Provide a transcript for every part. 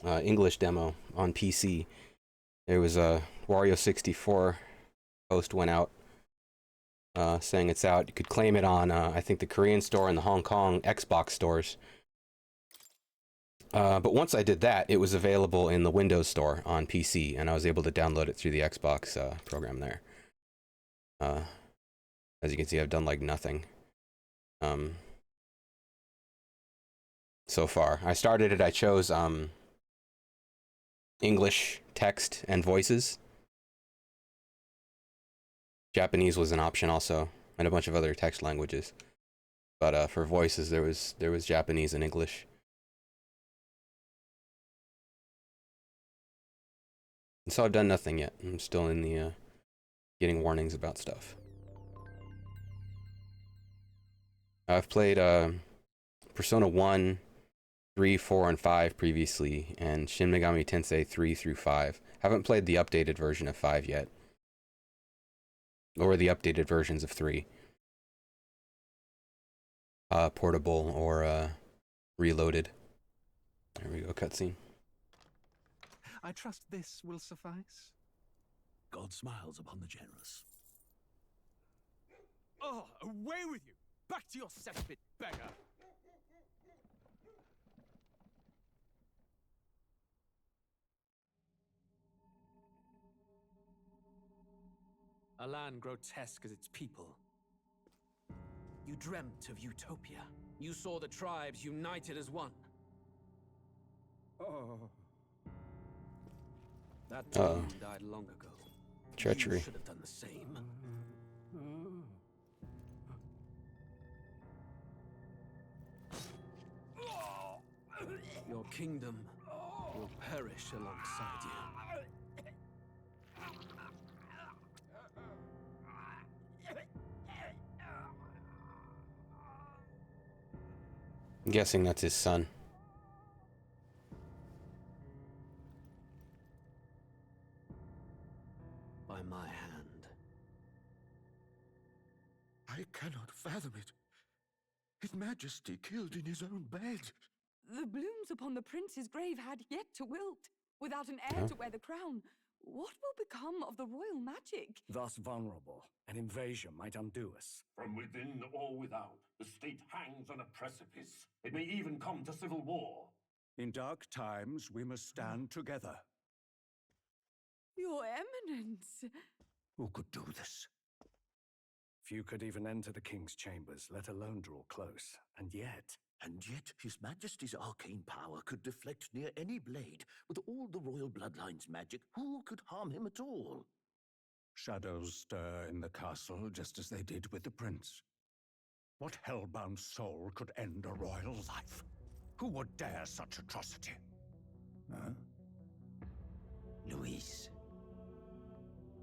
English demo on PC. There was a Wario64 post went out saying it's out. You could claim it on, I think, the Korean store and the Hong Kong Xbox stores. But once I did that, it was available in the Windows Store on PC, and I was able to download it through the Xbox program there. As you can see, I've done like nothing so far. I started it, I chose English text and voices. Japanese was an option also, and a bunch of other text languages. But for voices, there was Japanese and English. And so I've done nothing yet. I'm still in the getting warnings about stuff. I've played Persona 1, 3, 4, and 5 previously, and Shin Megami Tensei 3 through 5. Haven't played the updated version of 5 yet. Or the updated versions of 3. Portable or reloaded. There we go, cutscene. I trust this will suffice. God smiles upon the generous. Oh, away with you! Back to your cesspit, beggar! A land grotesque as its people. You dreamt of utopia. You saw the tribes united as one. Oh. That dream died long ago. Treachery. You should have done the same. Your kingdom will perish alongside you. I'm guessing that's his son. By my hand. I cannot fathom it. His Majesty killed in his own bed. The blooms upon the prince's grave had yet to wilt. Without an heir to wear the crown, what will become of the royal magic? Thus vulnerable, an invasion might undo us. From within or without, the state hangs on a precipice. It may even come to civil war. In dark times, we must stand together. Your Eminence! Who could do this? Few could even enter the king's chambers, let alone draw close. And yet His Majesty's arcane power could deflect near any blade. With all the royal bloodline's magic, who could harm him at all? shadows stir in the castle just as they did with the prince. What hellbound soul could end a royal life? Who would dare such atrocity? Huh? Louise.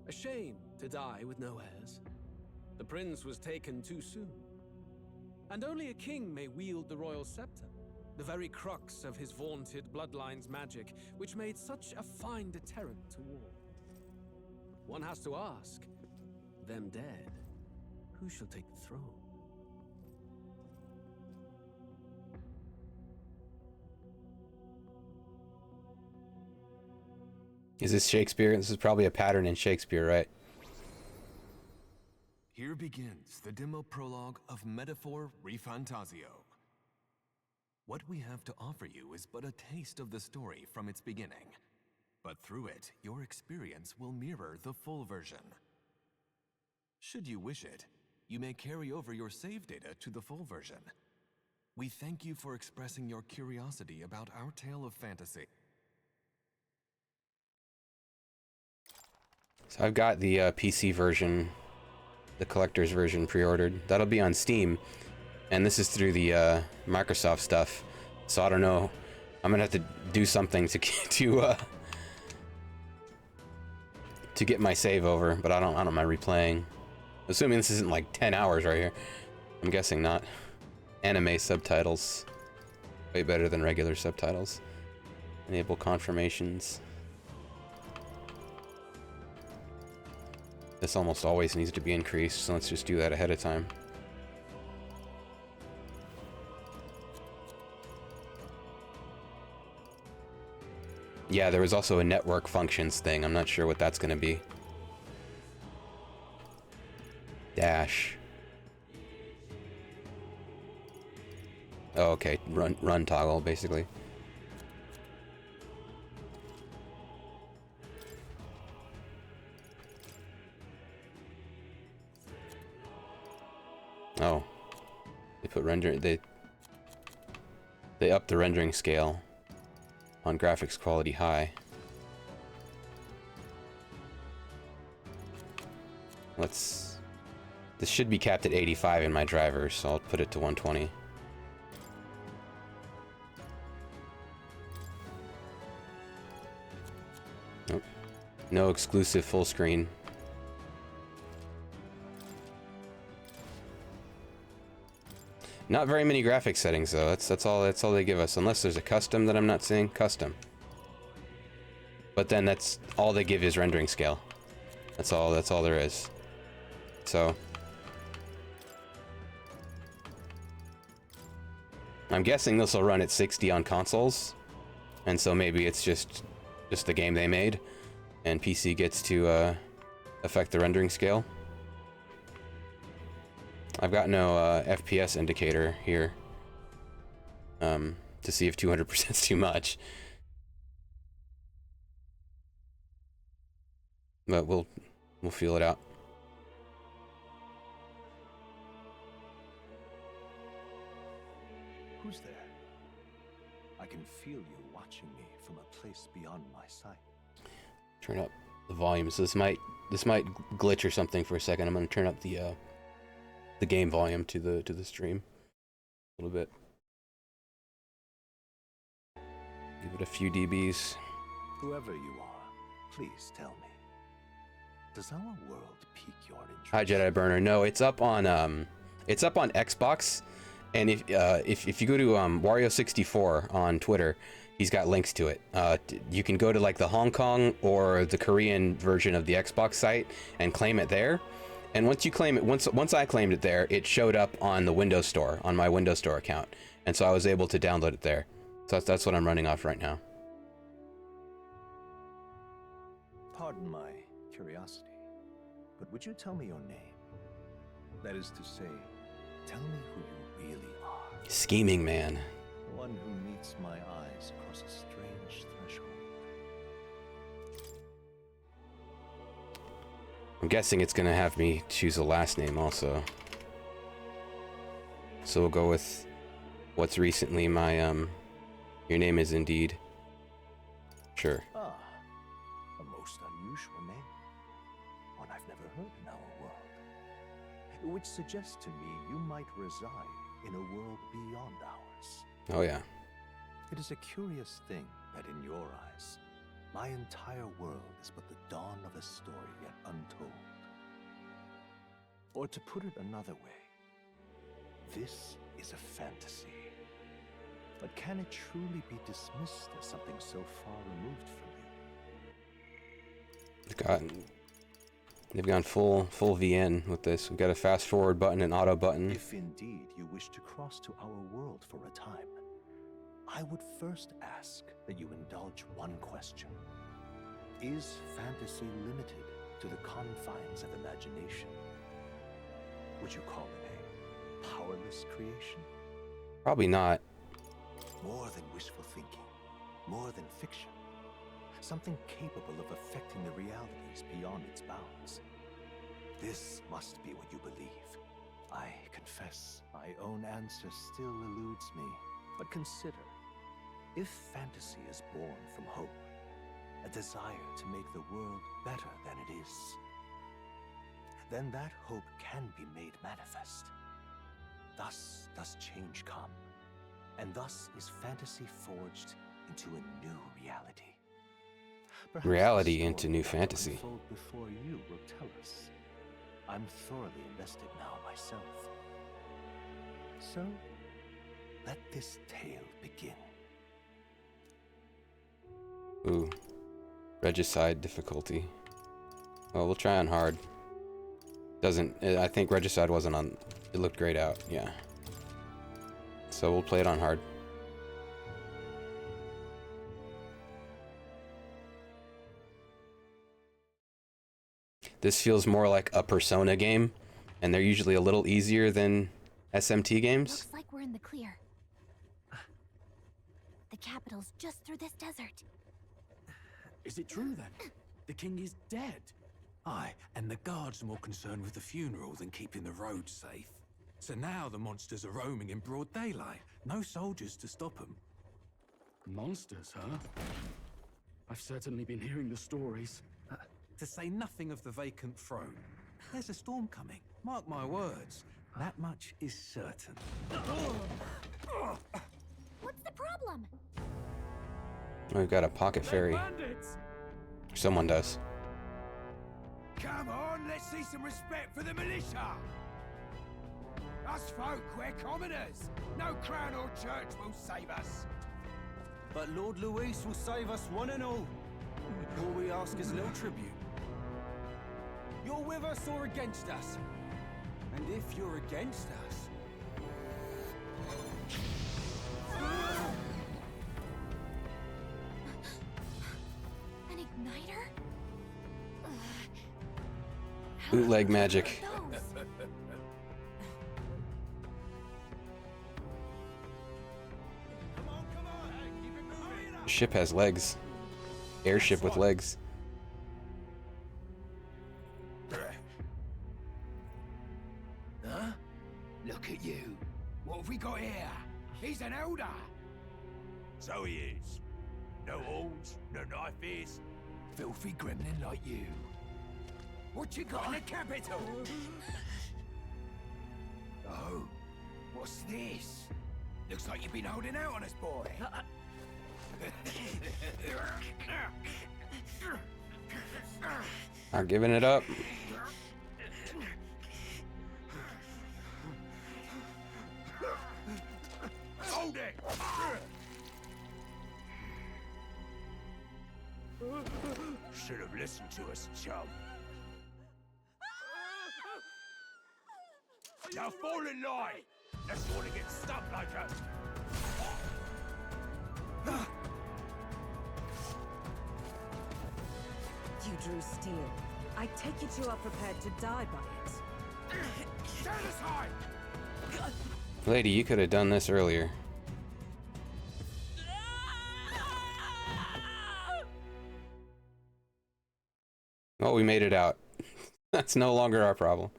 A shame to die with no heirs. The prince was taken too soon. And only a king may wield the royal scepter, the very crux of his vaunted bloodline's magic, which made such a fine deterrent to war. One has to ask, them dead, who shall take the throne? Is this Shakespeare? This is probably a pattern in Shakespeare, right? Here begins the demo prologue of Metaphor ReFantazio. What we have to offer you is but a taste of the story from its beginning. But through it, your experience will mirror the full version. Should you wish it, you may carry over your save data to the full version. We thank you for expressing your curiosity about our tale of fantasy. So I've got the PC version, the collector's version pre-ordered. That'll be on Steam, and this is through the Microsoft stuff. So I don't know. I'm gonna have to do something to get my save over, but I don't mind replaying. Assuming this isn't like 10 hours right here. I'm guessing not. Anime subtitles, way better than regular subtitles. Enable confirmations. This almost always needs to be increased, so let's just do that ahead of time. Yeah, there was also a network functions thing. I'm not sure what that's gonna be. Dash. Oh, okay. Run toggle, basically. Oh. They put they upped the rendering scale on graphics quality high. This should be capped at 85 in my drivers, so I'll put it to 120. Nope. No exclusive full screen. Not very many graphics settings though. That's all they give us, unless there's a custom that I'm not seeing. Custom. But then that's all they give is rendering scale. That's all there is. So I'm guessing this will run at 60 on consoles, and so maybe it's just the game they made, and PC gets to affect the rendering scale. I've got no FPS indicator here to see if 200% is too much, but we'll feel it out. Who's there? I can feel you watching me from a place beyond my sight. Turn up the volume. So this might glitch or something for a second. I'm gonna turn up the game volume to the stream a little bit. Give it a few dBs. Whoever you are, please tell me. Does our world pique your interest? Hi, Jedi Burner. No, it's up on Xbox, and if you go to Wario64 on Twitter, he's got links to it. You can go to like the Hong Kong or the Korean version of the Xbox site and claim it there. And once you claim it, once I claimed it there, it showed up on the Windows Store, on my Windows Store account, and so I was able to download it there. So that's what I'm running off right now. Pardon my curiosity, but would you tell me your name? That is to say, tell me who you really are. Scheming man. One who meets my eyes across a strange threshold. I'm guessing it's gonna have me choose a last name also. So we'll go with what's recently my your name is indeed. Sure. Ah, a most unusual name. One I've never heard in our world. Which suggests to me you might reside in a world beyond ours. Oh yeah. It is a curious thing that in your eyes, my entire world is but the dawn of a story yet untold. Or to put it another way, this is a fantasy. But can it truly be dismissed as something so far removed from you? They've gone full VN with this. We've got a fast forward button and auto button. If indeed you wish to cross to our world for a time, I would first ask that you indulge one question. Is fantasy limited to the confines of imagination? Would you call it a powerless creation? Probably not. More than wishful thinking, more than fiction. Something capable of affecting the realities beyond its bounds. This must be what you believe. I confess, my own answer still eludes me. But consider, if fantasy is born from hope, a desire to make the world better than it is, then that hope can be made manifest. Thus does change come, and thus is fantasy forged into a new reality. Perhaps Reality the into story new that will fantasy. unfold before you will tell us. I'm thoroughly invested now myself. So, let this tale begin. Ooh. Regicide difficulty. Well, we'll try on hard. I think Regicide wasn't on... It looked grayed out, yeah. So we'll play it on hard. This feels more like a Persona game, and they're usually a little easier than SMT games. Looks like we're in the clear. The capital's just through this desert. Is it true then? The king is dead? Aye, and the guards are more concerned with the funeral than keeping the roads safe. So now the monsters are roaming in broad daylight. No soldiers to stop them. Monsters, huh? I've certainly been hearing the stories. To say nothing of the vacant throne. There's a storm coming. Mark my words. That much is certain. What's the problem? We've got a pocket ferry. Someone does. Come on, let's see some respect for the militia. Us folk, we're commoners. No crown or church will save us. But Lord Luis will save us one and all. All we ask is a little tribute. You're with us or against us? And if you're against us... An igniter? Bootleg magic. The ship has legs. Airship with legs. Huh? Look at you. What have we got here? He's an elder. So he is. No horns, no knife ears. Filthy gremlin like you. What you got in the capital? Oh, what's this? Looks like you've been holding out on us, boy. Not giving it up. Hold it! Should have listened to us, chum. Now fall in line! Unless you want to get stuck like us. You drew steel. I take it you are prepared to die by it. Stand aside! Lady, you could have done this earlier. Well, we made it out. That's no longer our problem.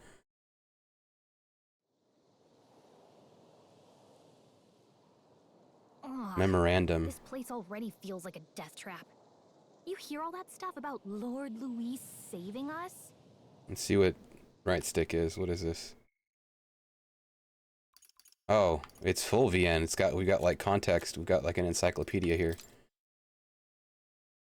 Ugh, Memorandum. This place already feels like a death trap. You hear all that stuff about Lord Luis saving us? Let's see what right stick is. What is this? Oh, it's full VN. We got like context. We've got like an encyclopedia here.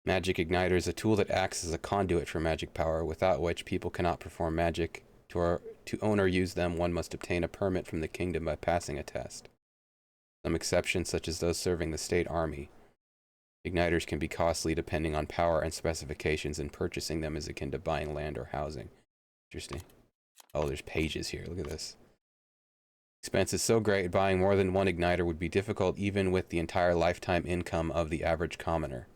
Magic Igniter is a tool that acts as a conduit for magic power, without which people cannot perform magic. To own or use them, one must obtain a permit from the kingdom by passing a test. Some exceptions, such as those serving the state army. Igniters can be costly depending on power and specifications, and purchasing them is akin to buying land or housing. Interesting. Oh, there's pages here. Look at this. Expense is so great, buying more than one igniter would be difficult even with the entire lifetime income of the average commoner.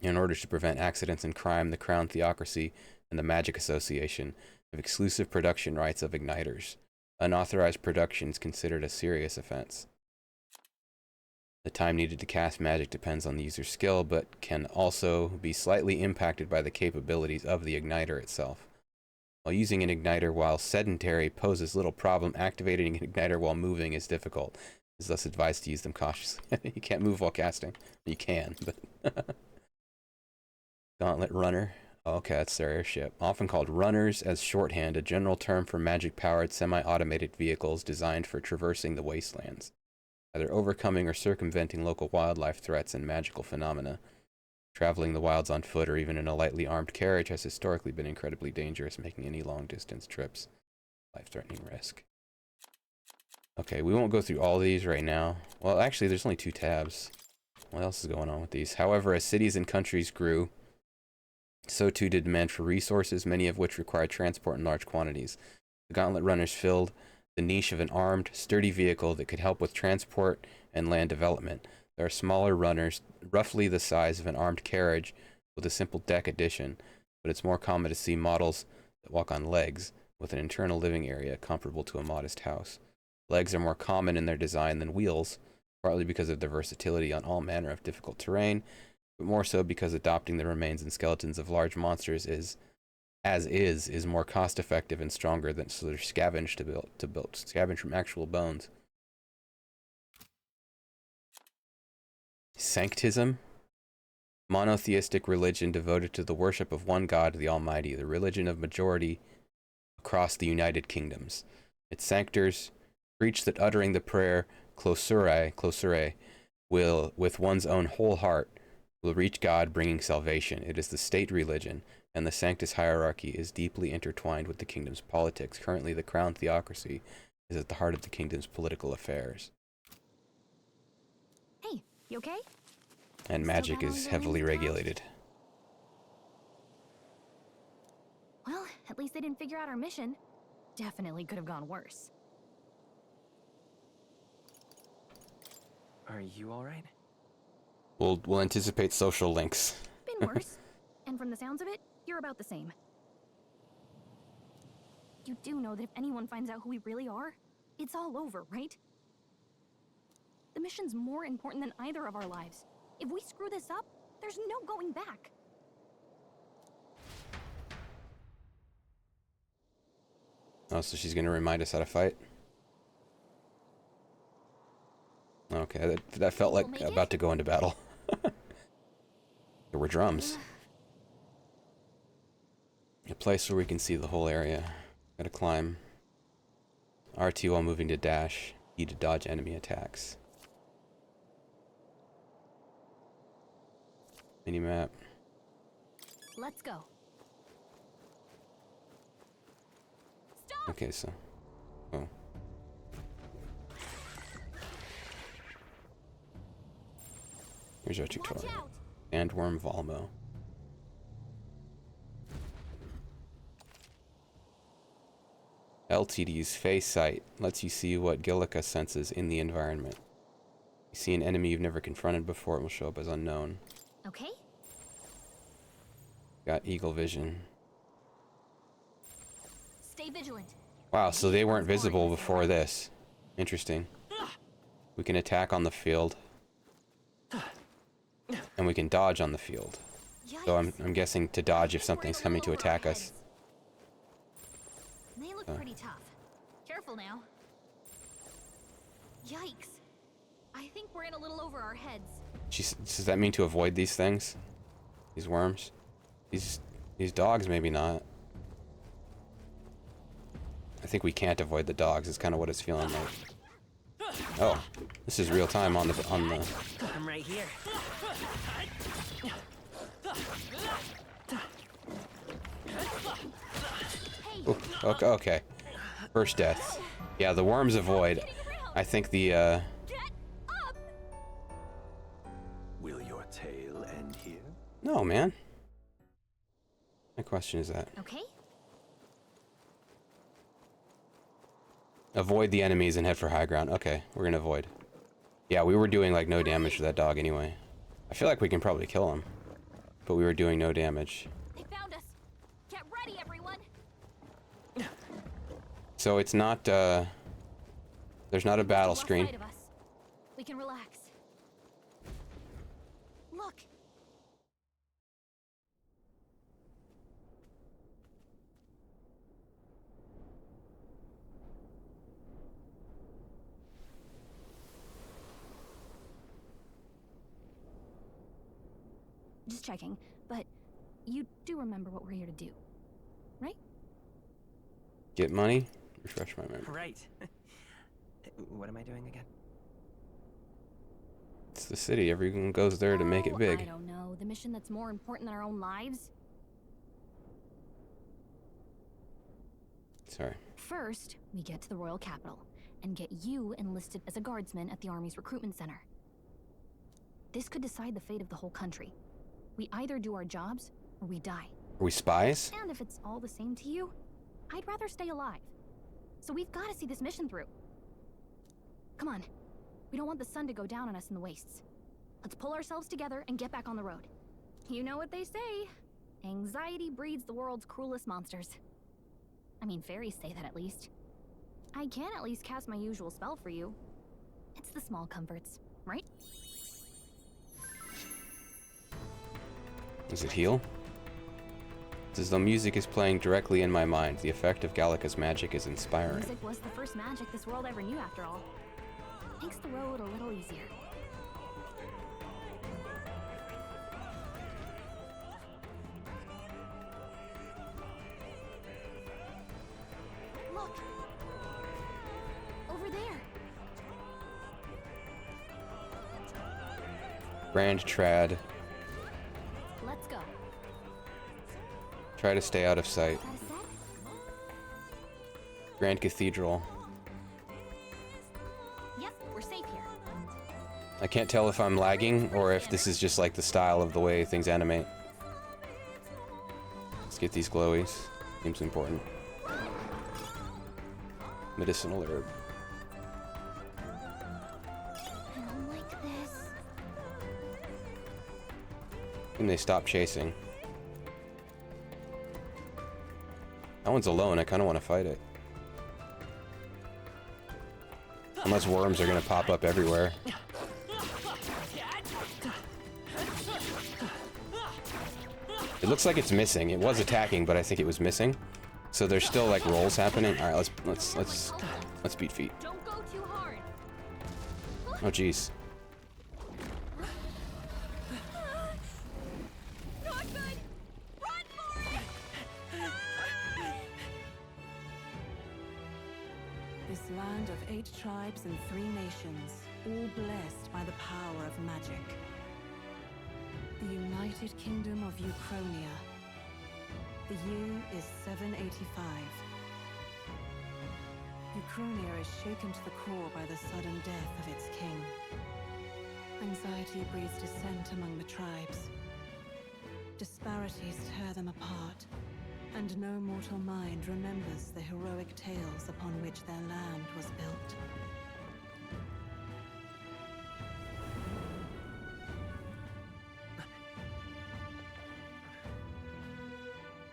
In order to prevent accidents and crime, the Crown Theocracy and the Magic Association have exclusive production rights of igniters. Unauthorized production is considered a serious offense. The time needed to cast magic depends on the user's skill, but can also be slightly impacted by the capabilities of the igniter itself. While using an igniter while sedentary poses little problem, activating an igniter while moving is difficult. It is thus advised to use them cautiously. You can't move while casting. You can, but... Gauntlet Runner. Okay, that's their airship. Often called runners as shorthand, a general term for magic-powered semi-automated vehicles designed for traversing the wastelands, either overcoming or circumventing local wildlife threats and magical phenomena. Traveling the wilds on foot or even in a lightly armed carriage has historically been incredibly dangerous, making any long-distance trips life-threatening risk. Okay, we won't go through all these right now. Well, actually, there's only 2 tabs. What else is going on with these? However, as cities and countries grew, so too did demand for resources, many of which required transport in large quantities. The Gauntlet Runners filled the niche of an armed, sturdy vehicle that could help with transport and land development. There are smaller runners, roughly the size of an armed carriage, with a simple deck addition. but it's more common to see models that walk on legs, with an internal living area comparable to a modest house. Legs are more common in their design than wheels, partly because of their versatility on all manner of difficult terrain, but more so because adopting the remains and skeletons of large monsters is more cost-effective and stronger than so they're scavenged scavenge from actual bones. Sanctism, monotheistic religion devoted to the worship of one God, the Almighty, the religion of majority across the United Kingdoms. Its sanctors preach that uttering the prayer closure will, with one's own whole heart, will reach God, bringing salvation. It is the state religion, and the Sanctus hierarchy is deeply intertwined with the kingdom's politics. Currently, the crown theocracy is at the heart of the kingdom's political affairs. Hey, you okay? And magic is heavily regulated. Well, at least they didn't figure out our mission. Definitely could have gone worse. Are you alright? We'll anticipate social links. Been worse. And from the sounds of it, you're about the same. You do know that if anyone finds out who we really are, it's all over, right? The mission's more important than either of our lives. If we screw this up, there's no going back. Oh, so she's gonna remind us how to fight? Okay, that felt like about to go into battle. There were drums. A place where we can see the whole area. Gotta climb. RT while moving to dash. E to dodge enemy attacks. Minimap. Let's go. Okay, so. Oh. Here's our tutorial. Sandworm Volmo. LTD's face sight lets you see what Gillica senses in the environment. You see an enemy you've never confronted before, it will show up as unknown. Okay. Got eagle vision. Stay vigilant. Wow, so they weren't visible before this. Interesting. We can attack on the field. And we can dodge on the field. So I'm guessing to dodge if something's coming to attack us. They look pretty tough. Careful now. Yikes. I think we're in a little over our heads. Does that mean to avoid these things? These worms? These dogs, maybe not. I think we can't avoid the dogs. It's kind of what it's feeling like. Oh, this is real time on the. I'm right here. Ooh, okay. First death. Yeah, the worms avoid. I think the. Will your tale end here? No, man. My question is that. Okay. Avoid the enemies and head for high ground. Okay, we're gonna avoid. Yeah, we were doing like no damage to that dog anyway. I feel like we can probably kill him, but we were doing no damage. They found us. Get ready, everyone. So it's not. There's not a battle screen. We can relax. Look. Just checking, but you do remember what we're here to do, right? Get money? Refresh my memory. Right. What am I doing again? It's the city. Everyone goes there to make it big. I don't know. The mission that's more important than our own lives? Sorry. First, we get to the royal capital and get you enlisted as a guardsman at the army's recruitment center. This could decide the fate of the whole country. We either do our jobs or we die. Are we spies? And if it's all the same to you, I'd rather stay alive. So we've got to see this mission through. Come on. We don't want the sun to go down on us in the wastes. Let's pull ourselves together and get back on the road. You know what they say. Anxiety breeds the world's cruelest monsters. I mean, fairies say that at least. I can at least cast my usual spell for you. It's the small comforts, right? Does it heal? It's as though music is playing directly in my mind. The effect of Gallica's magic is inspiring. Music was the first magic this world ever knew, after all. Makes the road a little easier. Look! Over there! Grand Trad. Let's go. Try to stay out of sight. Grand Cathedral. Yep, we're safe here. I can't tell if I'm lagging or if this is just like the style of the way things animate. Let's get these glowies. Seems important. Medicinal herb. I don't like this. And they stop chasing. That one's alone. I kind of want to fight it. Unless worms are going to pop up everywhere. It looks like it's missing. It was attacking, but I think it was missing. So there's still like rolls happening. All right, let's beat feet. Don't go too hard. Oh jeez. Not good. Run for it. This land of 8 tribes and 3 nations, all blessed by the power of magic. The United Kingdom of Uchronia. The year is 785. Uchronia is shaken to the core by the sudden death of its king. Anxiety breeds dissent among the tribes. Disparities tear them apart, and no mortal mind remembers the heroic tales upon which their land was built.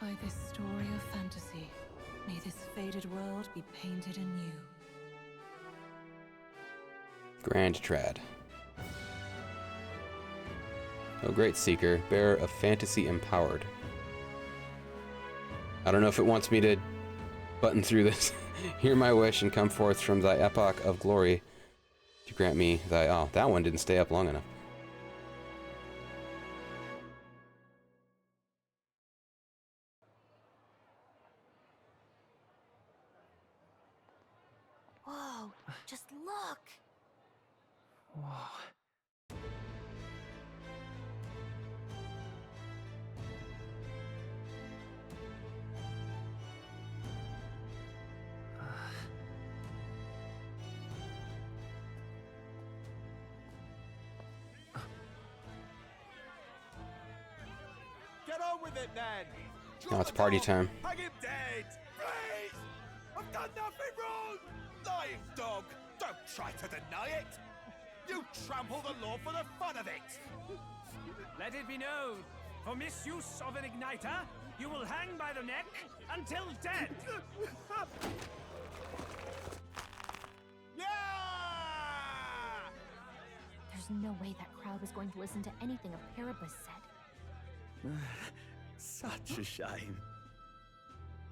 By this story of fantasy, may this faded world be painted anew. Grand Trad. Oh, great Seeker, bearer of fantasy empowered. I don't know if it wants me to button through this. Hear my wish and come forth from thy epoch of glory to grant me thy... Oh, that one didn't stay up long enough. Whoa, just look. Whoa. Get on with it, then! Now it's party time. Hang him dead! Please! I've done nothing wrong! Lying dog! Don't try to deny it! You trample the law for the fun of it! Let it be known, for misuse of an igniter, you will hang by the neck until dead! Yeah! There's no way that crowd was going to listen to anything a Paribus said. Such a shame.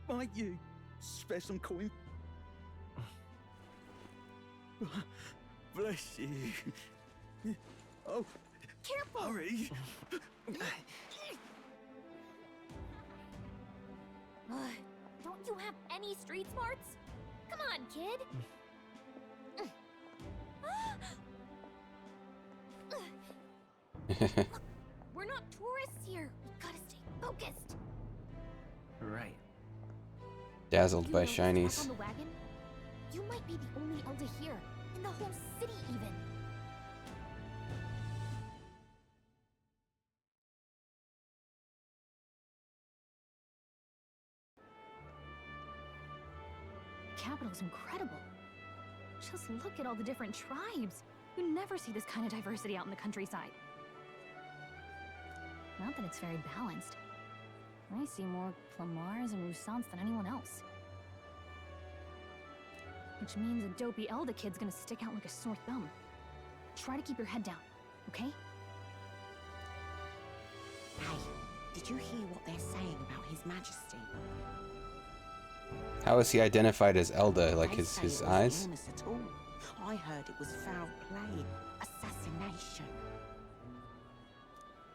Might you spare some coin? Bless you. Oh, careful! Hurry! Don't you have any street smarts? Come on, kid! Look, we're not tourists here. We gotta stay focused. Right. Dazzled by Back shinies. on the wagon? You might be the only elder here, in the whole city even. Capital's incredible. Just look at all the different tribes. You never see this kind of diversity out in the countryside. Not that it's very balanced. I see more Plamars and Roussants than anyone else. Which means a dopey Elda kid's gonna stick out like a sore thumb. Try to keep your head down, okay? Hey, did you hear what they're saying about His Majesty? How is he identified as Elda? Like They say his it wasn't eyes? illness at all. I heard it was foul play, assassination.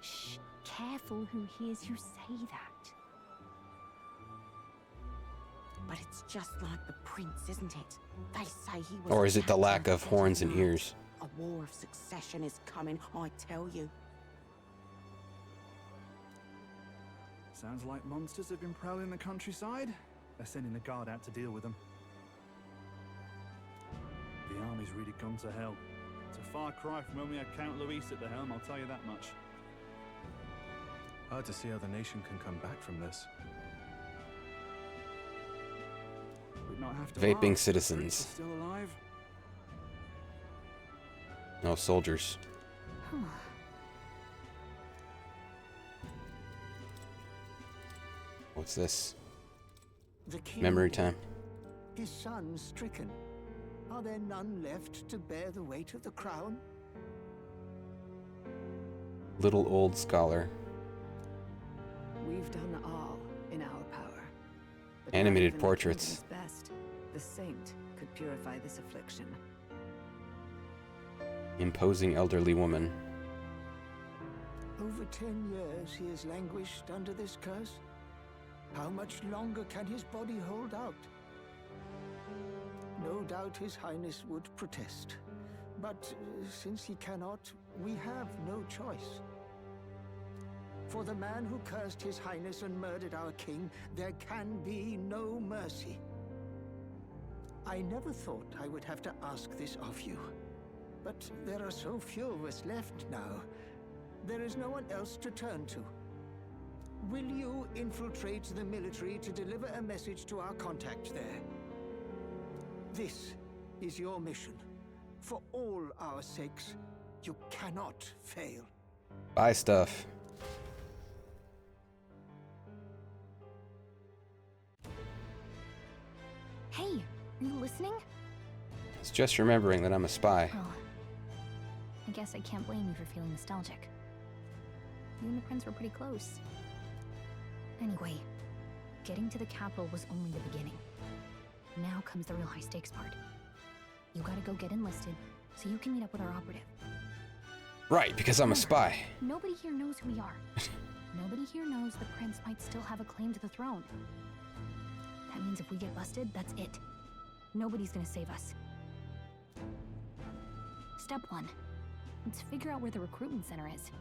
Shh, careful who hears you say that. But it's just like the prince, isn't it? They say he was. Or is it the lack captain of horns and ears? A war of succession is coming, I tell you. Sounds like monsters have been prowling the countryside. They're sending a guard out to deal with them. The army's really gone to hell. It's a far cry from when we had Count Luis at the helm, I'll tell you that much. Hard to see how the nation can come back from this. We'd not have to Vaping ask. citizens. Still alive? No, soldiers. What's this? The king Memory time. His son stricken. Are there none left to bear the weight of the crown? Little old scholar. We've done all in our power. But Animated not even portraits. at Kingdom's best, the saint could purify this affliction. Imposing elderly woman. Over 10 years he has languished under this curse. How much longer can his body hold out? No doubt His Highness would protest. But since he cannot, we have no choice. For the man who cursed His Highness and murdered our king, there can be no mercy. I never thought I would have to ask this of you. But there are so few of us left now. There is no one else to turn to. Will you infiltrate the military to deliver a message to our contact there? This is your mission. For all our sakes, you cannot fail. Buy stuff. Hey, are you listening? It's just remembering that I'm a spy. Oh, I guess I can't blame you for feeling nostalgic. You and the prince were pretty close. Anyway, getting to the capital was only the beginning. Now comes the real high-stakes part. You gotta go get enlisted, so you can meet up with our operative. Right, because I'm a spy. Nobody here knows who we are. Nobody here knows the prince might still have a claim to the throne. That means if we get busted, that's it. Nobody's gonna save us. Step 1. Let's figure out where the recruitment center is.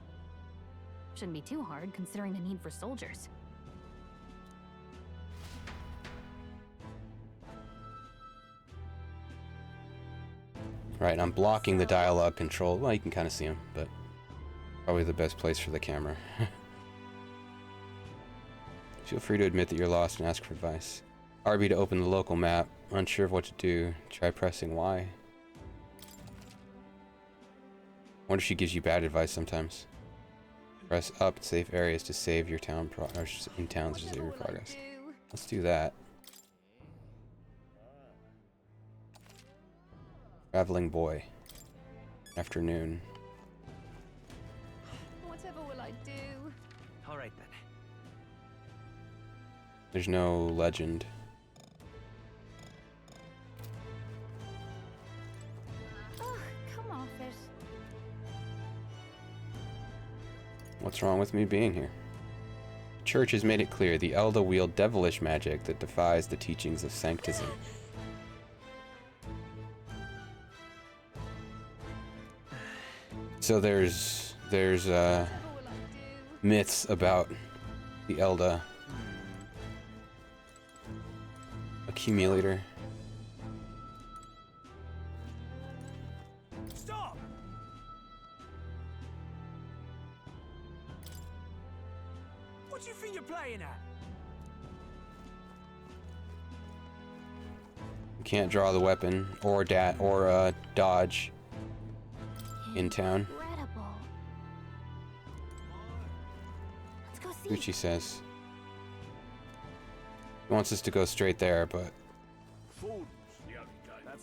Shouldn't be too hard, considering the need for soldiers. Right, I'm blocking the dialogue control. Well, you can kind of see him, but probably the best place for the camera. Feel free to admit that you're lost and ask for advice. RB to open the local map. Unsure of what to do. Try pressing Y. Wonder if she gives you bad advice sometimes. Press up to save areas to save your town in towns to save your progress. Let's do that. Traveling boy. Afternoon. Whatever will I do? All right then. There's no legend. Ugh, come off it. What's wrong with me being here? The church has made it clear the Elda wield devilish magic that defies the teachings of sanctism. So there's myths about the Elda accumulator. Stop! What do you think you're playing at? You can't draw the weapon or dodge in town. Incredible. Let's go see. Gucci says. He wants us to go straight there, but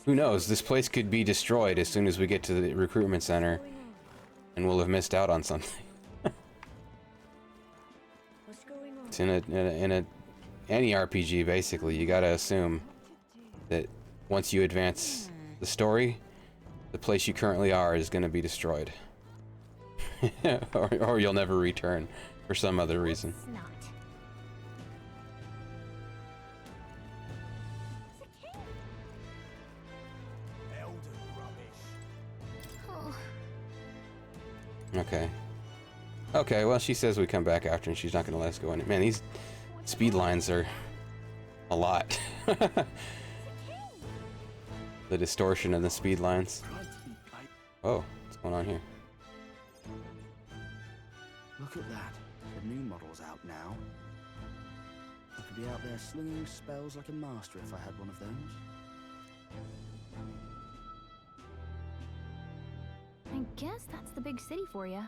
who knows? This place could be destroyed as soon as we get to the recruitment center, and we'll have missed out on something. It's in any RPG, basically, you gotta assume that once you advance the story, the place you currently are is gonna be destroyed. or you'll never return for some other reason. Okay. Okay, well, she says we come back after and she's not going to let us go in. Man, these speed lines are a lot. The distortion of the speed lines. Oh, what's going on here? Look at that. The new model's out now. I could be out there slinging spells like a master if I had one of those. I guess that's the big city for you.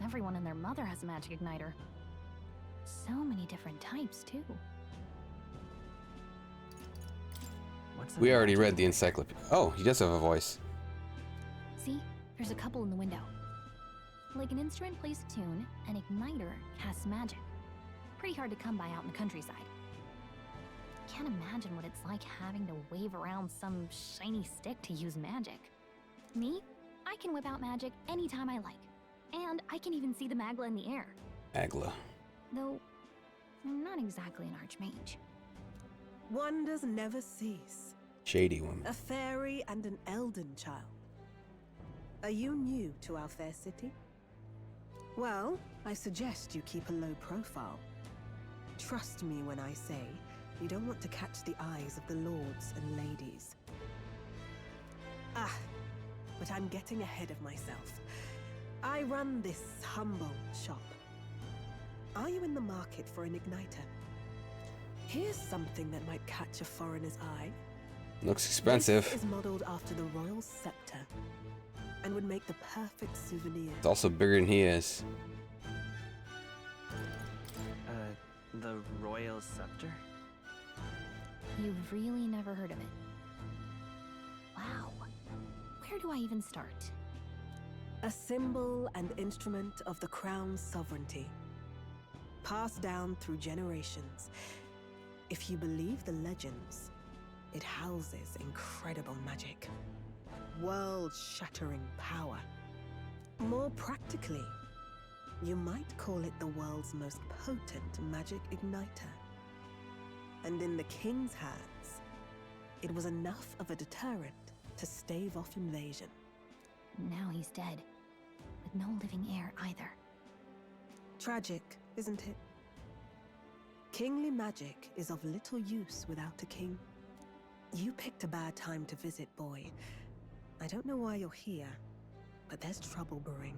Everyone and their mother has a magic igniter. So many different types, too. We already read the encyclopedia. Oh, he does have a voice. See? There's a couple in the window. Like an instrument plays a tune, an igniter casts magic. Pretty hard to come by out in the countryside. Can't imagine what it's like having to wave around some shiny stick to use magic. Me? I can whip out magic anytime I like. And I can even see the Magla in the air. Magla. Though, I'm not exactly an archmage. Wonders never cease. Shady woman. A fairy and an elden child. Are you new to our fair city? Well, I suggest you keep a low profile. Trust me when I say you don't want to catch the eyes of the lords and ladies. Ah, but I'm getting ahead of myself. I run this humble shop. Are you in the market for an igniter? Here's something that might catch a foreigner's eye. Looks expensive. This is modeled after the royal scepter and would make the perfect souvenir. It's also bigger than he is. The royal scepter? You've really never heard of it? Wow. Where do I even start? A symbol and instrument of the crown's sovereignty, passed down through generations. If you believe the legends, it houses incredible magic, world-shattering power. More practically, you might call it the world's most potent magic igniter. And in the king's hands, it was enough of a deterrent to stave off invasion. Now he's dead, with no living heir either. Tragic, isn't it? Kingly magic is of little use without a king. You picked a bad time to visit, boy. I don't know why you're here, but there's trouble brewing.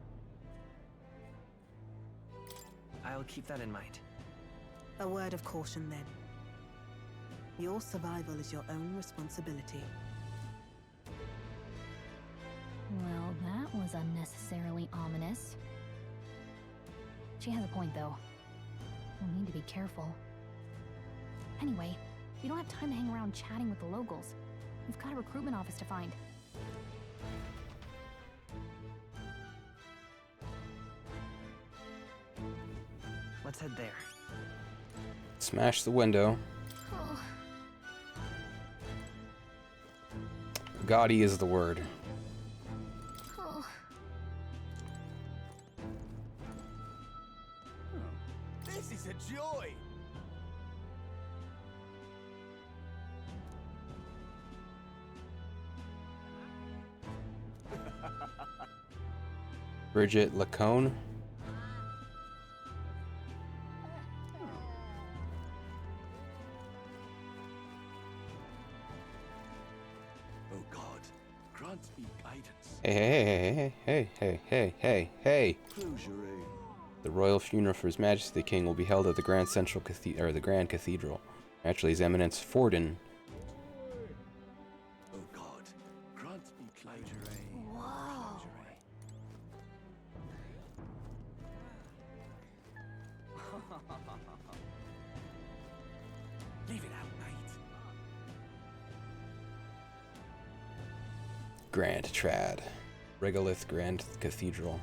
I'll keep that in mind. A word of caution, then. Your survival is your own responsibility. Well, that was unnecessarily ominous. She has a point, though. We'll need to be careful. Anyway, we don't have time to hang around chatting with the locals. We've got a recruitment office to find. Let's head there. Smash the window. Oh. Gaudy is the word. Oh. This is a joy! Bridget Lacone. Oh God, grant me guidance. Hey. The royal funeral for His Majesty the King will be held at the Grand Central Cathedral, or the Grand Cathedral. Actually, His Eminence Forden. Oh God, grant me closure. Whoa. Grand Trad. Regolith Grand Cathedral.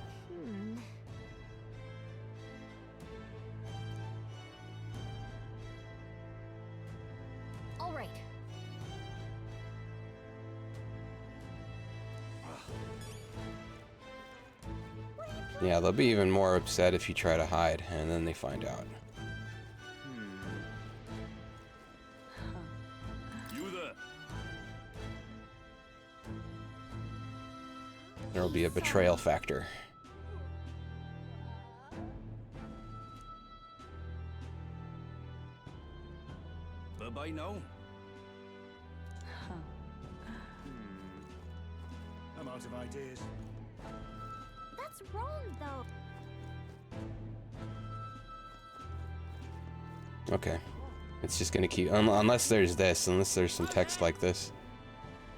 All right. Yeah, they'll be even more upset if you try to hide, and then they find out. You there? There'll be a betrayal factor. Bye-bye now. I'm out of ideas. That's wrong, though. Okay. It's just gonna keep, unless there's some text like this,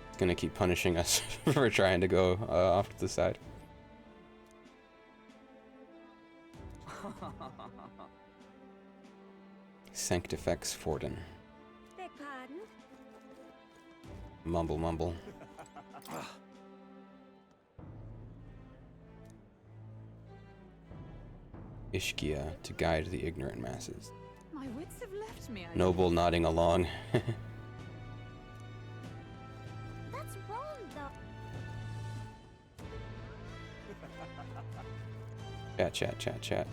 it's gonna keep punishing us for trying to go off to the side. Sanctifex Forden. Beg pardon? Mumble mumble. Ishkia to guide the ignorant masses. My wits have left me. Noble nodding along. That's wrong, though. Chat.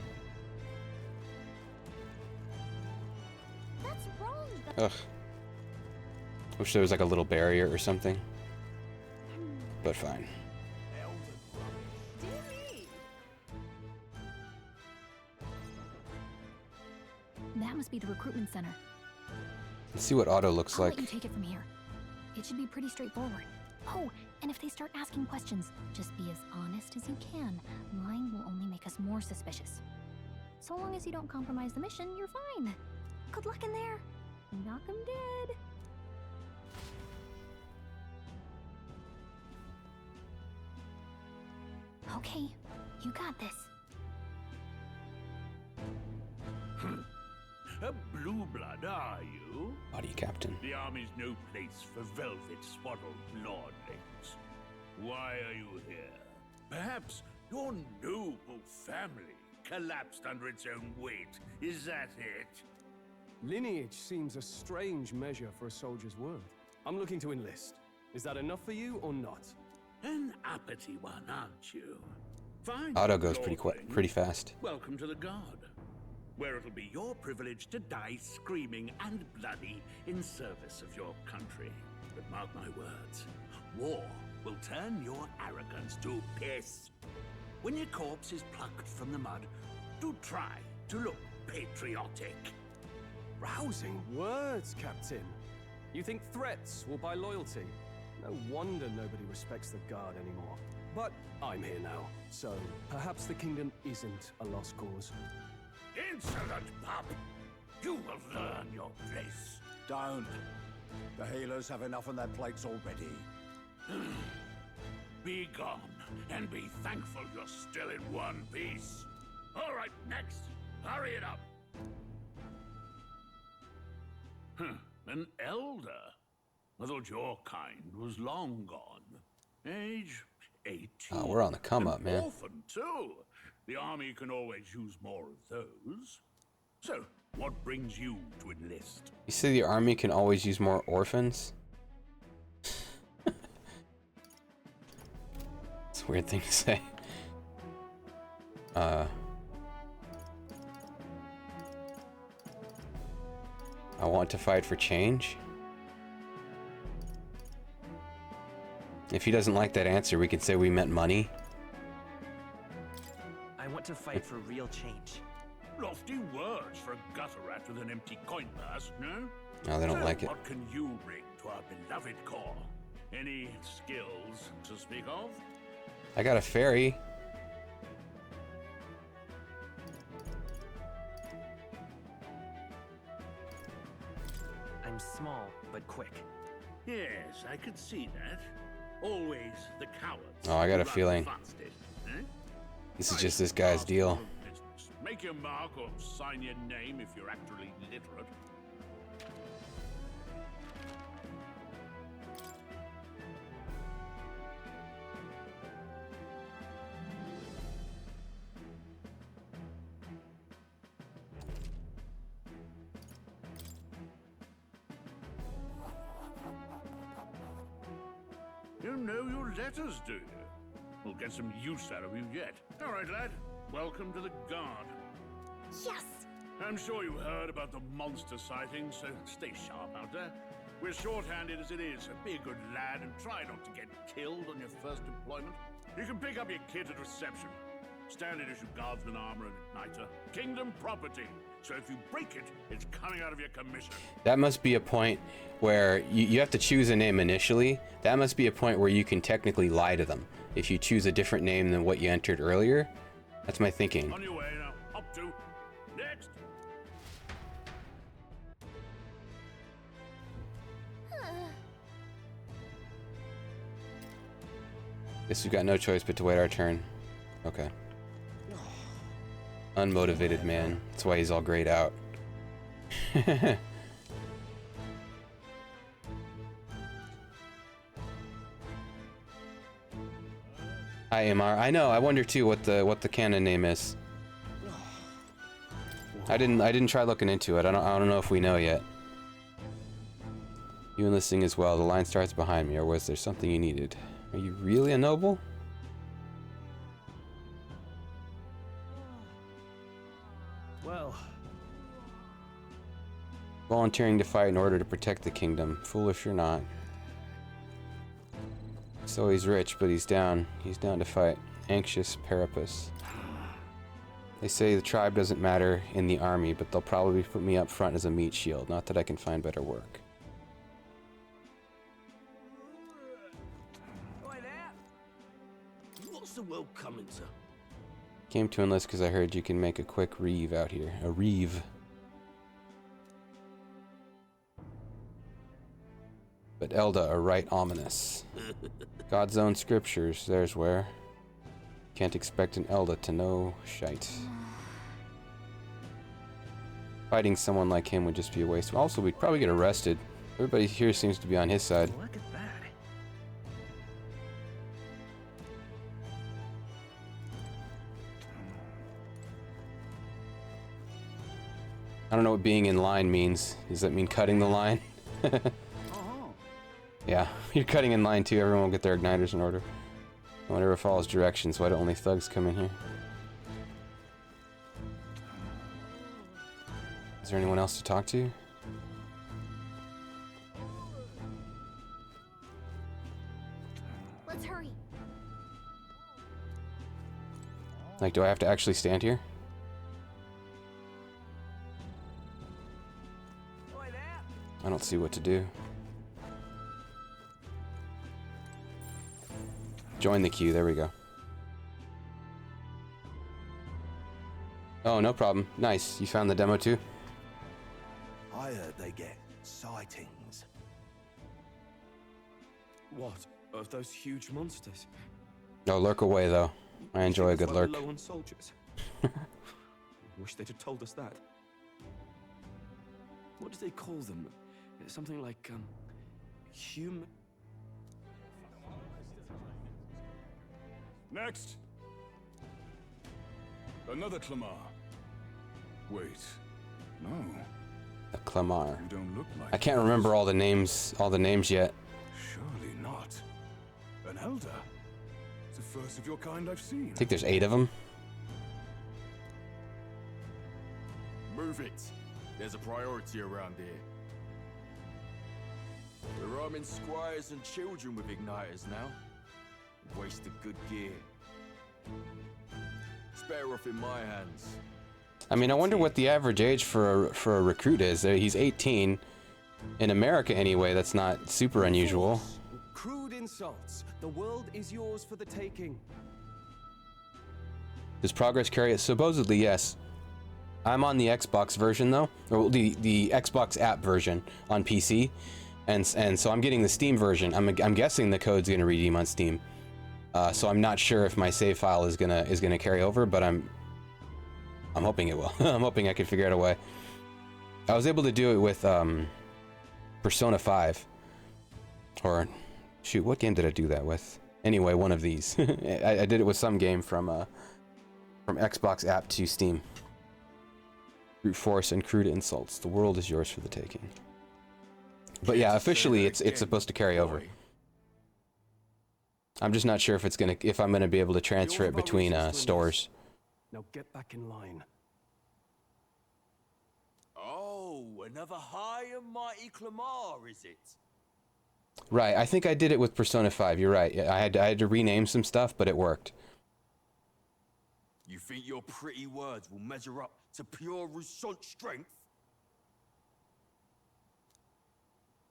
That's wrong, though. Ugh. Wish there was like a little barrier or something. But fine. That must be the recruitment center. Let's see what Otto looks I'll like. let you take it from here. It should be pretty straightforward. Oh, and if they start asking questions, just be as honest as you can. Lying will only make us more suspicious. So long as you don't compromise the mission, you're fine. Good luck in there. Knock 'em dead. Okay, you got this. A blue blood, are you? Body captain. The army's no place for velvet-swaddled lordlings. Why are you here? Perhaps your noble family collapsed under its own weight. Is that it? Lineage seems a strange measure for a soldier's worth. I'm looking to enlist. Is that enough for you or not? An uppity one, aren't you? Fine. Otto goes pretty fast. Welcome to the Guard, where it'll be your privilege to die screaming and bloody in service of your country. But mark my words, war will turn your arrogance to piss. When your corpse is plucked from the mud, do try to look patriotic. Rousing words, Captain. You think threats will buy loyalty? No wonder nobody respects the Guard anymore. But I'm here now, so perhaps the kingdom isn't a lost cause. Insolent pup! You will learn your place. Don't. The healers have enough on their plates already. Be gone, and be thankful you're still in one piece. All right, next. Hurry it up. An elder? I thought your kind was long gone. Age 18. Oh, we're on the come up, man. Orphan, too. The army can always use more of those. So, what brings you to enlist? You say the army can always use more orphans? It's a weird thing to say. I want to fight for change? If he doesn't like that answer, we could say we meant money. I want to fight for real change. Lofty words for a gutter rat with an empty coin purse, no? No, they don't like it. What can you bring to our beloved corps? Any skills to speak of? I got a fairy. I'm small, but quick. Yes, I could see that. Always the cowards. Oh, I got a who run feeling. fastest, eh? This is just this guy's deal. Make your mark or sign your name if you're actually literate. don't know your letters, do you? We'll get some use out of you yet. All right, lad. Welcome to the Guard. Yes! I'm sure you heard about the monster sighting, so stay sharp out there. We're short-handed as it is, so be a good lad and try not to get killed on your first deployment. You can pick up your kit at reception. Standard issue guardsman armor and igniter. Kingdom property. So if you break it, it's coming out of your commission. That must be a point where you have to choose a name initially. That must be a point where you can technically lie to them if you choose a different name than what you entered earlier. That's my thinking. On your way now. Up to. Next. Guess we've got no choice but to wait our turn. Okay. Unmotivated man. That's why he's all grayed out. Hi, Amar. I know. I wonder too what the canon name is. I didn't try looking into it. I don't know if we know yet. You enlisting as well. The line starts behind me. Or was there something you needed? Are you really a noble? Well, volunteering to fight in order to protect the kingdom. Foolish or not. So he's rich, but he's down. He's down to fight. Anxious Parapus. They say the tribe doesn't matter in the army, but they'll probably put me up front as a meat shield. Not that I can find better work. What's the world coming to? Came to enlist because I heard you can make a quick reeve out here. A reeve. But Elda are right ominous. God's own scriptures, there's where. Can't expect an Elda to know shite. Fighting someone like him would just be a waste. Also, we'd probably get arrested. Everybody here seems to be on his side. Look at that. I don't know what being in line means. Does that mean cutting the line? Yeah, you're cutting in line too. Everyone will get their igniters in order. No one ever follows directions. Why do only thugs come in here? Is there anyone else to talk to? Let's hurry. Like, do I have to actually stand here? I don't see what to do. Join the queue, there we go. Oh, no problem. Nice. You found the demo too? I heard they get sightings. what? Of those huge monsters? No, lurk away though. I enjoy a good lurk. Low on soldiers. Wish they'd have told us that. What do they call them? Something like, human... Next! Another Clamar. Wait. No. A Clamar. You don't look like I can't remember all the names yet. Surely not. An elder? It's the first of your kind I've seen. I think there's 8 of them. Move it. There's a priority around here. We're arming squires and children with igniters now. Waste of good gear. It's better off in my hands. I mean, I wonder what the average age for a recruit is. He's 18. In America, anyway, that's not super unusual. Crude insults. The world is yours for the taking. Does progress carry it? Supposedly, yes. I'm on the Xbox version though, or the Xbox app version on PC, and so I'm getting the Steam version. I'm guessing the code's gonna redeem on Steam. So I'm not sure if my save file is gonna carry over, but I'm hoping it will. I'm hoping I can figure out a way. I was able to do it with Persona 5, or shoot, what game did I do that with? Anyway, one of these. I did it with some game from Xbox app to Steam. Brute force and crude insults. The world is yours for the taking. But yeah, officially it's supposed to carry over. I'm just not sure if I'm gonna be able to transfer it between stores. Now get back in line. Oh, another high and mighty Clamar, is it? Right, I think I did it with Persona 5. You're right. I had to rename some stuff, but it worked. You think your pretty words will measure up to pure Rousseau strength?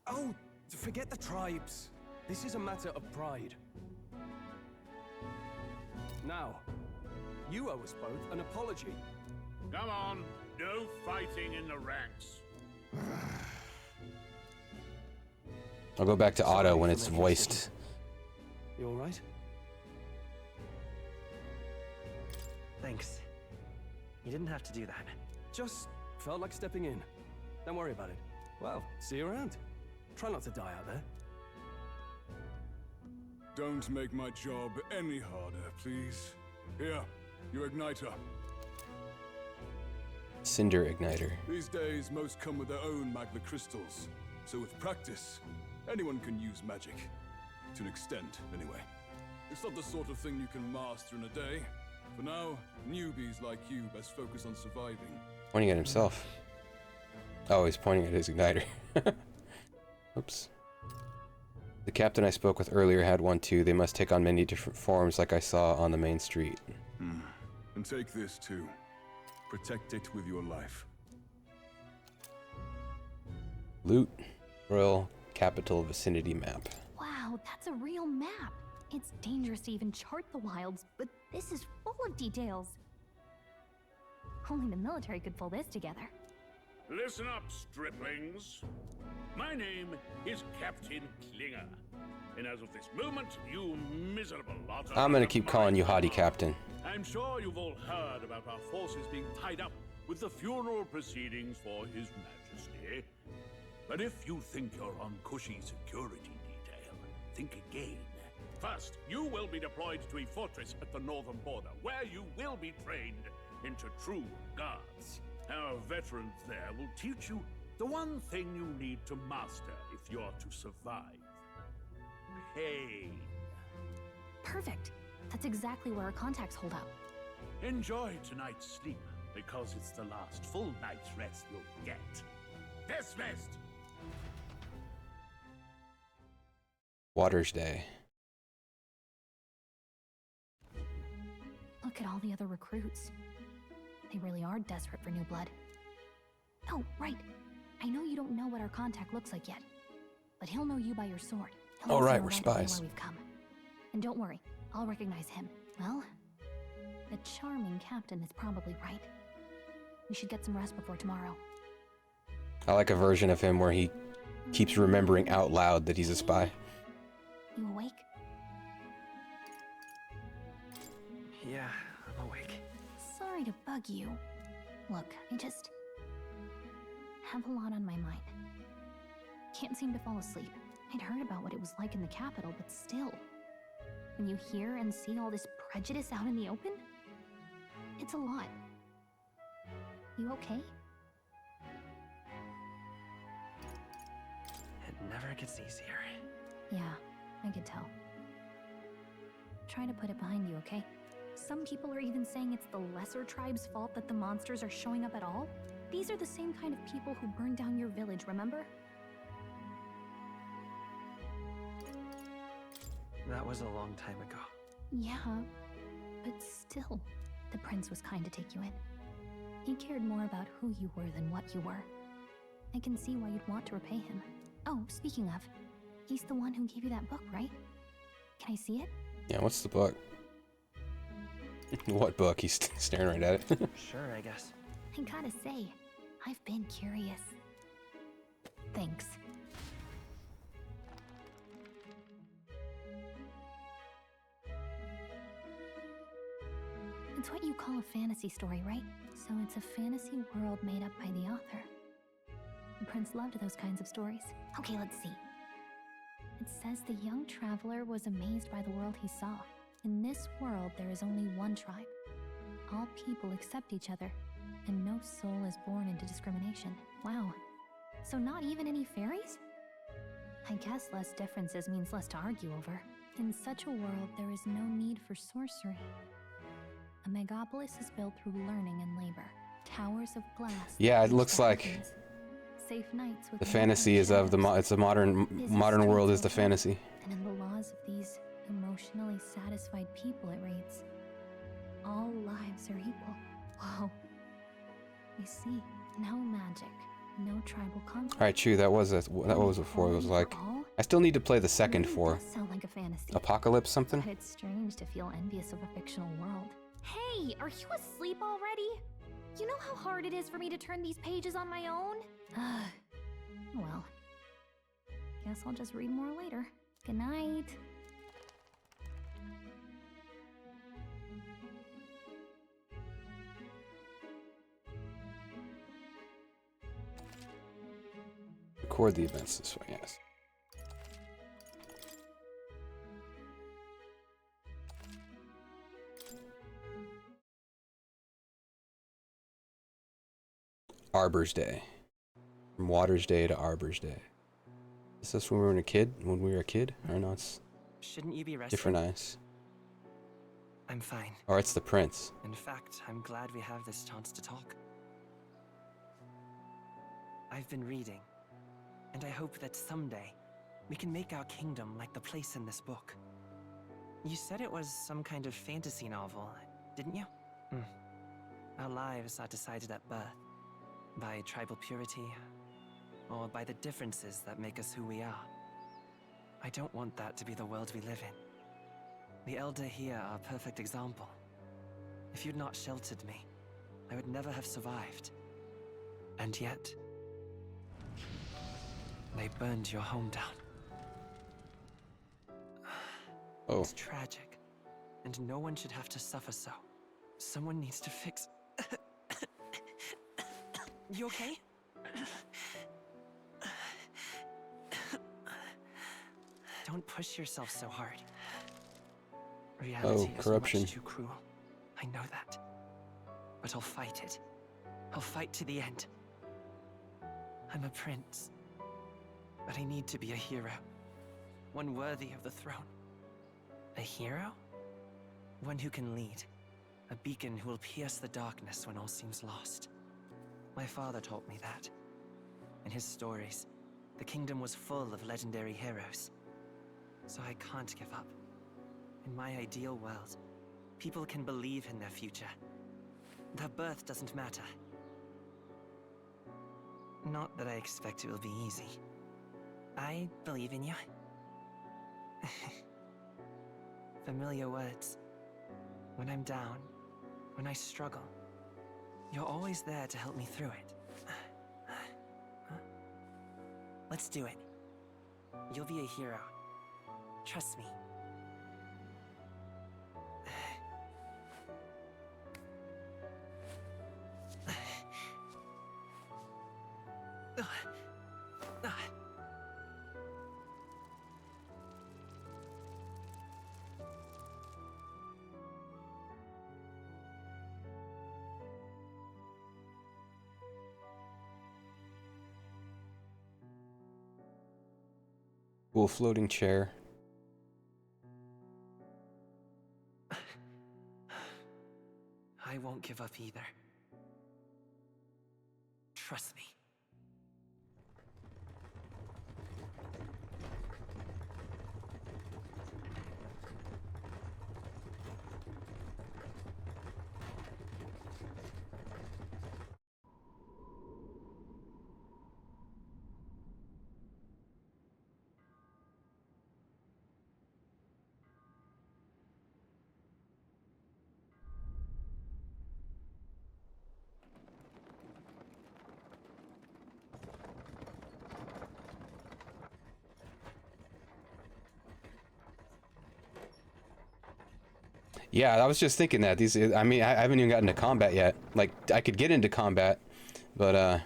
Oh, forget the tribes. This is a matter of pride. Now, you owe us both an apology. Come on, no fighting in the ranks. I'll go back to Otto when it's voiced. You all right? Thanks. You didn't have to do that. Just felt like stepping in. Don't worry about it. Well, see you around. Try not to die out there. Don't make my job any harder, please. Here, your igniter. Cinder igniter. These days, most come with their own magma crystals. So with practice, anyone can use magic. To an extent, anyway. It's not the sort of thing you can master in a day. For now, newbies like you best focus on surviving. Pointing at himself. Oh, he's pointing at his igniter. Oops. The captain I spoke with earlier had one too. They must take on many different forms like I saw on the main street. And take this too. Protect it with your life. Loot. Royal Capital Vicinity Map. Wow, that's a real map. It's dangerous to even chart the wilds, but this is full of details. Only the military could pull this together. Listen up, striplings. My name is Captain Klinger. And as of this moment, you miserable lot of... I'm gonna keep calling you Hottie Captain. I'm sure you've all heard about our forces being tied up with the funeral proceedings for His Majesty. But if you think you're on cushy security detail, think again. First, you will be deployed to a fortress at the northern border, where you will be trained into true guards. Our veterans there will teach you the one thing you need to master if you're to survive. Pain. Perfect. That's exactly where our contacts hold up. Enjoy tonight's sleep, because it's the last full night's rest you'll get. Dismissed! Water's Day. Look at all the other recruits. They really are desperate for new blood. Oh, right. I know you don't know what our contact looks like yet, but he'll know you by your sword. All right, we're spies. Where we've come. And don't worry, I'll recognize him. Well, the charming captain is probably right. We should get some rest before tomorrow. I like a version of him where he keeps remembering out loud that he's a spy. You awake? Yeah, I'm awake. Sorry to bug you. Look, I just have a lot on my mind. Can't seem to fall asleep. I'd heard about what it was like in the capital, but still. When you hear and see all this prejudice out in the open, it's a lot. You okay? It never gets easier. Yeah, I could tell. Try to put it behind you, okay? Some people are even saying it's the lesser tribe's fault that the monsters are showing up at all. These are the same kind of people who burned down your village, remember? That was a long time ago. Yeah, but still, the prince was kind to take you in. He cared more about who you were than what you were. I can see why you'd want to repay him. Oh, speaking of, he's the one who gave you that book, right? Can I see it? Yeah, what's the book? What book? He's staring right at it. Sure, I guess. I gotta say, I've been curious. Thanks. It's what you call a fantasy story, right? So it's a fantasy world made up by the author. The prince loved those kinds of stories. Okay, let's see. It says the young traveler was amazed by the world he saw. In this world, there is only one tribe. All people accept each other, and no soul is born into discrimination. Wow. So not even any fairies? I guess less differences means less to argue over. In such a world, there is no need for sorcery. A megapolis is built through learning and labor. Towers of glass. Yeah, it looks like safe nights with the fantasy is of the it's a modern world is the fantasy. And in the laws of these emotionally satisfied people, it reads, all lives are equal. Whoa. You see, no magic, no tribal conflict. All right, true. That was a 4. It was like I still need to play the second 4. Sound like a fantasy. Apocalypse something. But it's strange to feel envious of a fictional world. Hey, are you asleep already? You know how hard it is for me to turn these pages on my own? Well, guess I'll just read more later. Good night. Record the events this way, yes. Arbor's Day. From Water's Day to Arbor's Day. Is this when we were a kid? When we were a kid? Or no, it's Shouldn't you be resting? different eyes. I'm fine. Or it's the prince. In fact, I'm glad we have this chance to talk. I've been reading, and I hope that someday we can make our kingdom like the place in this book. You said it was some kind of fantasy novel, didn't you? Our lives are decided at birth, by tribal purity, or by the differences that make us who we are. I don't want that to be the world we live in. The Elder here are a perfect example. If you'd not sheltered me, I would never have survived. And yet, they burned your home down. Oh. It's tragic, and no one should have to suffer so. Someone needs to fix... You okay? Don't push yourself so hard. Reality corruption. is much too cruel. I know that. But I'll fight it. I'll fight to the end. I'm a prince. But I need to be a hero. One worthy of the throne. A hero? One who can lead. A beacon who will pierce the darkness when all seems lost. My father taught me that. In his stories, the kingdom was full of legendary heroes. So I can't give up. In my ideal world, people can believe in their future. Their birth doesn't matter. Not that I expect it will be easy. I believe in you. Familiar words. When I'm down, when I struggle, you're always there to help me through it. Let's do it. You'll be a hero. Trust me. Cool floating chair. I won't give up either. Trust me. Yeah, I was just thinking that these. I mean, I haven't even gotten to combat yet. Like, I could get into combat, but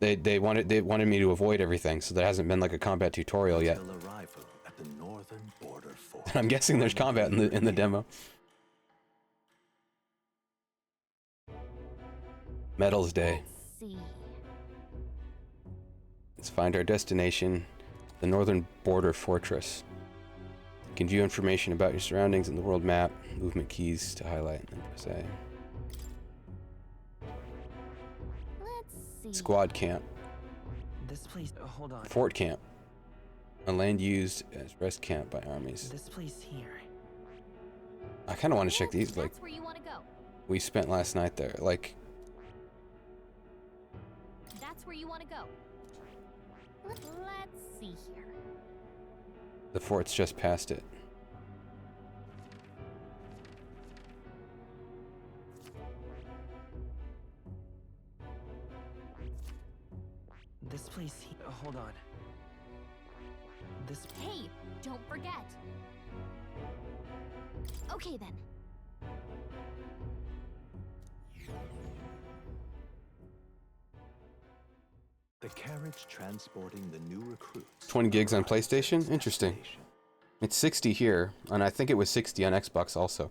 they wanted me to avoid everything, so there hasn't been like a combat tutorial yet. At the northern border fort. I'm guessing there's combat in the demo. Metals Day. Let's find our destination, the northern border fortress. can view information about your surroundings in the world map. Movement keys to highlight and then press A. Let's see. Squad camp. This place. Hold on. Fort camp. A land used as rest camp by armies. This place here. I kind of want to check these, like, That's where you want to go. we spent last night there. Like, That's where you want to go. Let's see here. the fort's just past it. This place here. Hold on. This. Hey, don't forget. Okay then. The carriage transporting the new recruits. 20 gigs on PlayStation? Interesting. It's 60 here, and I think it was 60 on Xbox also.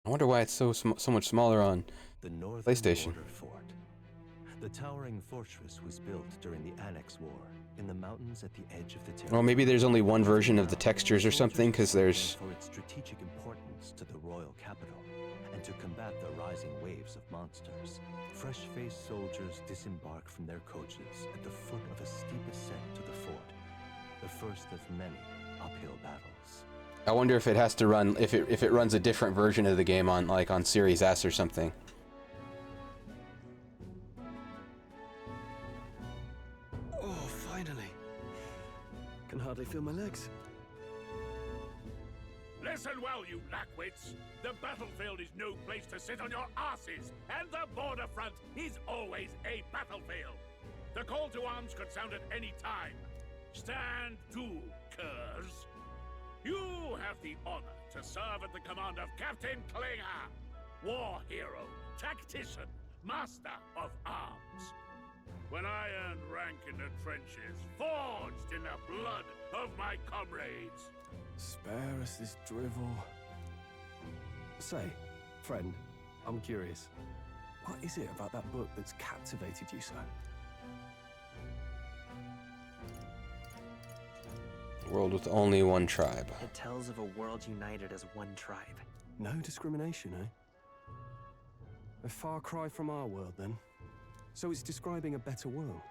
I wonder why it's so much smaller on The Northern PlayStation. Border Fort. The towering fortress was built during the Annex War in the mountains at the edge of the territory. Well, maybe there's only one version of the textures or something, because there's... For its strategic importance to the royal capital and to combat the rising waves of monsters, fresh-faced soldiers disembark from their coaches at the foot of a steep ascent to the fort, the first of many uphill battles. I wonder if it has to run, if it runs a different version of the game on, like, on Series S or something. Oh, finally. Can hardly feel my legs. Listen well, you lackwits. The battlefield is no place to sit on your asses, and the border front is always a battlefield. The call to arms could sound at any time. Stand to, curs. You have the honor to serve at the command of Captain Klinger, war hero, tactician, master of arms. When I earned rank in the trenches, forged in the blood of my comrades. Spare us this drivel. Say, friend, I'm curious. What is it about that book that's captivated you so? World with only one tribe. It tells of a world united as one tribe. No discrimination, eh? A far cry from our world, then. So it's describing a better world.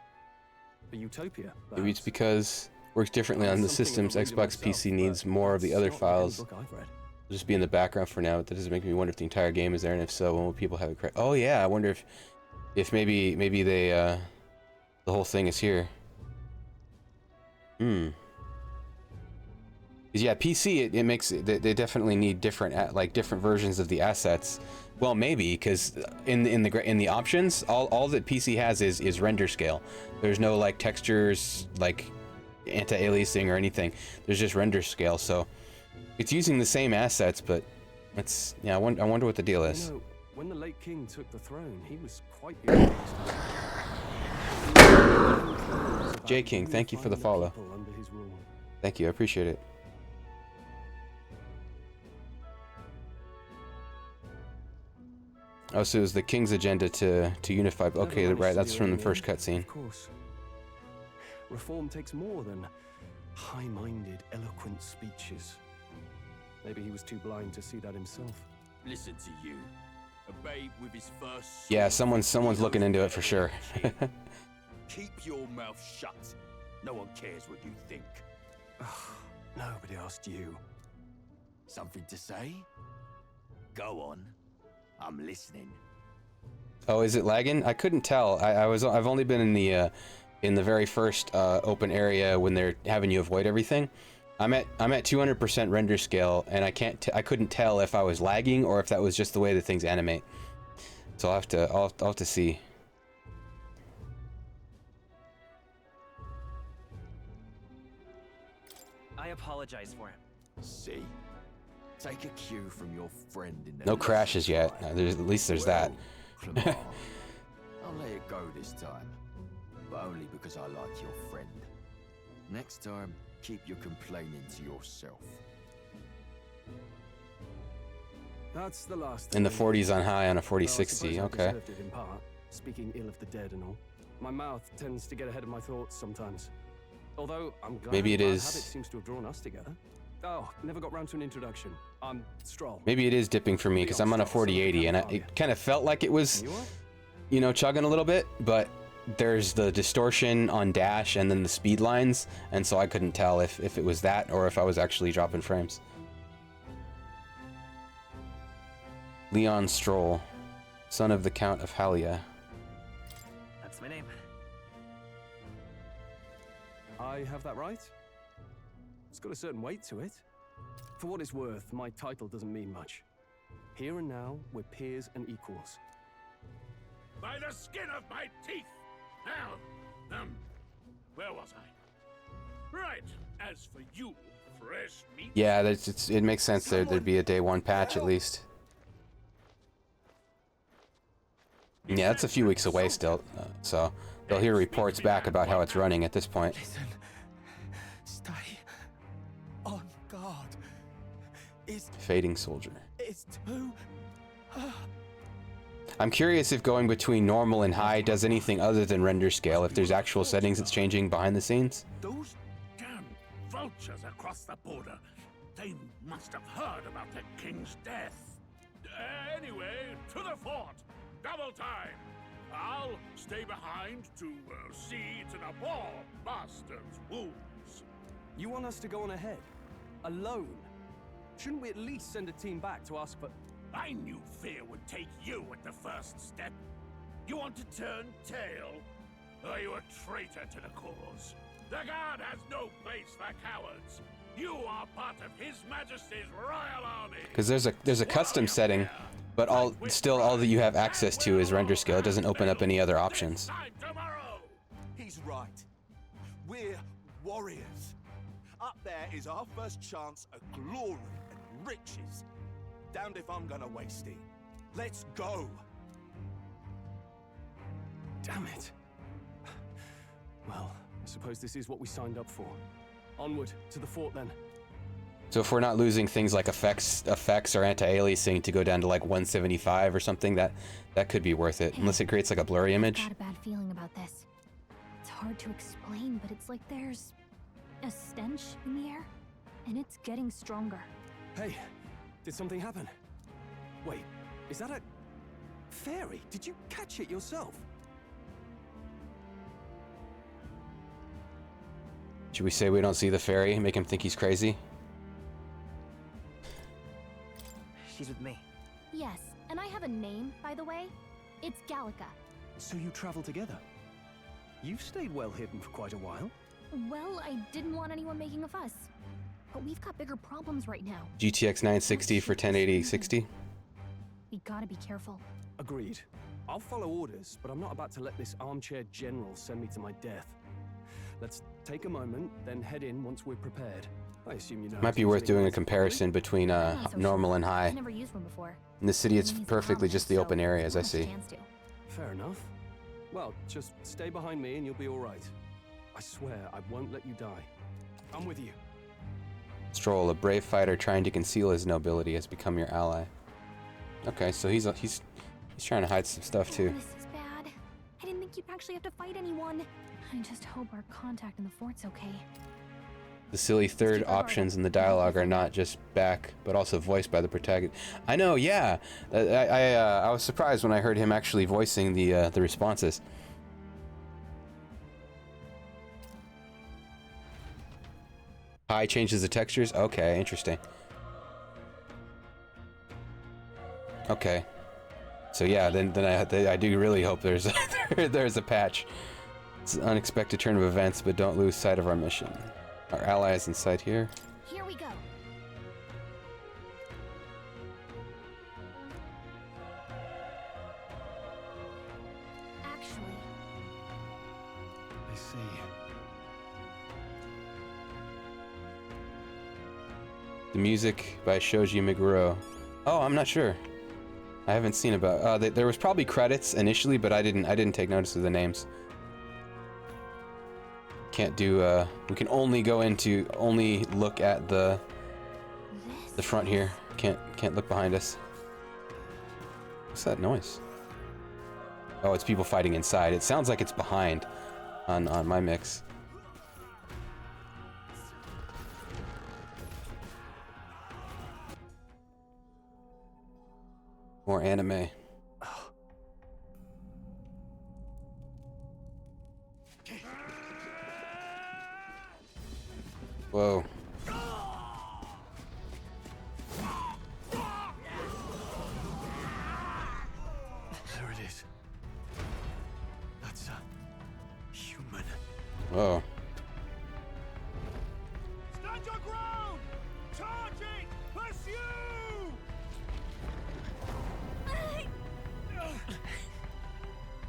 A utopia, Maybe it's because it works differently on the systems. Xbox PC needs more of the other files. It'll just be in the background for now. That doesn't make me wonder if the entire game is there, and if so, when will people have it? Oh yeah, I wonder if maybe they the whole thing is here. Yeah, PC it makes it, they definitely need different different versions of the assets. Well, maybe because in the options, all that PC has is render scale. There's no like textures, like anti-aliasing or anything. There's just render scale, so it's using the same assets, but it's I wonder what the deal is. You know, when the late king took the throne, he was quite J King, thank you for the follow. under his rule. Thank you, I appreciate it. Oh, so it was the king's agenda to unify. Okay, right, that's from the first cutscene. Of course. Reform takes more than high-minded, eloquent speeches. Maybe he was too blind to see that himself. Listen to you. A babe with his first... Yeah, someone's looking into it for sure. Keep your mouth shut. No one cares what you think. Nobody asked you. Something to say? Go on. I'm listening. Oh, is it lagging? I couldn't tell. I've only been in the very first open area when they're having you avoid everything. I'm at 200% render scale, and I couldn't tell if I was lagging or if that was just the way the things animate. So I'll have to see. I apologize for him. See? Take a cue from your friend in the... No crashes yet. At least there's that. Clement, I'll let it go this time. But only because I like your friend. Next time, keep your complaining to yourself. That's the last In the thing. 40s on high on a Well, I 4060. suppose I Okay. deserved it in part, speaking ill of the dead and all. My mouth tends to get ahead of my thoughts sometimes. Although I'm glad Maybe it bad is. habit seems to have drawn us together. Oh, never got round to an introduction. I'm Stroll. Maybe it is dipping for me because I'm on a 4080 and it kind of felt like it was, you know, chugging a little bit, but there's the distortion on dash and then the speed lines, and so I couldn't tell if it was that or if I was actually dropping frames. Leon Stroll, son of the Count of Halia. That's my name. I have that right? It's got a certain weight to it. For what it's worth, my title doesn't mean much. Here and now, we're peers and equals. By the skin of my teeth! Now, where was I? Right, as for you, fresh meat... Yeah, it makes sense there'd be a day one patch at least. Yeah, that's a few weeks away still, so they'll hear reports back about how it's running at this point. Listen, stay on guard. Fading Soldier. It's too... I'm curious if going between normal and high does anything other than render scale, if there's actual settings it's changing behind the scenes. Those damn vultures across the border. They must have heard about the king's death. Anyway, to the fort. Double time. I'll stay behind to see to the poor bastard's wounds. You want us to go on ahead? Alone? Shouldn't we at least send a team back to ask for... I knew fear would take you at the first step. You want to turn tail? Are you a traitor to the cause? The Guard has no place for cowards. You are part of His Majesty's Royal Army. Because there's a custom setting, but all that you have access to is render scale. It doesn't open up any other options. He's right. We're warriors. Up there is our first chance at glory and riches. Damned if I'm gonna waste it. Let's go. Damn it. Well, I suppose this is what we signed up for. Onward to the fort then. So if we're not losing things like effects or anti-aliasing to go down to like 175 or something, that could be worth it. Unless it creates like a blurry image. I've got a bad feeling about this. It's hard to explain, but it's like there's a stench in the air, and it's getting stronger. Hey, did something happen? Wait, is that a fairy? Did you catch it yourself? Should we say we don't see the fairy and make him think he's crazy? She's with me. Yes, and I have a name, by the way. It's Gallica. So you travel together? You've stayed well hidden for quite a while. Well, I didn't want anyone making a fuss. But we've got bigger problems right now. GTX 960 for 1080-60. We gotta be careful. Agreed. I'll follow orders, but I'm not about to let this armchair general send me to my death. Let's take a moment, then head in once we're prepared. I assume you know. Might be worth doing a comparison between normal and high. I've never used one before. In the city, it's perfectly just the open area, as I see. Fair enough. Well, just stay behind me and you'll be all right. I swear I won't let you die. I'm with you. Stroll, a brave fighter trying to conceal his nobility, has become your ally. Okay, so he's trying to hide some stuff too. This is bad. I didn't think you'd actually have to fight anyone. I just hope our contact in the fort's okay. The silly third options in the dialogue are not just back, but also voiced by the protagonist. I know, yeah. I was surprised when I heard him actually voicing the responses. High changes the textures. Okay, interesting. Okay, so yeah, then I do really hope there's there's a patch. It's an unexpected turn of events, but don't lose sight of our mission. Our allies in sight here. Here we go. Actually, I see. The music by Shoji Meguro. Oh, I'm not sure. I haven't seen about. There was probably credits initially, but I didn't take notice of the names. Can't do. We can only look at the front here. Can't look behind us. What's that noise? Oh, it's people fighting inside. It sounds like it's behind on my mix. more anime. Whoa. There it is. That's a human. Whoa. Stand your ground! Charging! Pursue!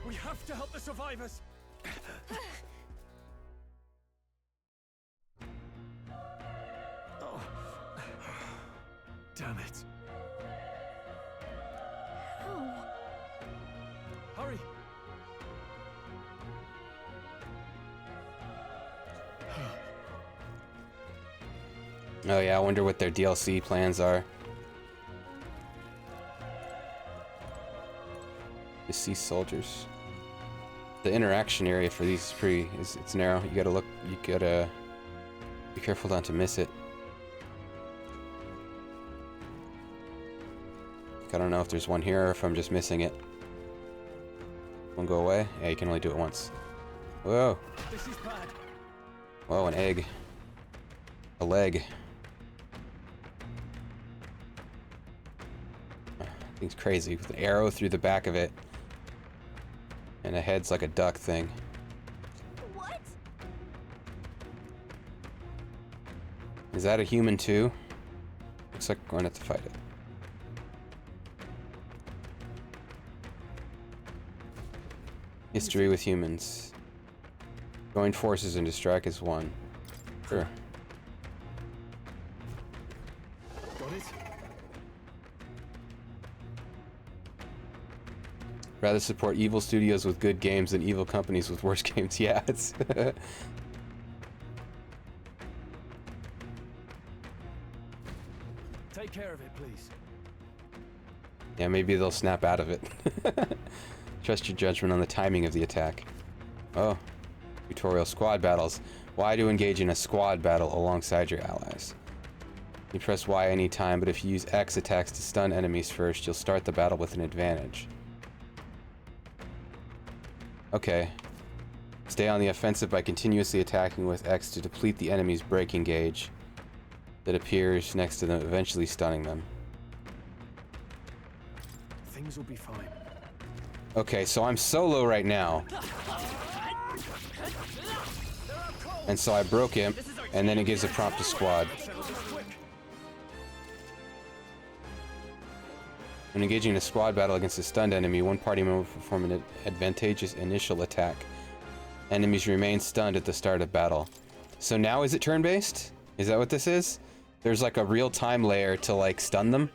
We have to help the survivors. Oh. Damn it. Hurry. Oh yeah, I wonder what their DLC plans are. Deceased soldiers. The interaction area for these is it's narrow. You gotta be careful not to miss it. I don't know if there's one here or if I'm just missing it. One go away? Yeah, you can only do it once. Whoa. This is bad. Whoa, an egg. A leg. Thing's crazy with an arrow through the back of it. And a head's like a duck thing. What? Is that a human too? Looks like we're going to have to fight it. History with humans. Join forces and distract as one. Sure. Got it? Rather support evil studios with good games than evil companies with worse games. Yeah, it's... Take care of it, please. Yeah, maybe they'll snap out of it. Trust your judgment on the timing of the attack. Oh. Tutorial squad battles. Y to engage in a squad battle alongside your allies. You press Y anytime, but if you use X attacks to stun enemies first, you'll start the battle with an advantage. Okay. Stay on the offensive by continuously attacking with X to deplete the enemy's breaking gauge that appears next to them, eventually stunning them. Things will be fine. Okay, so I'm solo right now. And so I broke him, and then it gives a prompt to squad. When engaging in a squad battle against a stunned enemy, one party member will perform an advantageous initial attack. Enemies remain stunned at the start of battle. So now is it turn-based? Is that what this is? There's like a real-time layer to like stun them?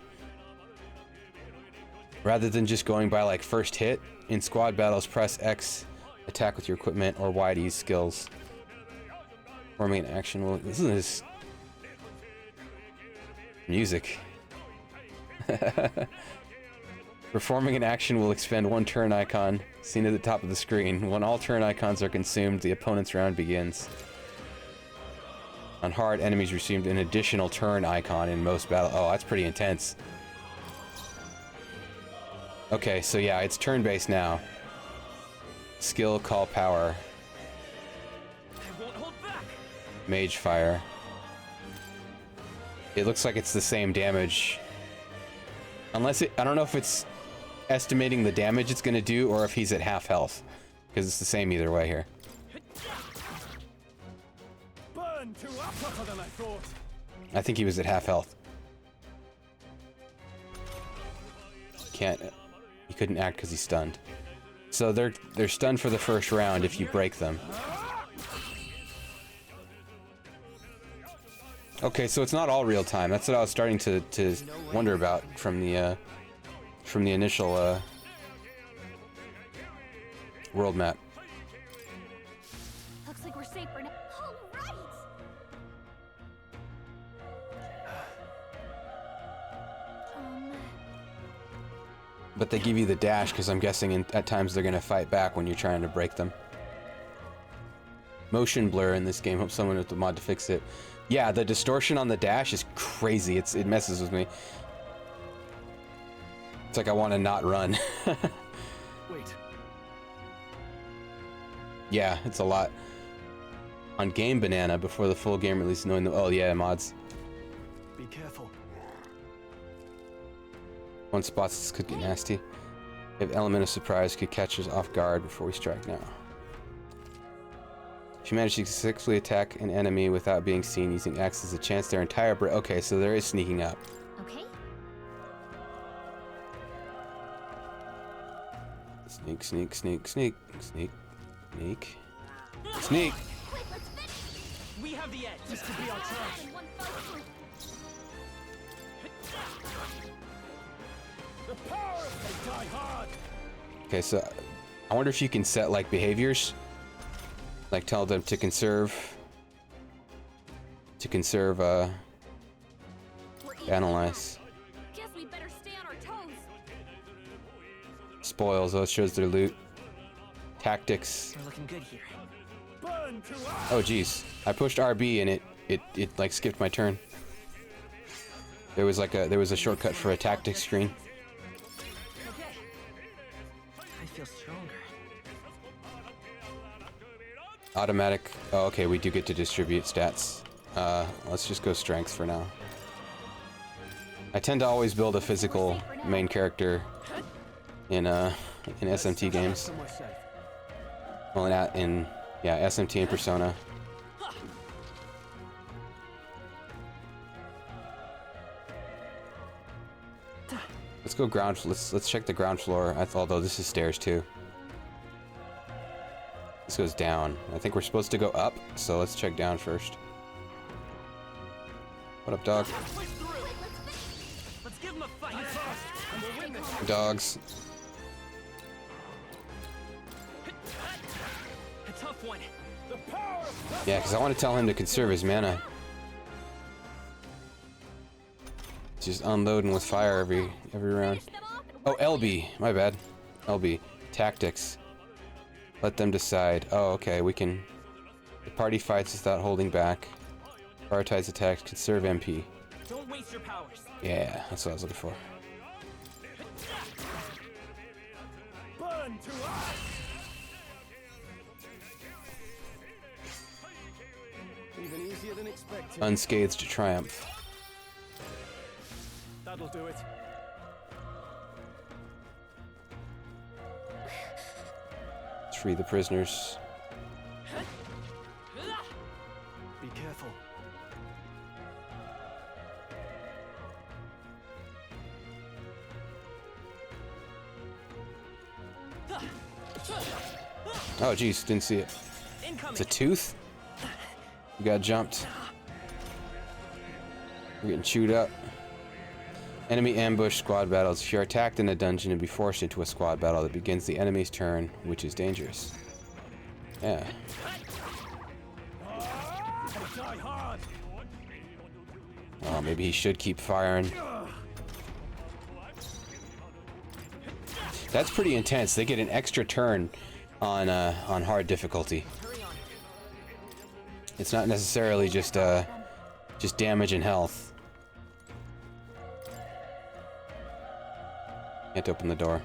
Rather than just going by like first hit, in squad battles press X, attack with your equipment, or Y to use skills. Forming an action will... Isn't this... music. Performing an action will expend one turn icon, seen at the top of the screen. When all turn icons are consumed, the opponent's round begins. On hard, enemies received an additional turn icon in most battles. Oh, that's pretty intense. Okay, so yeah, it's turn-based now. Skill, call, power. Mage fire. It looks like it's the same damage. Unless it, I don't know if it's estimating the damage it's gonna do or if he's at half health. Because it's the same either way here. Burn tougher than I thought. I think he was at half health. He couldn't act because he's stunned. So they're stunned for the first round if you break them. Okay, so it's not all real time. That's what I was starting to wonder about from the initial world map. Looks like we're safe for now. All right. But they give you the dash because I'm guessing at times they're gonna fight back when you're trying to break them. Motion blur in this game. Hope someone with the mod to fix it. Yeah, the distortion on the dash is crazy. It messes with me. It's like I want to not run. Wait. Yeah, it's a lot. On Game Banana, before the full game release, knowing the... Oh, yeah, mods. Be careful. One spot this could get nasty. If element of surprise could catch us off guard before we strike now. If you manage to successfully attack an enemy without being seen using X as a chance their entire okay, so there is sneaking up. Okay. Sneak, sneak, sneak, sneak, sneak, sneak, sneak. Quick, let's finish. We have the edge. This could be our chance. The power of die hard. Okay, so I wonder if you can set like behaviors, like tell them to conserve, analyze. Guess we better stay on our toes. Spoils, those shows their loot. Tactics. We're looking good here. Oh geez, I pushed RB and it like skipped my turn. There was a shortcut for a tactics screen. I feel stronger. Automatic. Oh, okay, we do get to distribute stats. Let's just go strength for now. I tend to always build a physical main character in SMT games. Well, in SMT and Persona. Let's go ground. Let's check the ground floor. Although this is stairs too. This goes down. I think we're supposed to go up, so let's check down first. What up, dog? Let's give him a fight. We'll win this. Dogs. A tough one. The power. Yeah, because I want to tell him to conserve his mana. Just unloading with fire every round. Oh, LB. My bad. LB. Tactics. Let them decide. Oh, okay. We can... The party fights without holding back. Prioritize attacks. Conserve MP. Don't waste your powers. Yeah, that's what I was looking for. Burn to us. Even easier than expected. Unscathed to triumph. That'll do it. Let's free the prisoners. Be careful. Oh, geez, didn't see it. It's a tooth? We got jumped. We're getting chewed up. Enemy ambush squad battles. If you're attacked in a dungeon and be forced into a squad battle that begins the enemy's turn, which is dangerous. Yeah. Oh, maybe he should keep firing. That's pretty intense. They get an extra turn on hard difficulty. It's not necessarily just damage and health. Can't open the door.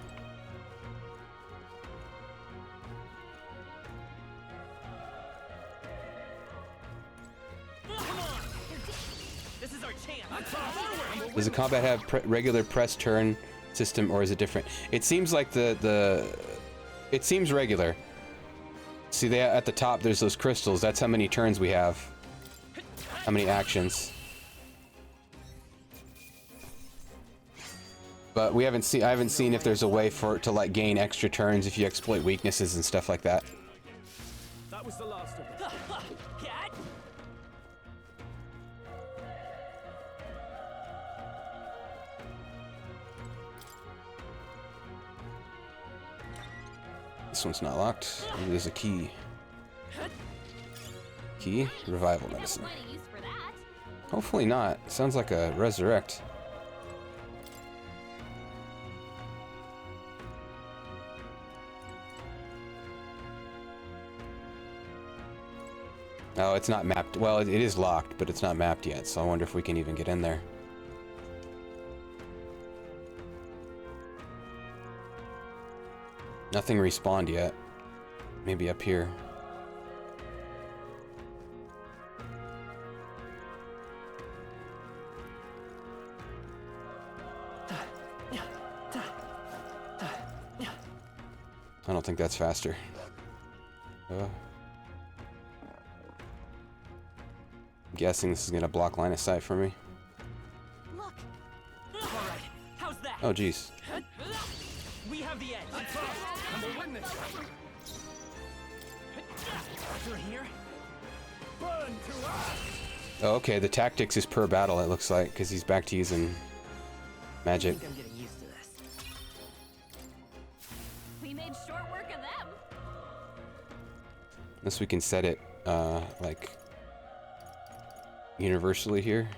This is our chance. Does the combat have regular press turn system, or is it different? It seems like it seems regular. See, at the top there's those crystals. That's how many turns we have. How many actions. But I haven't seen if there's a way for it to like gain extra turns if you exploit weaknesses and stuff like that. That was the last of it. This one's not locked. Maybe there's a key. Key? Revival medicine. Hopefully not. Sounds like a resurrect. No, it's not mapped. Well, it is locked, but it's not mapped yet, so I wonder if we can even get in there. Nothing respawned yet. Maybe up here. I don't think that's faster. I'm guessing this is gonna block line of sight for me. Look. All right. How's that? Oh, geez. We have the edge. I'm a witness. Through here. Burn to us. Oh, okay. The tactics is per battle. It looks like because he's back to using magic. I think I'm getting used to this. We made short work of them. Unless we can set it like universally here.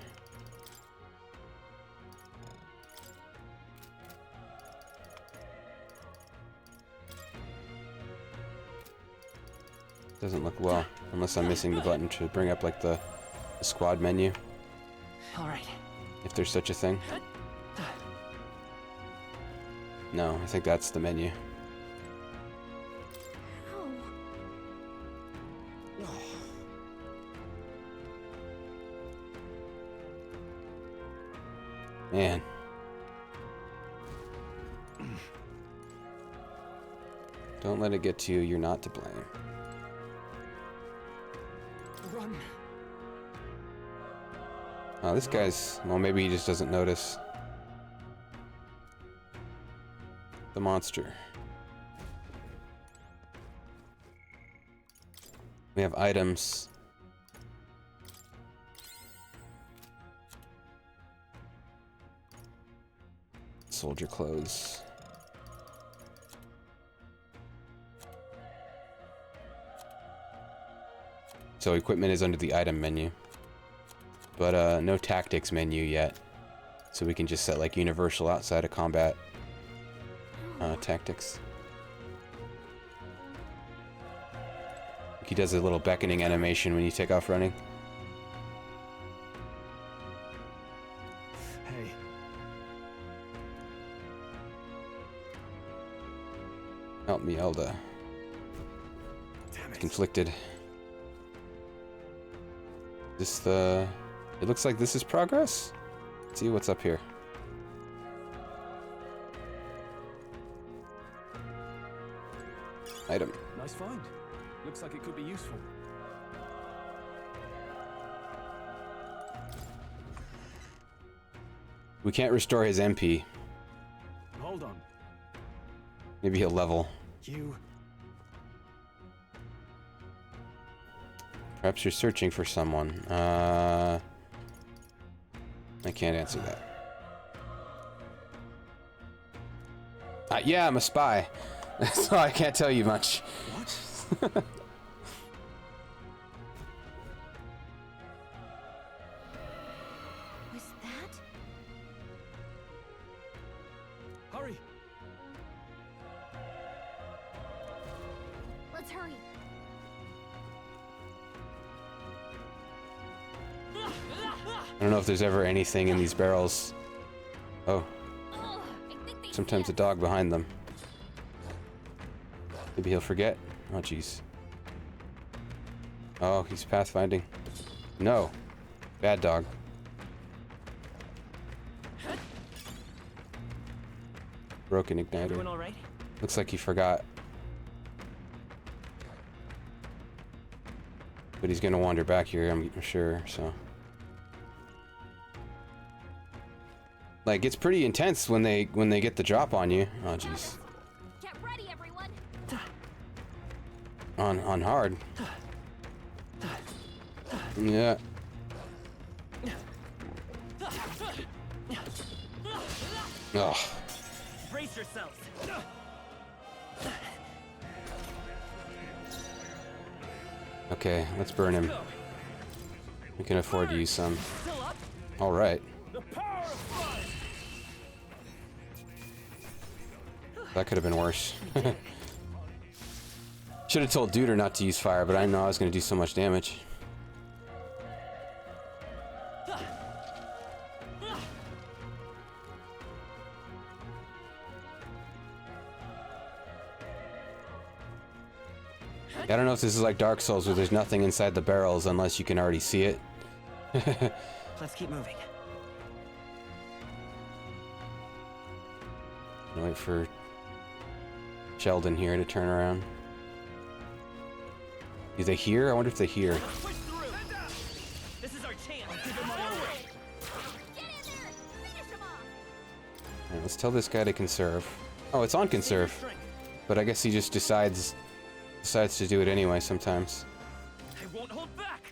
Doesn't look well, unless I'm missing the button to bring up like the squad menu. All right. If there's such a thing. No, I think that's the menu. Man. Don't let it get to you. You're not to blame. Run. Oh, this guy's... Well, maybe he just doesn't notice the monster. We have items. Soldier clothes. So equipment is under the item menu. But no tactics menu yet. So we can just set like universal outside of combat tactics. He does a little beckoning animation when you take off running. Hey. Help me, Elda. Conflicted. This the... It looks like this is progress. Let's see what's up here. Item. Nice find. Looks like it could be useful. We can't restore his MP. Hold on. Maybe he'll level. You. Perhaps you're searching for someone. I can't answer that. Yeah, I'm a spy. So I can't tell you much. What? Was that? Hurry. Let's hurry. I don't know if there's ever anything in these barrels. Oh. Sometimes a dog behind them. Maybe he'll forget. Oh, jeez. Oh, he's pathfinding. No. Bad dog. Broken igniter. Everyone all right? Looks like he forgot. But he's gonna wander back here, I'm sure, so. Like, it's pretty intense when they get the drop on you. Oh, jeez. Get ready, everyone. On hard. Yeah. Oh. Brace yourselves. Okay, let's burn him. We can afford to use some. All right. That could have been worse. Should have told Duder not to use fire, but I didn't know I was going to do so much damage. I don't know if this is like Dark Souls where there's nothing inside the barrels unless you can already see it. Let's keep moving. Wait for Sheldon here to turn around. Do they hear? I wonder if they hear. This is our chance. Alright, let's tell this guy to conserve. Oh, it's on conserve. But I guess he just decides to do it anyway sometimes. I won't hold back.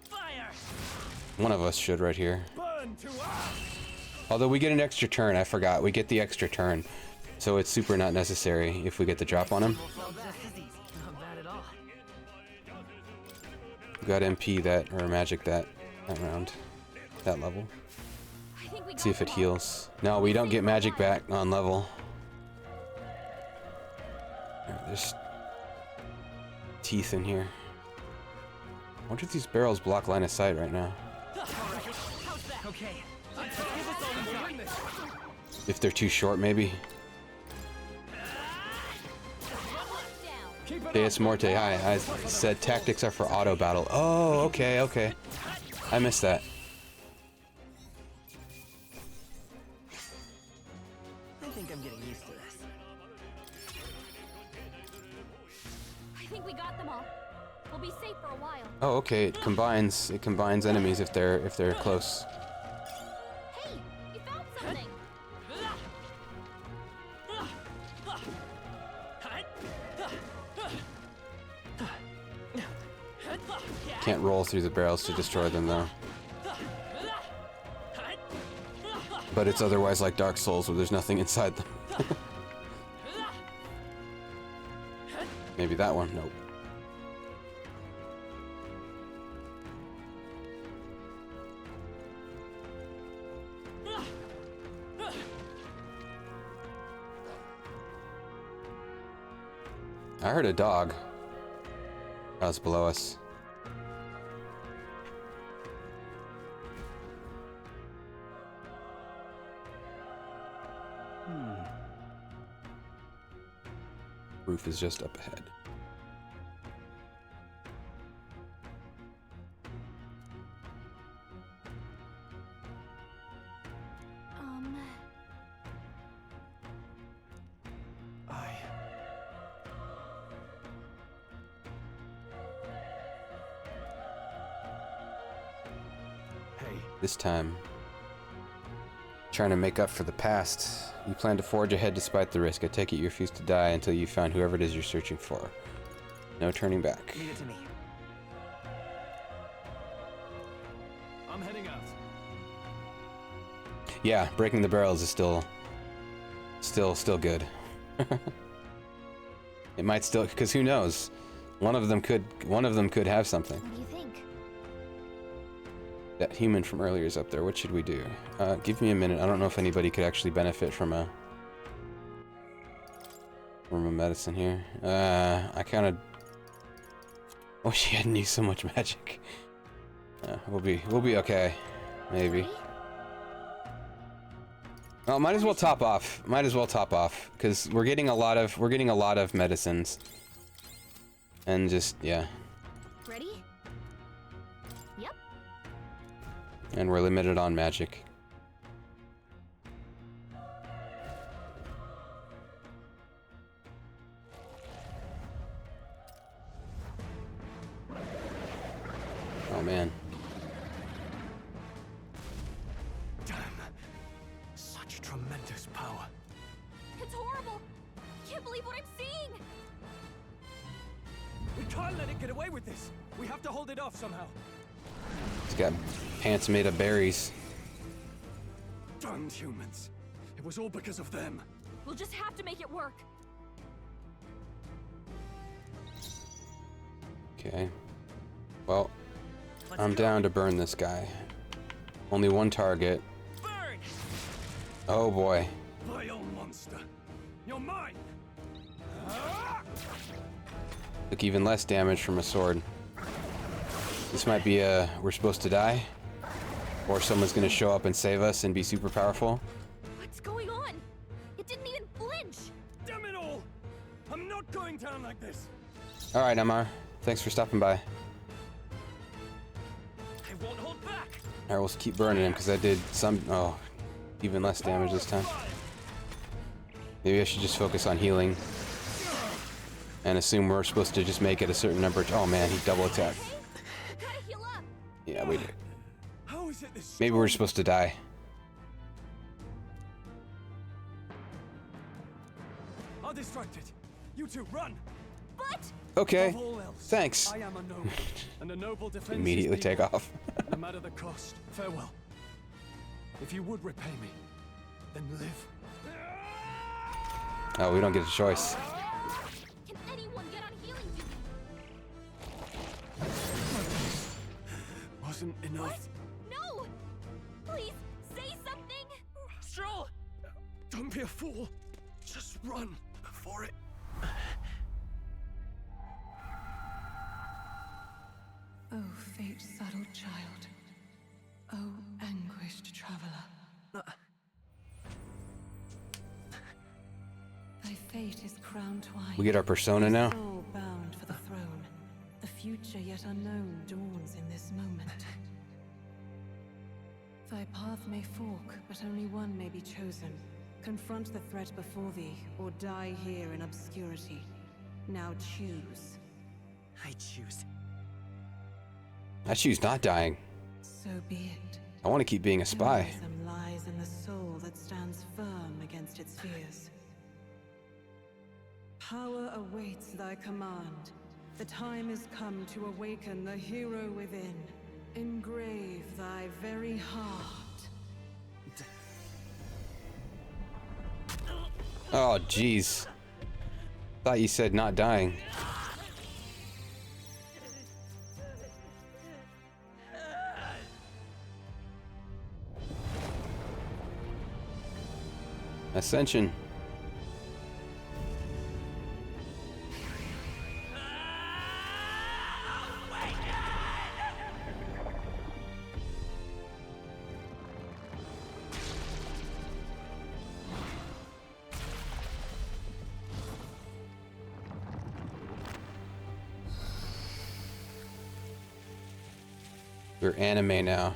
Fire. One of us should right here. Although we get an extra turn, I forgot. We get the extra turn. So it's super not necessary if we get the drop on him. We got MP that, or magic that round. That level. Let's see if it heals. No, we don't get magic back on level. Alright, there's teeth in here. I wonder if these barrels block line of sight right now. Okay. If they're too short, maybe. Deus Morte, hi. I said tactics are for auto battle. Oh, okay, okay. I missed that. I think I'm getting used to this. I think we got them all. We'll be safe for a while. Oh, okay. It combines enemies if they're close. Hey, you found something. Can't roll through the barrels to destroy them though. But it's otherwise like Dark Souls where there's nothing inside them. Maybe that one? Nope. I heard a dog. Oh, it's below us. Roof is just up ahead. This time, trying to make up for the past. You plan to forge ahead despite the risk. I take it you refuse to die until you find whoever it is you're searching for. No turning back. Leave it to me. I'm heading out. Yeah, breaking the barrels is still good. It might still, because who knows? One of them could have something. What do you think? That human from earlier is up there. What should we do? Give me a minute. I don't know if anybody could actually benefit from a medicine here. I kind of wish he hadn't used so much magic. We'll be okay, maybe. Well, might as well top off. Might as well top off because we're getting a lot of medicines, and just yeah. Ready? Yep. And we're limited on magic. Oh man. Damn. Such tremendous power. It's horrible. I can't believe what I'm seeing. We can't let it get away with this. We have to hold it off somehow. He's got pants made of berries. Damned humans. It was all because of them. We'll just have to make it work. Okay. Well, I'm down to burn this guy. Only one target. Burn! Oh boy. Vile monster. You're mine. Took even less damage from a sword. This might be we're supposed to die. Or someone's gonna show up and save us and be super powerful. What's going on? It didn't even flinch. Damn it all! I'm not going down like this. All right, Amar. Thanks for stopping by. I won't hold back. All right, we'll keep burning him because I did some. Oh, even less damage this time. Maybe I should just focus on healing and assume we're supposed to just make it a certain number. Oh man, he double attacked. Yeah, we did. How is it this Maybe we're supposed to die. I'll distract it. You two, run! But Okay. Above all else, Thanks. I am a noble, and a noble defends Immediately his take people. off. No matter the cost. Farewell. If you would repay me, then live. Oh, we don't get a choice. Can anyone get on healing duty? Wasn't enough. No! Please, say something! Stroll! Don't be a fool. Just run before it. Oh, fate-saddled child. Oh, anguished traveler. Thy fate is crowned twined. We get our persona now? Soul bound for the throne. The future yet unknown dawns in this moment. Thy path may fork, but only one may be chosen. Confront the threat before thee, or die here in obscurity. Now choose. I choose. I choose not dying. So be it. I want to keep being a spy. Heroism lies in the soul that stands firm against its fears. Power awaits thy command. The time is come to awaken the hero within. Engrave thy very heart. Oh, jeez. Thought you said not dying. Ascension. We're anime now.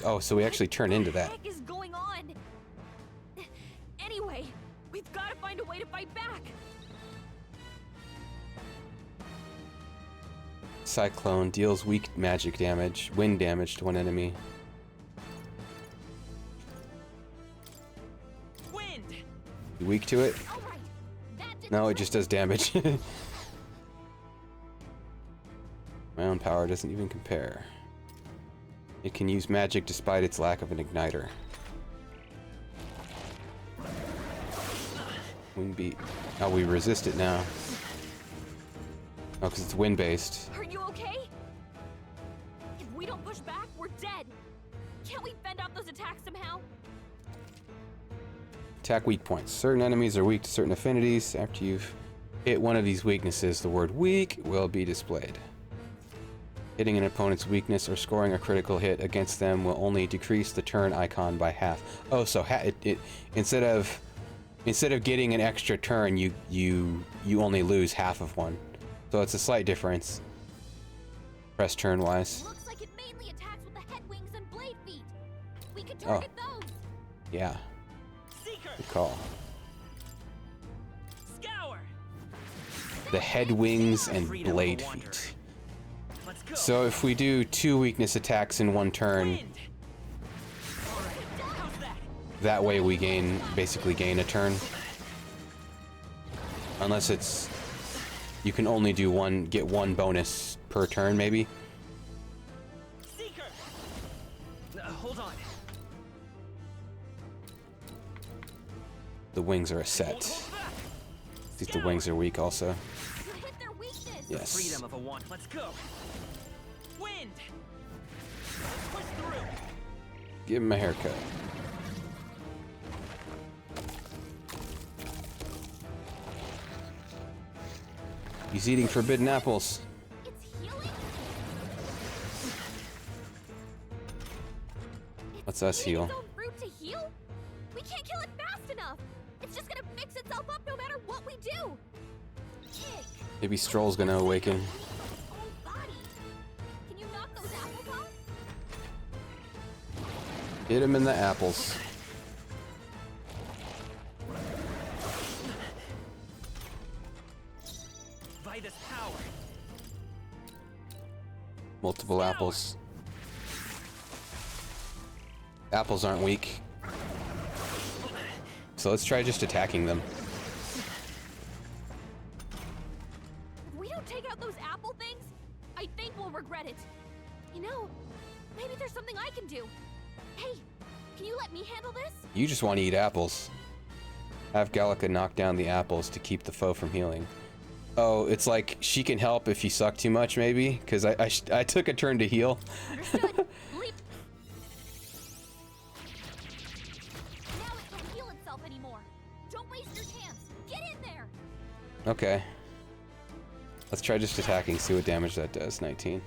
Oh, so we actually turn into that. What the heck is going on? Anyway, we've got to find a way to fight back. Cyclone deals weak magic damage, wind damage to one enemy. Wind. You weak to it? No, it just does damage. My own power doesn't even compare. It can use magic despite its lack of an igniter. Wind beat. Oh, we resist it now. Oh, because it's wind-based. Are you okay? If we don't push back, we're dead. Can't we fend off those attacks somehow? Attack weak points. Certain enemies are weak to certain affinities. After you've hit one of these weaknesses, the word weak will be displayed. Hitting an opponent's weakness or scoring a critical hit against them will only decrease the turn icon by half. Oh, so instead of getting an extra turn, you only lose half of one. So it's a slight difference. Press turn wise. Looks like it mainly attacks with the head wings and blade feet. We could target those. Yeah. Good call. Scour. The head wings and blade feet. So if we do 2 weakness attacks in one turn, that way we basically gain a turn. Unless it's, you can only do get one bonus per turn, maybe. Seeker. Hold on. The wings are a set. See if the wings are weak also. Yes. The freedom of a want. Let's go. Wind. Push through. Give him a haircut. He's eating forbidden apples. Let's us heal. Its own fruit to heal? We can't kill it fast enough. It's just gonna fix itself up no matter what we do. Maybe Stroll's gonna awaken. Can you knock those apples off? Hit him in the apples. By this power. Multiple apples. Apples aren't weak. So let's try just attacking them. If we don't take out those apple things, I think we'll regret it. You know, maybe there's something I can do. Hey, can you let me handle this? You just want to eat apples. Have Gallica knock down the apples to keep the foe from healing. Oh, it's like she can help if you suck too much, maybe? Because I took a turn to heal. Understood. Leap. Now it won't heal itself anymore. Don't waste your chance. Get in there. Okay. Let's try just attacking, see what damage that does. 19.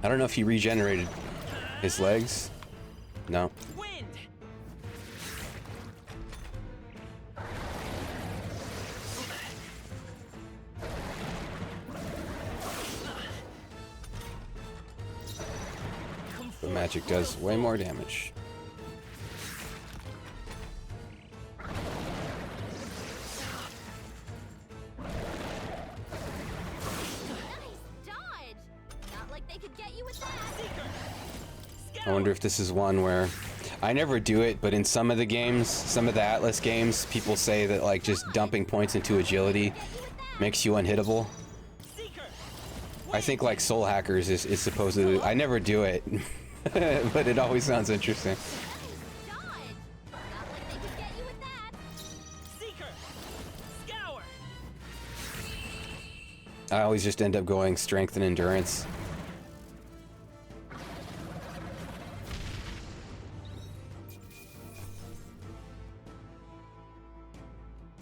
I don't know if he regenerated his legs. No. Wind. But magic does way more damage. I wonder if this is one where I never do it, but in some of the games, some of the Atlas games, people say that like just dumping points into agility makes you unhittable. I think like Soul Hackers is supposedly, I never do it, but it always sounds interesting. I always just end up going strength and endurance.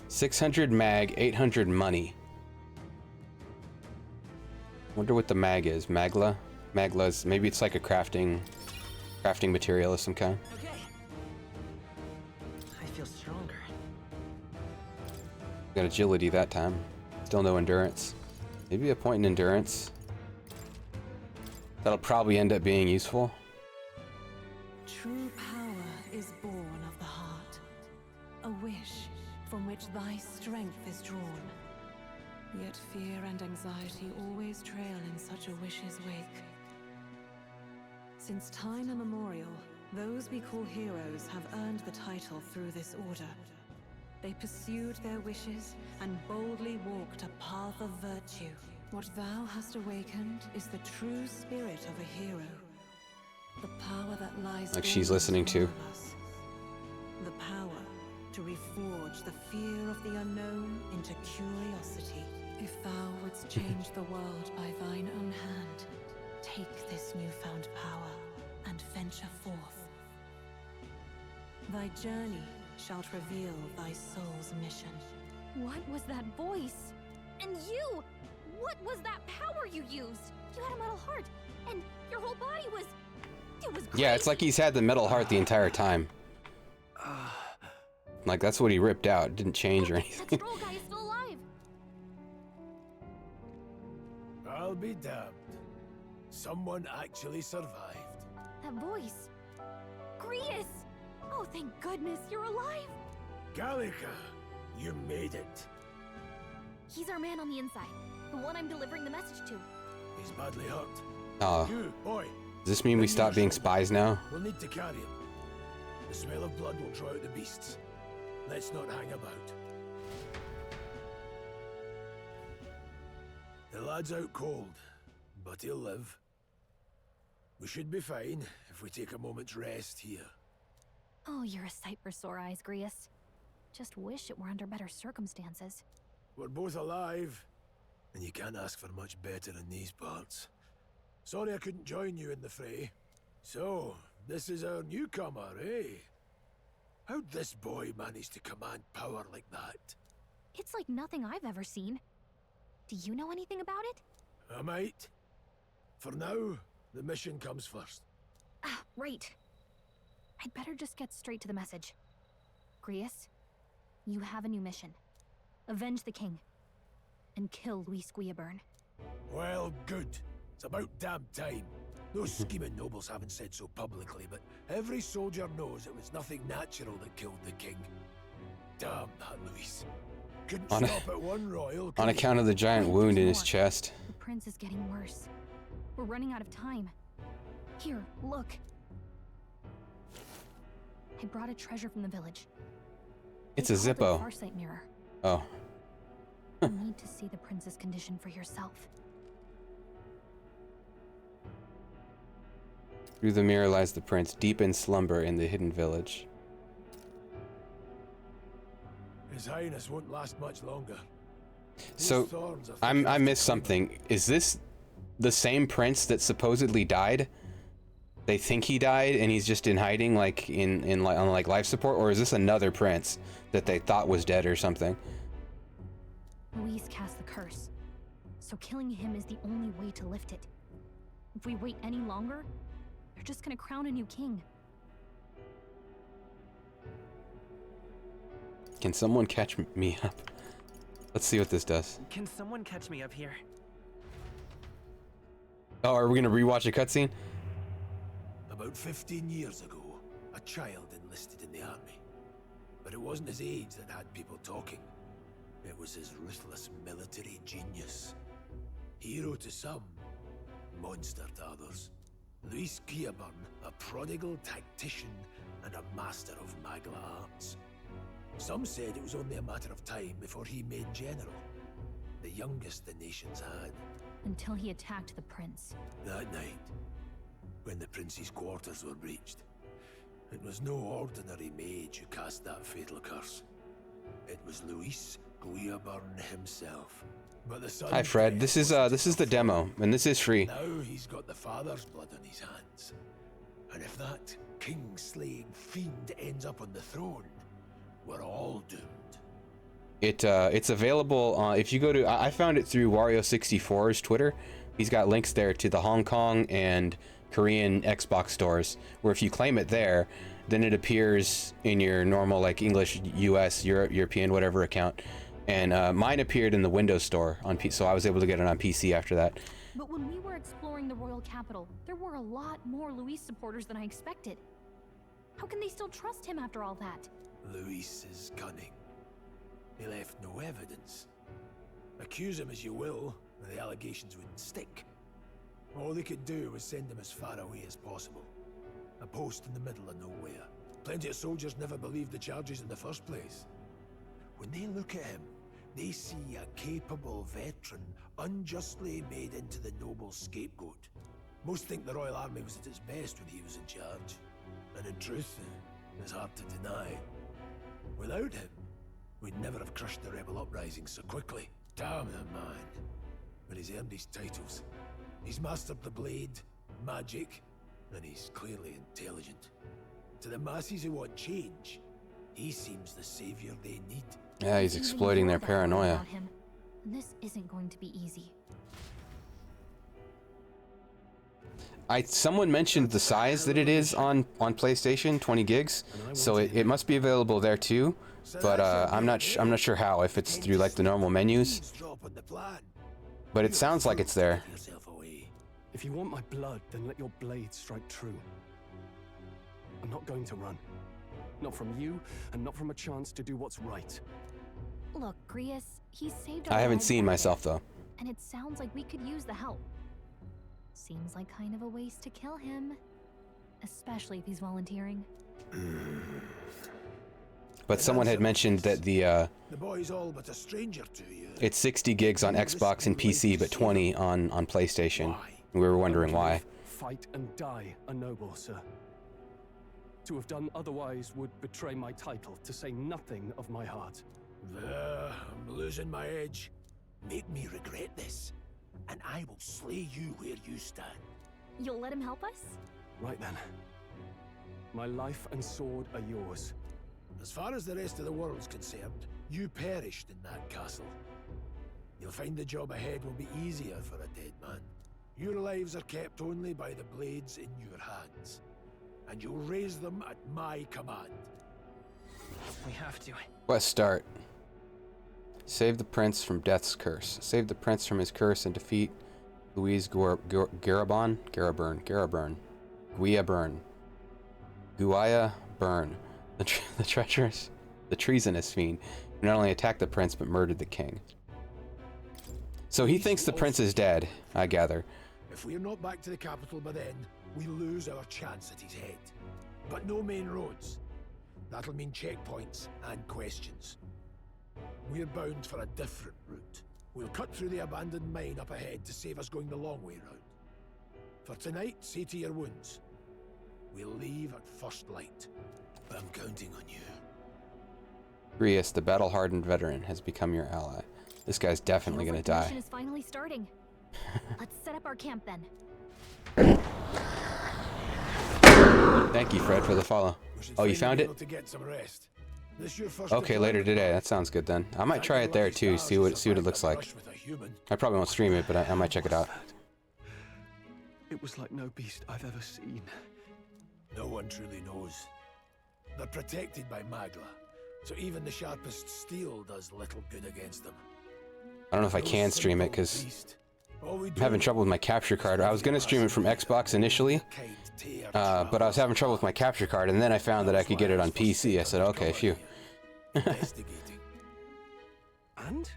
$600 mag, 800 money. Wonder what the mag is. Magla? Magla's, maybe it's like a crafting material of some kind. Okay. I feel stronger. Got agility that time. Still no endurance. Maybe a point in endurance. That'll probably end up being useful. True power is born of the heart. A wish from which thy strength is drawn. Yet fear and anxiety always trail in such a wish's wake. Since time immemorial, those we call heroes have earned the title through this order. They pursued their wishes and boldly walked a path of virtue. What thou hast awakened is the true spirit of a hero. The power that lies like she's listening to. The power to reforge the fear of the unknown into curiosity. If thou wouldst change the world by thine own hand, take this newfound power and venture forth. Thy journey shalt reveal thy soul's mission. What was that voice? And you! What was that power you used? You had a metal heart, and your whole body was... It was crazy. Yeah, it's like he's had the metal heart the entire time. Like that's what he ripped out. It didn't change or anything. That troll guy is still alive. I'll be damned. Someone actually survived. That voice. Grius! Oh, thank goodness you're alive. Gallica, you made it. He's our man on the inside. The one I'm delivering the message to. He's badly hurt. You, boy. Does this mean we stop being spies now? We'll need to carry him. The smell of blood will draw out the beasts. Let's not hang about. The lad's out cold, but he'll live. We should be fine if we take a moment's rest here. Oh, you're a sight for sore eyes, Grius. Just wish it were under better circumstances. We're both alive, and you can't ask for much better in these parts. Sorry I couldn't join you in the fray. So, this is our newcomer, eh? How'd this boy manage to command power like that? It's like nothing I've ever seen. Do you know anything about it? I might. For now, the mission comes first. Ah, right. I'd better just get straight to the message. Grius, you have a new mission. Avenge the king. And kill Luis Guillaburn. Well, good. It's about damn time. Those scheming nobles haven't said so publicly, but every soldier knows it was nothing natural that killed the king. Damn that Luis. Couldn't stop at one royal. On account of the giant wound in his chest. The prince is getting worse. We're running out of time. Here, look. I brought a treasure from the village. It's a Zippo. Farsight mirror. Oh. You need to see the prince's condition for yourself. Through the mirror lies the prince, deep in slumber in the hidden village. His Highness won't last much longer. So, I missed something. Is this the same prince that supposedly died? They think he died and he's just in hiding, like on life support, or is this another prince that they thought was dead or something? Luis cast the curse, so killing him is the only way to lift it. If we wait any longer, they're just gonna crown a new king. Can someone catch me up? Let's see what this does. Can someone catch me up here? Oh, are we gonna rewatch a cutscene? About 15 years ago, a child enlisted in the army. But it wasn't his age that had people talking. It was his ruthless military genius. Hero to some, monster to others. Luis Guillaburn, a prodigal tactician and a master of magla arts. Some said it was only a matter of time before he made general, the youngest the nations had. Until he attacked the prince. That night, when the prince's quarters were breached, it was no ordinary mage who cast that fatal curse. It was Luis Guillaburn himself. But the son Hi Fred, this is the demo, and this is free. Now he's got the father's blood on his hands. And if that king-slaying fiend ends up on the throne, we're all doomed. It's available if you go to, I found it through Wario64's Twitter. He's got links there to the Hong Kong and Korean Xbox stores, where if you claim it there, then it appears in your normal like English, US, European, whatever account. And mine appeared in the Windows Store on PC, so I was able to get it on PC after that. But when we were exploring the royal capital, there were a lot more Luis supporters than I expected. How can they still trust him after all that? Luis is cunning. He left no evidence. Accuse him as you will, the allegations wouldn't stick. All they could do was send him as far away as possible. A post in the middle of nowhere. Plenty of soldiers never believed the charges in the first place. When they look at him, they see a capable veteran unjustly made into the noble scapegoat. Most think the Royal Army was at its best when he was in charge. And in truth, it's hard to deny. Without him, we'd never have crushed the rebel uprising so quickly. Damn the man. But he's earned his titles. He's mastered the blade, magic, and he's clearly intelligent. To the masses who want change, he seems the savior they need. Yeah, he's exploiting their paranoia. This isn't going to be easy. Someone mentioned the size that it is on PlayStation, 20 gigs, so it must be available there too. But I'm not sure how, if it's through like the normal menus. But it sounds like it's there. If you want my blood, then let your blade strike true. I'm not going to run. Not from you, and not from a chance to do what's right. Look, Grius, he saved our I haven't lives seen that myself day, though. and it sounds like we could use the help. Seems like kind of a waste to kill him, especially if he's volunteering. But someone had mentioned that the boy's all but a stranger to you. it's 60 gigs on Xbox and PC, but 20 on PlayStation. We were wondering why. Fight and die a noble, sir. To have done otherwise would betray my title, to say nothing of my heart. I'm losing my edge. Make me regret this, and I will slay you where you stand. You'll let him help us? Right then. My life and sword are yours. As far as the rest of the world's concerned, you perished in that castle. You'll find the job ahead will be easier for a dead man. Your lives are kept only by the blades in your hands, and you'll raise them at my command. We have to. Quest start. Save the prince from death's curse. Save the prince from his curse and defeat Louise Guillaburn. Guia Burn, the treasonous fiend, who not only attacked the prince but murdered the king. So he thinks the prince is dead, I gather. If we're not back to the capital by then, we lose our chance at his head. But no main roads. That'll mean checkpoints and questions. We're bound for a different route. We'll cut through the abandoned mine up ahead to save us going the long way round. For tonight, see to your wounds. We'll leave at first light. I'm counting on you. Grius, the battle-hardened veteran, has become your ally. This guy's definitely gonna die. The mission is finally starting. Let's set up our camp then. Thank you, Fred, for the follow. Oh, you found it? To get some rest. This your first Okay, later today. That sounds good then. I might try it there too. See what it looks like. I probably won't stream it, but I might check it out. It was like no beast I've ever seen. No one truly knows. They're protected by Magla, so even the sharpest steel does little good against them. I don't know if I can stream it because I'm having trouble with my capture card. I was gonna stream it from Xbox initially, but I was having trouble with my capture card, and then I found that I could get it on PC. I said, okay, phew. And?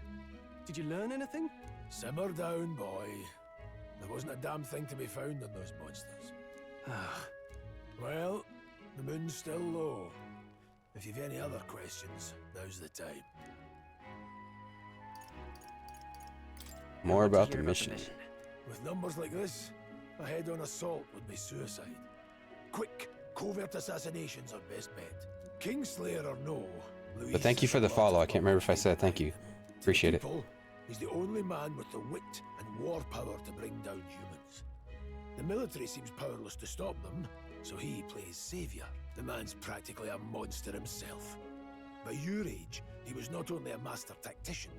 Did you learn anything? Simmer down, boy. There wasn't a damn thing to be found on those monsters. Well, the moon's still low. If you've any other questions, now's the time. More about the mission. With numbers like this, a head-on assault would be suicide. Quick, covert assassinations are best bet. Kingslayer or no, But thank you for the follow. I can't remember if I said thank you. Appreciate it. He's the only man with the wit and war power to bring down humans. The military seems powerless to stop them, so he plays savior. The man's practically a monster himself. By your age, he was not only a master tactician,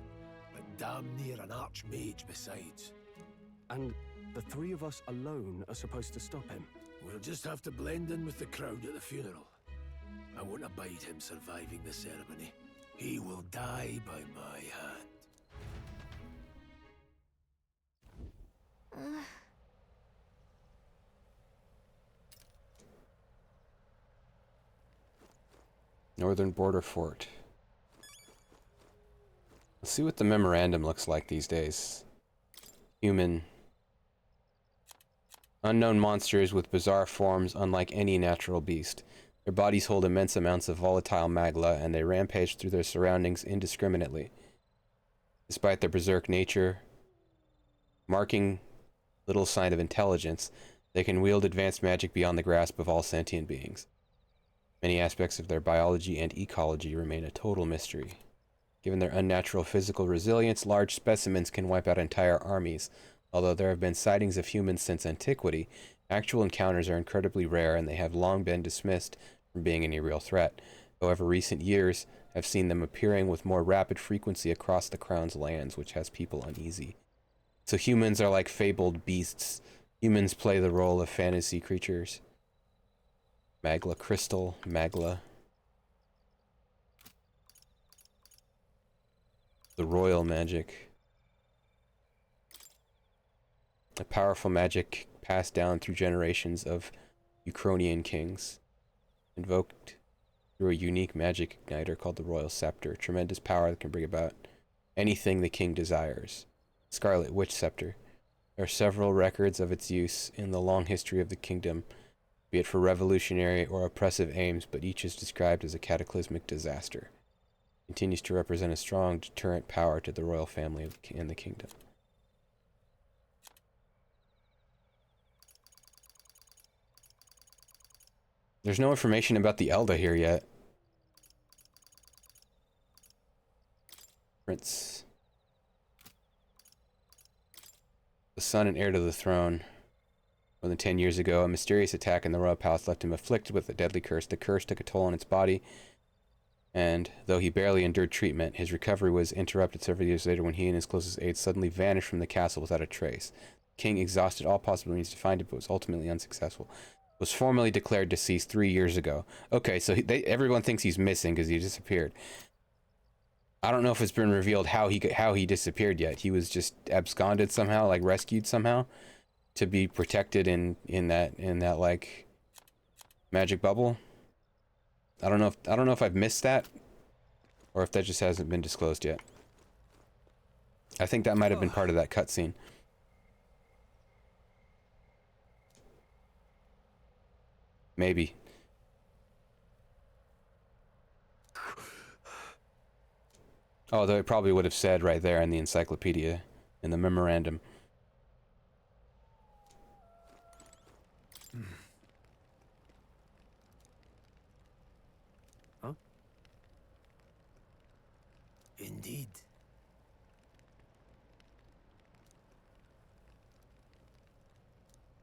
but damn near an archmage besides. And the three of us alone are supposed to stop him? We'll just have to blend in with the crowd at the funeral. I won't abide him surviving the ceremony. He will die by my hand. Northern Border Fort. Let's see what the memorandum looks like these days. Human. Unknown monsters with bizarre forms unlike any natural beast. Their bodies hold immense amounts of volatile magla, and they rampage through their surroundings indiscriminately. Despite their berserk nature, marking little sign of intelligence, they can wield advanced magic beyond the grasp of all sentient beings. Many aspects of their biology and ecology remain a total mystery. Given their unnatural physical resilience, large specimens can wipe out entire armies. Although there have been sightings of humans since antiquity, actual encounters are incredibly rare, and they have long been dismissed from being any real threat. However, recent years have seen them appearing with more rapid frequency across the Crown's lands, which has people uneasy. So humans are like fabled beasts. Humans play the role of fantasy creatures. Magla crystal, Magla. The royal magic. A powerful magic passed down through generations of Ukrainian kings. Invoked through a unique magic igniter called the Royal Scepter. Tremendous power that can bring about anything the king desires. Scarlet Witch Scepter. There are several records of its use in the long history of the kingdom, be it for revolutionary or oppressive aims, but each is described as a cataclysmic disaster. It continues to represent a strong deterrent power to the royal family and the kingdom. There's no information about the Elda here yet. Prince. The son and heir to the throne. More than 10 years ago, a mysterious attack in the royal palace left him afflicted with a deadly curse. The curse took a toll on its body, And though he barely endured treatment, his recovery was interrupted several years later when he and his closest aides suddenly vanished from the castle without a trace. The king exhausted all possible means to find him, but was ultimately unsuccessful. Was formally declared deceased 3 years ago. Okay, so everyone thinks he's missing because he disappeared. I don't know if it's been revealed how he disappeared yet. He was just absconded somehow, like rescued somehow, to be protected in that like magic bubble. I don't know if I've missed that, or if that just hasn't been disclosed yet. I think that might have been part of that cutscene. Maybe. Although it probably would have said right there in the encyclopedia, in the memorandum. Huh? Indeed.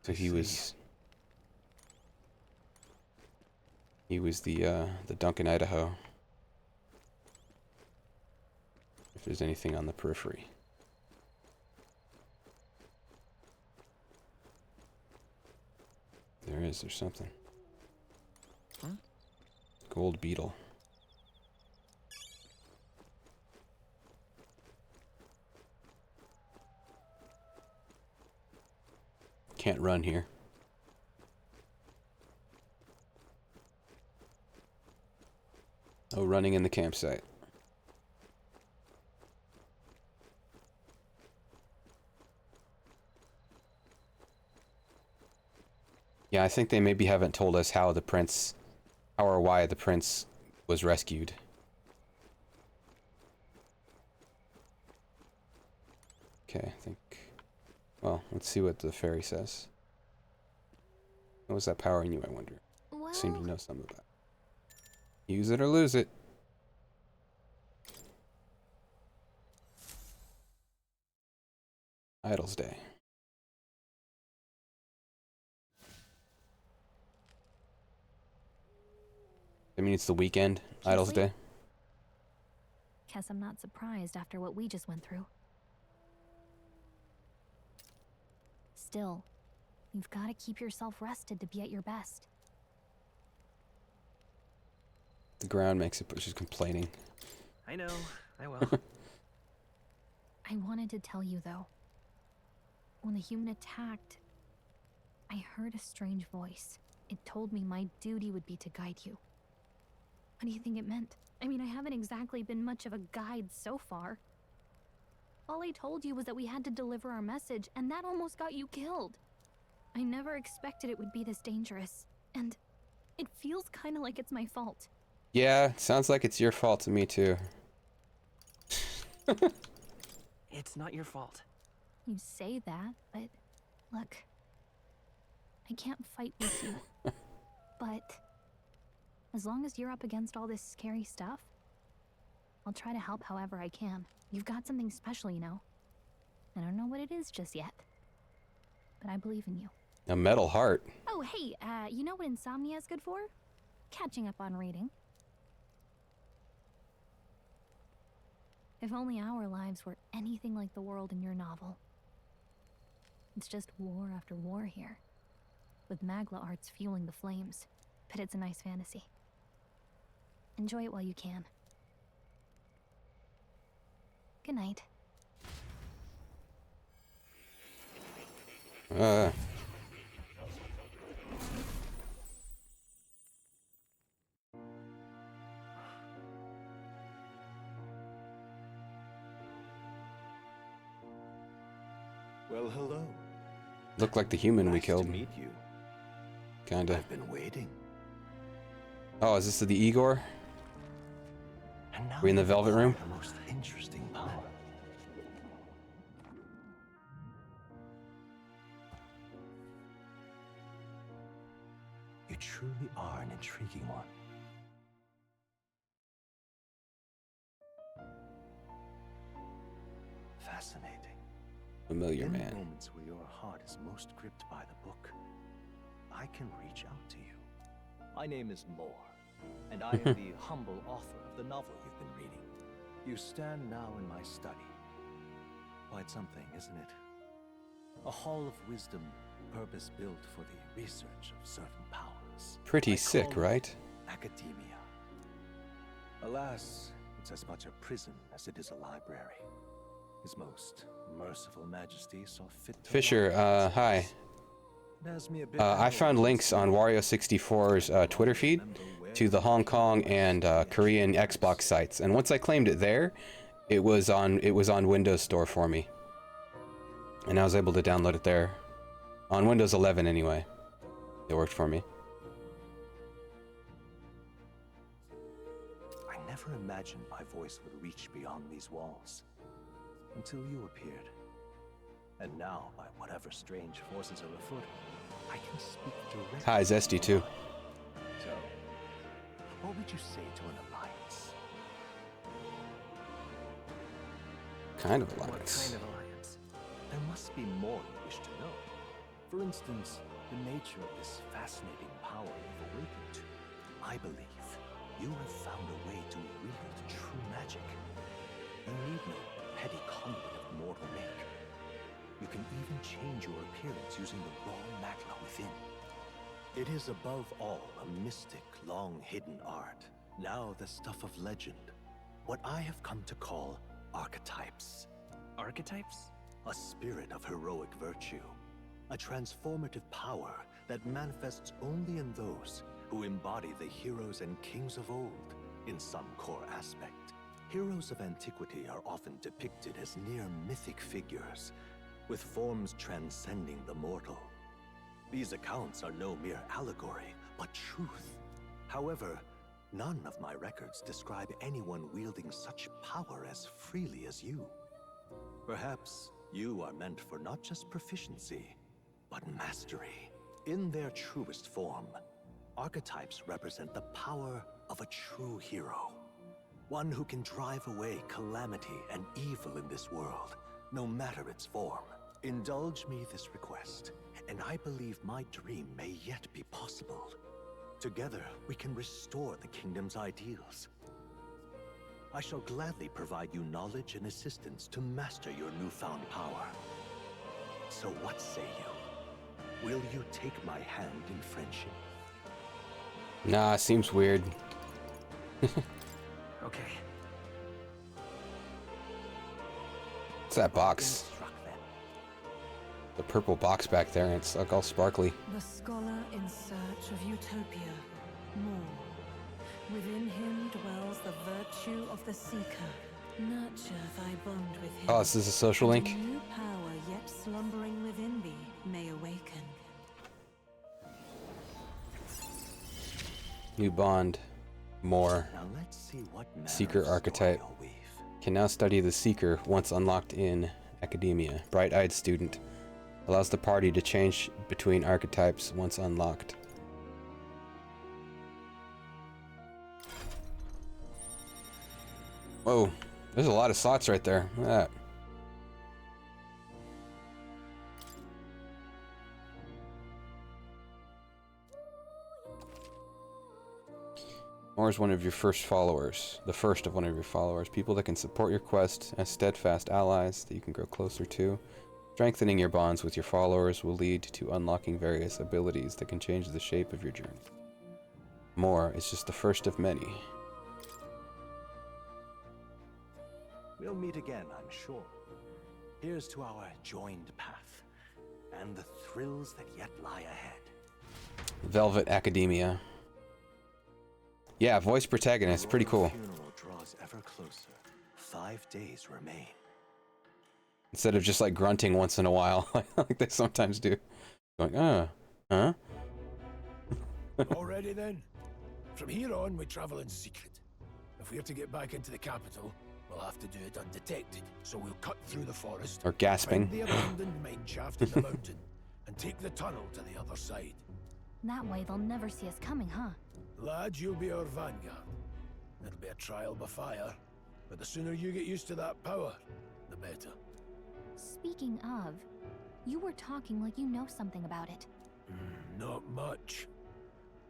So he was the Duncan, Idaho. If there's anything on the periphery. There's something. Huh? Gold beetle. Can't run here. Oh, running in the campsite. Yeah, I think they maybe haven't told us how or why the prince was rescued. Okay, I think... Well, let's see what the fairy says. What was that power in you, I wonder? Well... Seem to know something about it. Use it or lose it. Idol's Day. I mean, it's the weekend. Idol's Day. Guess I'm not surprised after what we just went through. Still, you've got to keep yourself rested to be at your best. The ground makes it, but she's complaining. I know, I will. I wanted to tell you, though. When the human attacked, I heard a strange voice. It told me my duty would be to guide you. What do you think it meant? I mean, I haven't exactly been much of a guide so far. All I told you was that we had to deliver our message, and that almost got you killed. I never expected it would be this dangerous, and it feels kind of like it's my fault. Yeah, sounds like it's your fault to me, too. It's not your fault. You say that, but look, I can't fight with you. But as long as you're up against all this scary stuff, I'll try to help however I can. You've got something special, you know. I don't know what it is just yet, but I believe in you. A metal heart. Oh, hey, you know what insomnia is good for? Catching up on reading. If only our lives were anything like the world in your novel. It's just war after war here, with Magla arts fueling the flames, but it's a nice fantasy. Enjoy it while you can. Good night. Well, hello. Looked like the human we Nice killed. to meet you. Kinda. I've been waiting. Oh, is this the Igor? And now We in the you've Velvet Room? acquired a most interesting power. You truly are an intriguing one. Fascinating. Familiar In man. the moments where your heart is most gripped by the book, I can reach out to you. My name is Moore. and I am the humble author of the novel you've been reading. You stand now in my study. Quite something, isn't it? A hall of wisdom, purpose-built for the research of certain powers. Pretty sick, right? Academia. Alas, it's as much a prison as it is a library. His most merciful majesty saw fit to Fisher, hi. I found links on Wario64's Twitter feed to the Hong Kong and Korean Xbox sites, and once I claimed it there, it was on Windows Store for me, and I was able to download it there on Windows 11 anyway. It worked for me. I never imagined my voice would reach beyond these walls until you appeared. And now, by whatever strange forces are afoot, I can speak directly. Hi, Zesty too. So, what would you say to an alliance? Kind of alliance. What kind of alliance? There must be more you wish to know. For instance, the nature of this fascinating power you've awakened to. I believe you have found a way to wield true magic. You need no petty conduit of mortal make. You can even change your appearance using the raw magma within. It is above all a mystic, long-hidden art, now the stuff of legend. What I have come to call archetypes. Archetypes? A spirit of heroic virtue. A transformative power that manifests only in those who embody the heroes and kings of old in some core aspect. Heroes of antiquity are often depicted as near mythic figures, with forms transcending the mortal. These accounts are no mere allegory, but truth. However, none of my records describe anyone wielding such power as freely as you. Perhaps you are meant for not just proficiency, but mastery. In their truest form, archetypes represent the power of a true hero. One who can drive away calamity and evil in this world, no matter its form. Indulge me this request, and I believe my dream may yet be possible. Together, we can restore the kingdom's ideals. I shall gladly provide you knowledge and assistance to master your newfound power. So what say you? Will you take my hand in friendship? Nah, seems weird. Okay. What's that box? The purple box back there, and it's like all sparkly. The scholar in search of utopia. More. Within him dwells the virtue of the seeker. Nurture thy bond with him. Oh, this is a social link? And a new power yet slumbering within thee may awaken. New bond. More. Now let's see what Seeker archetype. Can now study the Seeker once unlocked in Academia. Bright-eyed student. Allows the party to change between archetypes once unlocked. Whoa, there's a lot of slots right there. Look at that. Or is one of your first followers, the first of one of your followers, people that can support your quest as steadfast allies that you can grow closer to. Strengthening your bonds with your followers will lead to unlocking various abilities that can change the shape of your journey. More is just the first of many. We'll meet again, I'm sure. Here's to our joined path, and the thrills that yet lie ahead. Velvet Academia. Yeah, voice protagonist, pretty cool. The funeral draws ever closer. 5 days remain. Instead of just like grunting once in a while, like they sometimes do. Going, huh? Already then? From here on, we travel in secret. If we're to get back into the capital, we'll have to do it undetected. So we'll cut through the forest, Or gasping. find the abandoned mine shaft in the mountain, and take the tunnel to the other side. That way they'll never see us coming, huh? Lad, you'll be our vanguard. It'll be a trial by fire, but the sooner you get used to that power, the better. Speaking of, you were talking like you know something about it. Not much.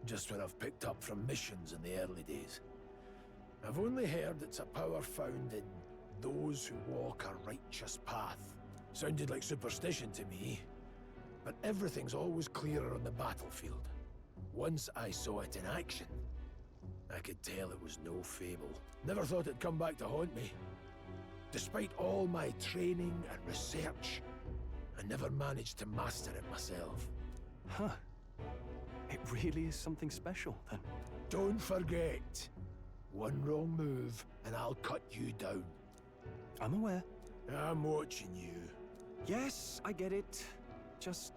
just what I've picked up from missions in the early days. I've only heard it's a power found in those who walk a righteous path. Sounded like superstition to me, but everything's always clearer on the battlefield. Once I saw it in action, I could tell it was no fable. Never thought it'd come back to haunt me. Despite all my training and research, I never managed to master it myself. Huh. It really is something special, then. Don't forget, one wrong move and I'll cut you down. I'm aware. I'm watching you. Yes, I get it. Just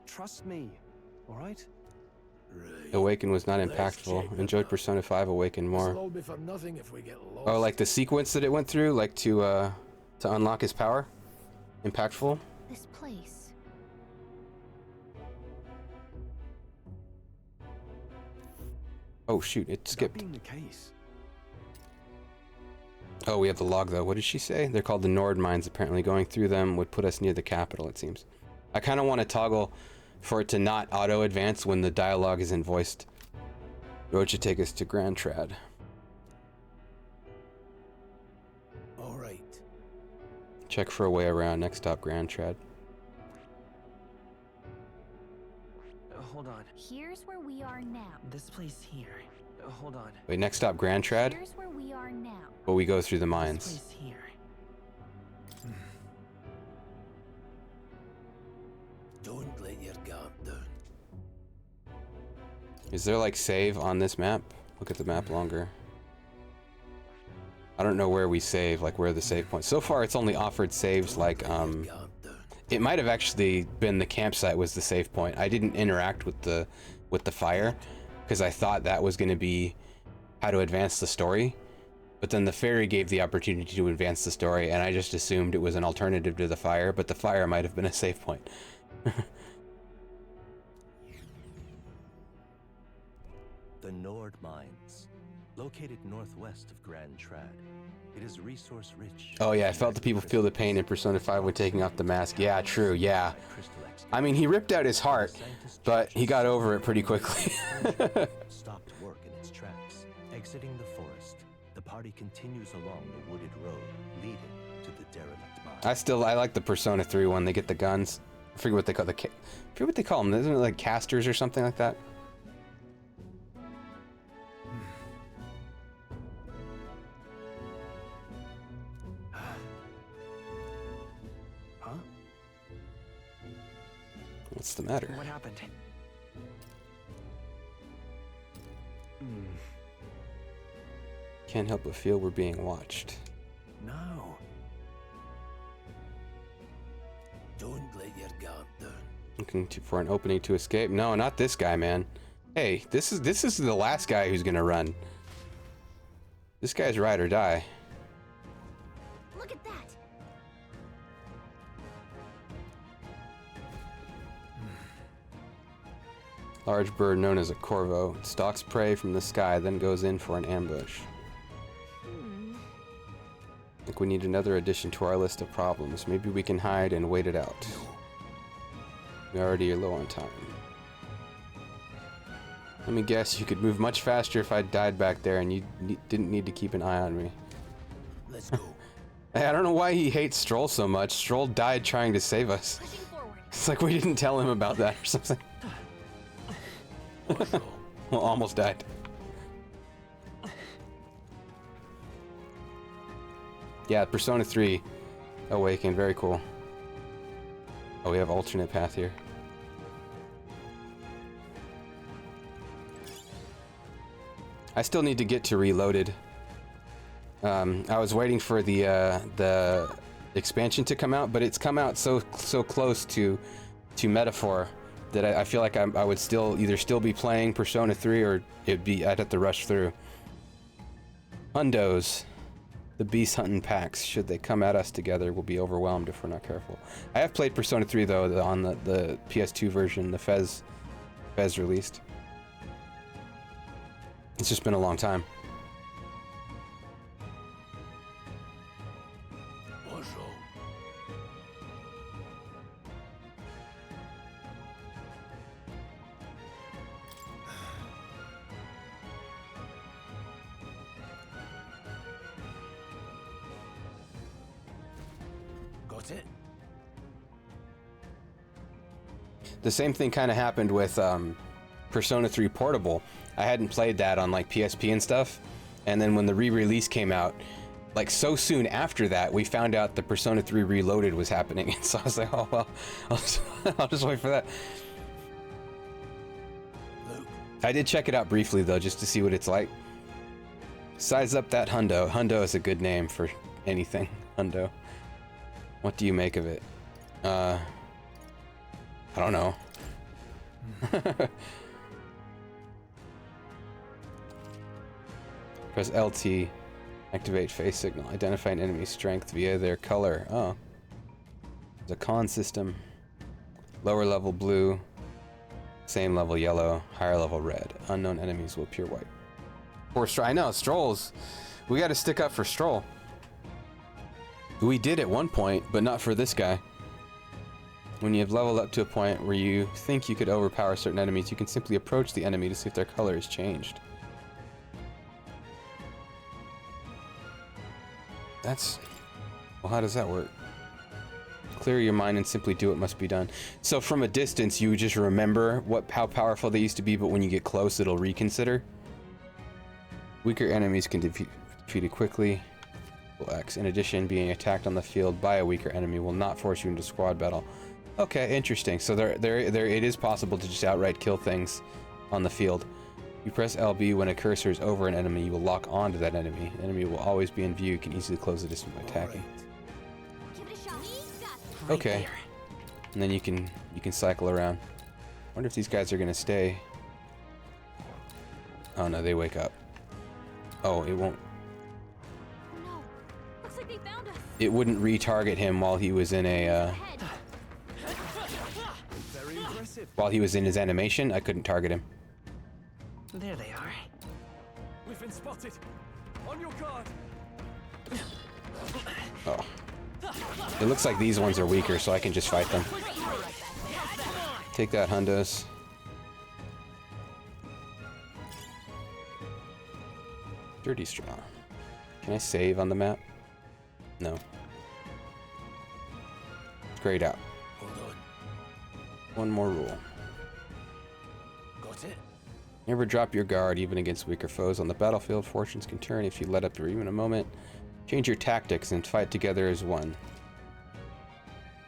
trust me, all right? Right. Awaken was not impactful. Enjoyed Persona 5 Awaken more. This'll all be for nothing if we get lost. Oh, like the sequence that it went through, like to unlock his power? Impactful? This place. Oh shoot, it skipped. That being the case. Oh, we have the log though. What did she say? They're called the Nord mines. Apparently going through them would put us near the capital, it seems. I kind of want to toggle for it to not auto-advance when the dialogue isn't voiced. Road should take us to Grand Trad. All right. Check for a way around. Next stop, Grand Trad. Hold on. Here's where we are now. This place here. Hold on. Wait, next stop, Grand Trad? Here's where we are now. But we go through the This mines. place here. Don't let your guard down. Is there like save on this map? Look at the map longer. I don't know where we save, like where the save points. So far it's only offered saves like it might have actually been the campsite was the save point. I didn't interact with the fire because I thought that was going to be how to advance the story. But then the ferry gave the opportunity to advance the story and I just assumed it was an alternative to the fire, but the fire might have been a save point. The Nord Mines, located northwest of Grand Trad. It is resource rich. Oh yeah, I felt the people feel the pain in Persona 5 when taking off the mask. Yeah, true, yeah. I mean, he ripped out his heart, but he got over it pretty quickly. Stopped work in its tracks. Exiting the forest, the party continues along the wooded road leading to the derelict mine. I like the Persona 3 one. They get the guns. I forget what they call I forget what they call them. Isn't it like casters or something like that? Huh? What's the matter? What happened? Can't help but feel we're being watched. No. Don't let your guard down. Looking for an opening to escape. No, not this guy, man. Hey, this is the last guy who's gonna run. This guy's ride or die. Look at that! Large bird known as a corvo. It stalks prey from the sky, then goes in for an ambush. I think we need another addition to our list of problems. Maybe we can hide and wait it out. We're already low on time. Let me guess, you could move much faster if I died back there and you didn't need to keep an eye on me. Let's go. Hey, I don't know why he hates Stroll so much. Stroll died trying to save us. It's like we didn't tell him about that or something. Well, almost died. Yeah, Persona 3 Awakened, very cool. Oh, we have alternate path here. I still need to get to Reloaded. I was waiting for the expansion to come out, but it's come out so close to Metaphor that I feel like I would either still be playing Persona 3 or I'd have to rush through. Hundos. The beast hunting packs, should they come at us together, will be overwhelmed if we're not careful. I have played Persona 3 though, on the PS2 version, the Fez released. It's just been a long time. Got it. The same thing kind of happened with Persona 3 Portable. I hadn't played that on like PSP and stuff, and then when the re-release came out, like so soon after that, we found out the Persona 3 Reloaded was happening, and so I was like, oh well, I'll just wait for that. I did check it out briefly though, just to see what it's like. Size up that hundo. Hundo is a good name for anything. Hundo. What do you make of it? I don't know. Press LT. Activate face signal. Identify an enemy's strength via their color. Oh. There's a con system. Lower level blue. Same level yellow. Higher level red. Unknown enemies will appear white. Poor Stroll. I know, Strolls. We gotta stick up for Stroll. We did at one point, but not for this guy. When you have leveled up to a point where you think you could overpower certain enemies, you can simply approach the enemy to see if their color has changed. That's... well, how does that work? Clear your mind and simply do what must be done. So from a distance, you just remember how powerful they used to be, but when you get close, it'll reconsider. Weaker enemies can be defeated quickly. X. In addition, being attacked on the field by a weaker enemy will not force you into squad battle. Okay, interesting. So it is possible to just outright kill things on the field. You press LB when a cursor is over an enemy, you will lock onto that enemy. The enemy will always be in view. You can easily close the distance by attacking. Okay. And then you can cycle around. Wonder if these guys are gonna stay. Oh no, they wake up. Oh, it won't. No. Looks like they found us. It wouldn't retarget him while he was in a Very impressive. while he was in his animation. I couldn't target him. There they are. We've been spotted. On your guard. Oh. It looks like these ones are weaker, so I can just fight them. Take that, Hundos. Dirty straw. Can I save on the map? No. Grayed out. Hold on. One more rule. Got it. Never drop your guard even against weaker foes on the battlefield. Fortunes can turn if you let up for even a moment. Change your tactics and fight together as one.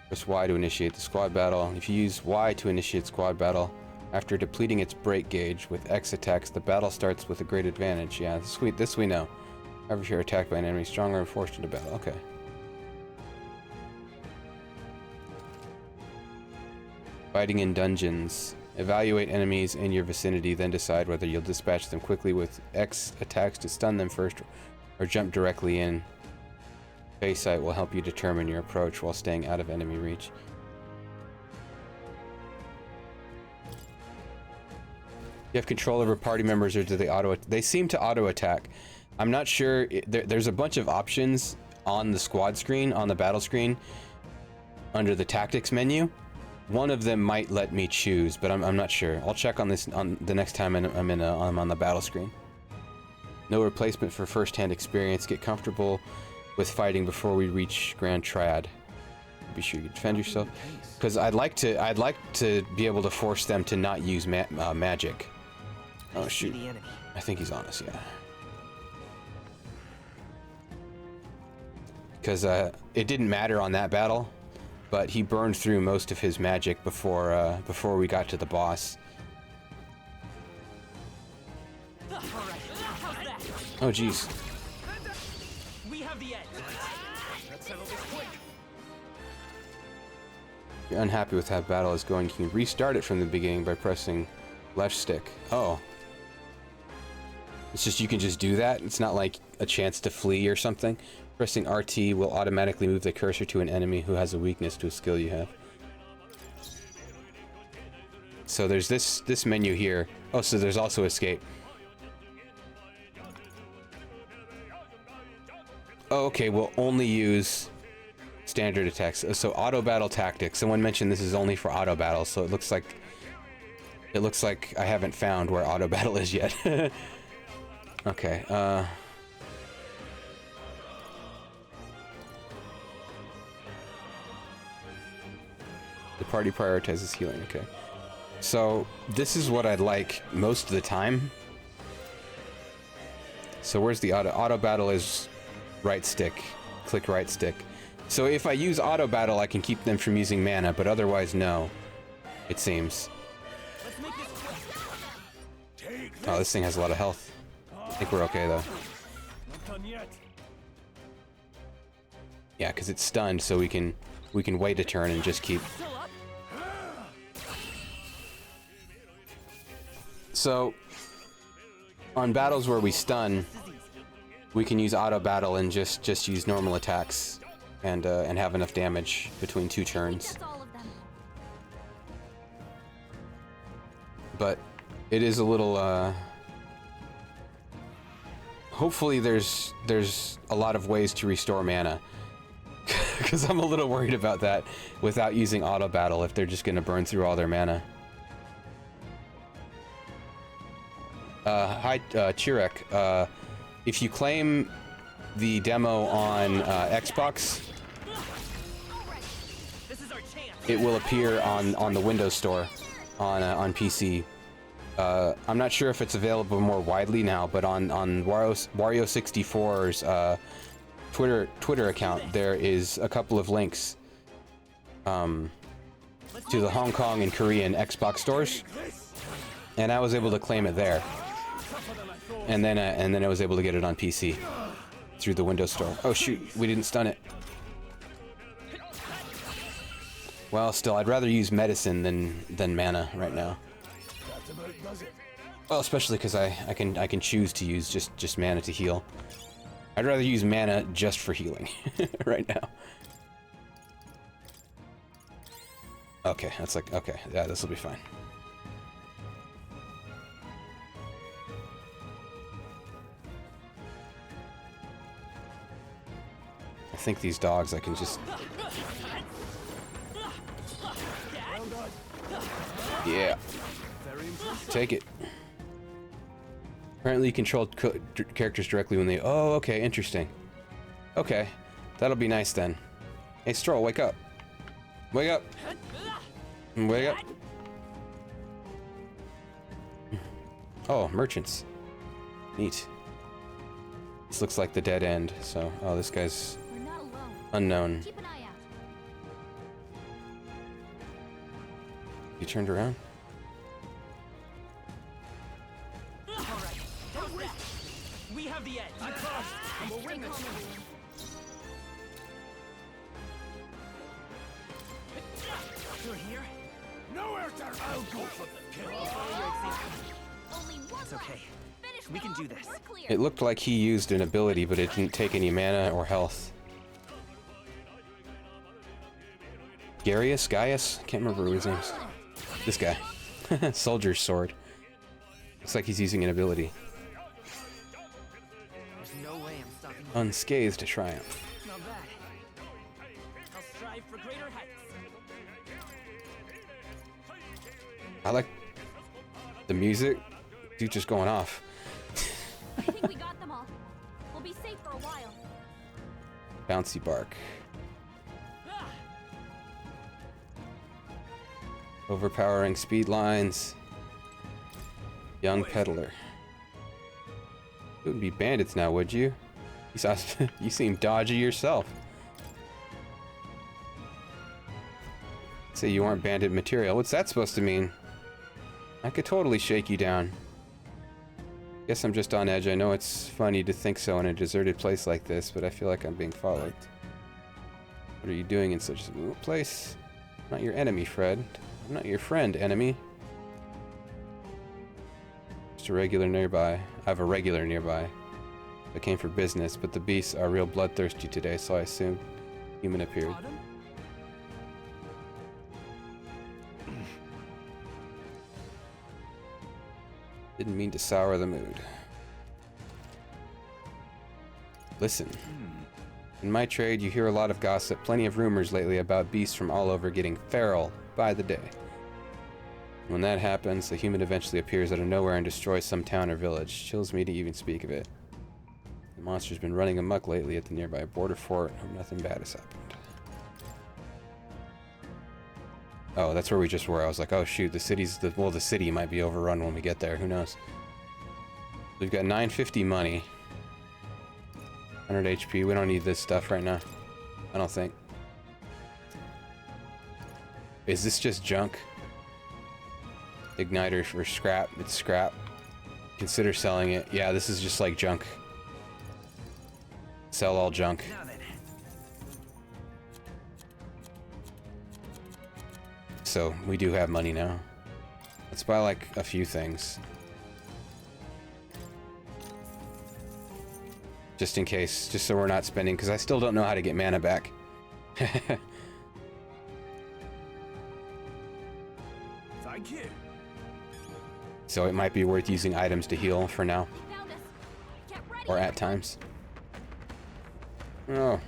Press Y to initiate the squad battle. If you use Y to initiate squad battle, after depleting its break gauge with X attacks, the battle starts with a great advantage. Yeah, sweet. This we know. However, if you're attacked by an enemy stronger and forced into battle. Okay. Fighting in dungeons. Evaluate enemies in your vicinity, then decide whether you'll dispatch them quickly with X attacks to stun them first, or jump directly in. Base sight will help you determine your approach while staying out of enemy reach. You have control over party members, or do they auto? They seem to auto attack. I'm not sure. There's a bunch of options on the squad screen, on the battle screen, under the tactics menu. One of them might let me choose, but I'm not sure. I'll check on this on the next time I'm on the battle screen. No replacement for first-hand experience. Get comfortable with fighting before we reach Grand Triad. Be sure you defend yourself, because I'd like to be able to force them to not use magic. Oh shoot! I think he's on us. Yeah. Because it didn't matter on that battle, but he burned through most of his magic before we got to the boss. Oh jeez. We have the edge. Let's settle this quick. If you're unhappy with how battle is going, you can restart it from the beginning by pressing left stick. Oh. It's just you can just do that. It's not like a chance to flee or something. Pressing RT will automatically move the cursor to an enemy who has a weakness to a skill you have. So there's this menu here. Oh, so there's also escape. Oh, okay, we'll only use standard attacks. So auto battle tactics. Someone mentioned this is only for auto battle, so it looks like I haven't found where auto battle is yet. Okay, party prioritizes healing. Okay. So this is what I'd like most of the time. So where's the auto battle is right stick, click right stick. So if I use auto battle, I can keep them from using mana, but otherwise no, it seems. Oh, this thing has a lot of health. I think we're okay though. Yeah, because it's stunned, so we can wait a turn and just keep. So on battles where we stun, we can use auto battle and just use normal attacks and have enough damage between 2 turns. But it is a little hopefully there's a lot of ways to restore mana. Because I'm a little worried about that without using auto battle, if they're just gonna burn through all their mana. Hi, Chirek. If you claim the demo on Xbox, it will appear on the Windows Store on PC. I'm not sure if it's available more widely now, but on Wario64's Twitter account, there is a couple of links to the Hong Kong and Korean Xbox stores, and I was able to claim it there. And then I was able to get it on PC through the Windows Store. Oh shoot, we didn't stun it. Well, still, I'd rather use medicine than mana right now. Well, especially because I can choose to use just mana to heal. I'd rather use mana just for healing right now. Okay, that's like, okay, yeah, this will be fine. I think these dogs I can just... Yeah. Take it. Apparently you control characters directly when they... Oh, okay, interesting. Okay, that'll be nice then. Hey, Stroll, wake up. Wake up. Wake up. Oh, merchants. Neat. This looks like the dead end, so... Oh, this guy's... unknown. You turned around? We have the edge. We'll win this. You're here? Nowhere to I'll go for the kill. It's okay. We can do this. It looked like he used an ability, but it didn't take any mana or health. Gaius? Can't remember his name. This guy. Soldier's sword. Looks like he's using an ability. There's no way I'm stopping. Unscathed triumph. Not bad. I'll strive for greater heights. I like the music. Dude, just going off. I think we got them all. We'll be safe for a while. Bouncy bark. Overpowering speed lines. Young peddler. You wouldn't be bandits now, would you? You seem dodgy yourself. Say you aren't bandit material. What's that supposed to mean? I could totally shake you down. Guess I'm just on edge. I know it's funny to think so in a deserted place like this, but I feel like I'm being followed. What are you doing in such a remote place? I'm not your enemy, Fred. I'm not your friend, enemy. Just a regular nearby. I have a regular nearby. I came for business, but the beasts are real bloodthirsty today, so I assumed human appeared. Didn't mean to sour the mood. Listen. In my trade, you hear a lot of gossip, plenty of rumors lately about beasts from all over getting feral by the day. When that happens, a human eventually appears out of nowhere and destroys some town or village. Chills me to even speak of it. The monster's been running amok lately at the nearby border fort. Hope nothing bad has happened. Oh, that's where we just were. I was like, oh shoot, the city might be overrun when we get there. Who knows? We've got 950 money. 100 HP. We don't need this stuff right now. I don't think. Is this just junk? Igniter for scrap. It's scrap. Consider selling it. Yeah, this is just like junk. Sell all junk. So we do have money now. Let's buy like a few things. Just in case, just so we're not spending, because I still don't know how to get mana back. Thank you. So it might be worth using items to heal for now. Or at times. Oh.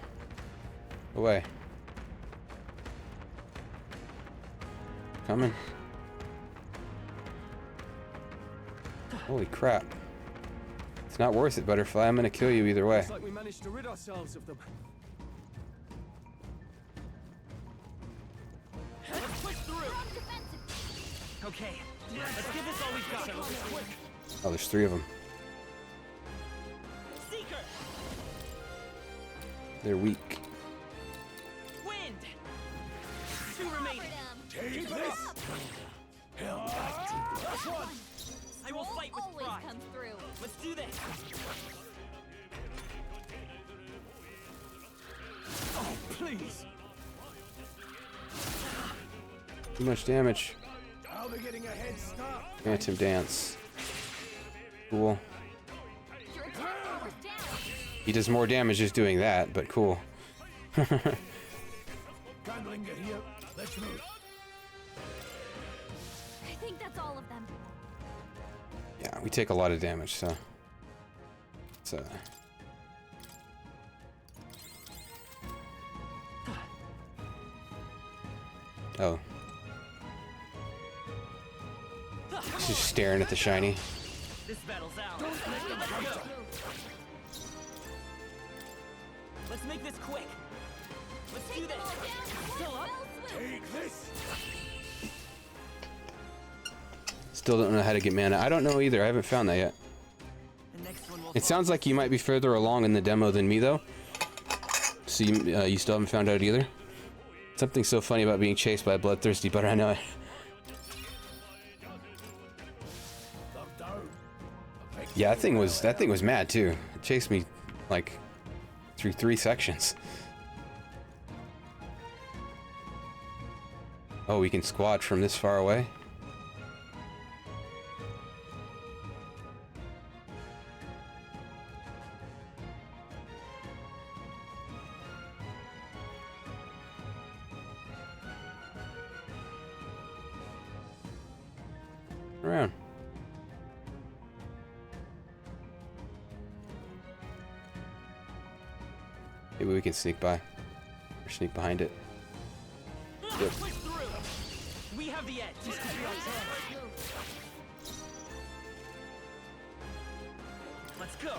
Away. Coming. Holy crap. It's not worth it, Butterfly. I'm gonna kill you either way. Looks like we managed to rid ourselves of them. Let's push through. Okay, let's give this all we've got. Oh, there's 3 of them. Seeker. They're weak. Wind. 2 remaining. Take this. Last one. I will fight with pride. Comes through. Let's do this. Oh, please. Too much damage. Now they're getting a head start. Phantom Dance. Cool. He does more damage just doing that, but cool. Candling, get here. Let's move. I think that's all of them. Yeah, we take a lot of damage, so it's oh. Just staring at the shiny. This battle's out. Let's make this quick. Let's do this. Still up? Take this. Still don't know how to get mana. I don't know either. I haven't found that yet. It sounds like you might be further along in the demo than me, though. So you still haven't found out either? Something so funny about being chased by a bloodthirsty butter. I know it. Yeah, that thing was mad too. It chased me like through 3 sections. Oh, we can squat from this far away? Around. Maybe we can sneak by. Or sneak behind it. Yep. We have the edge. This could be our chance. Let's go.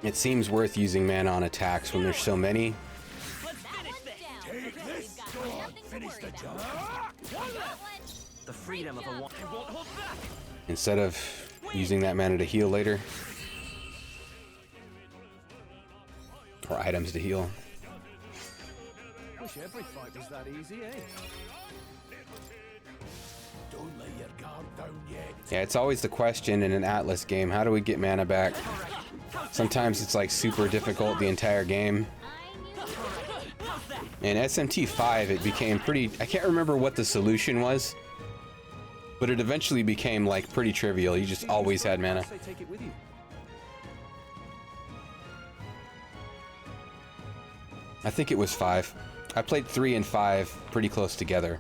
It seems worth using mana on attacks when there's so many. Take this. Go on, finish the job. The freedom of a one. I won't hold back. Instead of using that mana to heal later. Or items to heal. Wish every fight was that easy, eh? Don't lay your guard down yet. Yeah, it's always the question in an Atlas game, how do we get mana back? Sometimes it's like super difficult the entire game. In SMT 5 it became pretty, I can't remember what the solution was, but it eventually became like pretty trivial. You just always had mana. Take it with you. I think it was 5. I played 3 and 5 pretty close together.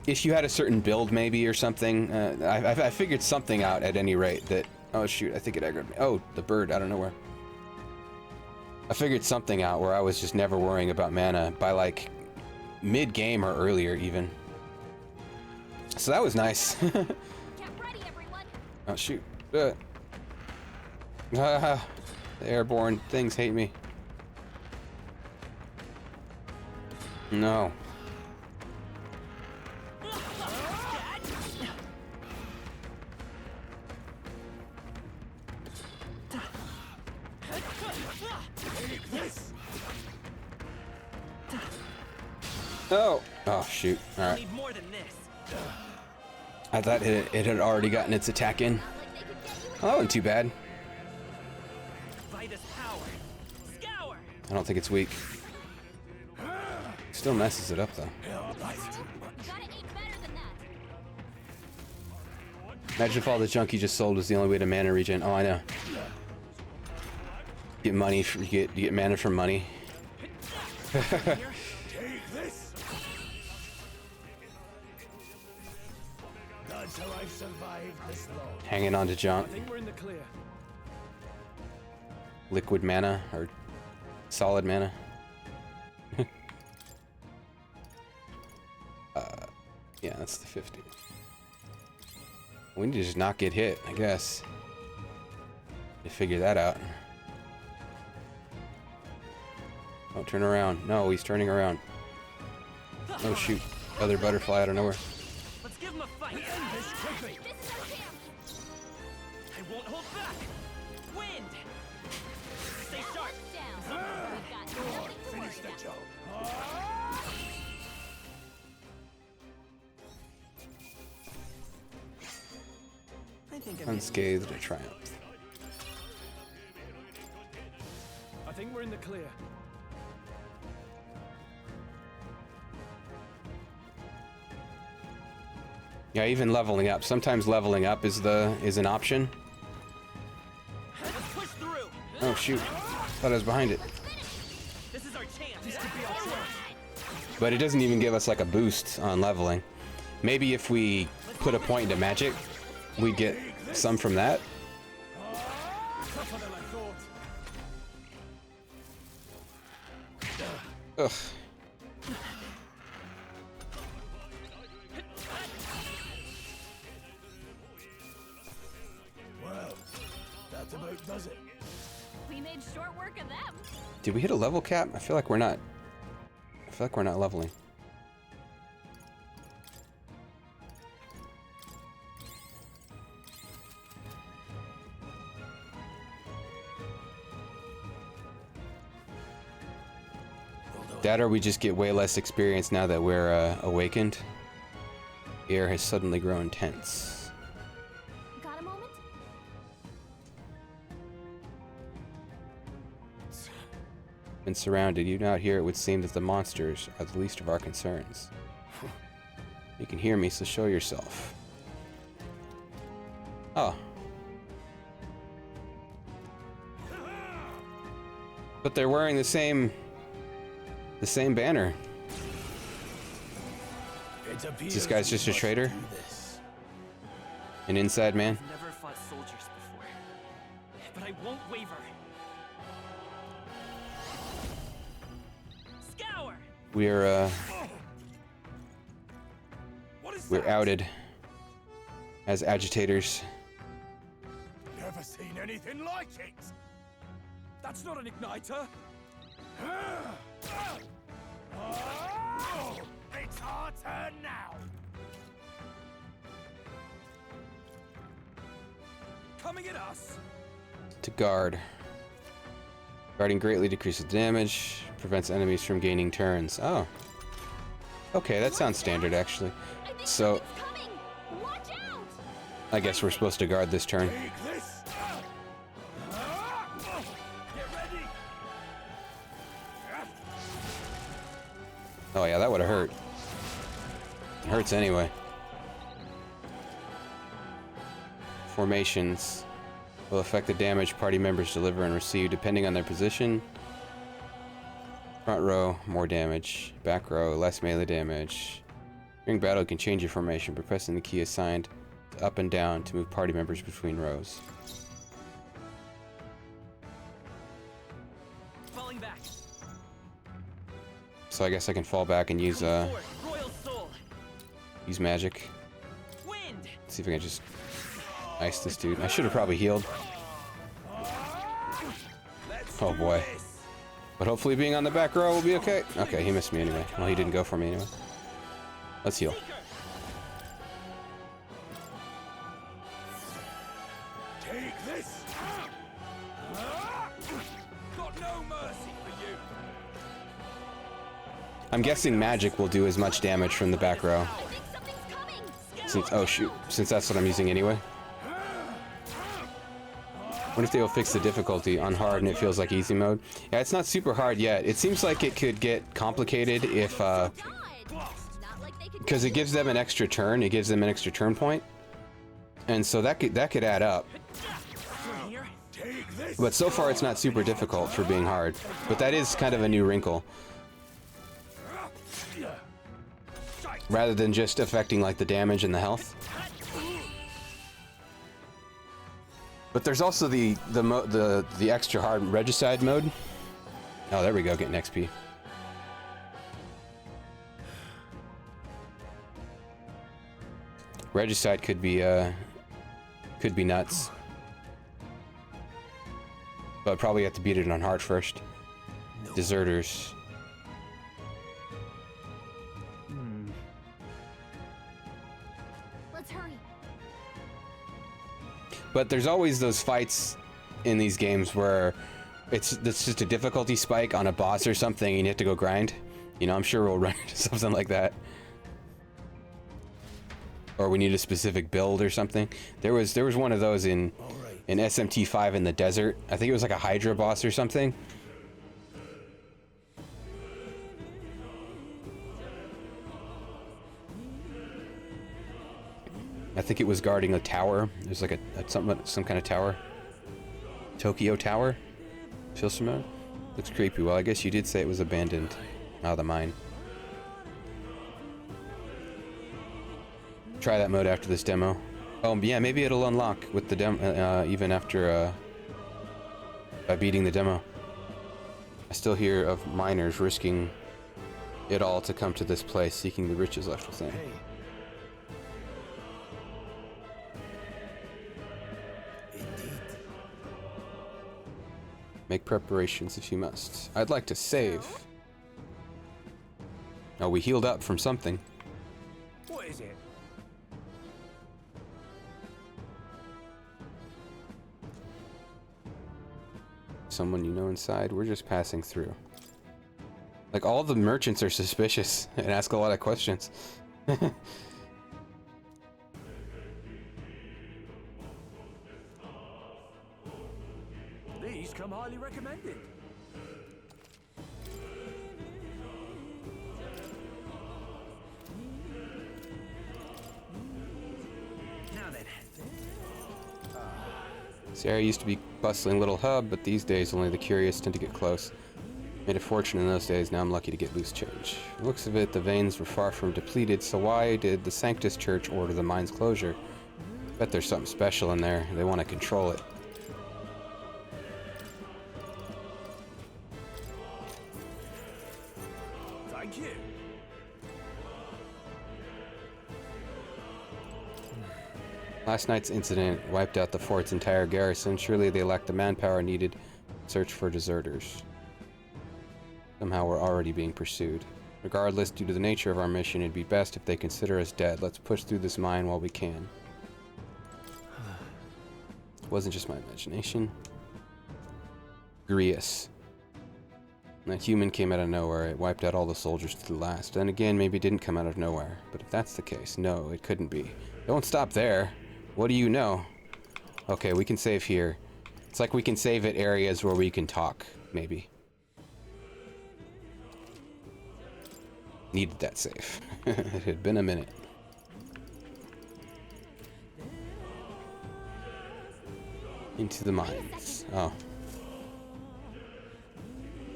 If you had a certain build maybe or something, I figured something out at any rate that, oh shoot, I think it aggroed me. Oh, the bird, I don't know where. I figured something out where I was just never worrying about mana by like mid-game or earlier even. So that was nice. Oh shoot. The airborne things hate me. No. Oh. Oh shoot. All right. I thought it had already gotten its attack in. Oh, that wasn't too bad. I don't think it's weak. Still messes it up though. Imagine if all the junk you just sold was the only way to mana regen. Oh, I know. Get money. You get mana from money. Hanging on to junk. Liquid mana or solid mana. Yeah, that's the 50. We need to just not get hit, I guess. To figure that out. Don't turn around. No, he's turning around. Oh shoot. Other butterfly out of nowhere. Let's give him a fight. End this quickly. I won't hold back. Wind. Stay sharp. Finish the job. Unscathed triumph. I think we're in the clear. Yeah, even leveling up. Sometimes leveling up is an option. Oh shoot. Thought I was behind it. This is our chance. This could be our chance. But it doesn't even give us like a boost on leveling. Maybe if we put a point into magic, we'd get some from that. Ugh. Well, that about does it. We made short work of them. Did we hit a level cap? I feel like we're not. I feel like we're not leveling. That or we just get way less experience now that we're awakened. The air has suddenly grown tense. Got a moment? Been surrounded. You out here, it would seem that the monsters are the least of our concerns. You can hear me, so show yourself. Oh. But they're wearing the same banner. This guy's just a traitor? An inside man? I've never fought soldiers before, but I won't waver. Scour! We're outed as agitators. Never seen anything like it. That's not an igniter. It's our turn now. Coming at us. To guard. Guarding greatly decreases damage, prevents enemies from gaining turns. Oh. Okay, that sounds standard actually. So I guess we're supposed to guard this turn. Oh yeah, that would have hurt. It hurts anyway. Formations will affect the damage party members deliver and receive depending on their position. Front row, more damage. Back row, less melee damage. During battle, you can change your formation by pressing the key assigned to up and down to move party members between rows. Falling back. So I guess I can fall back and use Royal Soul. use magic. Wind. See if I can just Nice, this dude. I should have probably healed. Oh boy. But hopefully being on the back row will be okay. Okay, he missed me anyway. Well, he didn't go for me anyway. Let's heal. Take this. Got no mercy for you. I'm guessing magic will do as much damage from the back row. Since, oh shoot, since that's what I'm using anyway. What if they will fix the difficulty on hard and it feels like easy mode? Yeah, it's not super hard yet. It seems like it could get complicated if, because it gives them an extra turn. It gives them an extra turn point. And so that could add up. But so far it's not super difficult for being hard. But that is kind of a new wrinkle. Rather than just affecting like the damage and the health. But there's also the extra hard regicide mode. Oh, there we go, getting XP. Regicide could be nuts. But probably have to beat it on hard first. Deserters. Let's hurry. But there's always those fights in these games where it's just a difficulty spike on a boss or something and you have to go grind. You know, I'm sure we'll run into something like that. Or we need a specific build or something. There was one of those in SMT5 in the desert. I think it was like a Hydra boss or something. I think it was guarding a tower. There's like some kind of tower. Tokyo Tower. Feels familiar? Looks creepy. Well, I guess you did say it was abandoned. Out of the mine. Try that mode after this demo. Oh yeah, maybe it'll unlock with the demo even after by beating the demo. I still hear of miners risking it all to come to this place, seeking the riches left within. Make preparations if you must. I'd like to save. Oh, we healed up from something. What is it? Someone you know inside. We're just passing through. Like, all the merchants are suspicious and ask a lot of questions. These come highly recommended. Now then. This area used to be a bustling little hub, but these days only the curious tend to get close. Made a fortune in those days, now I'm lucky to get loose change. Looks of it, the veins were far from depleted, so why did the Sanctus Church order the mine's closure? Bet there's something special in there. They want to control it. Thank you. Last night's incident wiped out the fort's entire garrison. Surely they lacked the manpower needed to search for deserters. Somehow we're already being pursued. Regardless, due to the nature of our mission, it'd be best if they consider us dead. Let's push through this mine while we can. It wasn't just my imagination. Grius. That human came out of nowhere. It wiped out all the soldiers to the last. Then again, maybe it didn't come out of nowhere. But if that's the case, no, it couldn't be. Don't stop there. What do you know? Okay, we can save here. It's like we can save at areas where we can talk, maybe. Needed that save. It had been a minute. Into the mines. Oh.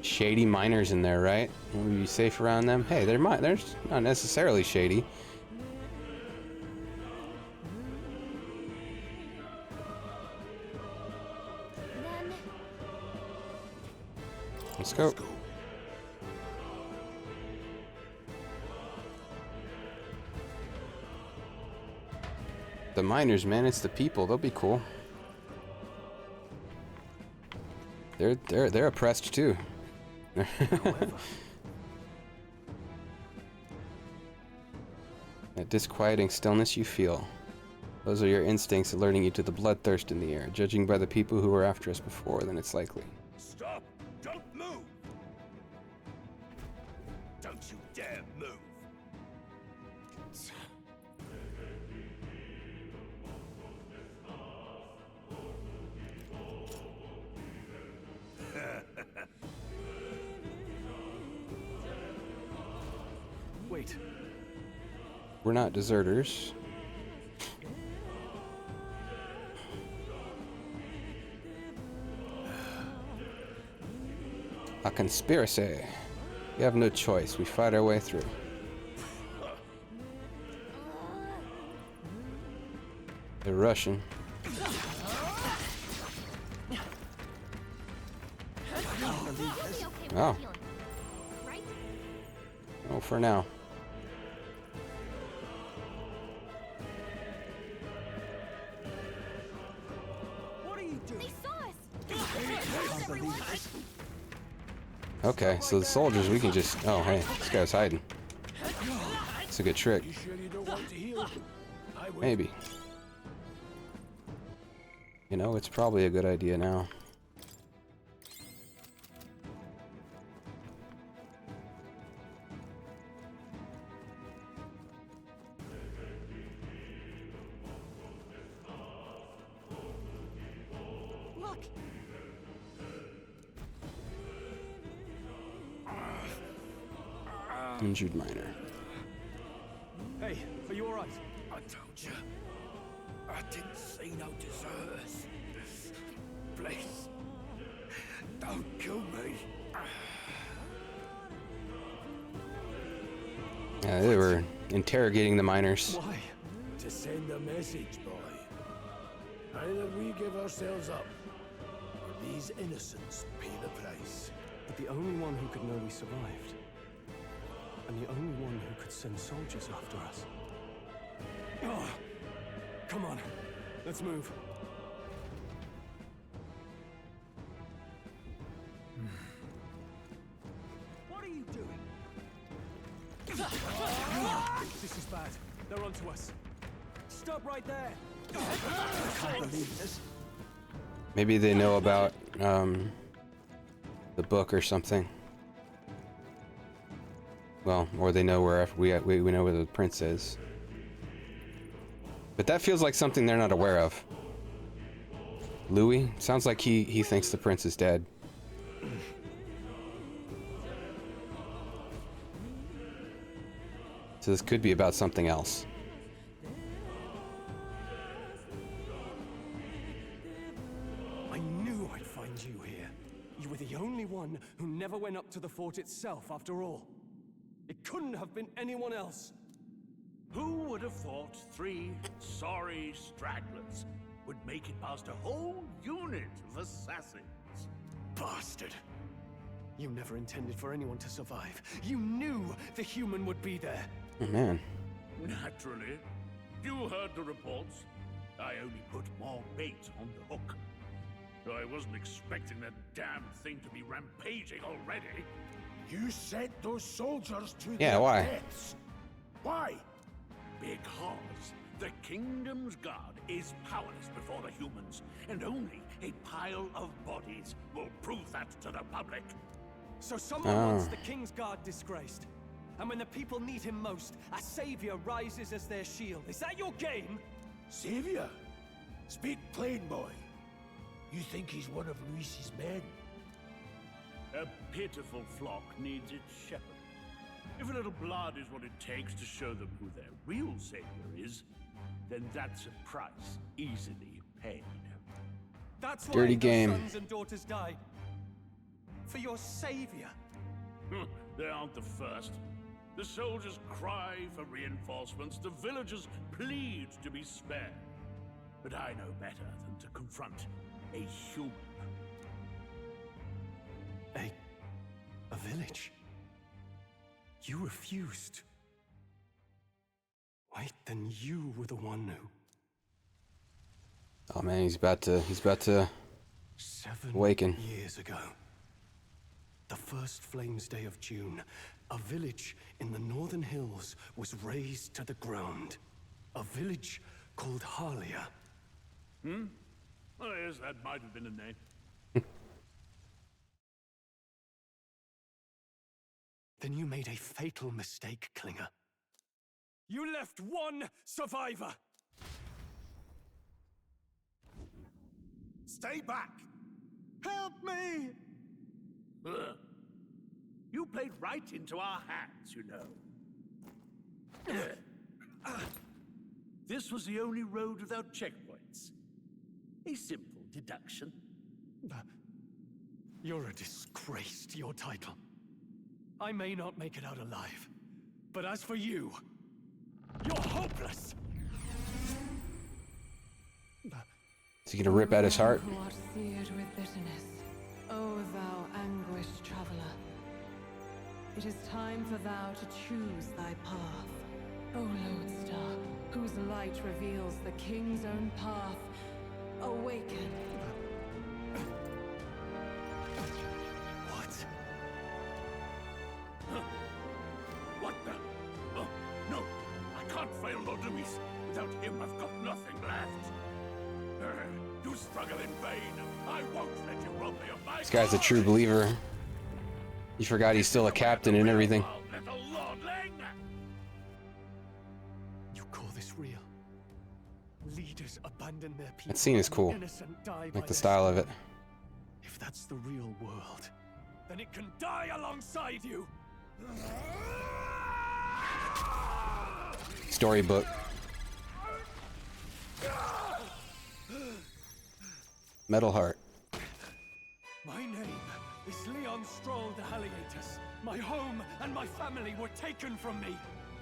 Shady miners in there, right? Will we be safe around them? Hey, they're not necessarily shady. Let's go. The miners, man, it's the people. They'll be cool. They're oppressed too. That disquieting stillness you feel. Those are your instincts alerting you to the bloodthirst in the air. Judging by the people who were after us before, then it's likely. Stop! Don't move! Don't you dare move! Wait. We're not deserters. A conspiracy. We have no choice. We fight our way through. They're Russian. Oh. Oh, for now. What are you doing? They saw us! Okay, so the soldiers, we can just... Oh, hey, this guy's hiding. It's a good trick. You sure you don't want to heal? I will. Maybe. You know, it's probably a good idea now. Look! Injured miner. Hey, are you alright? I told you. I didn't see no deserters. Please. Don't kill me. Yeah, they were interrogating the miners. Why? To send a message, boy. Either we give ourselves up, or these innocents pay the price. But the only one who could know we survived, and the only one who could send soldiers after us. Oh, come on, let's move. What are you doing? This is bad. They're onto us. Stop right there. I can't believe this. Maybe they know about the book or something. Well, or they know where we know where the prince is. But that feels like something they're not aware of. Louis? Sounds like he thinks the prince is dead. So this could be about something else. I knew I'd find you here. You were the only one who never went up to the fort itself, after all. It couldn't have been anyone else. Who would have thought 3 sorry stragglers would make it past a whole unit of assassins? Bastard. You never intended for anyone to survive. You knew the human would be there. Oh, man. Naturally. You heard the reports. I only put more bait on the hook. I wasn't expecting that damn thing to be rampaging already. You sent those soldiers to Yeah, their why? deaths. Why? Because the kingdom's guard is powerless before the humans, and only a pile of bodies will prove that to the public. So someone wants the King's Guard disgraced. And when the people need him most, a savior rises as their shield. Is that your game? Savior? Speak plain, boy. You think he's one of Luis's men? A pitiful flock needs its shepherd. If a little blood is what it takes to show them who their real savior is, then that's a price easily paid. That's why Dirty your game. sons and daughters die. For your savior. They aren't the first. The soldiers cry for reinforcements, the villagers plead to be spared. But I know better than to confront a human. A village? You refused. Wait, then you were the one who... Oh man, he's about to 7 awaken. years ago, the first Flames Day of June, a village in the northern hills was razed to the ground. A village called Harlia. Hmm? Oh, yes, that might have been a name. Then you made a fatal mistake, Klinger. You left one survivor! Stay back! Help me! Ugh. You played right into our hands, you know. This was the only road without checkpoints. A simple deduction. You're a disgrace to your title. I may not make it out alive, but as for you, you're hopeless! Is he gonna rip at his heart? Who art seared with bitterness, O thou anguished traveler. It is time for thou to choose thy path. O lodestar, whose light reveals the king's own path, awaken. What? What the? Oh, no! I can't fail Lord Luis. Without him, I've got nothing left. You struggle in vain. I won't let you rob me of my... This guy's a true believer. He forgot he's still a captain and everything. little lordling. You call this real? Leaders abandon their people. That scene is cool. Innocent die I by like the their style of it. If that's the real world, then it can die alongside you. Storybook. Metal Heart. My name is Leon Stroll de Halliatus. My home and my family were taken from me.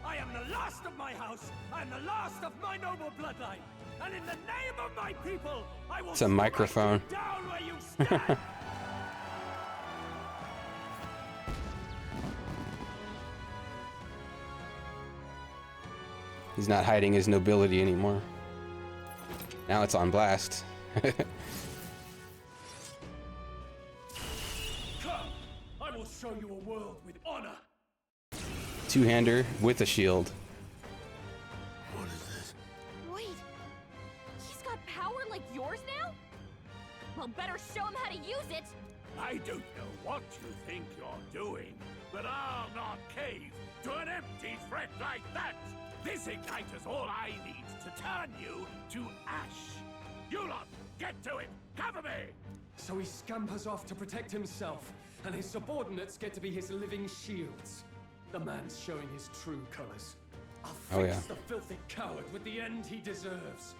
I am the last of my house. I am the last of my noble bloodline. And in the name of my people, I will It's a microphone. strike you down where you stand. He's not hiding his nobility anymore. Now it's on blast. Come, I will show you a world with honor. Two-hander with a shield. Wait, he's got power like yours now? Well, better show him how to use it. I don't know what you think you're doing, but I'll not cave to an empty threat like that. This igniter's all I need to turn you to ash. You lot, get to it! Cover me! So he scampers off to protect himself, and his subordinates get to be his living shields. The man's showing his true colors. I'll Oh, fix yeah. the filthy coward with the end he deserves.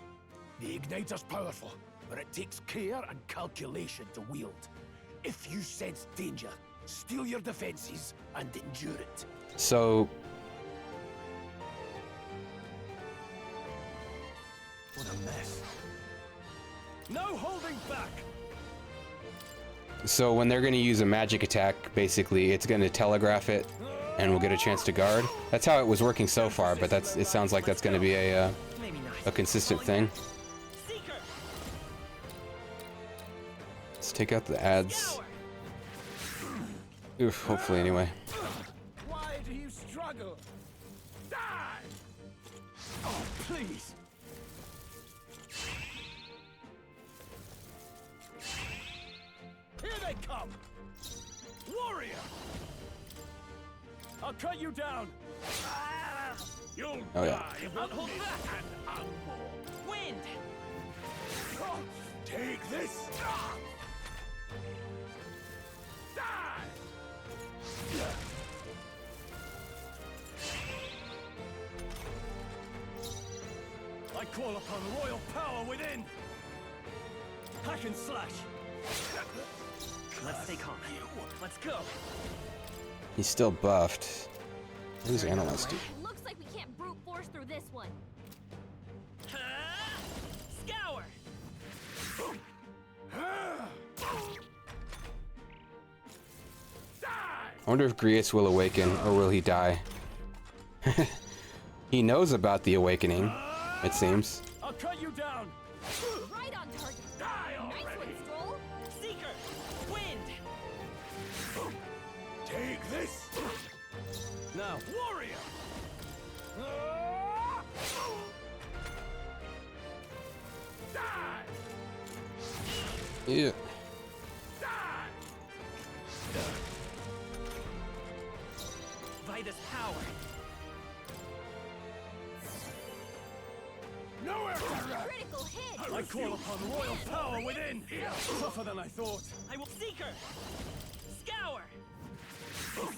The igniter's powerful, but it takes care and calculation to wield. If you sense danger, steel your defenses and endure it. So What a mess. No holding back! So when they're going to use a magic attack, basically it's going to telegraph it and we'll get a chance to guard. That's how it was working so far, but it sounds like that's going to be a consistent thing. Let's take out the ads. Oof, hopefully anyway. Why do you struggle? Die! Oh, please! Here they come! Warrior! I'll cut you down! You'll Oh, yeah. die unmissed and unborn. Wind! Take this! Die! I call upon royal power within! Hack and slash! Let's stay calm. Let's go. He's still buffed. Who's analyst? It looks like we can't brute force through this one. Scour! I wonder if Grius will awaken or will he die? He knows about the awakening, it seems. I'll cut you down! Right this! Now, warrior! Die! Yeah. By this power. Nowhere to run! Critical hit! I call upon royal power within! Tougher than I thought. I will seek her. Scour.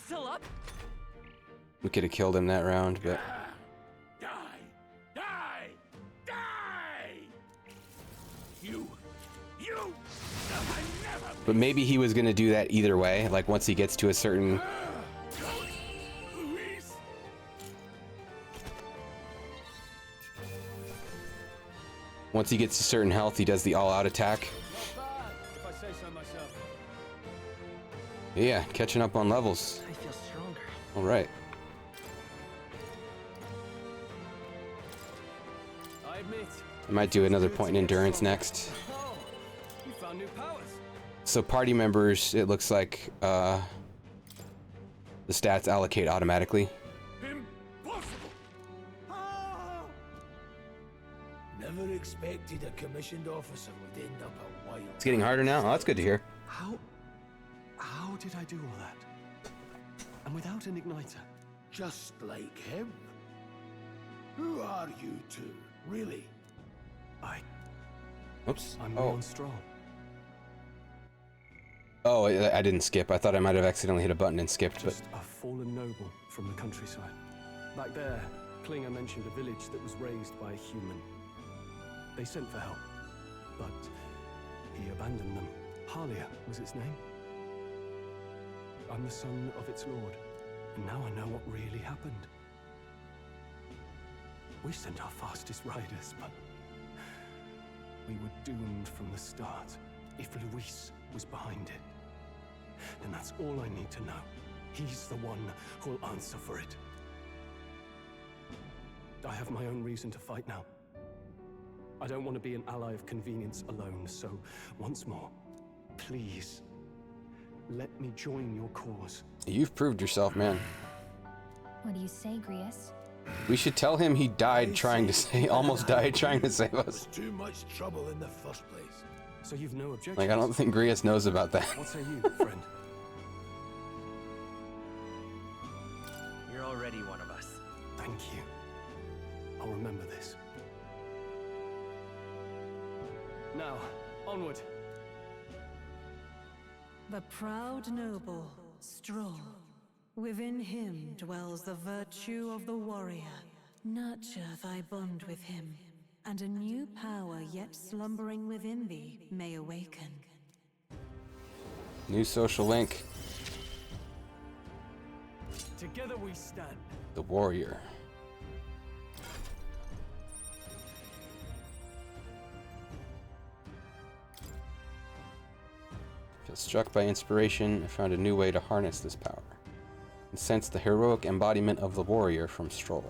Still up? We could have killed him that round, but Die! Die! Die! You! but maybe he was gonna do that either way. Like once he gets to a certain. Luis! Once he gets to certain health, he does the all-out attack. Not bad, if I say so myself. Yeah, catching up on levels. I feel stronger. All right. I admit. I might do another point in endurance next. Oh, you found new powers. So party members, it looks like the stats allocate automatically. Impossible! Never expected a commissioned officer would end up a wild. It's getting harder now. Oh, that's good to hear. How did I do all that? And without an igniter? Just like him. Who are you two, really? Oops. I'm Oh. Leon Stroll. Oh, I didn't skip. I thought I might have accidentally hit a button and skipped, but Just a fallen noble from the countryside. Back there, Klinger mentioned a village that was raised by a human. They sent for help, but he abandoned them. Halia was its name. I'm the son of its lord, and now I know what really happened. We sent our fastest riders, but we were doomed from the start. If Luis was behind it, then that's all I need to know. He's the one who'll answer for it. I have my own reason to fight now. I don't want to be an ally of convenience alone, so once more, please, let me join your cause. you've proved yourself, man. What do you say, Grius? We should tell him he died trying to save, almost died trying to save us. Too much trouble in the first place. So you've no objection? Like, I don't think Grius knows about that. What say you, friend? You're already one of us. Thank you. I'll remember this. Now, onward. The proud noble, Stroll. Within him dwells the virtue of the warrior. Nurture thy bond with him, and a new power yet slumbering within thee may awaken. New social link. Together we stand. The warrior. Feel struck by inspiration, I found a new way to harness this power. And sense the heroic embodiment of the warrior from Stroll.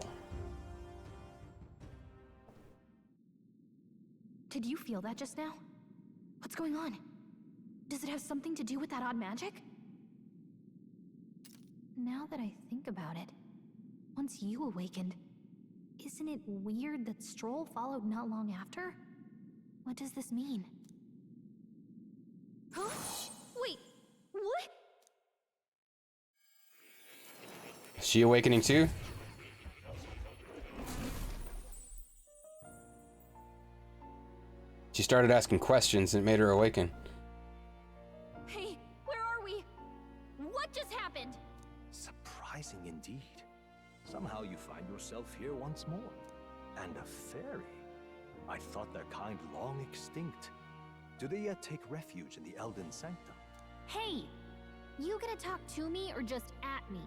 Did you feel that just now? What's going on? Does it have something to do with that odd magic? Now that I think about it, once you awakened, isn't it weird that Stroll followed not long after? What does this mean? Huh? Wait, what? Is she awakening too? She started asking questions and it made her awaken. Hey, where are we? What just happened? Surprising indeed. Somehow you find yourself here once more. And a fairy. I thought their kind long extinct. Do they yet take refuge in the Elden Sanctum? Hey! You gonna talk to me or just at me?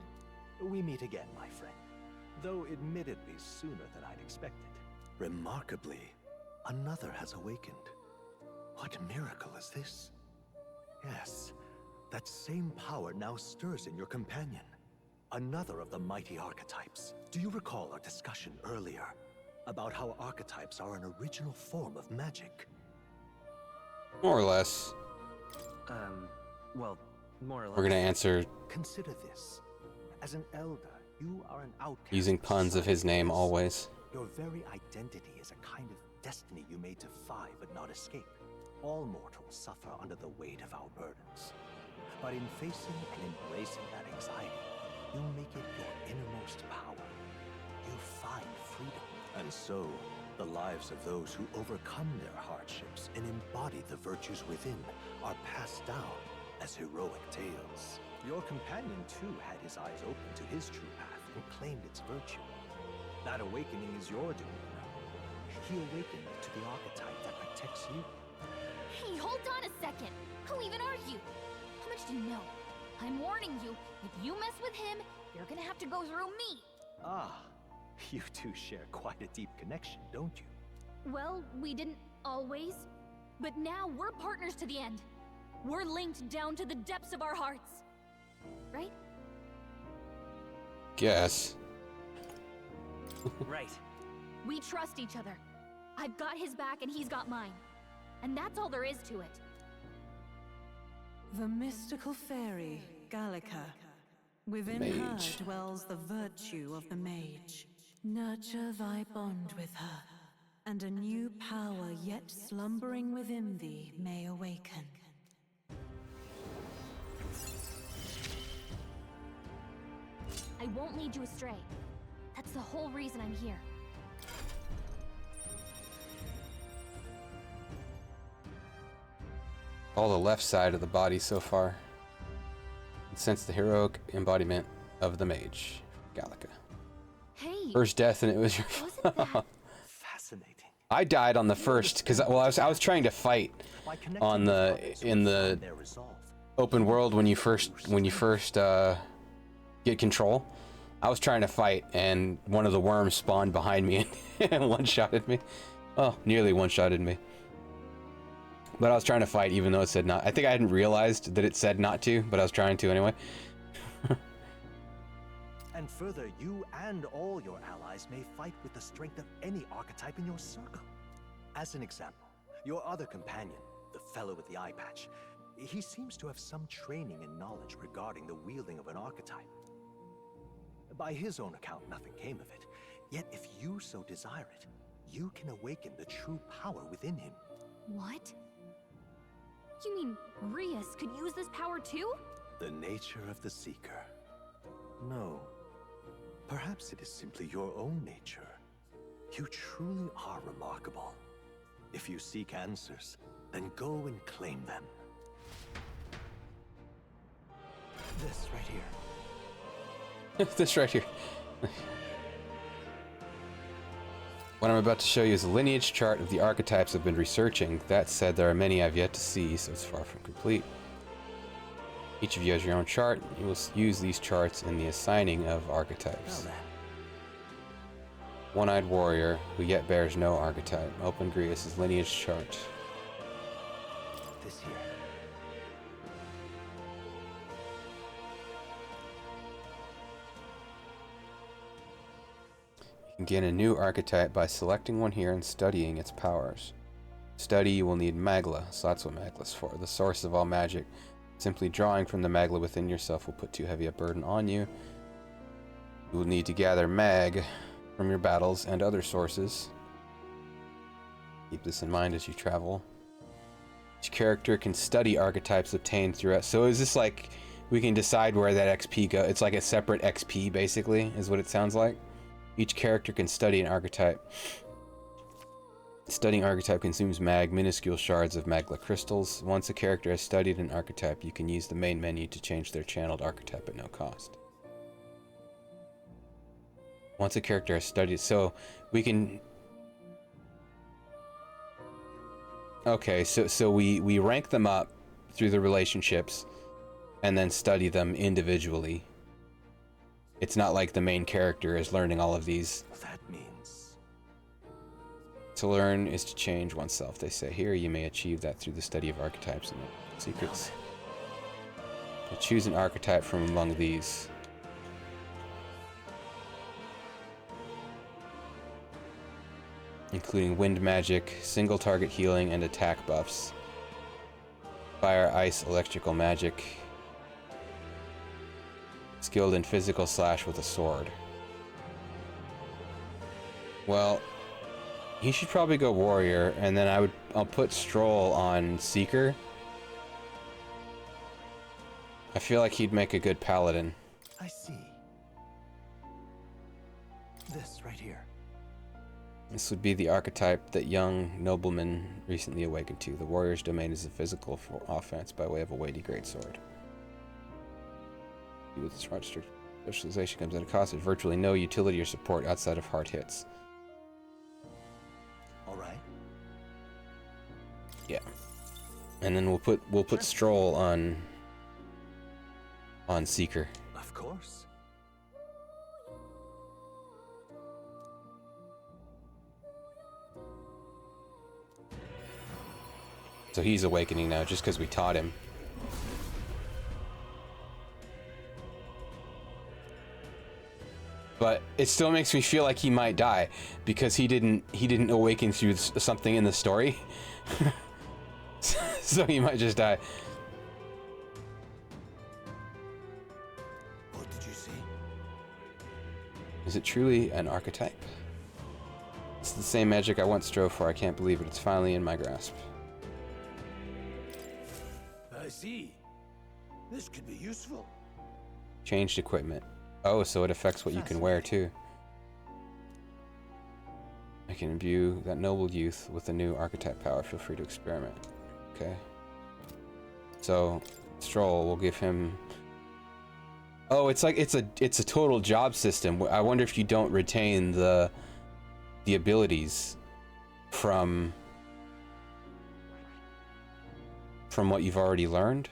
We meet again, my friend. Though admittedly sooner than I'd expected. Remarkably, another has awakened. What miracle is this? Yes, that same power now stirs in your companion. Another of the mighty archetypes. Do you recall our discussion earlier about how archetypes are an original form of magic? More or less. Well, more or less. We're gonna answer. Consider this. As an elder, you are an outcast. Using puns of his name always. Your very identity is a kind of destiny you may defy but not escape. All mortals suffer under the weight of our burdens. But in facing and embracing that anxiety, you make it your innermost power. You find freedom. And so, the lives of those who overcome their hardships and embody the virtues within are passed down as heroic tales. Your companion, too, had his eyes open to his true path and claimed its virtue. That awakening is your doing. He awakened to the archetype that protects you. Hey, hold on a second. Who even are you? How much do you know? I'm warning you, if you mess with him, you're gonna have to go through me. Ah, you two share quite a deep connection, don't you? Well, we didn't always. But now we're partners to the end. We're linked down to the depths of our hearts. Right? Guess. Right. We trust each other. I've got his back and he's got mine. And that's all there is to it. The mystical fairy, Gallica. Within her dwells the virtue of the mage. Nurture thy bond with her, and a new power yet slumbering within thee may awaken. I won't lead you astray. That's the whole reason I'm here. All the left side of the body so far. Sense the heroic embodiment of the mage, Gallica. Hey. First death, and it was your fault. Fascinating. I died on the first because I was trying to fight on in the open world when you first get control. I was trying to fight, and one of the worms spawned behind me and one-shotted me. Oh, nearly one-shotted me. But I was trying to fight even though it said not. I think I hadn't realized that it said not to, but I was trying to anyway. And further, you and all your allies may fight with the strength of any archetype in your circle. As an example, your other companion, the fellow with the eye patch, he seems to have some training and knowledge regarding the wielding of an archetype. By his own account, nothing came of it. Yet if you so desire it, you can awaken the true power within him. What? You mean Rias could use this power too? The nature of the Seeker. No. Perhaps it is simply your own nature. You truly are remarkable. If you seek answers, then go and claim them. This right here. This right here. What I'm about to show you is a lineage chart of the archetypes I've been researching. That said, there are many I've yet to see, so it's far from complete. Each of you has your own chart. You will use these charts in the assigning of archetypes. One-eyed warrior, who yet bears no archetype. Open Grius' lineage chart. This here. You can gain a new archetype by selecting one here and studying its powers. To study, you will need Magla, so that's what Magla's for, the source of all magic. Simply drawing from the Magla within yourself will put too heavy a burden on you. You will need to gather Mag from your battles and other sources. Keep this in mind as you travel. Each character can study archetypes obtained throughout. So is this like we can decide where that XP goes? It's like a separate XP, basically, is what it sounds like. Each character can study an archetype. Studying archetype consumes minuscule shards of Magla crystals. Once a character has studied an archetype, you can use the main menu to change their channeled archetype at no cost. Once a character has studied, so we can... Okay, so we rank them up through the relationships and then study them individually. It's not like the main character is learning all of these. That means... To learn is to change oneself, they say. Here you may achieve that through the study of archetypes and secrets. Now choose an archetype from among these. Including wind magic, single target healing, and attack buffs. Fire, ice, electrical magic. This skilled in physical slash with a sword. Well, he should probably go warrior, and then I'll put Stroll on seeker. I feel like he'd make a good paladin. I see. This right here. This would be the archetype that young nobleman recently awakened to. The warrior's domain is the physical for offense by way of a weighty greatsword. With this specialization comes at a cost of virtually no utility or support outside of hard hits. All right. Yeah. And then we'll put Stroll on seeker. Of course. So he's awakening now just because we taught him. But it still makes me feel like he might die because he didn't awaken through something in the story. So he might just die. What did you see? Is it truly an archetype? It's the same magic I once strove for. I can't believe it. It's finally in my grasp. I see. This could be useful. Changed equipment. Oh, so it affects what you can wear too. I can imbue that noble youth with a new archetype power. Feel free to experiment. Okay. So, Stroll will give him. Oh, it's like it's a total job system. I wonder if you don't retain the abilities from what you've already learned.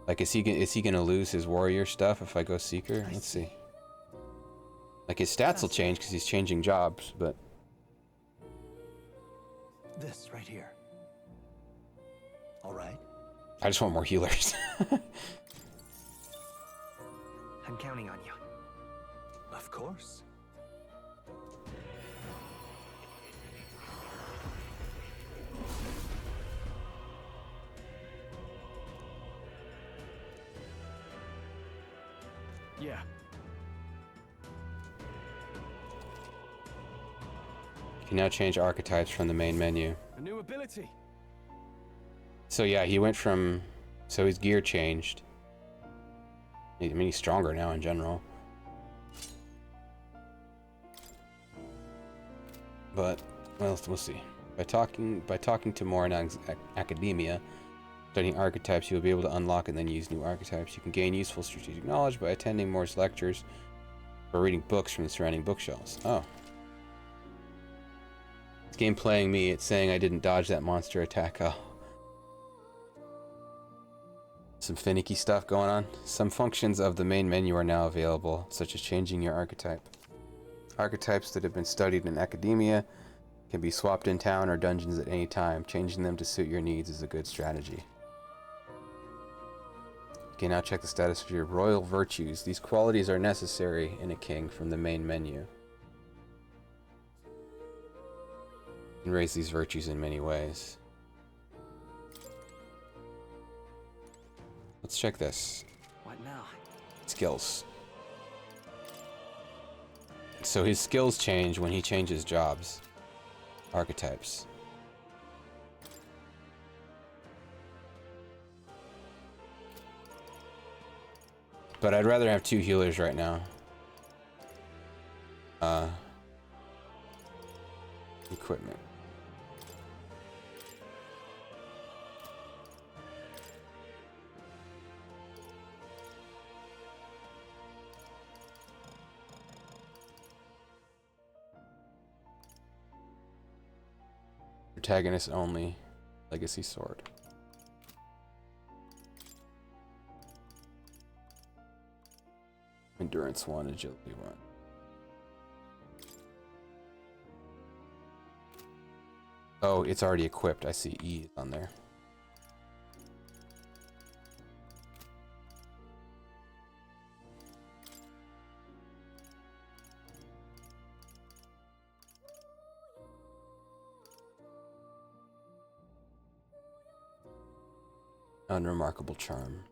Like, is he gonna lose his warrior stuff if I go seeker? Let's see. Like, his stats will change because he's changing jobs, but This right here. All right. I just want more healers. I'm counting on you. Of course. Yeah. You can now change archetypes from the main menu. A new ability. So yeah, he went from, so his gear changed. I mean, he's stronger now in general. But, well, we'll see. By talking to more in academia, studying archetypes, you'll be able to unlock and then use new archetypes. You can gain useful strategic knowledge by attending more lectures or reading books from the surrounding bookshelves. Oh. This game playing me, it's saying I didn't dodge that monster attack. Oh. Some finicky stuff going on. Some functions of the main menu are now available, such as changing your archetype. Archetypes that have been studied in academia can be swapped in town or dungeons at any time. Changing them to suit your needs is a good strategy. You can now check the status of your royal virtues. These qualities are necessary in a king from the main menu. You can raise these virtues in many ways. Let's check this. What now? Skills. So his skills change when he changes jobs. Archetypes. But I'd rather have 2 healers right now. Equipment. Protagonist only. Legacy sword. Endurance 1, agility 1. Oh, it's already equipped. I see E is on there. Unremarkable charm.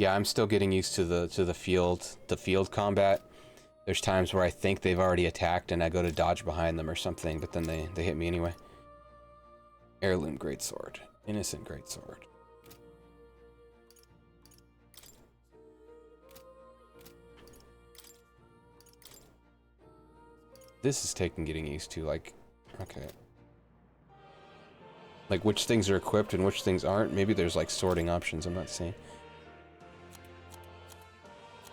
Yeah, I'm still getting used to the field combat. There's times where I think they've already attacked and I go to dodge behind them or something, but then they hit me anyway. Heirloom greatsword. Innocent greatsword. This is taking getting used to, like, okay. Like which things are equipped and which things aren't. Maybe there's like sorting options I'm not seeing.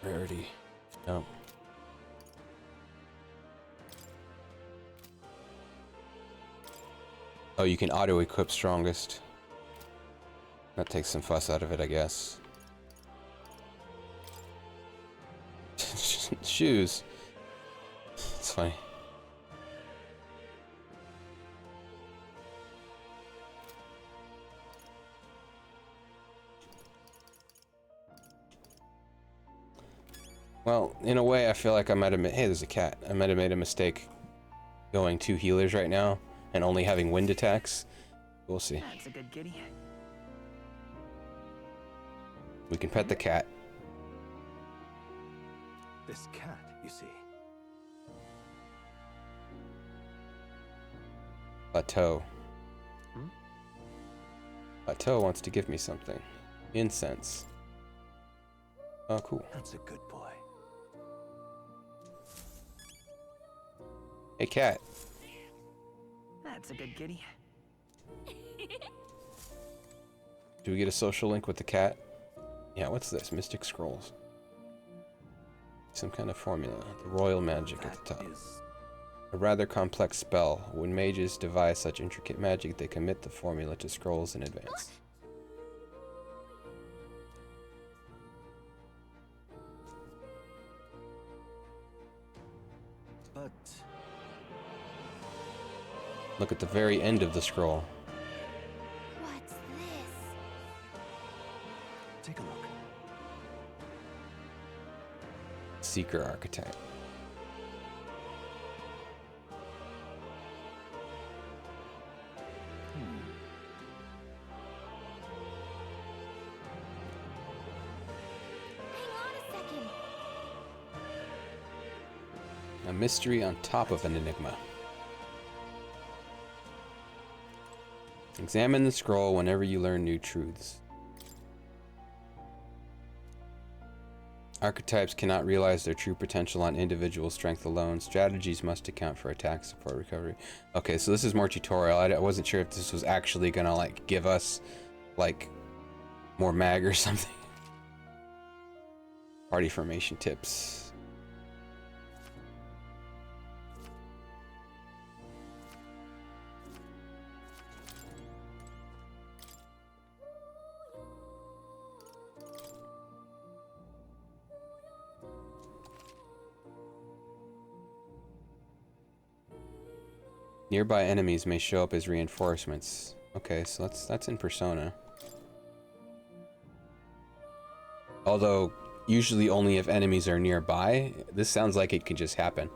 Rarity. No. Oh, you can auto-equip strongest. That takes some fuss out of it, I guess. Shoes. It's funny. Well, in a way, I feel like I might have... Hey, there's a cat. I might have made a mistake going 2 healers right now and only having wind attacks. We'll see. That's a good kitty. We can pet the cat. This cat, you see. Plateau. Plateau wants to give me something. Incense. Oh, cool. That's a good boy. Hey, cat. That's a good kitty. Do we get a social link with the cat? Yeah, what's this? Mystic Scrolls. Some kind of formula. The royal magic at the top. A rather complex spell. When mages devise such intricate magic, they commit the formula to scrolls in advance. But Look at the very end of the scroll. What's this? take a look. Seeker archetype. A mystery on top of an enigma. Examine the scroll whenever you learn new truths. Archetypes cannot realize their true potential on individual strength alone. Strategies must account for attack, support, recovery. Okay, so this is more tutorial. I wasn't sure if this was actually gonna like give us like more mag or something. Party formation tips. Nearby enemies may show up as reinforcements. Okay, so that's in Persona. Although, usually only if enemies are nearby. This sounds like it could just happen.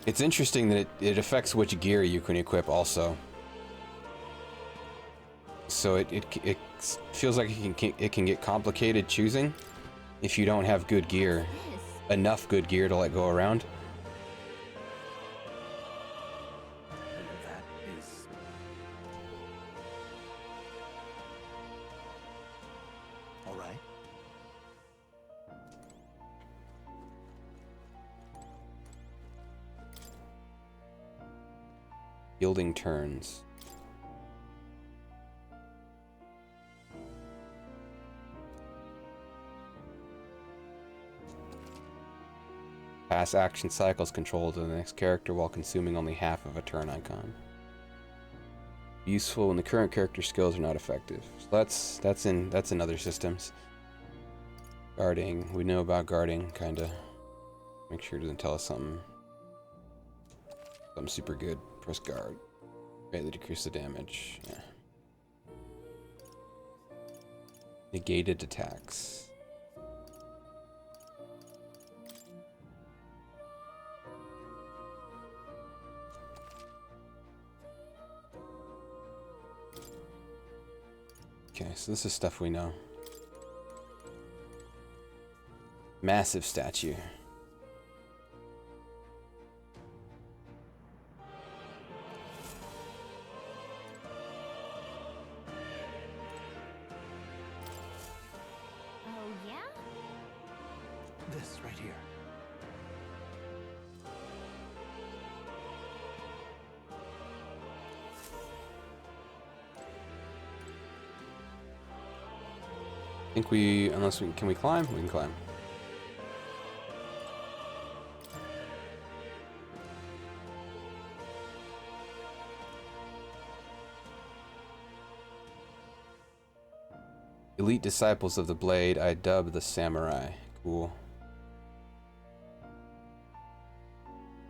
It's interesting that it affects which gear you can equip also. So it feels like it can get complicated choosing if you don't have good gear. Enough good gear to let go around. That is... All right. Yielding turns. Pass action cycles control to the next character while consuming only half of a turn icon. Useful when the current character skills are not effective. So that's in other systems. Guarding. We know about guarding, kinda. Make sure it doesn't tell us something super good. Press guard. Greatly decrease the damage. Yeah. Negated attacks. Okay, so this is stuff we know. Massive statue. Oh, yeah? This right here. I think we, unless we, can we climb? We can climb. Elite disciples of the blade, I dub the samurai. Cool.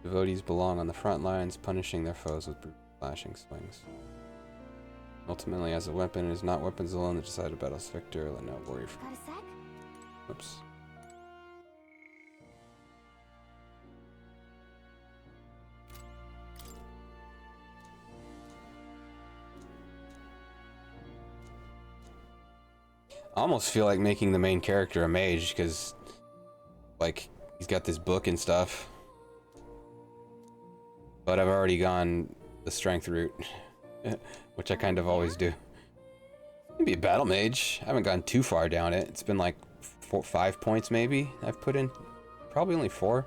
Devotees belong on the front lines, punishing their foes with brutal slashing swings. Ultimately, as a weapon, it is not weapons alone that decide a battle's victor. Let no warrior. Got a sec? Oops. I almost feel like making the main character a mage because, like, he's got this book and stuff. But I've already gone the strength route, which I kind of always do. Maybe a battle mage. I haven't gone too far down it. It's been like 5 points maybe I've put in. Probably only 4.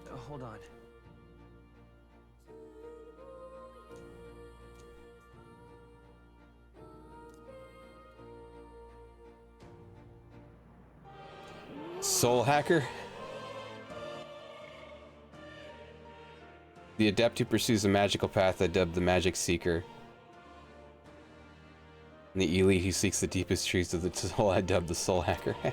Hold on. Soul hacker. The adept who pursues a magical path I dubbed the Magic Seeker. And the elite who seeks the deepest truths of the soul I dubbed the Soul Hacker. I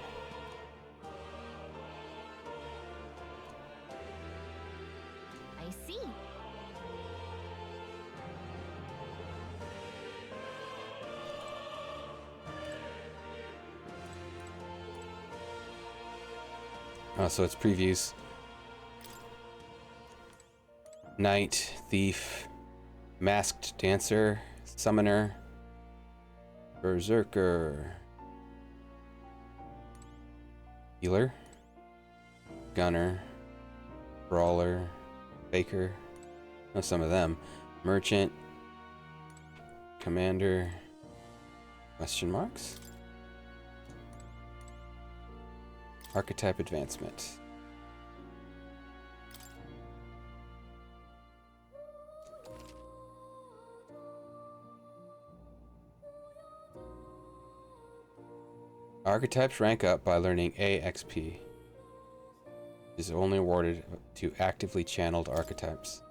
see. Oh, so it's previews. Knight, Thief, Masked Dancer, Summoner, Berserker, Healer, Gunner, Brawler, Faker, know some of them, Merchant, Commander, question marks? Archetype advancement. Archetypes rank up by learning AXP. Is only awarded to actively channeled archetypes.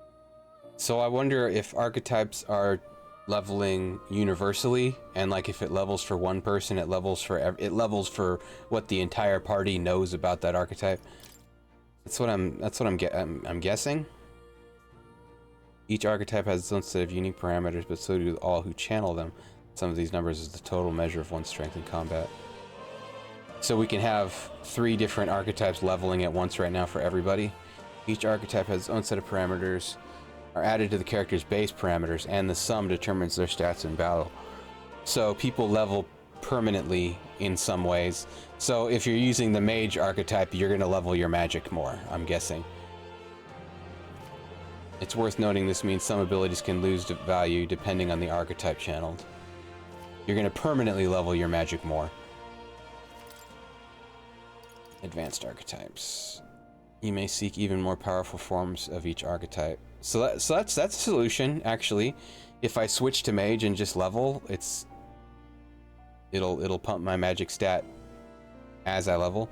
So I wonder if archetypes are leveling universally, and like if it levels for one person, it levels for what the entire party knows about that archetype. That's what I'm guessing. Each archetype has its own set of unique parameters, but so do all who channel them. Some of these numbers is the total measure of one's strength in combat. So we can have 3 different archetypes leveling at once right now for everybody. Each archetype has its own set of parameters, are added to the character's base parameters, and the sum determines their stats in battle. So people level permanently in some ways. So if you're using the mage archetype, you're going to level your magic more, I'm guessing. It's worth noting this means some abilities can lose value depending on the archetype channeled. You're going to permanently level your magic more. Advanced archetypes. You may seek even more powerful forms of each archetype. So that's a solution, actually. If I switch to mage and just level, it'll pump my magic stat as I level.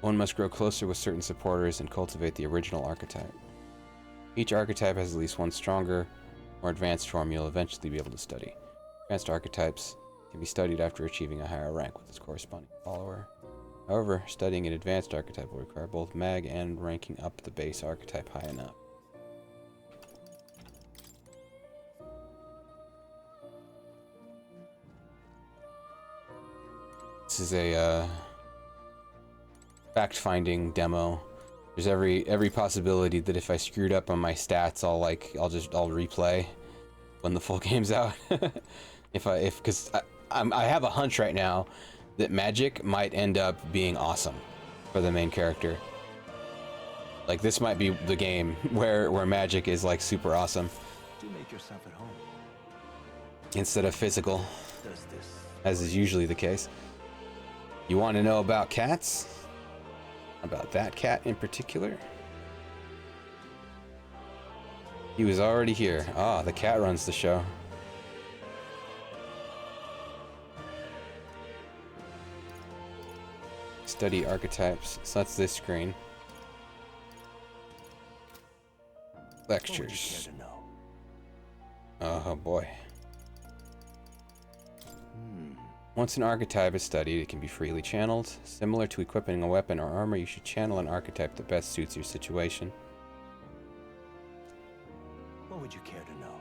One must grow closer with certain supporters and cultivate the original archetype. Each archetype has at least one stronger, more advanced form you'll eventually be able to study. Advanced archetypes. can be studied after achieving a higher rank with its corresponding follower. However, studying an advanced archetype will require both mag and ranking up the base archetype high enough. This is a fact-finding demo. There's every possibility that if I screwed up on my stats, I'll replay when the full game's out. Because I have a hunch right now that magic might end up being awesome for the main character. Like, this might be the game where magic is like super awesome. Do make yourself at home. Instead of physical, Does this? as is usually the case. You want to know about cats? About that cat in particular? He was already here. Ah, the cat runs the show. Study archetypes. So that's this screen. Lectures. Oh boy. Once an archetype is studied, it can be freely channeled. Similar to equipping a weapon or armor, you should channel an archetype that best suits your situation. What would you care to know?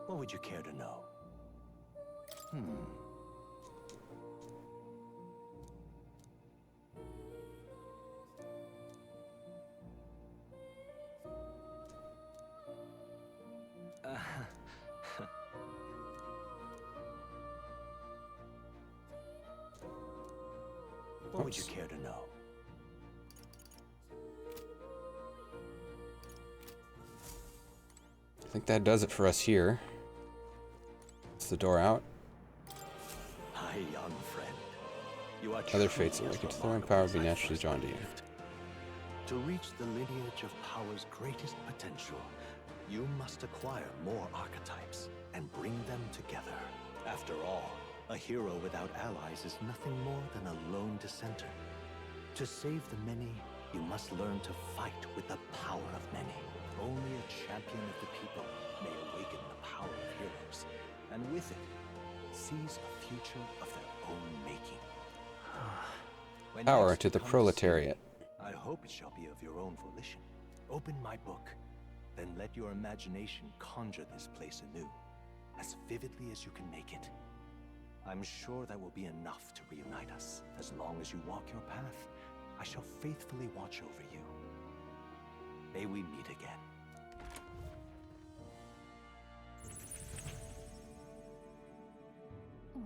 What would you care to know? What would you care to know? I think that does it for us here. Is the door out? My young friend, you are Other fates awakened to throwing power will be naturally drawn to you. To reach the lineage of power's greatest potential, you must acquire more archetypes and bring them together. After all, a hero without allies is nothing more than a lone dissenter. To save the many, you must learn to fight with the power of many. Only a champion of the people may awaken the power of heroes, and with it, seize a future of their own making. When Power next to the you come proletariat. see me, I hope it shall be of your own volition. Open my book, then let your imagination conjure this place anew, as vividly as you can make it. I'm sure that will be enough to reunite us. As long as you walk your path, I shall faithfully watch over you. May we meet again.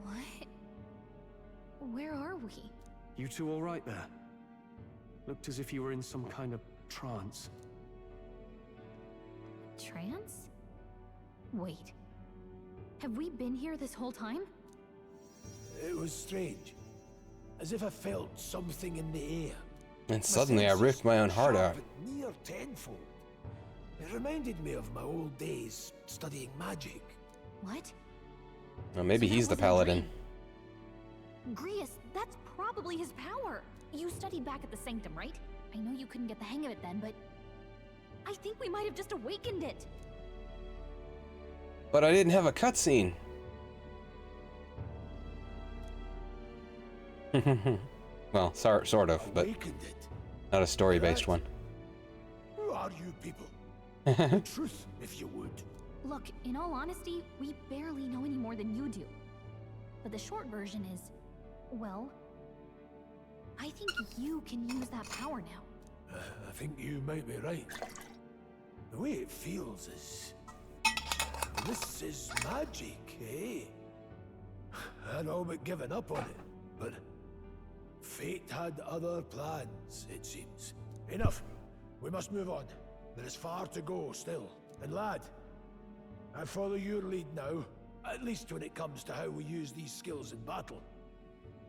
What? Where are we? You two all right there? Looked as if you were in some kind of trance. Trance? Wait. Have we been here this whole time? It was strange. As if I felt something in the air. And suddenly I ripped my own heart out. Near tenfold. It reminded me of my old days studying magic. What? Well, maybe he's the paladin. Grius, that's probably his power. You studied back at the Sanctum, right? I know you couldn't get the hang of it then, but I think we might have just awakened it. But I didn't have a cutscene. Well, sort of, but not a story-based one. Who are you people? The truth, if you would. Look, in all honesty, we barely know any more than you do. But the short version is, well, I think you can use that power now. I think you might be right. The way it feels is... This is magic, eh? I'd all but given up on it, but... Fate had other plans, it seems. Enough. We must move on. There is far to go still. And lad, I follow your lead now, at least when it comes to how we use these skills in battle.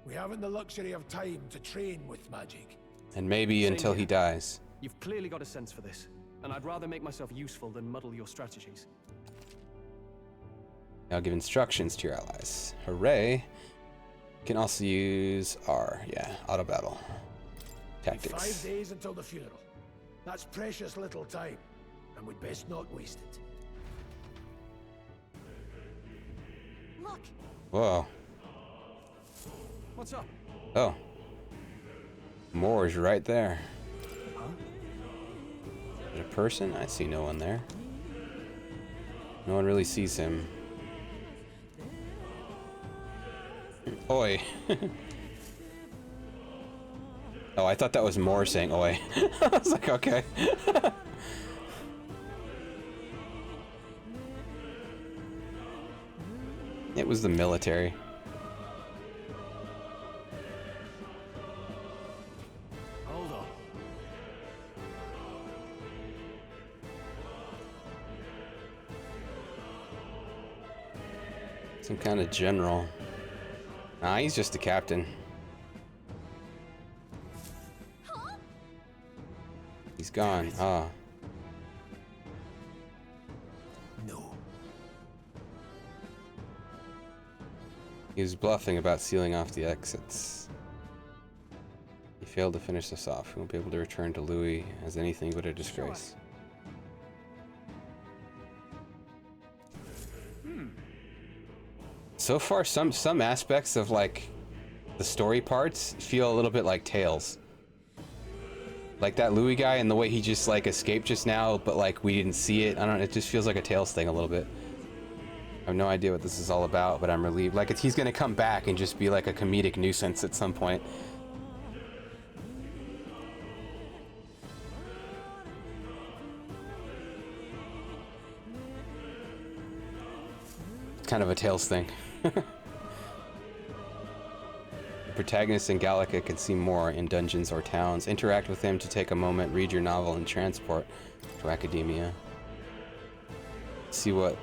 We haven't the luxury of time to train with magic. And maybe Same until here. he dies. You've clearly got a sense for this, and I'd rather make myself useful than muddle your strategies. Now give instructions to your allies. Hooray. You can also use R, yeah, auto battle. Tactics. 5 days until the funeral. That's precious little time, and we'd best not waste it. Look. Whoa. What's up? Oh. Moore's right there. Huh? Is it a person? I see no one there. No one really sees him. Oi. Oh, I thought that was Moore saying oi. I was like, okay. It was the military. Hold on. Some kind of general. Nah, he's just a captain. He's gone. Ah. No. He was bluffing about sealing off the exits. He failed to finish this off. He won't be able to return to Louis as anything but a disgrace. So far, some aspects of like the story parts feel a little bit like Tales. Like that Louis guy and the way he just like escaped just now, but like we didn't see it. I don't know, it just feels like a Tales thing a little bit. I have no idea what this is all about, but I'm relieved. Like he's gonna come back and just be like a comedic nuisance at some point. It's kind of a Tales thing. The protagonist in Gallica can see more in dungeons or towns. Interact with him to take a moment, read your novel, and transport to Academia. See what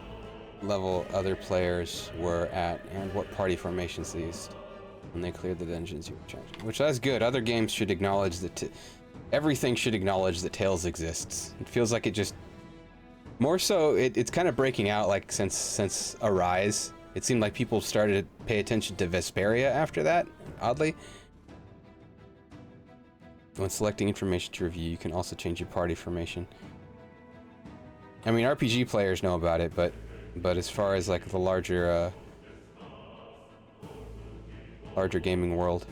level other players were at and what party formations they used when they cleared the dungeons you were changing. Which that's good. Other games should acknowledge that everything should acknowledge that Tales exists. It feels like it just more so it's kind of breaking out like since Arise. It seemed like people started to pay attention to Vesperia after that, oddly. When selecting information to review, you can also change your party formation. I mean, RPG players know about it, but as far as like the larger gaming world,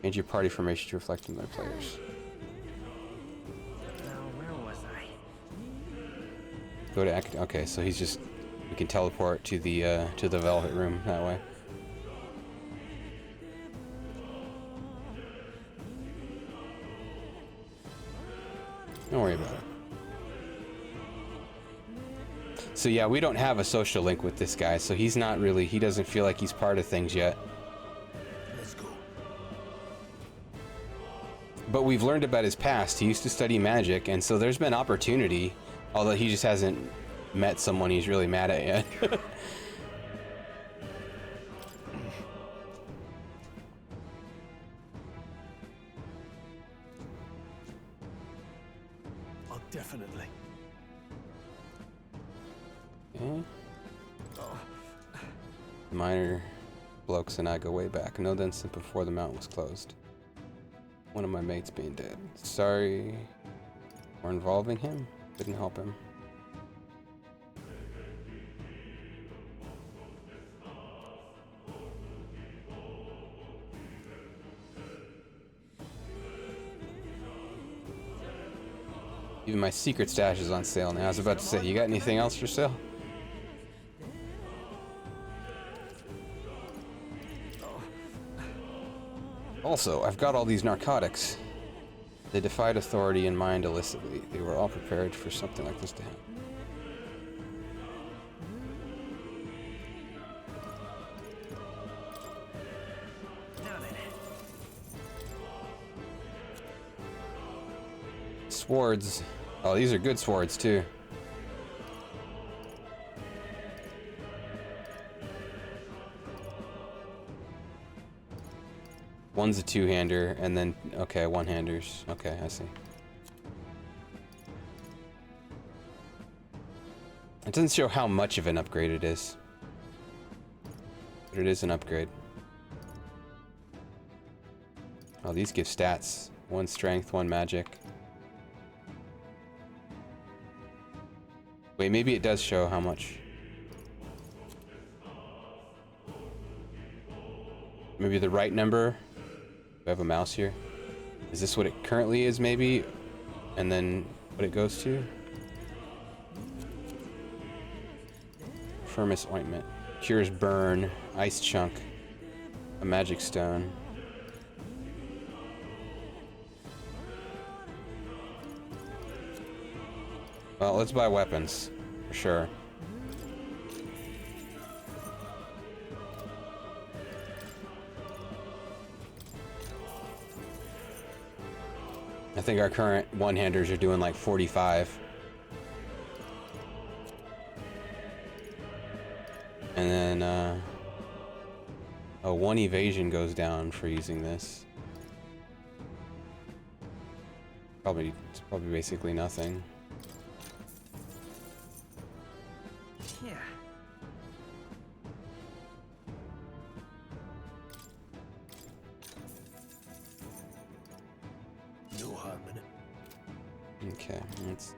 change your party formation to reflect on their players. Now, where was I? Go to okay, so he's just we can teleport to the Velvet Room that way. Don't worry about it. So yeah, we don't have a social link with this guy, so he's not really, he doesn't feel like he's part of things yet. Let's go. But we've learned about his past. He used to study magic, and so there's been opportunity, although he just hasn't met someone he's really mad at yet. Oh, definitely. Okay. Minor blokes and I go way back. No incident before the mountain was closed. One of my mates being dead. Sorry for involving him. Didn't help him. Even my secret stash is on sale now. I was about to say, you got anything else for sale? Also, I've got all these narcotics. They defied authority and mind illicitly. They were all prepared for something like this to happen. Swords. Oh, these are good swords too. One's a two-hander, and then, okay, one-handers. Okay, I see. It doesn't show how much of an upgrade it is. but it is an upgrade. Oh, these give stats. 1 strength, 1 magic. Wait, maybe it does show how much. Maybe the right number. Do I have a mouse here? Is this what it currently is, maybe? And then what it goes to? Firmus ointment. Cures burn. Ice chunk. A magic stone. Well, let's buy weapons. For sure. I think our current one-handers are doing like 45. And then, oh, 1 evasion goes down for using this. It's probably basically nothing. Yeah. No harm in it. Okay, let's...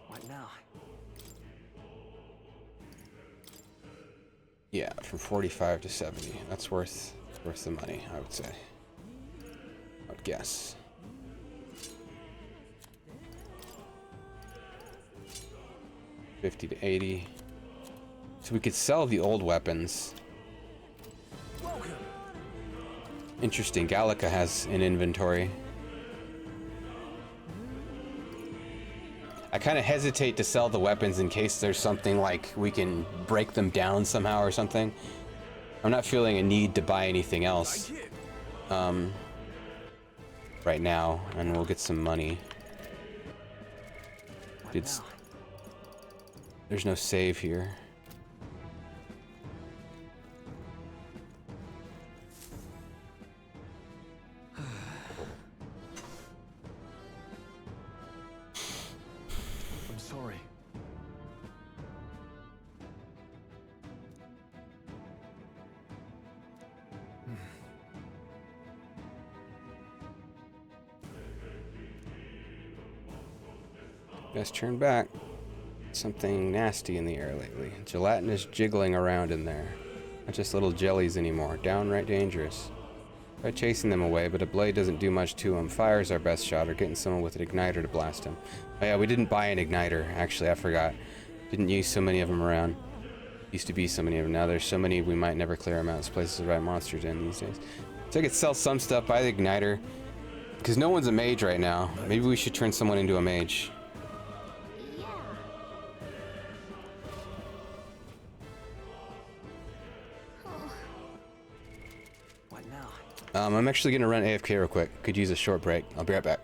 What now? Yeah, from 45 to 70. That's worth the money, I would say. I would guess. $50 to $80. So we could sell the old weapons. Interesting. Gallica has an inventory. I kind of hesitate to sell the weapons in case there's something like we can break them down somehow or something. I'm not feeling a need to buy anything else right now, and we'll get some money. There's no save here. I'm sorry. Guys, turn back. Something nasty in the air lately. Gelatinous jiggling around in there. Not just little jellies anymore. Downright dangerous. Try chasing them away, but a blade doesn't do much to them. Fire's our best shot, or getting someone with an igniter to blast them. Oh yeah, we didn't buy an igniter. Actually, I forgot. Didn't use so many of them around. Used to be so many of them. Now there's so many we might never clear them out. This place is the right monsters in these days. So I could sell some stuff, buy the igniter. Because no one's a mage right now. Maybe we should turn someone into a mage. I'm actually gonna run AFK real quick. Could use a short break. I'll be right back.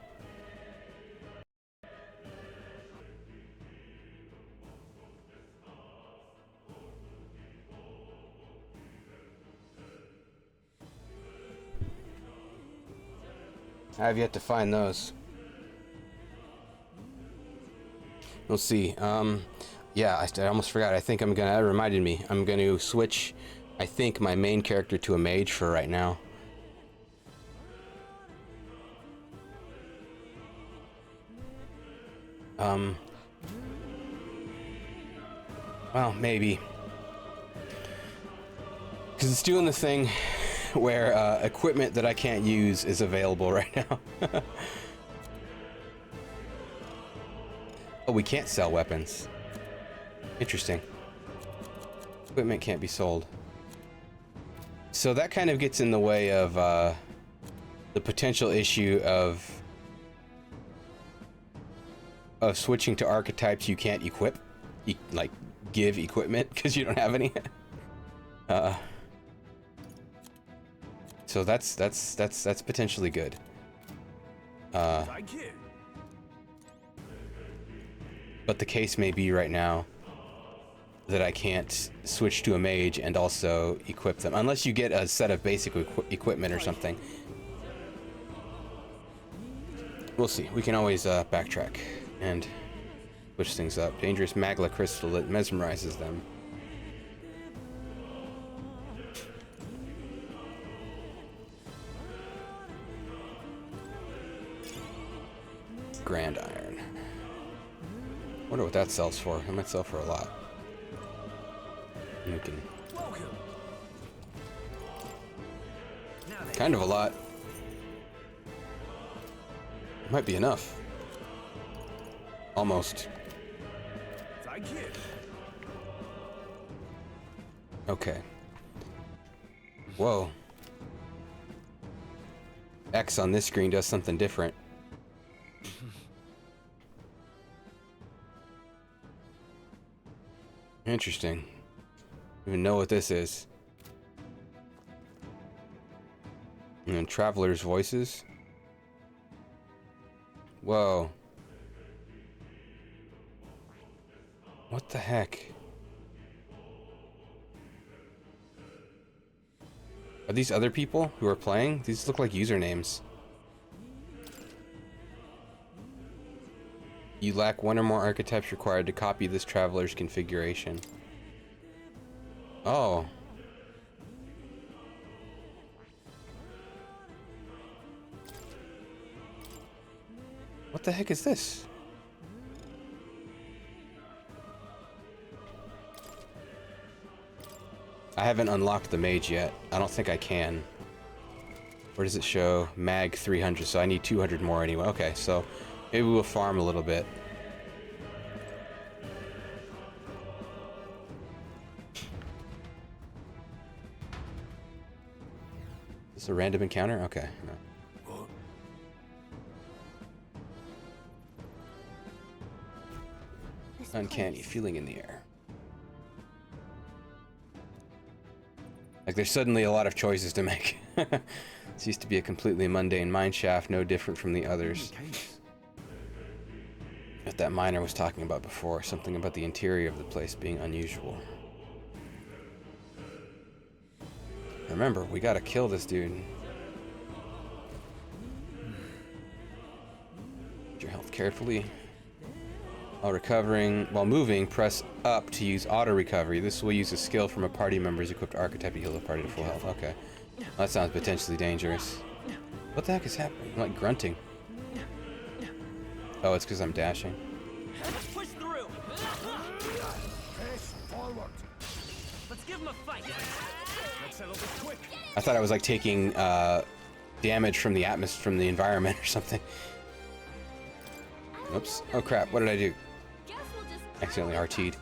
I have yet to find those. We'll see. Yeah, I almost forgot. I think that reminded me. I'm gonna switch, I think, my main character to a mage for right now. Well, maybe. Because it's doing the thing where equipment that I can't use is available right now. Oh, we can't sell weapons. Interesting. Equipment can't be sold. So that kind of gets in the way of the potential issue of switching to archetypes you can't equip, like give equipment because you don't have any. So that's potentially good. Thank you. But the case may be right now that I can't switch to a mage and also equip them unless you get a set of basic equipment or something. We'll see. We can always backtrack and Push things up. Dangerous magma crystal that mesmerizes them. Grand iron. Wonder what that sells for. It might sell for a lot. And we can... Kind of a lot. Might be enough. Almost. Thank you. Okay. Whoa. X on this screen does something different. Interesting. Don't even know what this is. And then travelers' voices. Whoa. What the heck? Are these other people who are playing? These look like usernames. You lack one or more archetypes required to copy this traveler's configuration. Oh. What the heck is this? I haven't unlocked the mage yet. I don't think I can. Where does it show? Mag 300, so I need 200 more anyway. Okay, so maybe we'll farm a little bit. Is this a random encounter? Okay. No. Uncanny feeling in the air. Like there's suddenly a lot of choices to make. This used to be a completely mundane mine shaft, no different from the others. What that miner was talking about before, something about the interior of the place being unusual. Remember, we gotta kill this dude. Use your health carefully. While recovering, while moving, press up to use auto recovery. This will use a skill from a party member's equipped archetype to heal the party to full health. Okay. Well, that sounds potentially dangerous. What the heck is happening? I'm like grunting. Oh, it's because I'm dashing. Push through. Press forward. Let's give him a fight. Let's settle this quick. I thought I was like taking damage from the atmosphere, from the environment or something. Oops. Oh crap, what did I do? Accidentally RT'd.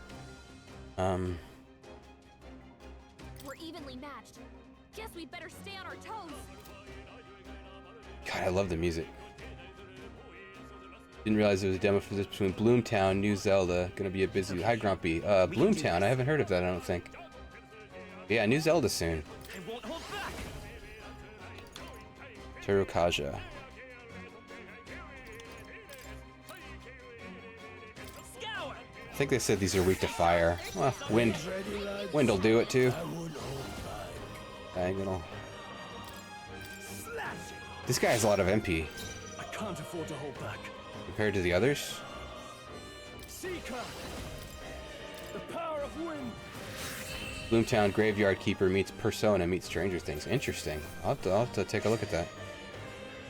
We're evenly matched. Guess we better stay on our toes. God, I love the music. Didn't realize there was a demo for this between Bloomtown, New Zelda. Gonna be a busy. Hi, Grumpy. Bloomtown. I haven't heard of that. I don't think. Yeah, New Zelda soon. Terukaja. I think they said these are weak to fire. Well, wind will do it too. Diagonal. This guy has a lot of MP. I can't afford to hold back. Compared to the others? Seeker! The power of wind! Bloomtown Graveyard Keeper meets Persona meets Stranger Things. Interesting. I'll have to take a look at that.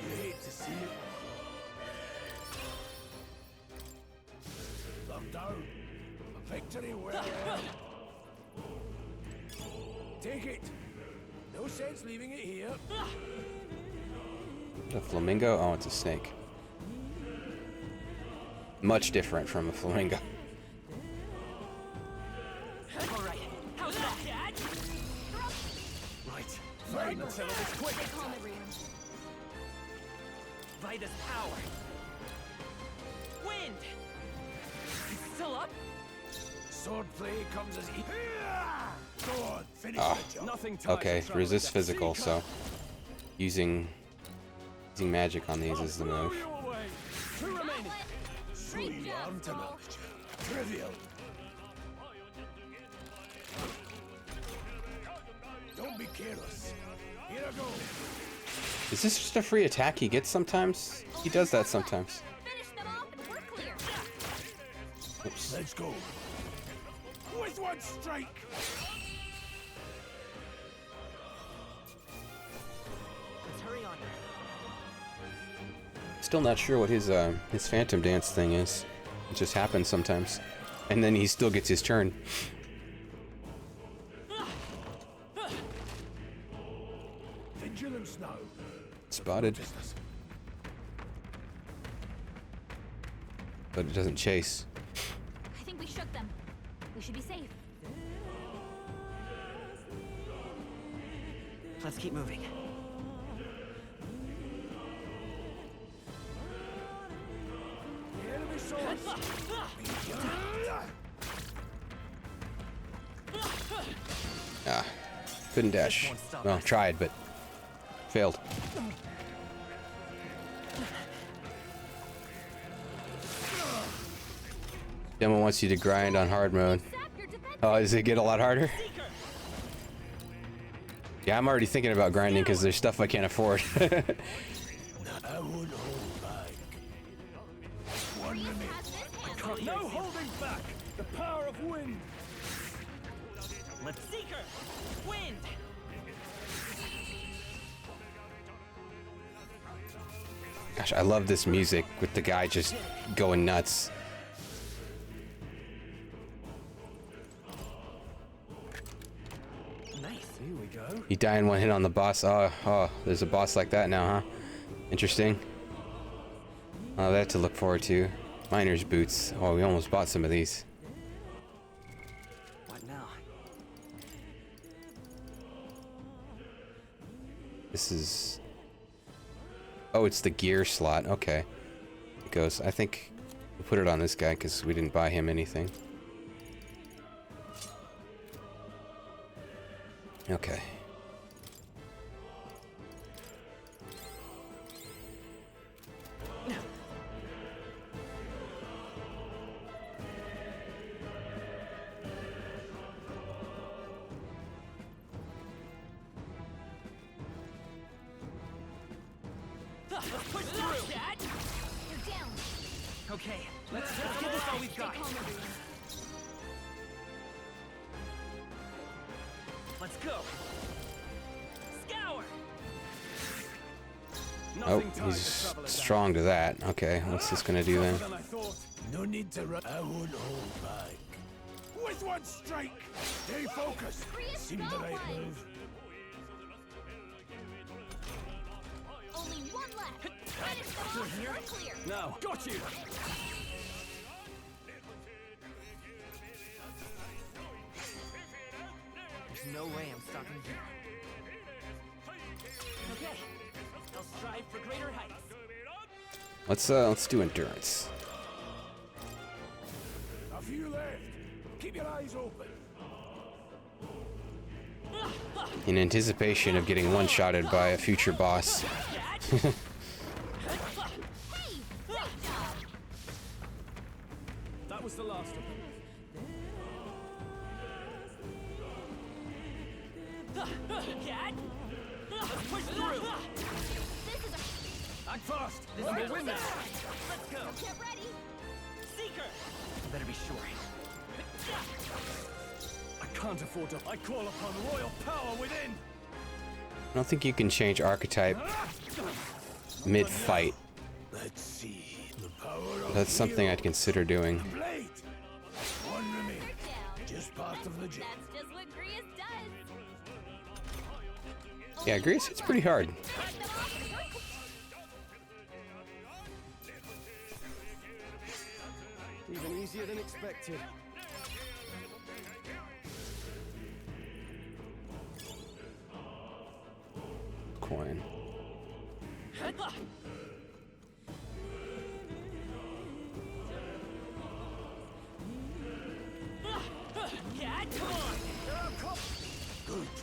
You hate to see it. Locked down. A victory well. Take it. No sense leaving it here. A flamingo? Oh, it's a snake. Much different from a flamingo. All right. How's that? Right. Right. Let's settle this quick. Vida's power. Wind. It's still up. Swordplay comes as Go on, finish Oh. the job. Nothing Okay, resist physical, so using magic on these is the move. Two remaining. So you aren't a knowledge. Trivial. Don't be careless. Here I go. Is this just a free attack he gets sometimes? He does that sometimes. Oops. Let's go. With one strike! Let's hurry on. Still not sure what his phantom dance thing is. It just happens sometimes, and then he still gets his turn. Vigilance now. Spotted. But it doesn't chase. I think we shook them. We should be safe. Let's keep moving. The enemy saw us. Ah, couldn't dash. Well, tried, but failed. Demo wants you to grind on hard mode. Oh, does it get a lot harder? Yeah, I'm already thinking about grinding because there's stuff I can't afford. I won't hold back. One minute. No holding back! The power of wind! Let's Seeker! Wind! Gosh, I love this music with the guy just going nuts. Nice. Here we go. You die in one hit on the boss. Oh, there's a boss like that now, huh? Interesting. Oh, that to look forward to. Miner's boots. Oh, we almost bought some of these. What now? This is... Oh, it's the gear slot. Okay. It goes. I think we'll put it on this guy because we didn't buy him anything. Okay. Let's push through! You're down. Okay, let's give this all we've got. Let's go. Scour! Oh, he's strong to that. Okay, what's this gonna do then? No need to run. I won't hold back. With one strike! Stay focused. Seemed the right move. Only one left. Finish them off. We're clear. Now, got you. There's no way I'm stopping here. Okay, I'll strive for greater heights. Let's do endurance. A few left. Keep your eyes open. In anticipation of getting one-shotted by a future boss. That was the last of them. Let's push through. Act fast. This We'll will win this. Let's go. Get ready. Seeker. Better be sure. I can't afford to. I call upon royal power within. I don't think you can change archetype mid-fight. Let's see. The power of That's something I'd consider doing. blade. One remains. Just part of the job. That's just what Grius does. Yeah, Greece, it's pretty hard. Even easier than expected. Coin.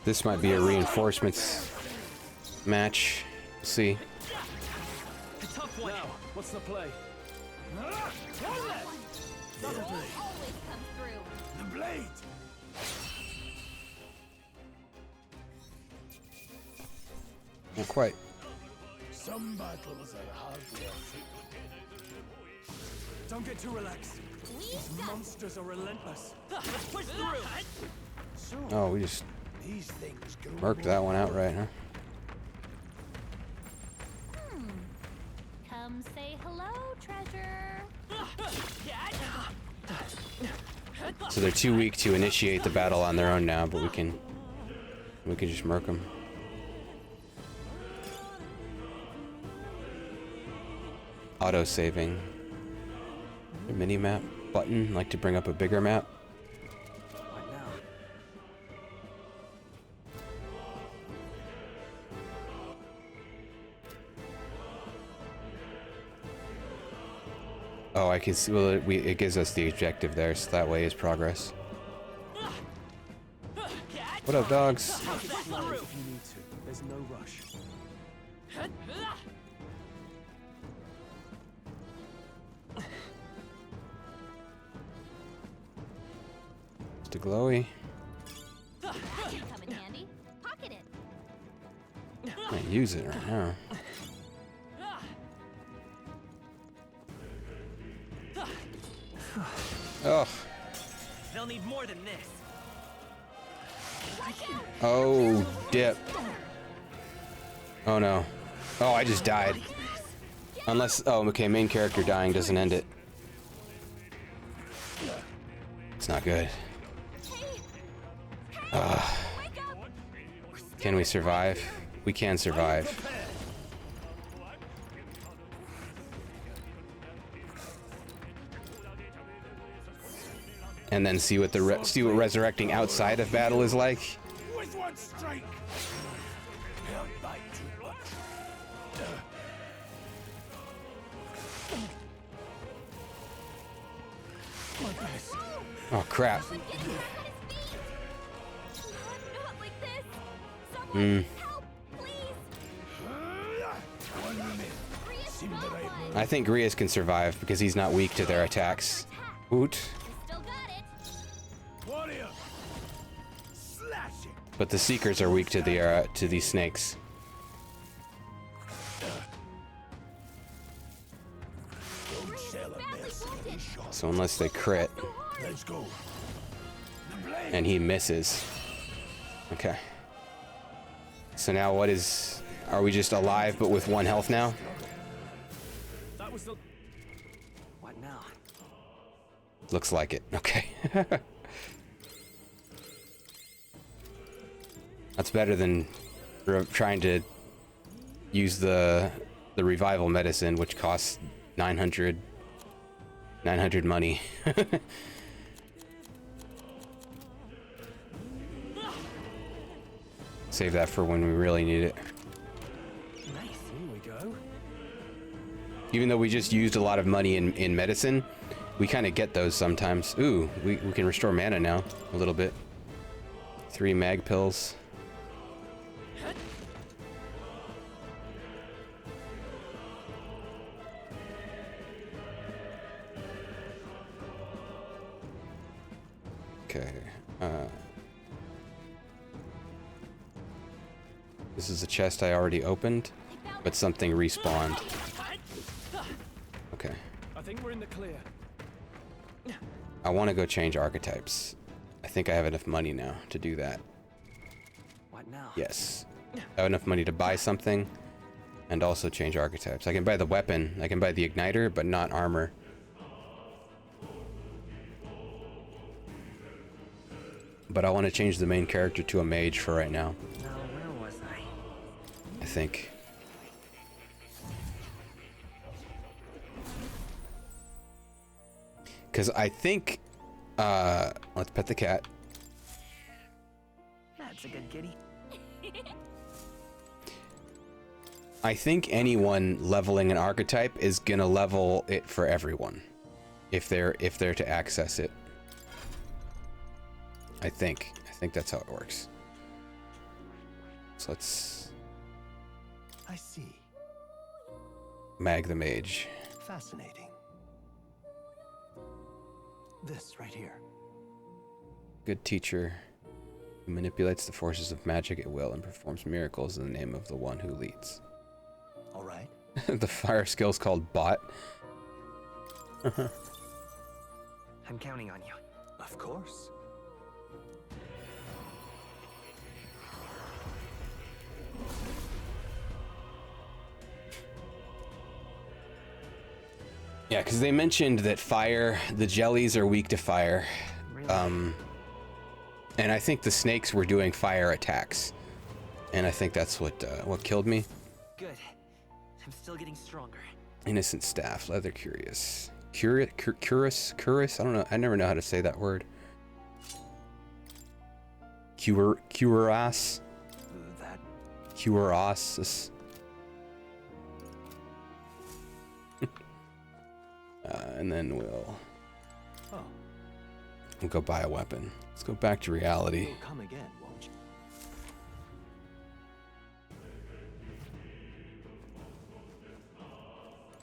This might be a reinforcements match. We'll see. A tough one. Now, what's the play? Always comes through. The blade. Not quite. Some battles are hardly a frequent. Don't get too relaxed. These monsters are relentless. Let's push through. Oh, we just These things grow marked that one out right, huh? Come say hello, treasure. So they're too weak to initiate the battle on their own now, but we can just murk them. Auto saving. Mini map button, like to bring up a bigger map. Oh, I can see. Well, it gives us the objective there, so that way is progress. What up, dogs? Take it slow if you need to. There's no rush. Mr. Glowy. That can come in handy. Pocket it. Can't use it right now. Oh. They'll need more than this. Oh, dip. Oh no. Oh, I just died. Unless, oh, okay, main character dying doesn't end it. It's not good. Can we survive? We can survive. And then see what see what resurrecting outside of battle is like. With one strike. Held by too much. My best. Oh crap. Not like this. Hmm. Help, please. I think Grius can survive because he's not weak to their attacks. Oot. Warrior. Slash it. But the Seekers are weak to these snakes. Don't sell a mercenary shot. So unless they crit, Let's go. and he misses. Okay. So now what is... Are we just alive but with 1 health now? That was the... What now? Looks like it. Okay. That's better than trying to use the revival medicine, which costs 900 money. Save that for when we really need it. Nice. Here we go. Even though we just used a lot of money in medicine, we kind of get those sometimes. Ooh, we can restore mana now a little bit. 3 mag pills. Okay. This is a chest I already opened, but something respawned. Okay. I think we're in the clear. I want to go change archetypes. I think I have enough money now to do that. What now? Yes. I have enough money to buy something and also change archetypes. I can buy the weapon, I can buy the igniter, but not armor. But I want to change the main character to a mage for right now. Now, where was I? I think. Because I think, let's pet the cat. That's a good kitty. I think anyone leveling an archetype is gonna level it for everyone, if they're to access it. I think that's how it works. So let's I see. mag the mage. Fascinating. This right here. Good teacher who manipulates the forces of magic at will and performs miracles in the name of the one who leads. All right. The fire skill's called Bot. I'm counting on you. Of course. Yeah, because they mentioned that the jellies are weak to fire. And I think the snakes were doing fire attacks. And I think that's what killed me. Good. I'm still getting stronger. Innocent staff, leather curious. Cuirass? I don't know. I never know how to say that word. Cuirass? Cuirass. And then we'll go buy a weapon. Let's go back to reality. You'll come again, won't you?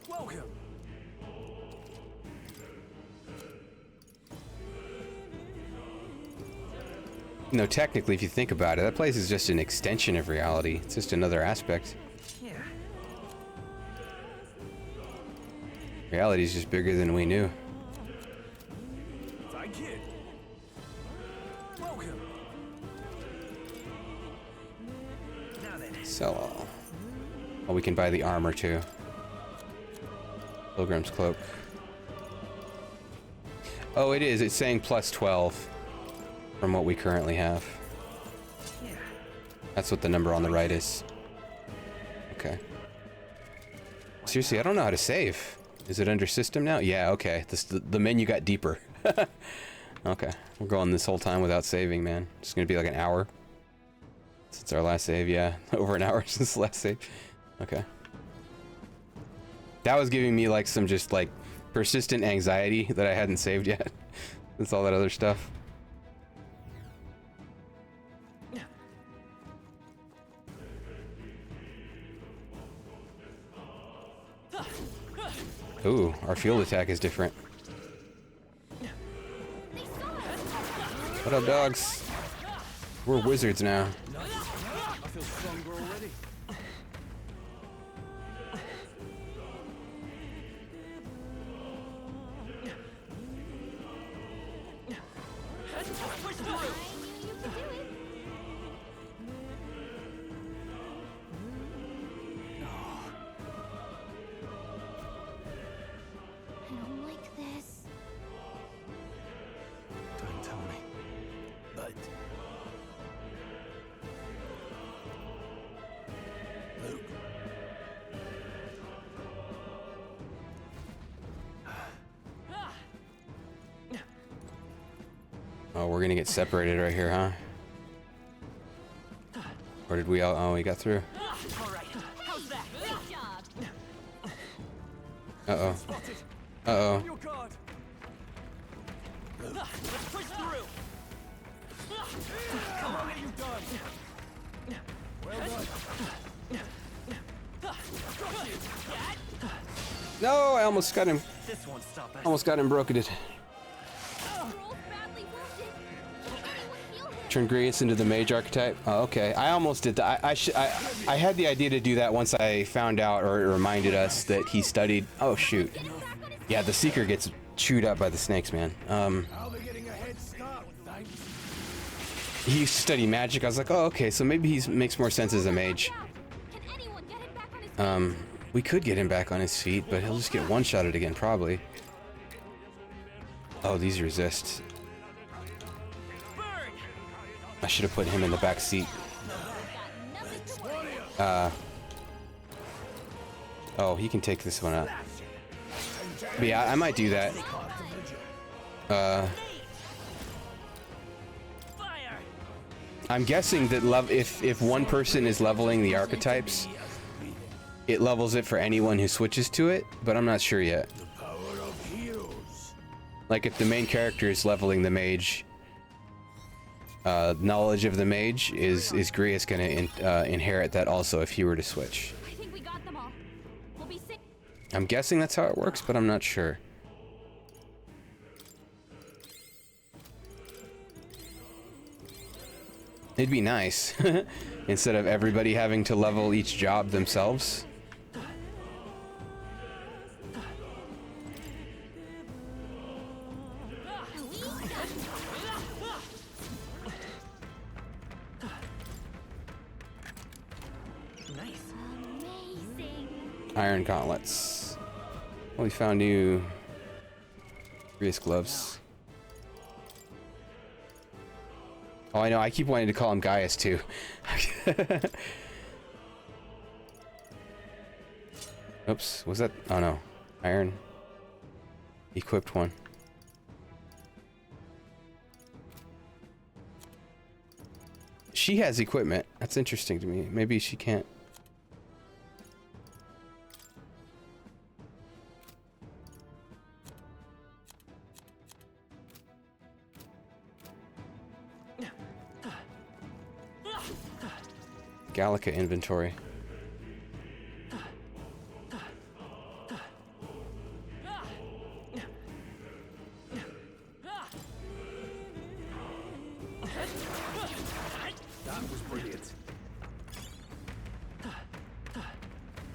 Welcome. You know, technically, if you think about it, that place is just an extension of reality. It's just another aspect. Yeah. Reality is just bigger than we knew. Thank you. Welcome. Now then. Sell all. Oh, we can buy the armor too. Pilgrim's cloak. Oh, it is. It's saying plus 12 from what we currently have. Yeah. That's what the number on the right is. Okay. Seriously, I don't know how to save. Is it under system now? Yeah, okay. The menu got deeper. Okay. We're going this whole time without saving, man. It's gonna be like an hour since our last save. Yeah, over an hour since the last save. Okay. That was giving me like some just like persistent anxiety that I hadn't saved yet. That's all that other stuff. Ooh, our field attack is different. What up, dogs? We're wizards now. I feel stronger already. I don't like this. Don't tell me. But... Luke. Oh, we're gonna get separated right here, huh? Or did we all? Oh, we got through. How's that? Great job. Uh-oh. Uh-oh. Your guard. Let's push through. Come on, you done. Well done. No, I almost got him. This won't stop us. Almost got him broketed. Turn Grievous into the mage archetype. Oh, okay. I almost did that. I had the idea to do that once I found out, or it reminded us that he studied. Oh shoot. Yeah, the Seeker gets chewed up by the snakes, man. He used to study magic. I was like, oh, okay, so maybe he makes more sense as a mage. We could get him back on his feet, but he'll just get one-shotted again, probably. Oh, these resist. I should have put him in the back seat. Oh, he can take this one out. But yeah, I might do that. I'm guessing that if one person is leveling the archetypes, it levels it for anyone who switches to it, but I'm not sure yet. Like if the main character is leveling the mage, knowledge of the mage is Grievous gonna inherit that also if he were to switch. I think we got them all. We'll be sick. I'm guessing that's how it works, but I'm not sure. It'd be nice instead of everybody having to level each job themselves. Iron gauntlets. Well, we found new Grease gloves. Oh, I know. I keep wanting to call him Gaius too. Oops. Was that? Oh no. Iron. Equipped one. She has equipment. That's interesting to me. Maybe she can't. Gallica inventory. That was brilliant.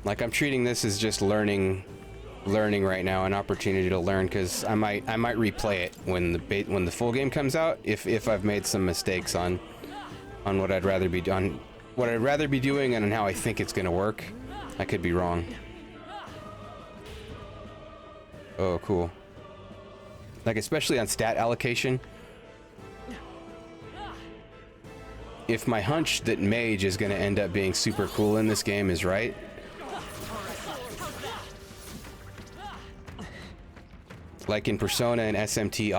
Like, I'm treating this as just learning right now, an opportunity to learn, because I might replay it when the full game comes out if I've made some mistakes on what I'd rather be doing and on how I think it's gonna work. I could be wrong. Oh, cool. Like, especially on stat allocation. If my hunch that mage is gonna end up being super cool in this game is right, like in Persona and SMT,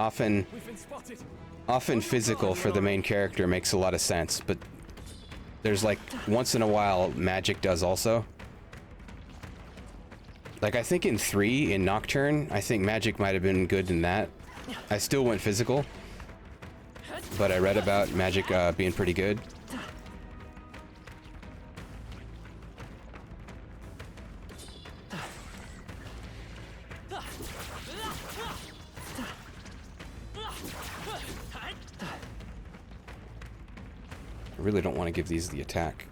often physical for the main character makes a lot of sense, but there's like once in a while magic does also. Like, I think in 3 in Nocturne, I think magic might have been good in that. I still went physical, but I read about magic being pretty good. I really don't want to give these the attack.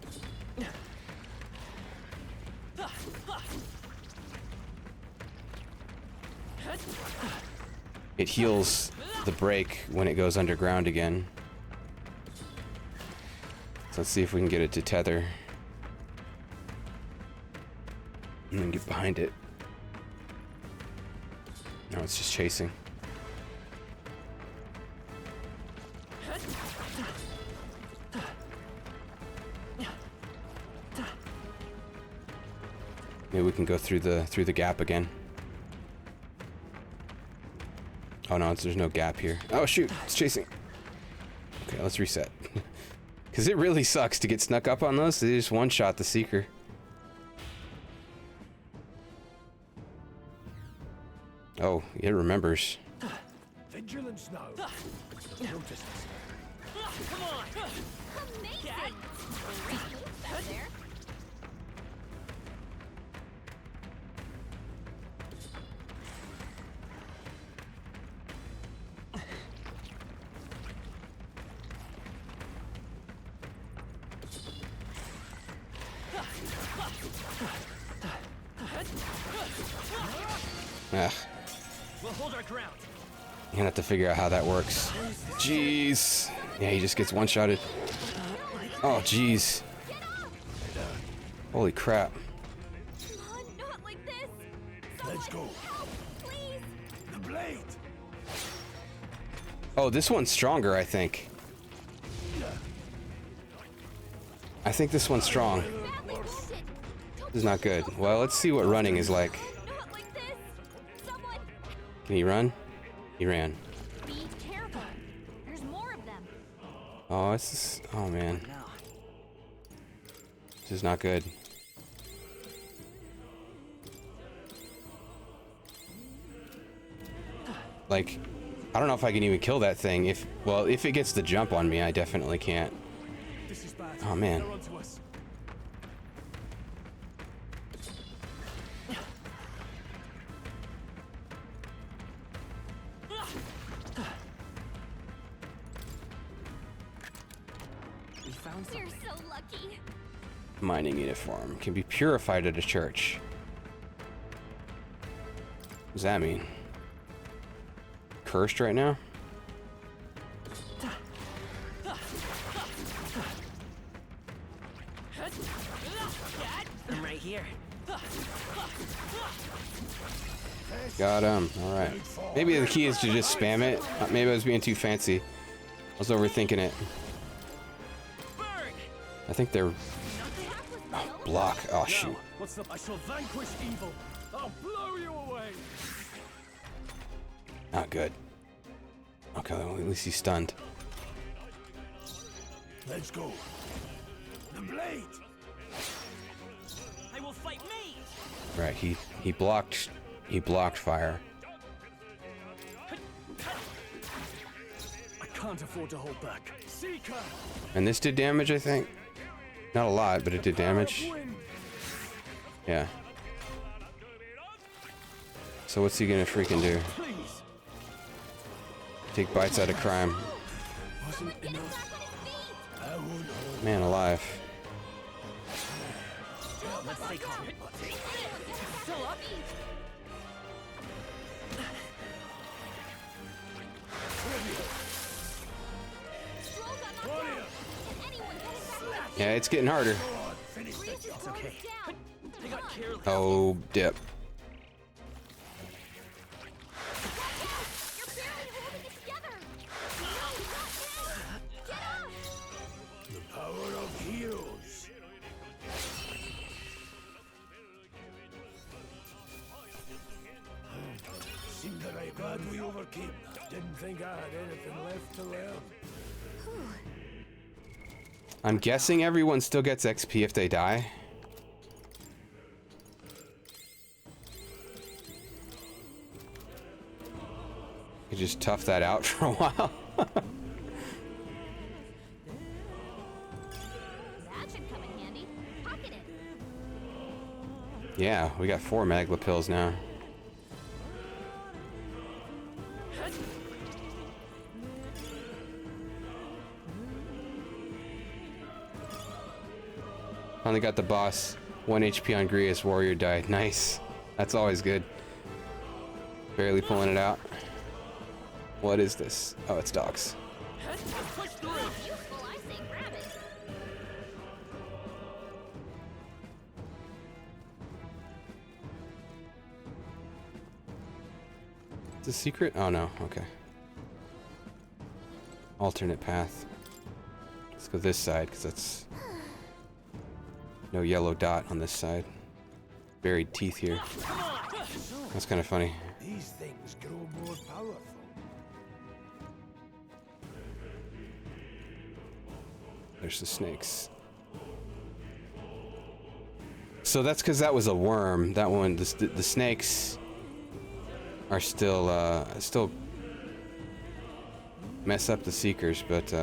It heals the break when it goes underground again. So let's see if we can get it to tether. And then get behind it. No, it's just chasing. Maybe we can go through the gap again. Oh no, there's no gap here. Oh shoot, it's chasing. Okay, let's reset. Because it really sucks to get snuck up on those. They just one-shot the Seeker. Oh, it remembers. Vigilance now. Notice. Come on! Amazing! Great move out there. Ah. We'll hold our ground. You're gonna have to figure out how that works. Jeez. Yeah, he just gets one-shotted. Oh, jeez. Holy crap. Not like this. Let's go. Please. The blade. Oh, this one's stronger, I think. I think this one's strong. This is not good. Well, let's see what running is like. Can he run? He ran. Be careful. There's more of them. Oh, it's just, oh man. This is not good. Like, I don't know if I can even kill that thing. If it gets the jump on me, I definitely can't. Oh man. We're so lucky. Mining uniform can be purified at a church. What does that mean? Cursed right now? I'm right here. Got him. All right. Maybe the key is to just spam it. Maybe I was being too fancy. I was overthinking it. I think they're block. Oh shoot. What's up? I shall vanquish evil. I'll blow you away. Not good. Okay, well, at least he's stunned. Let's go. The blade. I will fight me. Right. He blocked fire. I can't afford to hold back. Seeker. And this did damage, I think. Not a lot, but it did damage. Yeah. So what's he gonna freaking do? Take bites out of crime. Man alive. Let's stay calm. Yeah, it's getting harder. It's okay. They got careless. Oh, dip. The power of heroes. Seemed that I'm glad we overcame that. Didn't think I had anything left to learn. I'm guessing everyone still gets XP if they die. You just tough that out for a while. That should come in handy. Pocket it. Yeah, we got 4 Magla pills now. Finally got the boss. 1 HP on Grievous, warrior died. Nice. That's always good. Barely pulling it out. What is this? Oh, it's dogs. It's a secret? Oh no, okay. Alternate path. Let's go this side, because that's no yellow dot on this side. Buried teeth here. That's kind of funny. These things grow more powerful. There's the snakes. So that's because that was a worm. That one, the snakes are still mess up the seekers, but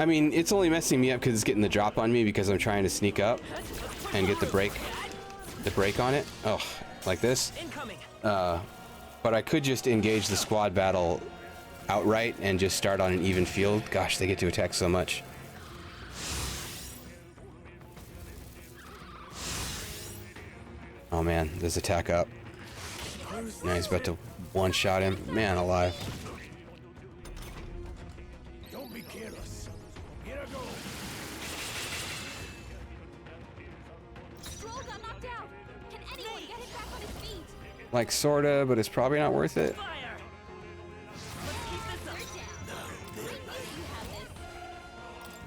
I mean, it's only messing me up because it's getting the drop on me because I'm trying to sneak up and get the break on it. Oh, like this. But I could just engage the squad battle outright and just start on an even field. Gosh, they get to attack so much. Oh man, there's attack up. Now he's about to one-shot him. Man alive. Don't be careless. Here I go. Stroll got knocked out. Can anyone get him back on his feet? Like sorta, but it's probably not worth it.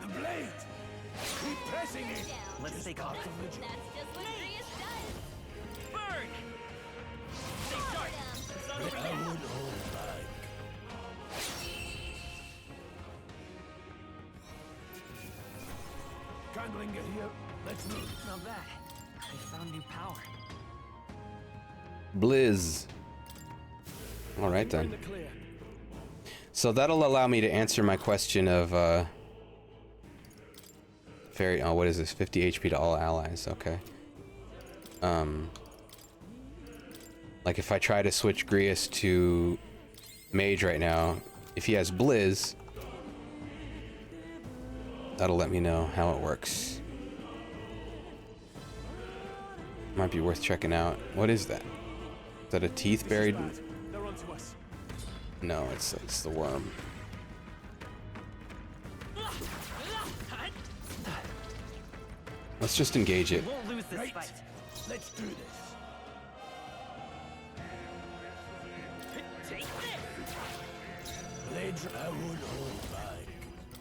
The blade. Keep pressing it. Let's take off. That's just what Grievous does. Burn! Stay sharp. It's on over I there. won't hold back. Gangling it here. Let's move. Not bad. I found new power. Blizz. All right then. So that'll allow me to answer my question of fairy. Oh, what is this? 50 HP to all allies. Okay. Like if I try to switch Grievous to Mage right now, if he has Blizz, that'll let me know how it works. Might be worth checking out. What is that? Is that a teeth buried? They're onto us. No, it's the worm. Let's just engage it. We won't lose this fight. Let's do this. Take this! Blades, I won't hold back.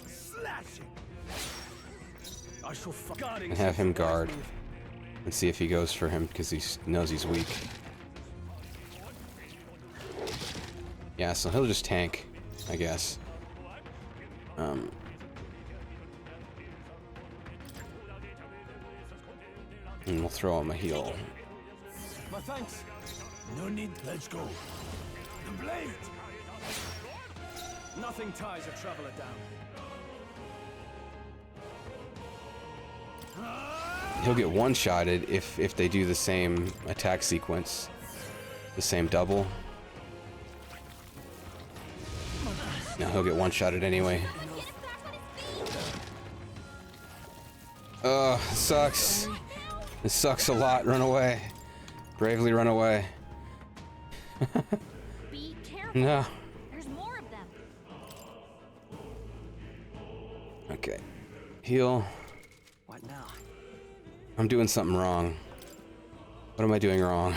Slashing. I shall And have him guard and see if he goes for him because he knows he's weak. Yeah, so he'll just tank, I guess. And we'll throw him a heal. My thanks. No need. Let's go. The blade. Nothing ties a traveler down. He'll get one-shotted if they do the same attack sequence, the same double. No, he'll get one-shotted anyway. Sucks. This sucks a lot. Run away. Bravely run away. Be careful. No. There's more of them. Okay. Heal. What now? I'm doing something wrong. What am I doing wrong?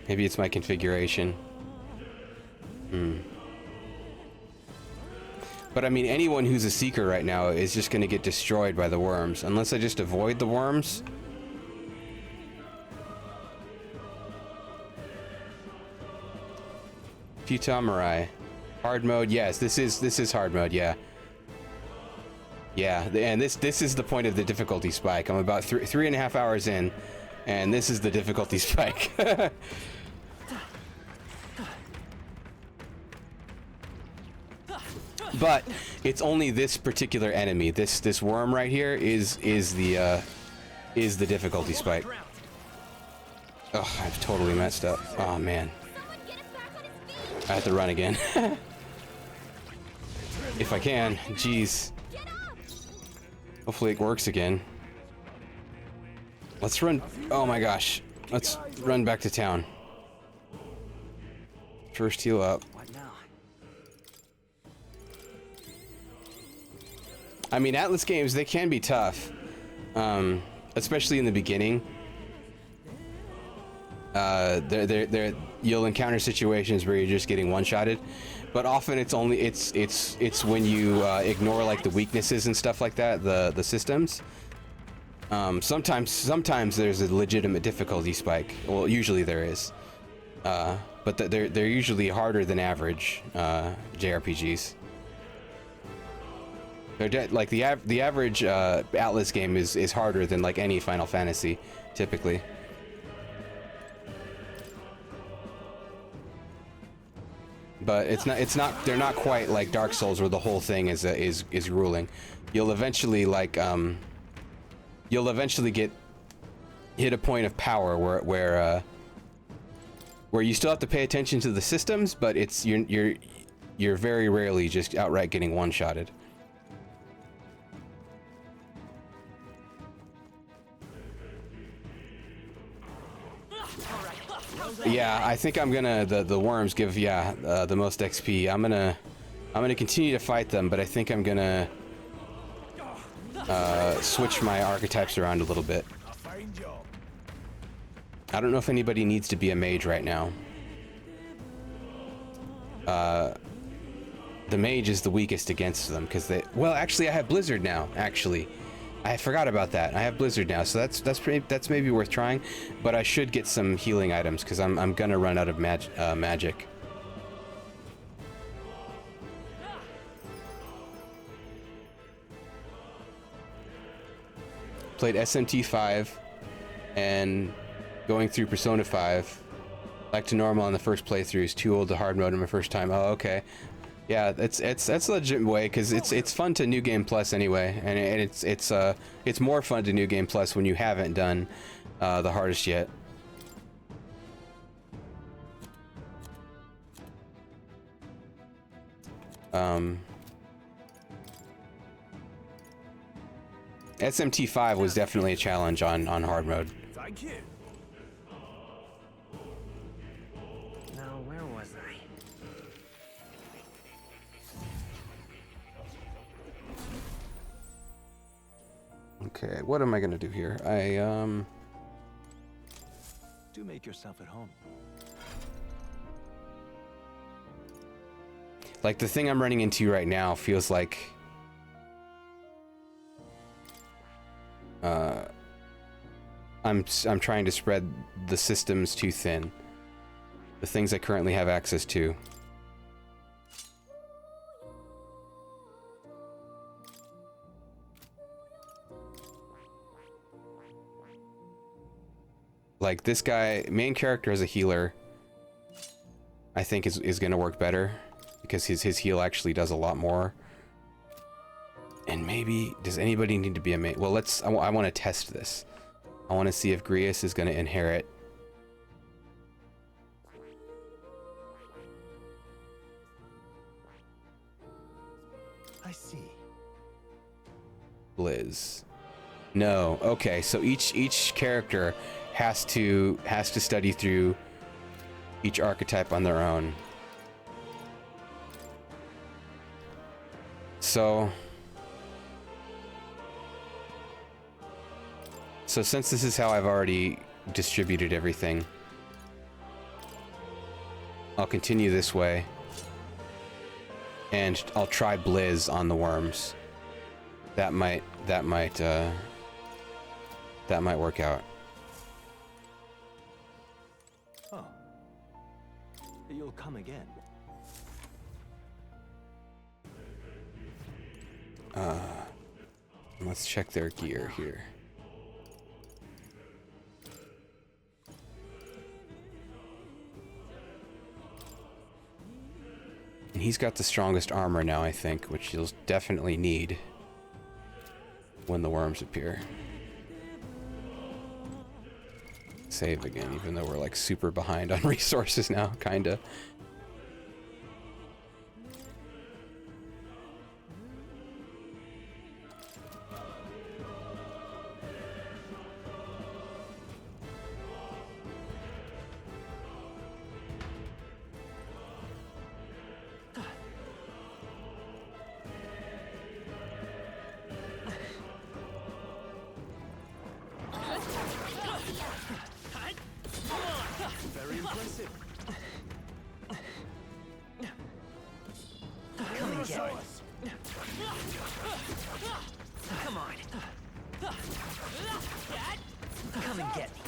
Maybe it's my configuration. But I mean, anyone who's a seeker right now is just going to get destroyed by the worms. Unless I just avoid the worms. Futamarai. Hard mode, yes, this is hard mode, yeah. Yeah, and this is the point of the difficulty spike. I'm about 3.5 hours in, and this is the difficulty spike. But it's only this particular enemy. This worm right here is the difficulty spike. Oh, I've totally messed up. Oh man. I have to run again. If I can. Jeez. Hopefully it works again. Let's run. Oh my gosh. Let's run back to town. First heal up. I mean, Atlas games, they can be tough. Especially in the beginning. You'll encounter situations where you're just getting one-shotted, but often it's when you ignore like the weaknesses and stuff like that, the systems. Sometimes there's a legitimate difficulty spike. Well, usually there is, but they're usually harder than average JRPGs. They're like the average Atlas game is harder than like any Final Fantasy, typically. But they're not quite like Dark Souls where the whole thing is grueling. You'll eventually hit a point of power where you still have to pay attention to the systems, but you're very rarely just outright getting one-shotted. Yeah, I think I'm gonna the worms give the most XP. I'm gonna continue to fight them, but I think I'm gonna switch my archetypes around a little bit. I don't know if anybody needs to be a mage right now. The mage is the weakest against them because well, actually I have Blizzard now. Actually, I forgot about that. I have Blizzard now, so that's maybe worth trying. But I should get some healing items because I'm gonna run out of magic. Played SMT 5 and going through Persona 5. Back to normal on the first playthrough. Is too old to hard mode in my first time. Oh, okay. Yeah, that's a legit way because it's fun to New Game Plus anyway, and it's more fun to New Game Plus when you haven't done the hardest yet. SMT 5 was definitely a challenge on hard mode. Thank you. Now, where was I? Okay, what am I gonna do here? Do make yourself at home. Like, the thing I'm running into right now feels like I'm trying to spread the systems too thin. The things I currently have access to. Like, this guy, main character as a healer, I think is gonna work better because his heal actually does a lot more. And maybe, does anybody need to be a main? Well, I want to test this. I want to see if Grius is gonna inherit. I see. Blizz. No. Okay, so each character has to study through each archetype on their own. So since this is how I've already distributed everything, I'll continue this way. And I'll try Blizz on the worms. That might work out. Oh. You'll come again. Let's check their gear here. And he's got the strongest armor now, I think, which he'll definitely need when the worms appear. Save again, even though we're like super behind on resources now, kinda. Very impressive. Come and get me. Come on. Come and get me.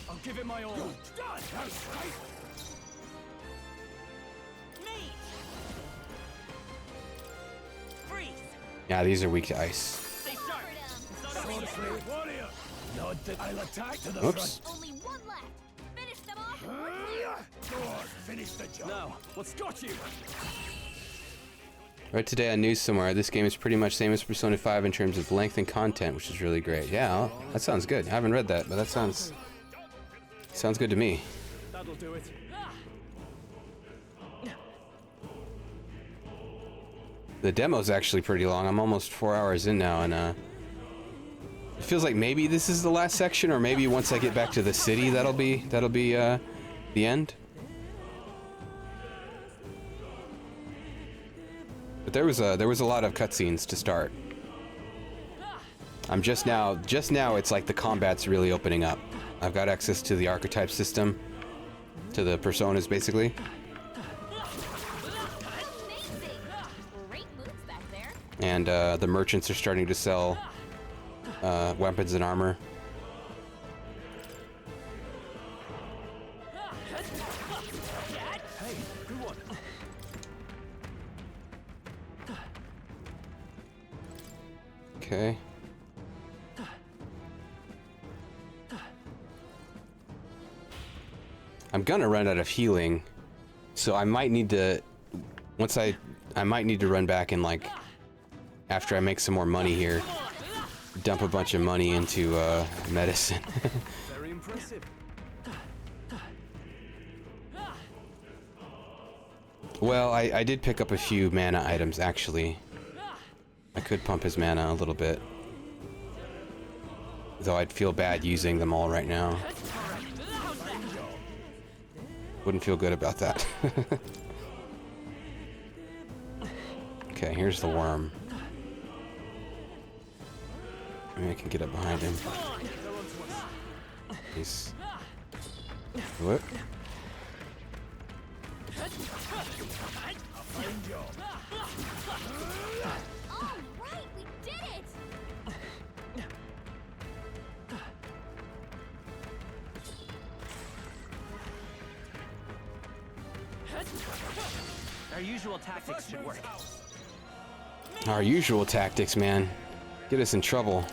I'll give it my all. Yeah, these are weak to ice. Warrior. Not that I'll attack to the Oops. front. Only one left. Finish them off. Go on, finish the job. Now, what's got you? Read today on news somewhere, this game is pretty much same as Persona 5 in terms of length and content, which is really great. Yeah, that sounds good. I haven't read that, but that sounds good to me. That'll do it. The demo's actually pretty long. I'm almost 4 hours in now, and it feels like maybe this is the last section, or maybe once I get back to the city, that'll be the end. But there was a lot of cutscenes to start. I'm just now it's like the combat's really opening up. I've got access to the archetype system, to the personas basically. And the merchants are starting to sell weapons and armor. Hey, good one. Okay. I'm gonna run out of healing, so I might need to I might need to run back and, like, after I make some more money here, dump a bunch of money into medicine. Very impressive. Well, I did pick up a few mana items, actually. I could pump his mana a little bit. Though I'd feel bad using them all right now. Wouldn't feel good about that. Okay, here's the worm. Maybe I can get up behind him. He's... What? All right, we did it! Our usual tactics should work. Our usual tactics, man. Get us in trouble.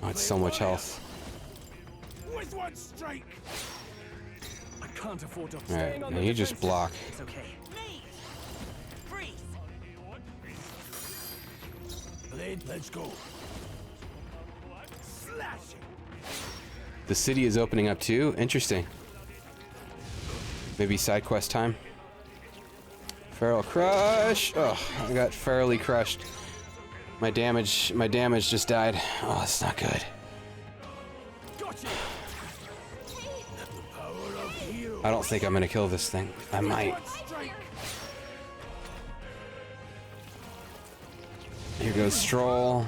Oh, it's so much health. With one strike. I can't afford to Alright, now you just block. It's okay. Blade, let's go. The city is opening up too? Interesting. Maybe side quest time? Feral crush! Oh, I got ferally crushed. My damage just died. Oh, that's not good. I don't think I'm gonna kill this thing. I might. Here goes Stroll.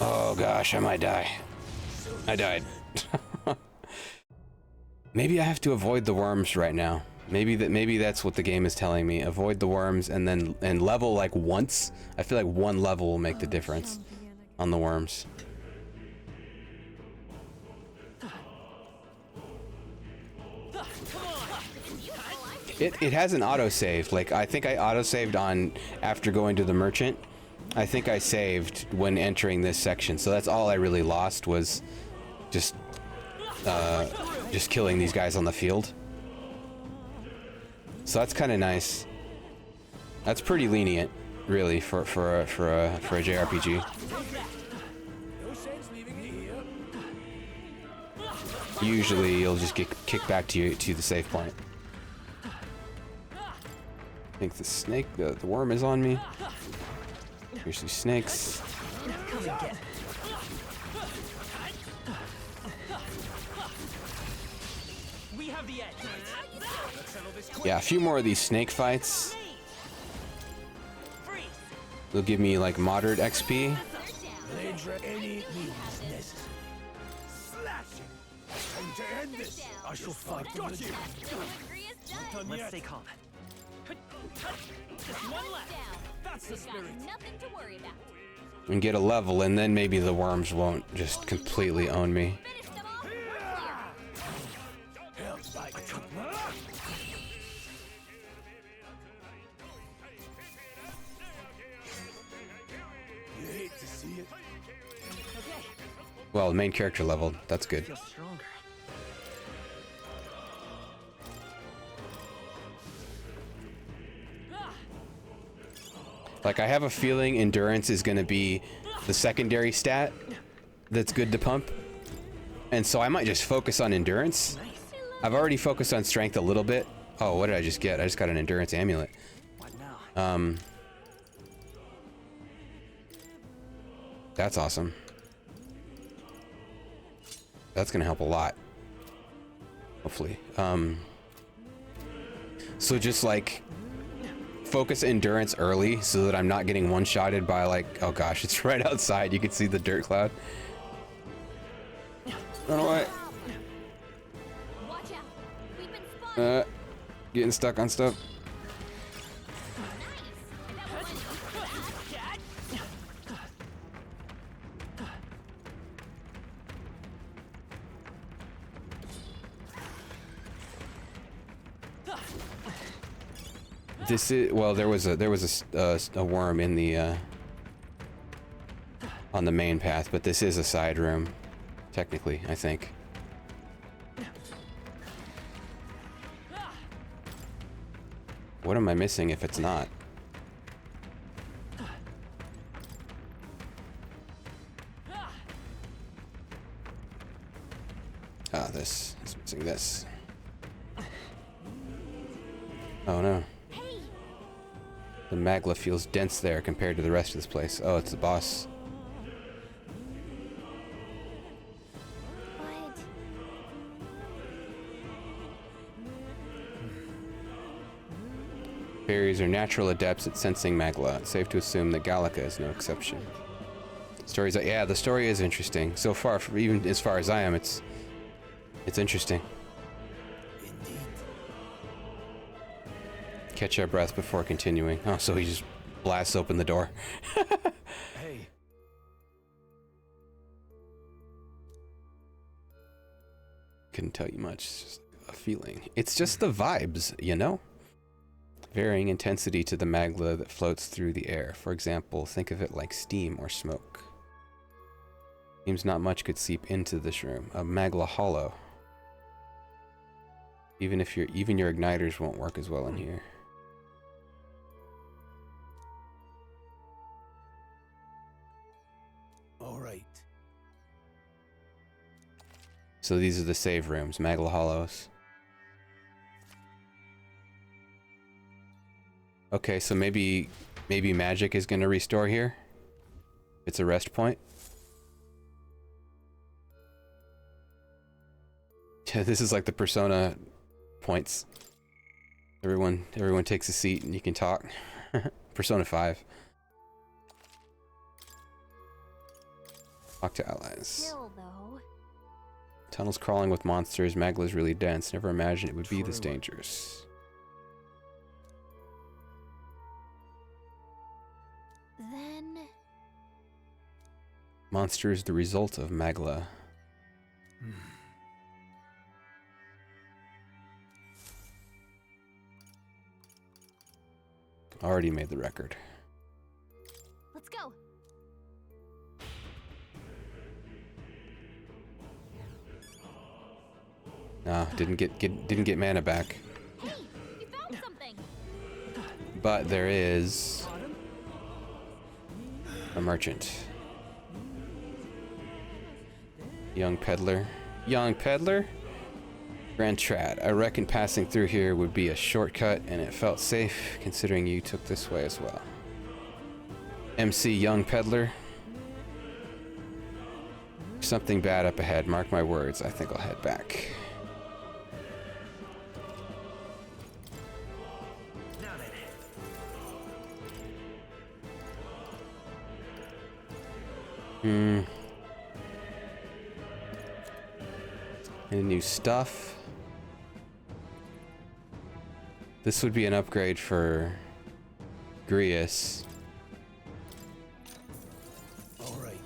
Oh gosh, I might die. I died. Maybe I have to avoid the worms right now. Maybe that's what the game is telling me. Avoid the worms and level like once. I feel like one level will make the difference on the worms. It hasn't auto-saved. Like, I think I auto-saved on after going to the merchant. I think I saved when entering this section. So that's all I really lost was just killing these guys on the field. So that's kind of nice. That's pretty lenient, really, for a JRPG. Usually, you'll just get kicked back to the save point. I think the snake, the worm is on me. Here's these snakes. Yeah, a few more of these snake fights. They'll give me like moderate XP. I shall fight. Got you. Let's stay calm. Just one left. That's the spirit. Nothing to worry about. And get a level, and then maybe the worms won't just completely own me. Well, main character leveled. That's good. Like, I have a feeling endurance is going to be the secondary stat that's good to pump. And so I might just focus on endurance. I've already focused on strength a little bit. Oh, what did I just get? I just got an endurance amulet. That's awesome. That's going to help a lot. Hopefully. So just like focus endurance early so that I'm not getting one-shotted by like, oh gosh, it's right outside. You can see the dirt cloud. Run away. Getting stuck on stuff. This is, well, there was a worm in the on the main path, but this is a side room, technically, I think. What am I missing if it's not? Ah, this is missing this. Oh no. The magla feels dense there compared to the rest of this place. Oh, it's the boss. Fairies are natural adepts at sensing magla. It's safe to assume that Gallica is no exception. Stories, yeah, the story is interesting. So far, even as far as I am, it's interesting. Catch our breath before continuing. Oh, so he just blasts open the door. Hey. Couldn't tell you much. It's just a feeling. It's just the vibes, you know? Varying intensity to the magla that floats through the air. For example, think of it like steam or smoke. Seems not much could seep into this room. A magla hollow. Even your igniters won't work as well in here. All right. So these are the save rooms, magla hollows. Okay, so maybe magic is gonna restore here. It's a rest point. Yeah, this is like the Persona points. Everyone takes a seat and you can talk. Persona 5. Talk to allies. Still, though. Tunnels crawling with monsters. Magla is really dense. Never imagined it would be this dangerous. Then... Monster is the result of magla. Already made the record. Let's go. Nah, didn't get mana back. Hey, we found something. But there is a merchant. Young peddler. Young peddler? Grand Trad. I reckon passing through here would be a shortcut, and it felt safe considering you took this way as well. MC Young Peddler. Something bad up ahead. Mark my words. I think I'll head back. Any new stuff? This would be an upgrade for Grius. All right.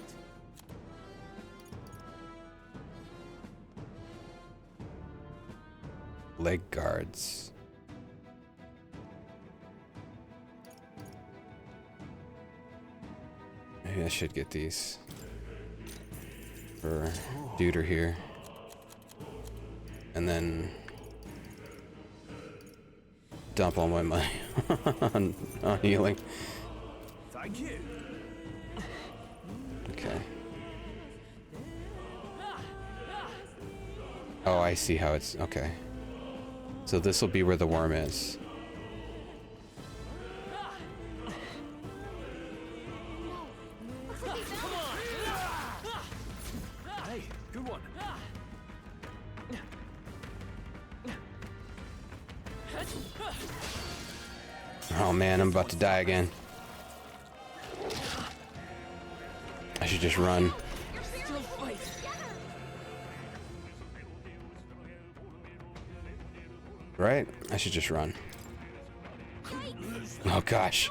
Leg guards. Maybe I should get these for Duder here. And then dump all my money on healing. Thank you. Okay. Oh, I see how it's... Okay. So this will be where the worm is. Hey, good one. Oh man, I'm about to die again. I should just run. Right? I should just run. Oh gosh.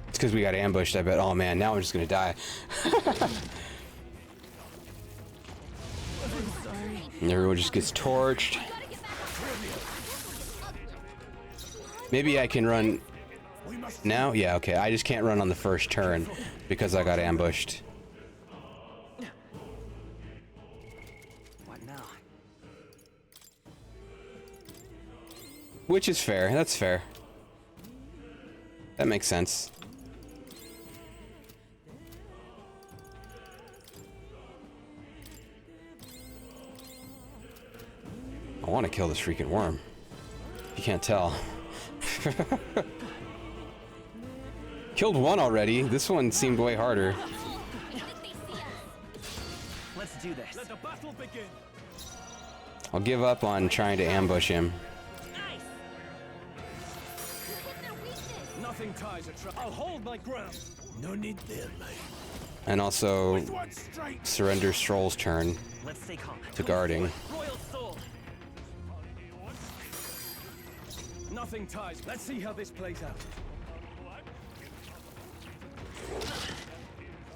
It's because we got ambushed, I bet. Oh man, now I'm just gonna die. And everyone just gets torched. Maybe I can run now? Yeah, okay. I just can't run on the first turn because I got ambushed. What now? Which is fair. That's fair. That makes sense. I want to kill this freaking worm. You can't tell. Killed one already. This one seemed way harder. Let's do this. Let the battle begin. I'll give up on trying to ambush him. Nothing ties a trap. I'll hold my ground. No need there, mate. And also surrender Stroll's turn Let's stay calm. to guarding. Royal soul. Nothing ties. Let's see how this plays out.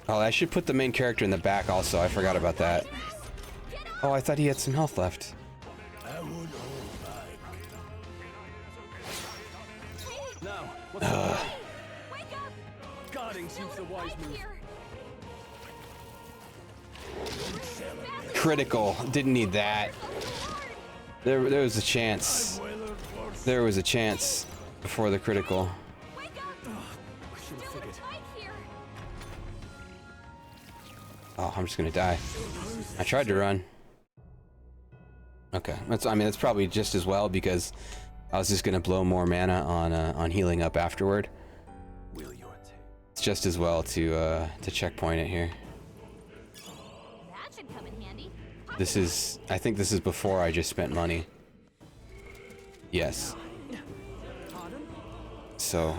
Oh, I should put the main character in the back also. I forgot about that. Oh, I thought he had some health left. I won't hold back. Now, what's the plan? Guarding seems the wise move. Critical. Didn't need that. There was a chance. There was a chance before the critical. Oh, I'm just gonna die. I tried to run. Okay, I mean, that's probably just as well because I was just gonna blow more mana on healing up afterward. It's just as well to checkpoint it here. That should come in handy. This is, I think this is before I just spent money. Yes. So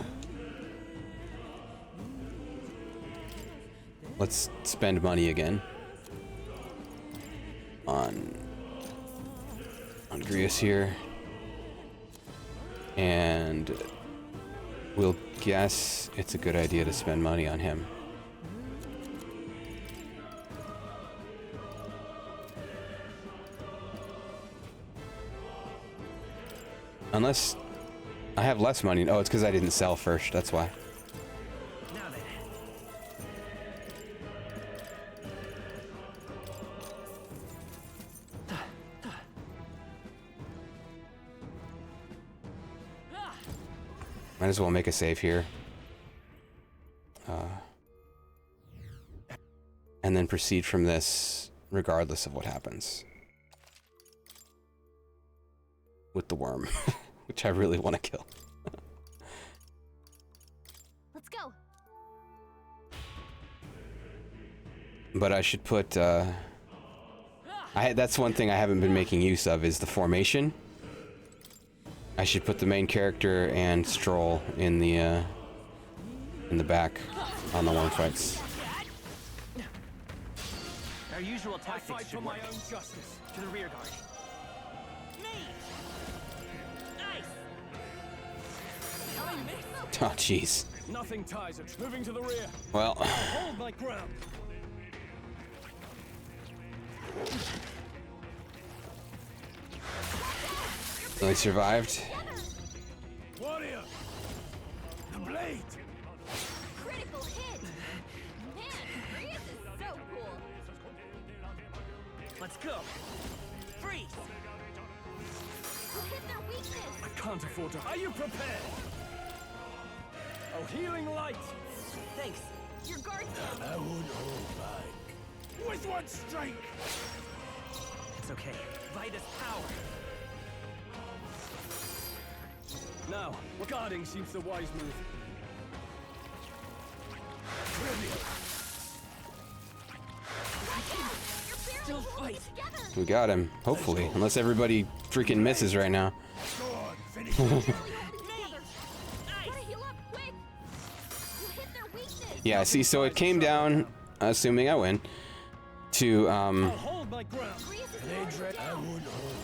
let's spend money again on Grius here, and we'll guess it's a good idea to spend money on him. Unless I have less money. Oh, it's because I didn't sell first. That's why. Might as well make a save here. And then proceed from this regardless of what happens. With the worm, which I really want to kill. Let's go. But I should put, that's one thing I haven't been making use of is the formation. I should put the main character and Stroll in the back on the worm fights. Our usual tactics fight for should my work. own justice. To the rear guard. Oh, jeez. Nothing ties it. Moving to the rear. Well. I'll hold my ground. So he survived. Warrior! The blade! Critical hit. Man, Grius is so cool. Let's go. Freeze. We'll hit their weakness. I can't afford to. Are you prepared? Oh, healing light. Thanks. Your guard's I won't hold back. With what strength? It's okay. Vitus power. Now, guarding seems the wise move. Still fight. We got him, hopefully. Unless everybody freaking misses right now. Yeah, see, so it came down, assuming I win, to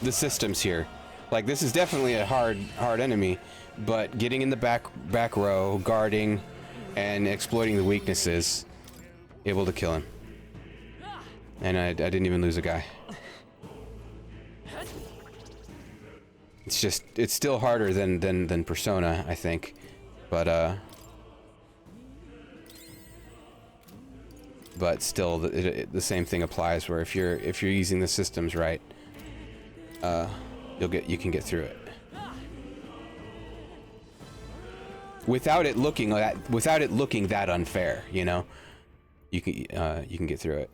the systems here. Like, this is definitely a hard enemy, but getting in the back row, guarding, and exploiting the weaknesses, able to kill him. And I didn't even lose a guy. It's just, it's still harder than Persona, I think, but still, the same thing applies. Where if you're using the systems right, you can get through it without it looking that unfair. You know, you can get through it.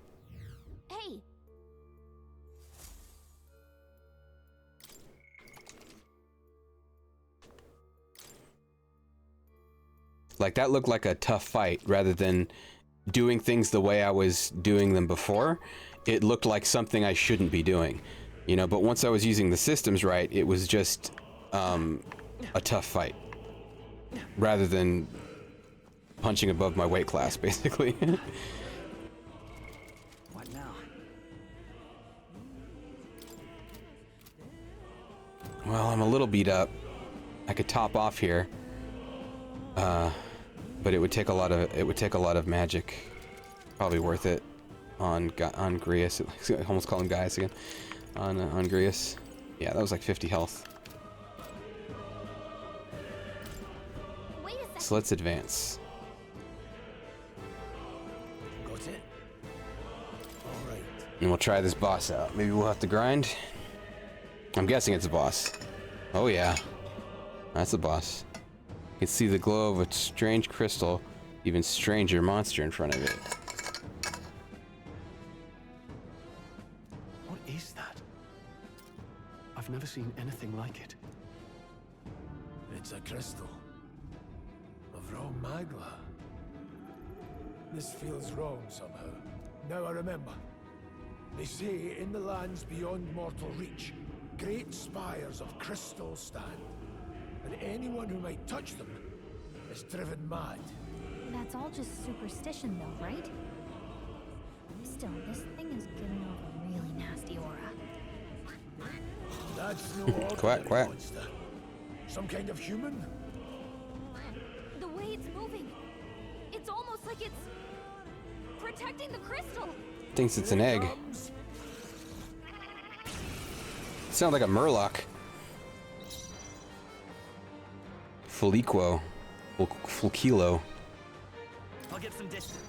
Hey. Like, that looked like a tough fight rather than doing things the way I was doing them before. It looked like something I shouldn't be doing, you know, but once I was using the systems right, it was just a tough fight. rather than punching above my weight class, basically. What now? Well, I'm a little beat up. I could top off here, but it would take a lot of magic. Probably worth it on Grius. I almost call him Gaius again. On Grius. Yeah, that was like 50 health. So let's advance. Got it? Alright. And we'll try this boss out. Maybe we'll have to grind. I'm guessing it's a boss. Oh yeah. That's a boss. You can see the glow of a strange crystal, even stranger monster in front of it. What is that? I've never seen anything like it. It's a crystal. Of raw magma. This feels wrong somehow. Now I remember. They say in the lands beyond mortal reach, great spires of crystal stand. And anyone who might touch them is driven mad. That's all just superstition though, right? Still, this thing is giving off a really nasty aura. That's no ordinary Quack. monster. Some kind of human? The way it's moving, it's almost like it's protecting the crystal. Thinks it's an egg. Sounds like a murloc. Fuliquo. Fulkilo. I'll get some distance.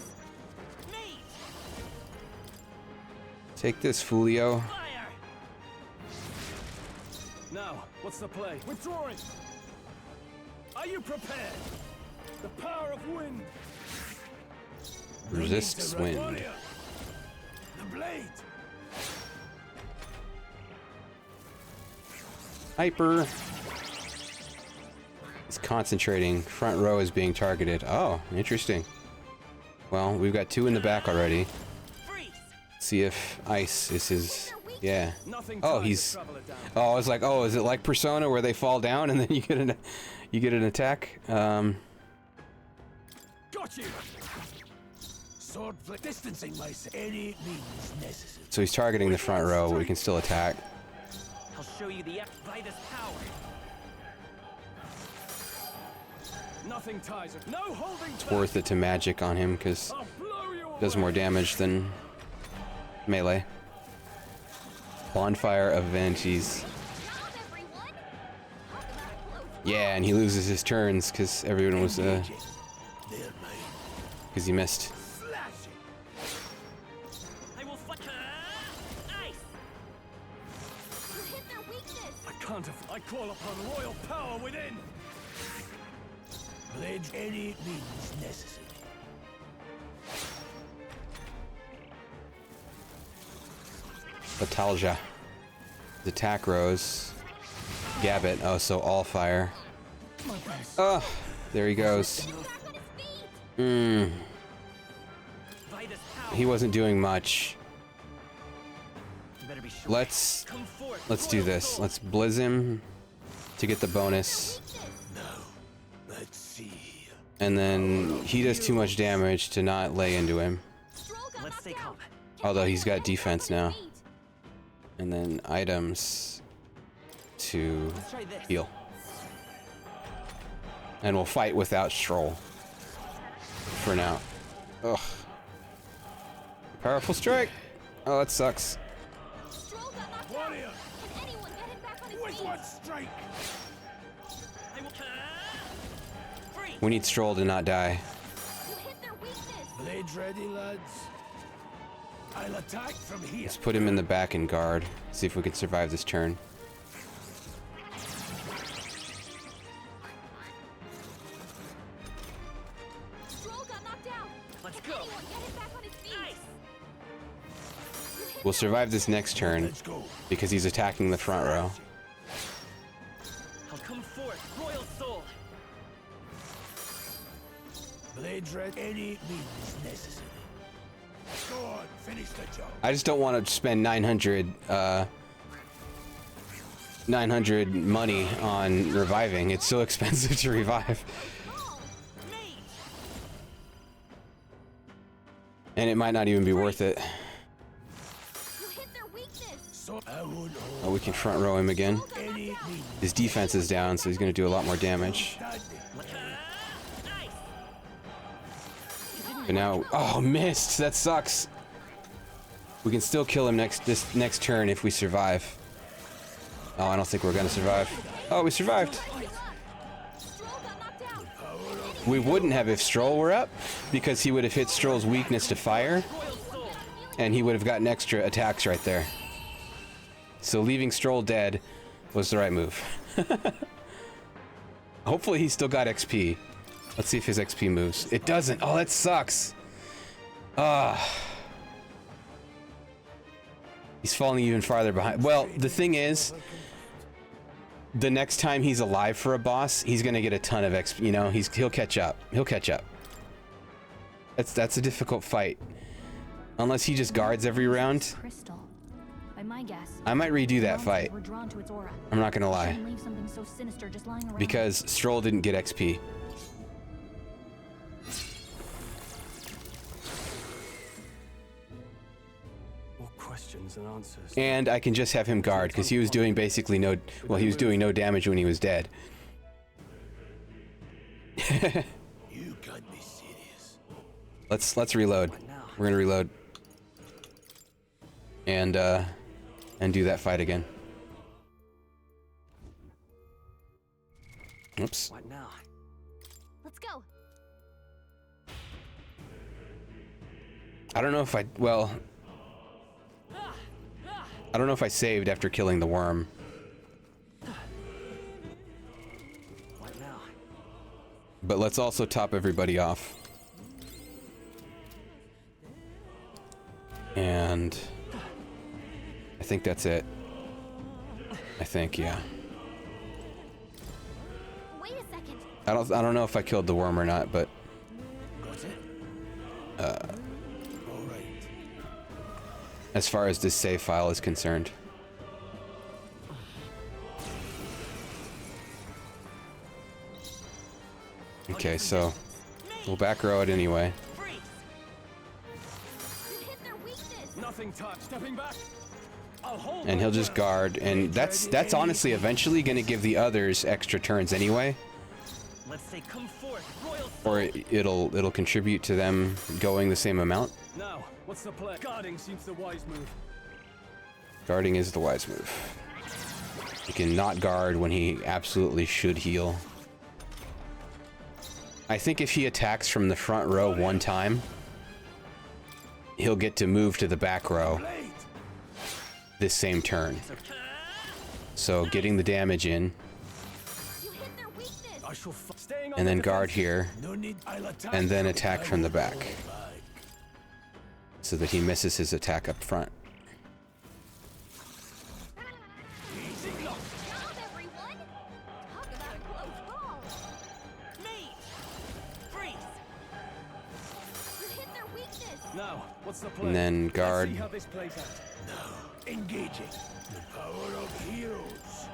Take this, Fulio. Now, what's the play? Withdrawing! Are you prepared? The power of wind! Resists wind. Warrior. The blade! Hyper. He's concentrating. Front row is being targeted. Oh, interesting. Well, we've got two in the back already. See if ice is his. Yeah. Oh, he's. Oh, I was like, oh, is it like Persona where they fall down and then you get an attack? Got you! Sword flick distancing myself. Any means necessary. So he's targeting the front row. We can still attack. I'll show you the Vitus power. Nothing ties it. No holding. It's worth it to magic on him because it does more damage than melee. Bonfire of Vanities. Yeah, and he loses his turns because everyone was because he missed. I can't. I call upon royal power within. Blade any means necessary. Batalja. His attack rose. Gabbit. Oh, so all fire. Oh, there he goes. He wasn't doing much. Let's do this. Let's blizz him to get the bonus. Let's see. And then he does too much damage to not lay into him. Let's stay calm. Although he's got defense now. And then items to heal. And we'll fight without Stroll. For now. Ugh. Powerful strike! Oh, that sucks. Warrior! With one strike! We need Stroll to not die. Blades ready, lads. I'll attack from here. Let's put him in the back and guard. See if we can survive this turn. Let's go. We'll survive this next turn because he's attacking the front row. I'll come forth, royal soul. Blades ready. Any means necessary. Go on, finish the job. I just don't want to spend 900 900 money on reviving. It's so expensive to revive. And it might not even be worth it. Oh, we can front row him again. His defense is down, so he's going to do a lot more damage. But now, oh, missed. That sucks. We can still kill him this next turn if we survive. Oh, I don't think we're gonna survive. Oh, we survived. We wouldn't have if Stroll were up, because he would have hit Stroll's weakness to fire, and he would have gotten extra attacks right there. So leaving Stroll dead was the right move. Hopefully he's still got XP. Let's see if his XP moves. It doesn't. Oh, that sucks. He's falling even farther behind. Well, the thing is, the next time he's alive for a boss, he's gonna get a ton of XP. You know, he'll catch up. He'll catch up. That's a difficult fight, unless he just guards every round. Crystal. By my guess, I might redo that fight. we're drawn to its aura. I'm not gonna lie, Shouldn't leave something so sinister just lying around. because Stroll didn't get XP. Questions and answers. And I can just have him guard, because he was doing basically no, well, he was doing no damage when he was dead. You can't be serious. Let's reload. We're gonna reload. And do that fight again. Oops. What now? Let's go. I don't know if I, well, I don't know if I saved after killing the worm. What now? But let's also top everybody off. And I think that's it. I think, yeah. Wait a second. I don't know if I killed the worm or not, but as far as this save file is concerned. Okay, so we'll back row it anyway. Nothing touched. Stepping back. I'll hold. And he'll just guard, and that's honestly eventually gonna give the others extra turns anyway. Let's say come forth, royal. Or it'll contribute to them going the same amount. Now, what's the play? Guarding seems the wise move. Guarding is the wise move. He can not guard when he absolutely should heal. I think if he attacks from the front row one time, he'll get to move to the back row this same turn. So getting the damage in, and then guard here, and then attack from the back, so that he misses his attack up front. Now, what's the play? And then guard. Let's see how this plays out. Now, engaging the power of heroes.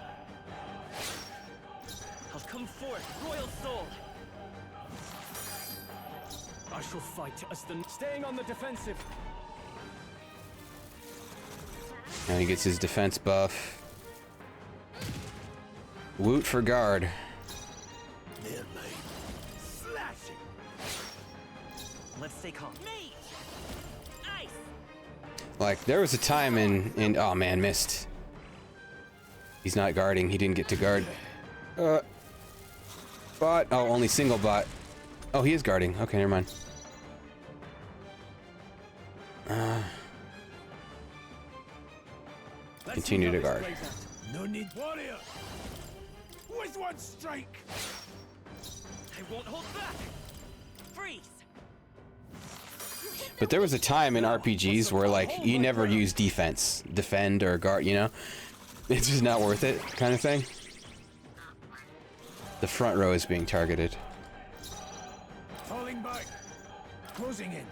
I'll come forth, royal soul. I shall fight as the staying on the defensive. Now he gets his defense buff. Woot for guard. Slashing. Let's stay calm. Like, there was a time in oh man, missed. He's not guarding, he didn't get to guard. Bot, oh, only single bot. Oh, he is guarding, okay, never mind. Continue to guard. No need warrior. With one strike. I won't hold back. Freeze. But there was a time in RPGs where, like, you never use defense, defend or guard, you know? It's just not worth it, kind of thing. The front row is being targeted. Falling back. Closing in.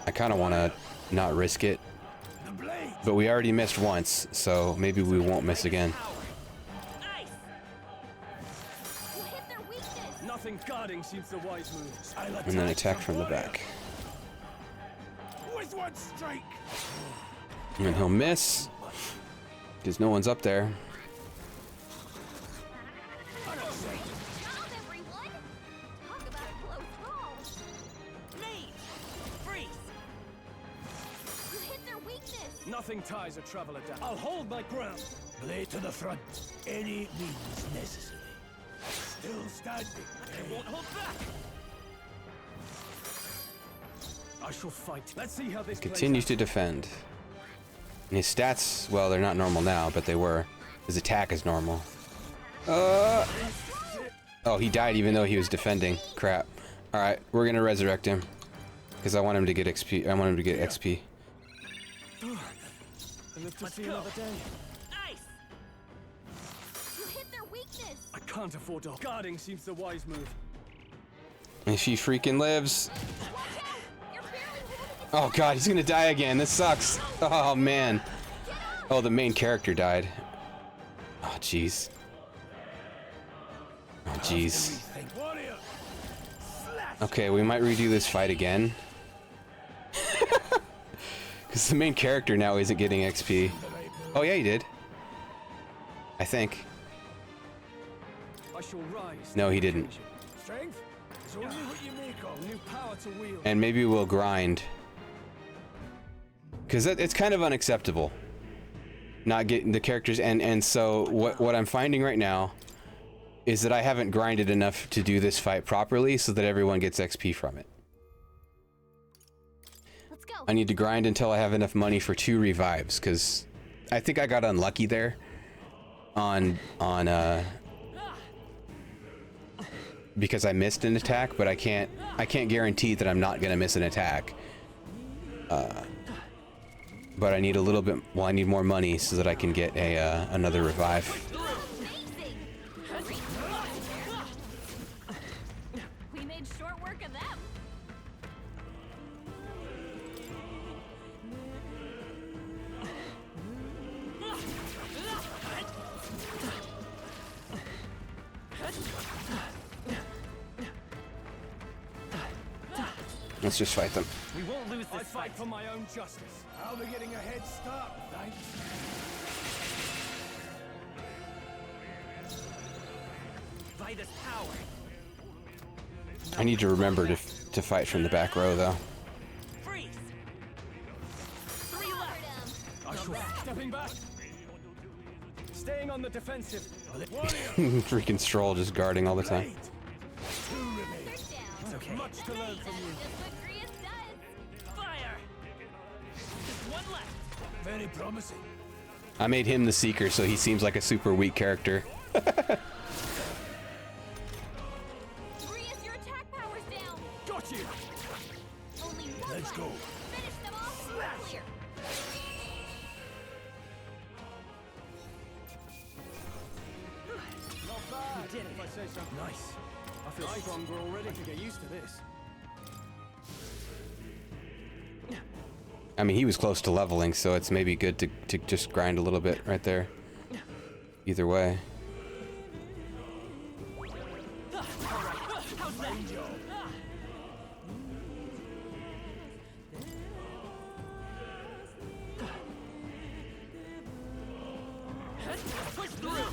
I kind of want to not risk it. But we already missed once, so maybe we won't miss again. Guarding seems the wise move. And then attack from the back. With one strike. And he'll miss. Because no one's up there. Nothing ties a traveler down. I'll hold my ground. Blade to the front. Any means necessary. Still standing. I won't hold back. I shall fight. Let's see how this Continues to defend. And his stats, well, they're not normal now, but they were. His attack is normal. Oh, he died even though he was defending. Crap. Alright, we're gonna resurrect him. Because I want him to get XP. I want him to get XP. Live to see another day. Nice. You hit their weakness. I can't afford to. Guarding seems the wise move. And she freaking lives. Oh god, he's gonna die again. This sucks. Oh man. Oh, the main character died. Oh jeez. Oh jeez. Okay, we might redo this fight again. Because the main character now isn't getting XP. Oh yeah, he did. I think. I shall rise. No, he didn't. Strength is only what you make of. New power to wield. And maybe we'll grind. Because it's kind of unacceptable. Not getting the characters, and so what I'm finding right now is that I haven't grinded enough to do this fight properly so that everyone gets XP from it. Let's go. I need to grind until I have enough money for 2 revives, because I think I got unlucky there on because I missed an attack, but I can't guarantee that I'm not gonna miss an attack. But I need a little bit, well, I need more money so that I can get a another revive. We made short work of them. Let's just fight them. We won't lose this fight for my own justice. I'll be getting a head start, thanks. By this power. I need to remember to fight from the back row, though. Freeze. 3 left. I shall stepping back. Staying on the defensive. Freaking Stroll just guarding all the time. It's okay. Much to learn from you. Fire. Just one left. Very promising. I made him the Seeker, so he seems like a super weak character. Your attack power's down. Got you. Only one Let's left. go. Finish them off. Clear. Not bad. You did it. If I say so. Nice. I feel stronger already. I can get used to this. I mean, he was close to leveling, so it's maybe good to just grind a little bit right there. Either way. How's that? Push through.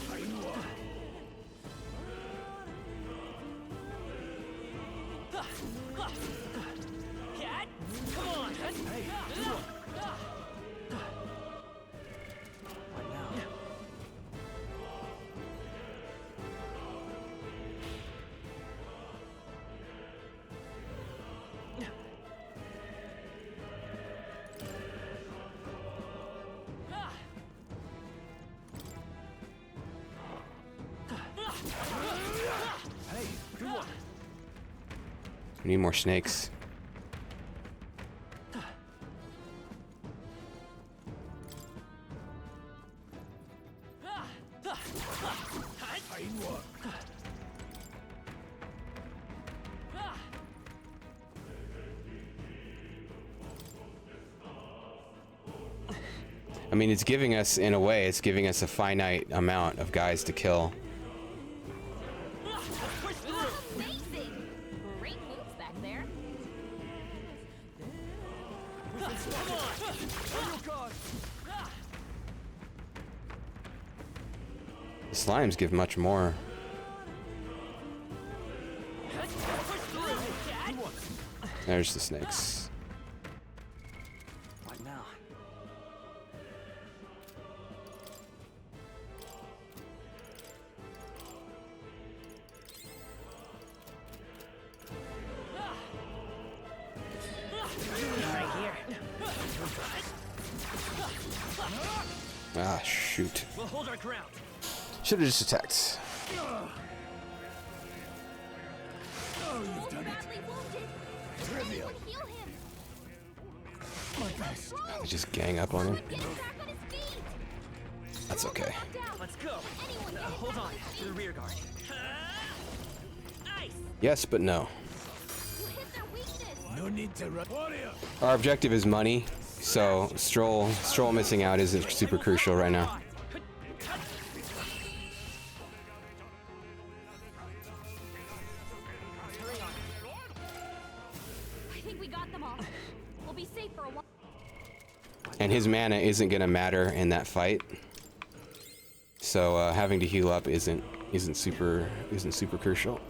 Cat, come on. Hey, come on. What now? Hey, good one. We need more snakes. Fine work. I mean, it's giving us, in a way, it's giving us a finite amount of guys to kill. Amazing. The slimes give much more. There's the snakes. What now? Right here. Ah, shoot. We'll hold our ground. Should have just attacked. Oh, you've done it. Trivial. My best. They just gang up on him. That's okay. Let's go. Hold on to the rear guard. Yes, but no. No need to run. Warrior! Our objective is money, so Stroll missing out isn't super crucial right now. I think we got them all. We'll be safe for a while. And his mana isn't gonna matter in that fight, so having to heal up isn't super crucial.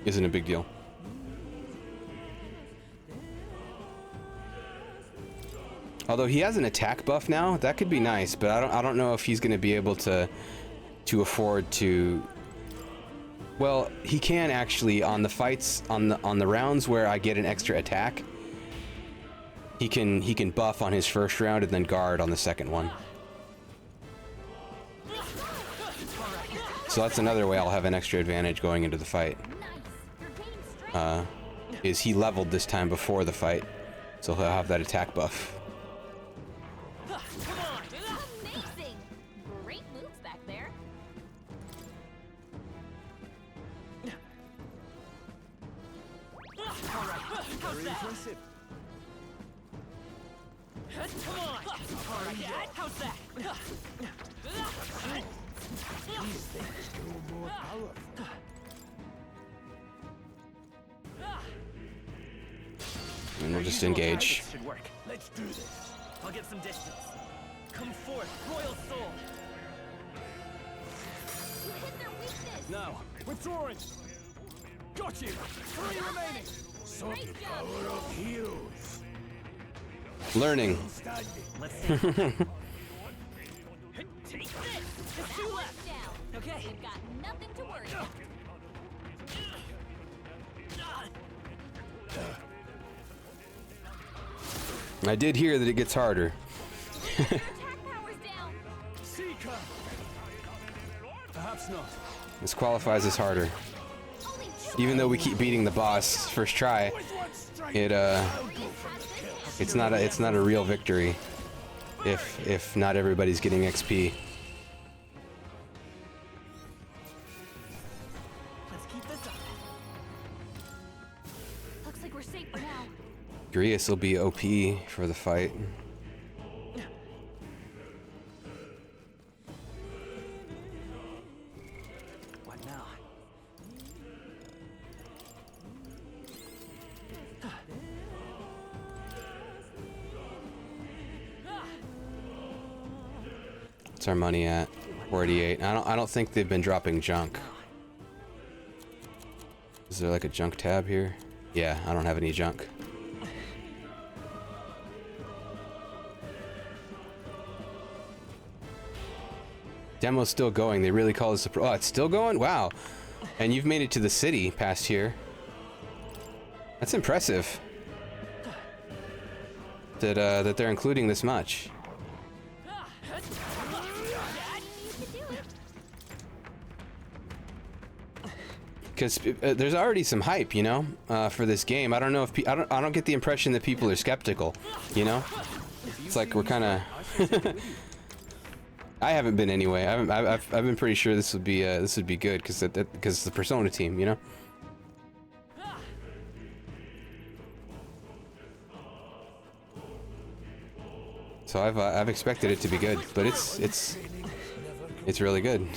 Isn't a big deal. Although he has an attack buff now, that could be nice, but I don't know if he's gonna be able to afford to. Well, he can actually on the fights on the rounds where I get an extra attack. He can buff on his first round and then guard on the second one. So that's another way I'll have an extra advantage going into the fight. Is he leveled this time before the fight, so he'll have that attack buff. Amazing! Great moves back there. Very impressive. Come on! Alright, how's that? These things grow more powerful. And we'll just engage. Should work. Let's do this. I'll get some distance. Come forth, royal soul. You hit their weakness. Now, withdrawing. Got you. 3 remaining. So the power of heroes. Learning. Let's see. Take this. Just 2 left. Down. Okay. We've got nothing to worry about. I did hear that it gets harder. Seeker. Perhaps not. This qualifies as harder. Even though we keep beating the boss first try, it's not a real victory if not everybody's getting XP. Let's keep this up. Looks like we're safe for now. Grius will be OP for the fight. What now? What's our money at? 48. I don't think they've been dropping junk. Is there like a junk tab here? Yeah, I don't have any junk. Demo's still going. They really call this a oh, it's still going? Wow. And you've made it to the city past here. That's impressive. That they're including this much. Because there's already some hype, you know, for this game. I don't know if I don't get the impression that people are skeptical, you know. It's like we're kind of. I haven't been anyway. I've been pretty sure this would be good because it's the Persona team, you know. So I've expected it to be good, but it's really good.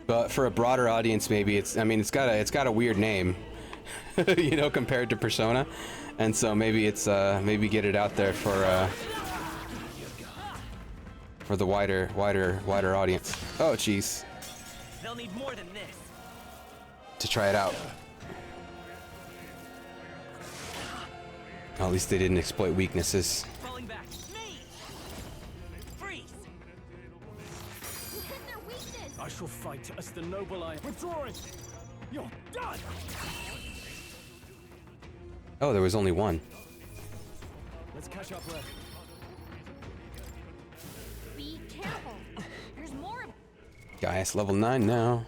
But for a broader audience, maybe it's got a weird name. you know, compared to Persona, and so maybe it's maybe get it out there for the wider audience. Oh, jeez. They'll need more than this. To try it out. Well, at least they didn't exploit weaknesses. Falling back. Me. Freeze. I shall fight as the noble I am. Withdrawing. You're done. Oh, there was only one. Let's catch up, Red. Be careful. There's more. Gaius level 9 now.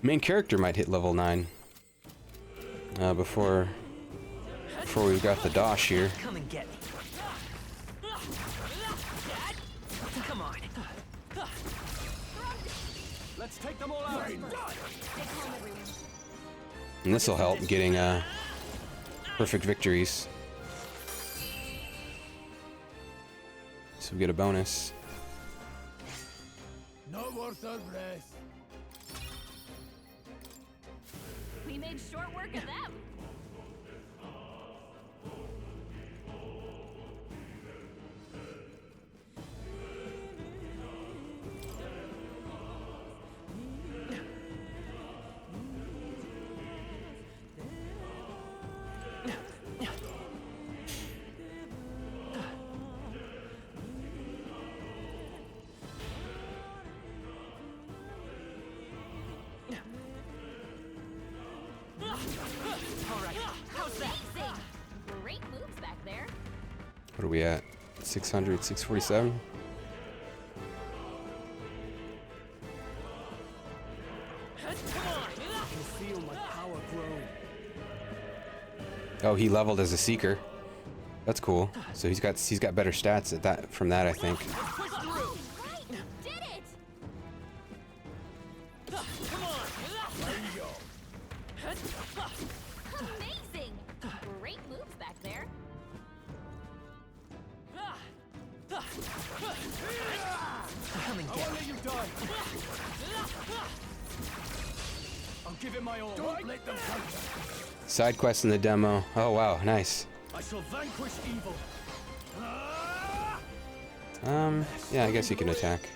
Main character might hit level 9 before we got the dosh here. Come and get me. Come on. Let's take them all out. And this will help getting perfect victories. So we get a bonus. Not worth our breath. We made short work of them. Great moves back there. What are we at? 600, 647? I can feel my power growing. Oh, he leveled as a seeker. That's cool. So he's got better stats at that from that, I think. Amazing! Great moves back there. Come and get me. You die. I'll give it my all. Don't let them come. Side quest in the demo. Oh wow, nice. I shall vanquish evil. Yeah, I guess you can attack.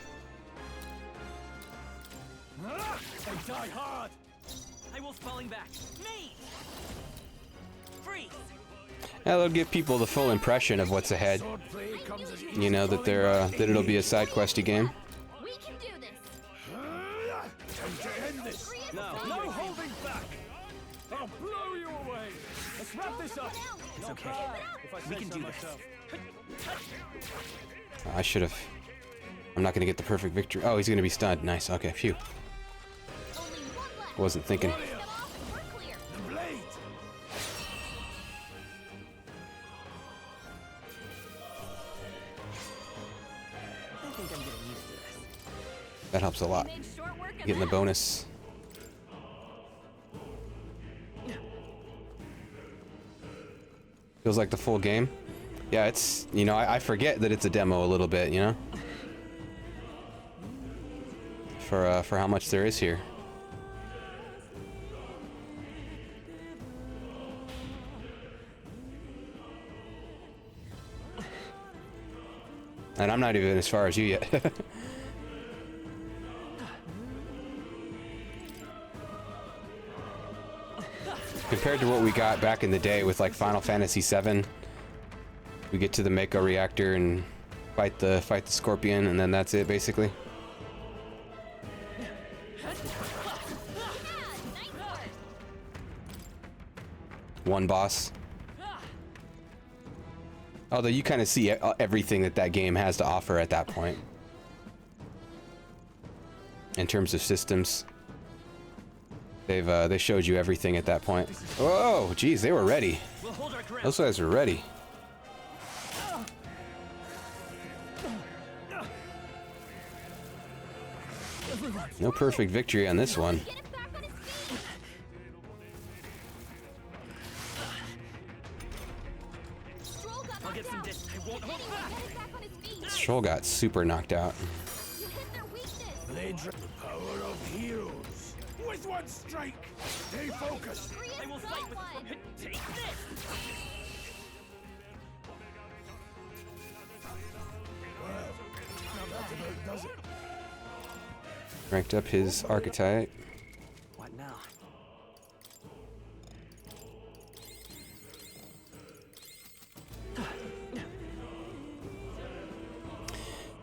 They die hard. I will falling back. Me. Freeze. Yeah, that'll give people the full impression of what's ahead. You know that that it'll be a side questy game. We can do this. No holding back. I'll blow you away. Let's wrap this up. It's okay. We can do this. I should have. I'm not gonna get the perfect victory. Oh, he's gonna be stunned. Nice. Okay, phew. Wasn't thinking. That helps a lot. Getting the bonus. Feels like the full game. Yeah, it's, you know, I forget that it's a demo a little bit, you know? For how much there is here. And I'm not even as far as you yet. Compared to what we got back in the day with like Final Fantasy VII, we get to the Mako reactor and fight the scorpion, and then that's it basically. One boss. Although you kind of see everything that game has to offer at that point. In terms of systems. They showed you everything at that point. Oh, geez, they were ready. Those guys were ready. No perfect victory on this one. Stroll got super knocked out. The power of heroes. Just one strike. Stay focused. I will fight with one. Take this. Well, that about does it. Ranked up his archetype. What now?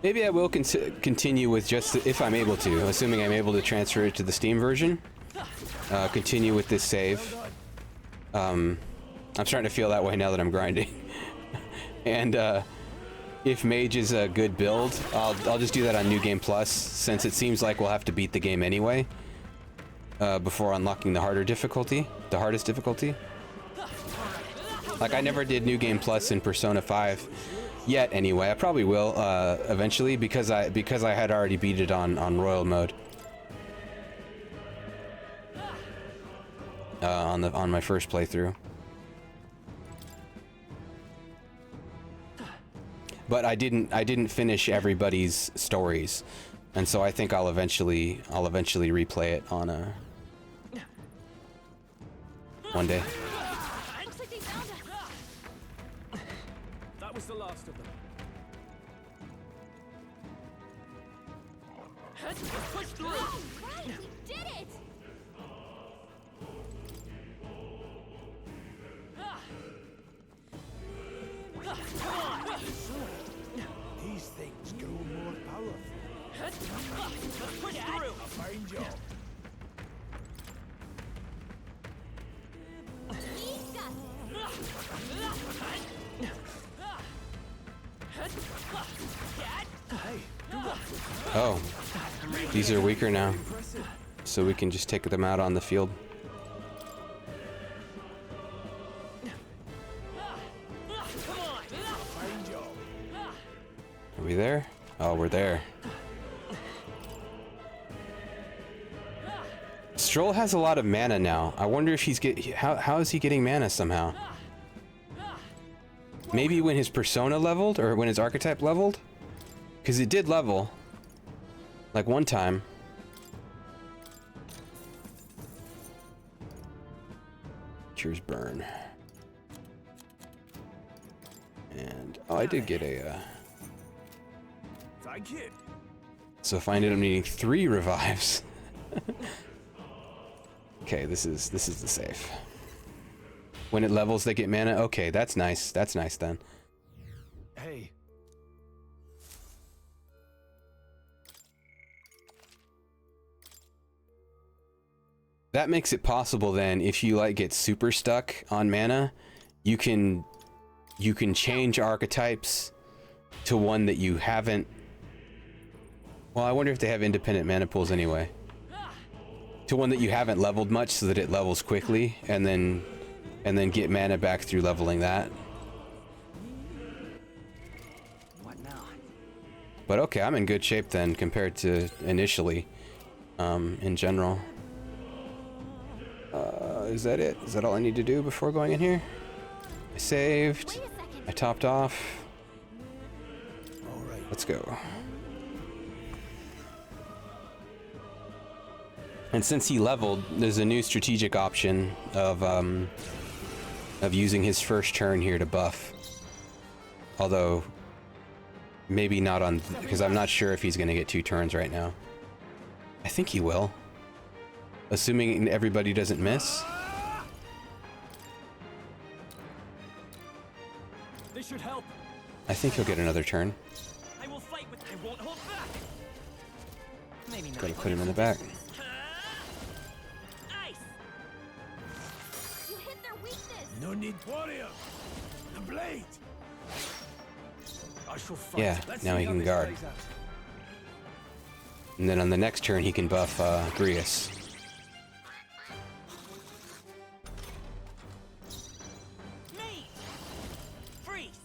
Maybe I will continue with just, if I'm able to, assuming I'm able to transfer it to the Steam version. Continue with this save. I'm starting to feel that way now that I'm grinding. And if Mage is a good build, I'll just do that on New Game Plus, since it seems like we'll have to beat the game anyway before unlocking the hardest difficulty. Like, I never did New Game Plus in Persona 5 yet anyway. I probably will eventually, because I had already beat it on Royal mode. On my first playthrough. But I didn't finish everybody's stories, and so I think I'll eventually replay it on one day. Looks like they found us. That was the last of them. Let's push through. Oh, right, we did it. These things grow more powerful. Let's push through. A fine job. Oh, these are weaker now, so we can just take them out on the field. Are we there? Oh, we're there. Stroll has a lot of mana now. I wonder if he's how is he getting mana somehow? Maybe when his persona leveled, or when his archetype leveled? Because it did level. Like one time. Cures burn. And oh, I did get a Thank you. so if I ended up needing 3 revives. Okay, this is the save. When it levels, they get mana. Okay, that's nice. That's nice then. Hey. That makes it possible then, if you like get super stuck on mana, you can change archetypes to one that you haven't. Well, I wonder if they have independent mana pools anyway. To one that you haven't leveled much, so that it levels quickly, and then get mana back through leveling that. What now? But okay, I'm in good shape then compared to initially, in general. Is that it? Is that all I need to do before going in here? I saved. I topped off. All right. Let's go. And since he leveled, there's a new strategic option of using his first turn here to buff. Although, maybe not on, because I'm not sure if he's going to get 2 turns right now. I think he will. Assuming everybody doesn't miss. This should help. I think he'll get another turn. I will fight with. I won't hold back. Maybe not. Gotta put him in the back. Nice. You hit their weakness. No need warrior. The blade. I shall fight. Yeah, Let's now see he how can this guard. plays out. And then on the next turn, he can buff Grius. Freeze.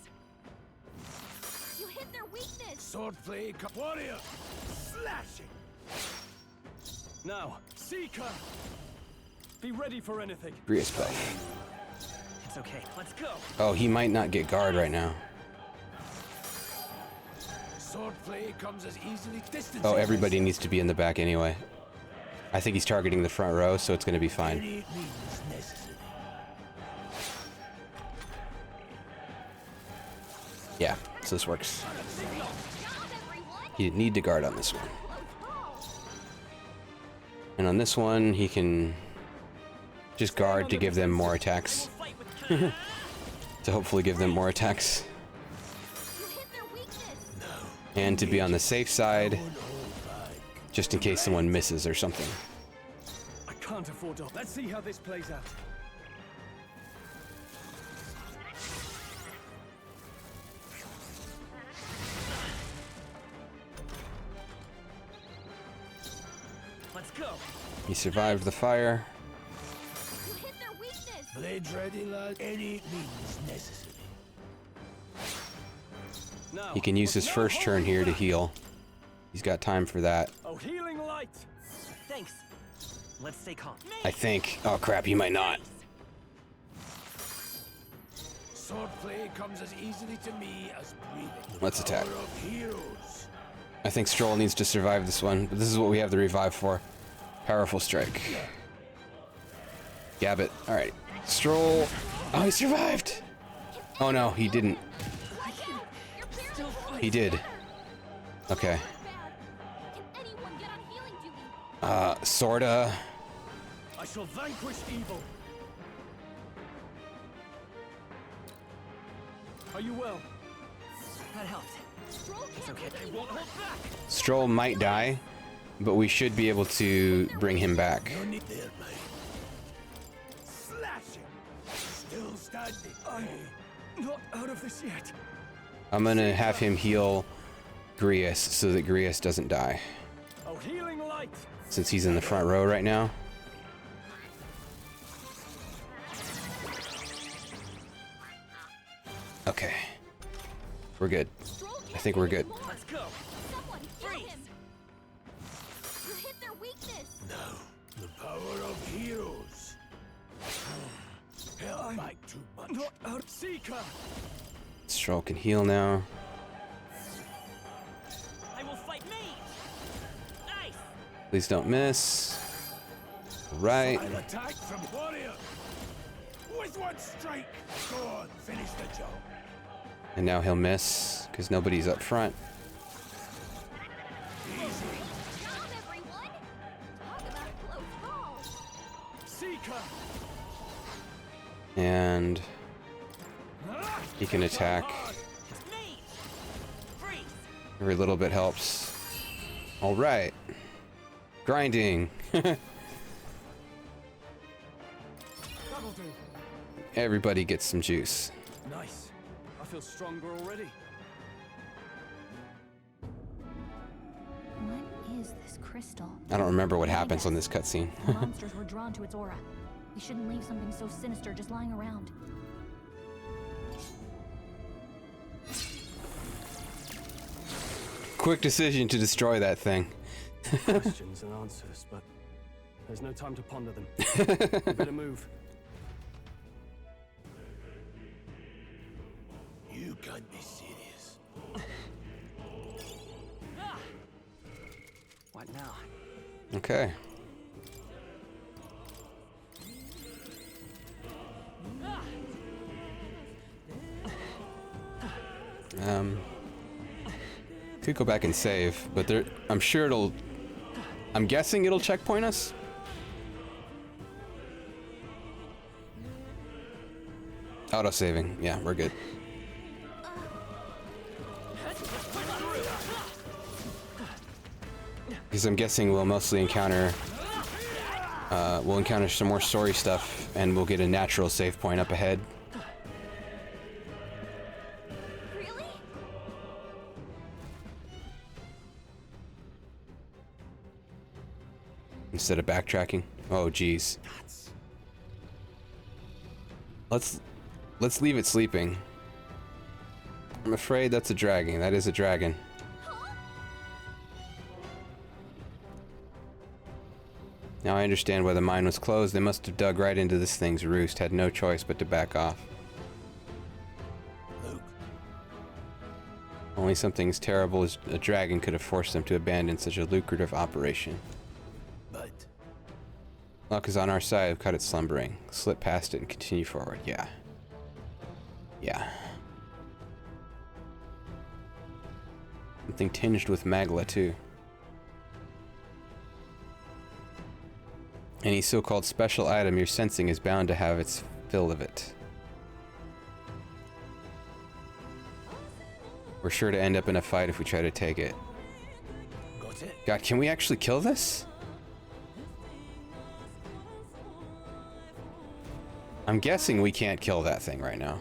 You hit their weakness. Swordplay, warrior. Slashing. Now, Seeker. Be ready for anything. Grius buff. It's okay. Let's go. Oh, he might not get guard right now. Swordplay comes as easily distancing. Oh, everybody needs to be in the back anyway. I think he's targeting the front row, so it's going to be fine. Yeah, so this works. He didn't need to guard on this one. And on this one, he can just guard to give them more attacks. To hopefully give them more attacks. And to be on the safe side, just in case someone misses or something. I can't afford to. Let's see how this plays out. Let's go. He survived the fire. Blades ready, lad. Any means necessary. He can use his first turn here to heal. He's got time for that. Oh, healing light. Thanks. Let's stay calm. I think. Oh crap, he might not. Swordplay comes as easily to me as breathing. Let's attack. Power of heroes. I think Stroll needs to survive this one, but this is what we have the revive for. Powerful strike. Gabbit. Alright. Stroll. Oh, he survived! Oh no, he didn't. He did. Okay. Sorta. I shall vanquish evil. Are you well? That helped. It's okay. I won't hold back. Stroll might die, but we should be able to bring him back. No need there, mate. Slash him. Still standing. I'm not out of this yet. I'm gonna have him heal Grius so that Grius doesn't die. Oh, healing light. Since he's in the front row right now. Okay. We're good. I think we're good. Let's go. Freeze. You hit their weakness. No. The power of heroes. Held back too much. Not out. Seeker. Stroll can heal now. I will fight me. Nice. Please don't miss. Right. I'll attack from warrior. With one strike. Go on, finish the job. And now he'll miss because nobody's up front. Seeker. And he can attack. Every little bit helps. All right. Grinding. Everybody gets some juice. Nice. I feel stronger already. What is this crystal? I don't remember what happens on this cutscene. The monsters were drawn to its aura. We shouldn't leave something so sinister just lying around. Quick decision to destroy that thing. Questions and answers, but there's no time to ponder them. We better move. You can't be serious. What now? Okay. Could go back and save, but there, I'm sure it'll, I'm guessing it'll checkpoint us. Auto saving, yeah, we're good. Because I'm guessing we'll mostly encounter, some more story stuff, and we'll get a natural save point up ahead. Really? Instead of backtracking. Oh, geez. Let's leave it sleeping. I'm afraid that's a dragon. That is a dragon. Now I understand why the mine was closed. They must have dug right into this thing's roost. Had no choice but to back off. Luke. Only something as terrible as a dragon could have forced them to abandon such a lucrative operation. But Luck is on our side. We've cut it slumbering. Slip past it and continue forward. Yeah. Yeah. Something tinged with magla, too. Any so-called special item you're sensing is bound to have its fill of it. We're sure to end up in a fight if we try to take it. Got it? God, can we actually kill this? I'm guessing we can't kill that thing right now.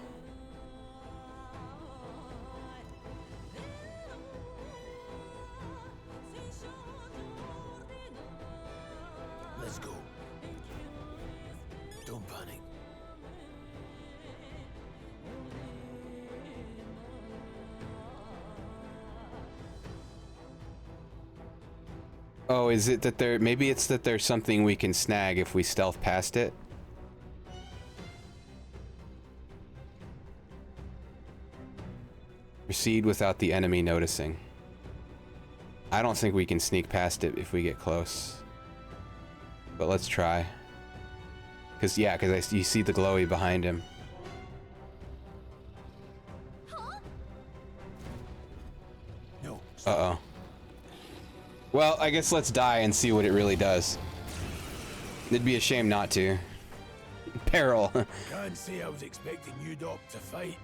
Let's go. Don't panic. Oh, is it that there... Maybe it's that there's something we can snag if we stealth past it? Proceed without the enemy noticing. I don't think we can sneak past it if we get close. But let's try. Because, yeah, because you see the glowy behind him. No. Uh-oh. Well, I guess let's die and see what it really does. It'd be a shame not to. Peril. Can't say I was expecting you, Doc, to fight.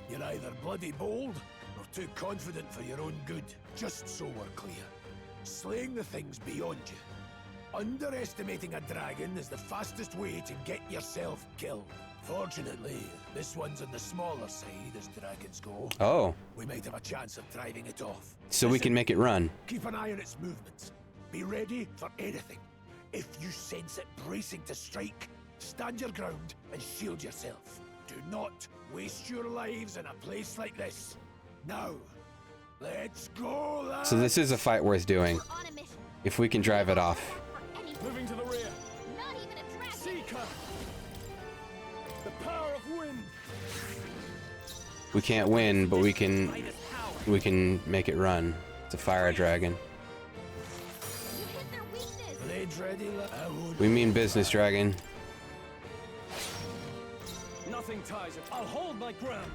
You're either bloody bold or too confident for your own good. Just so we're clear. Slaying the thing's beyond you. Underestimating a dragon is the fastest way to get yourself killed. Fortunately, this one's on the smaller side as dragons go. Oh. We might have a chance of driving it off. So we can make it run. Keep an eye on its movements. Be ready for anything. If you sense it bracing to strike, stand your ground and shield yourself. Do not waste your lives in a place like this. Now, let's go, lads. So this is a fight worth doing. If we can drive it off. Moving to the rear. Not even a dragon. Seeker. The power of wind. We can't win, but we can make it run. It's a fire dragon. Blades ready, We mean business, dragon. Nothing ties it. I'll hold my ground.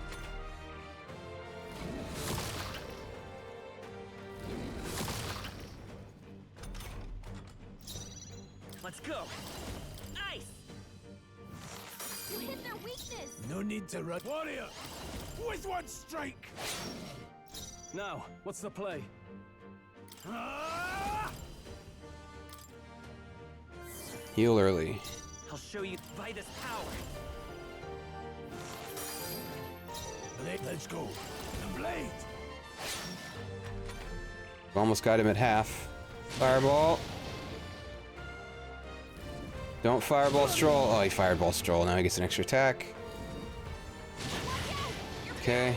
Let's go. Nice. You hit their weakness. No need to run. Warrior! With one strike! Now, what's the play? Heal early. I'll show you Vitus power. Let's go. The blade! Almost got him at half. Fireball. Don't fireball Stroll. Oh, he fireball Stroll. Now he gets an extra attack. Okay.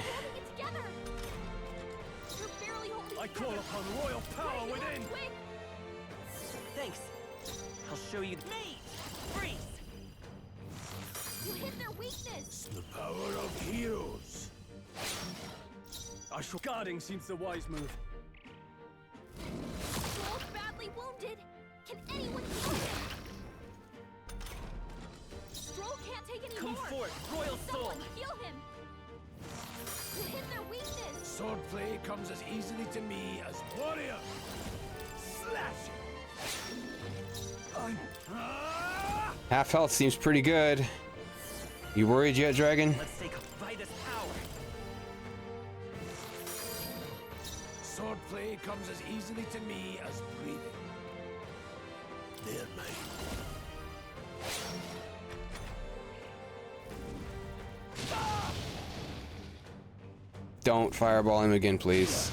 I call upon royal power within. Thanks. I'll show you me. Freeze. You hit their weakness. The power of heroes. I shall. Guarding seems the wise move. Stroll's badly wounded. Can anyone heal him? Stroll can't take any Come more. forth, royal soul. Someone heal him. You hit their weakness. Swordplay comes as easily to me as warrior. Slash it. Half health seems pretty good. You worried yet, dragon? Let's take Vitus power. Swordplay comes as easily to me as breathing. They're mine. Don't fireball him again, please.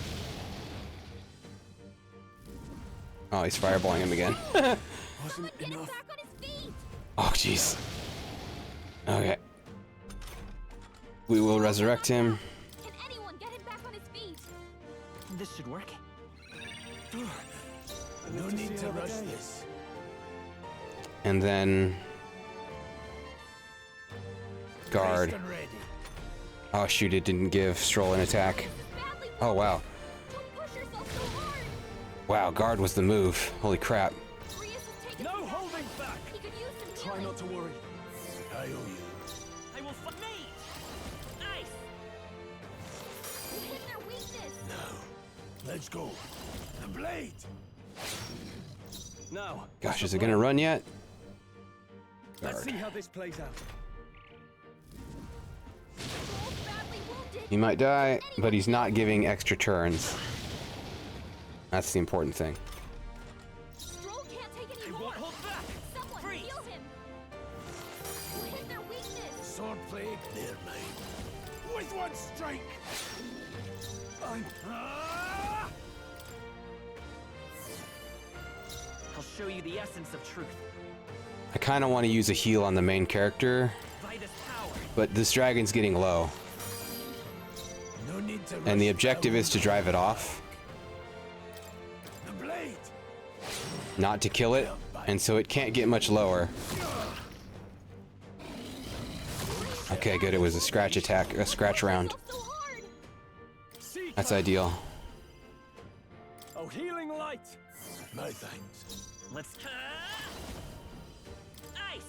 Oh, he's fireballing him again. Wasn't enough. Oh, jeez. Okay. We will resurrect him. Can anyone get him back on his feet? This should work. No need to rush this. And then... Guard. Braced and ready. Oh shoot, it didn't give Stroll an attack. Oh wow. Wow, guard was the move. Holy crap. No holding back. He could Try not to worry. I owe you. I will fight me! Ice! You hit their weakness! Now, let's go. The blade! Now, Gosh, is it gonna run yet? let's Guard. see how this plays out. He might die, but he's not giving extra turns. That's the important thing. Stroll can't take any more! Hold back! Someone heal him! You hit their weakness! Sword blade, near mine. With one strike! I'll show you the essence of truth. I kind of want to use a heal on the main character, Vitus power. but this dragon's getting low. No need to And the rush objective down. is to drive it off, The blade! not to kill it, and so it can't get much lower. Okay, good, it was a scratch attack, a scratch round. That's ideal. Oh, healing light! My thanks. Let's. Ice!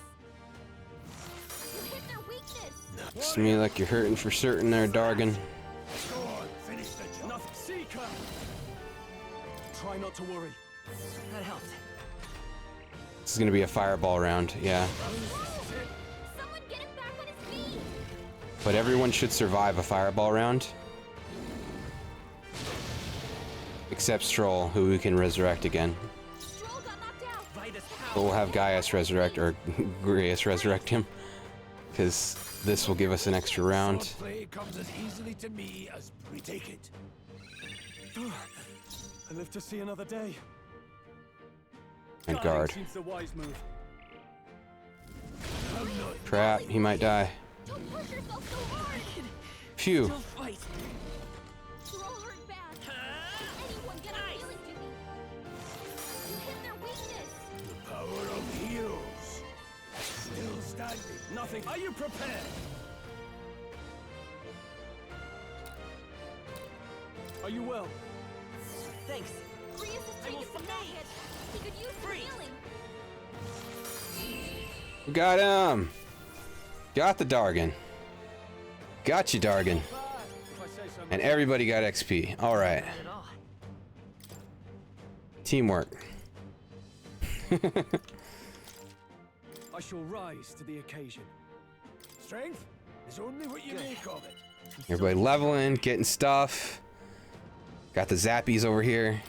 You hit their weakness! Looks to me like you're hurting for certain there, Dargan. Go on, finish the job. Nothing. Seeker! Try not to worry. That helped. This is gonna be a fireball round, yeah. Someone get him back on his feet! But everyone should survive a fireball round. Except Stroll, who we can resurrect again. Stroll got knocked out! Vitus But power. we'll have Gaius resurrect, or Grius resurrect him. Because this will give us an extra round. Sword blade comes as easily to me as we take it. I live to see another day. And Guarding guard. seems the wise move. Crap, he might die. Don't push yourself so hard! Phew. Still fight. Stroll hurt bad! Anyone get a healing duty! You hit their weakness! The power of heroes. Still standing. Nothing. Are you prepared? Are you well? Thanks. Grius is taking some damage! He could use some healing! We got him! Got the Dargan. Got you, Dargan. If I say so And everybody got XP. Alright. Not at all. Teamwork. I shall rise to the occasion. Strength is only what you make of it. Everybody leveling, getting stuff. Got the zappies over here.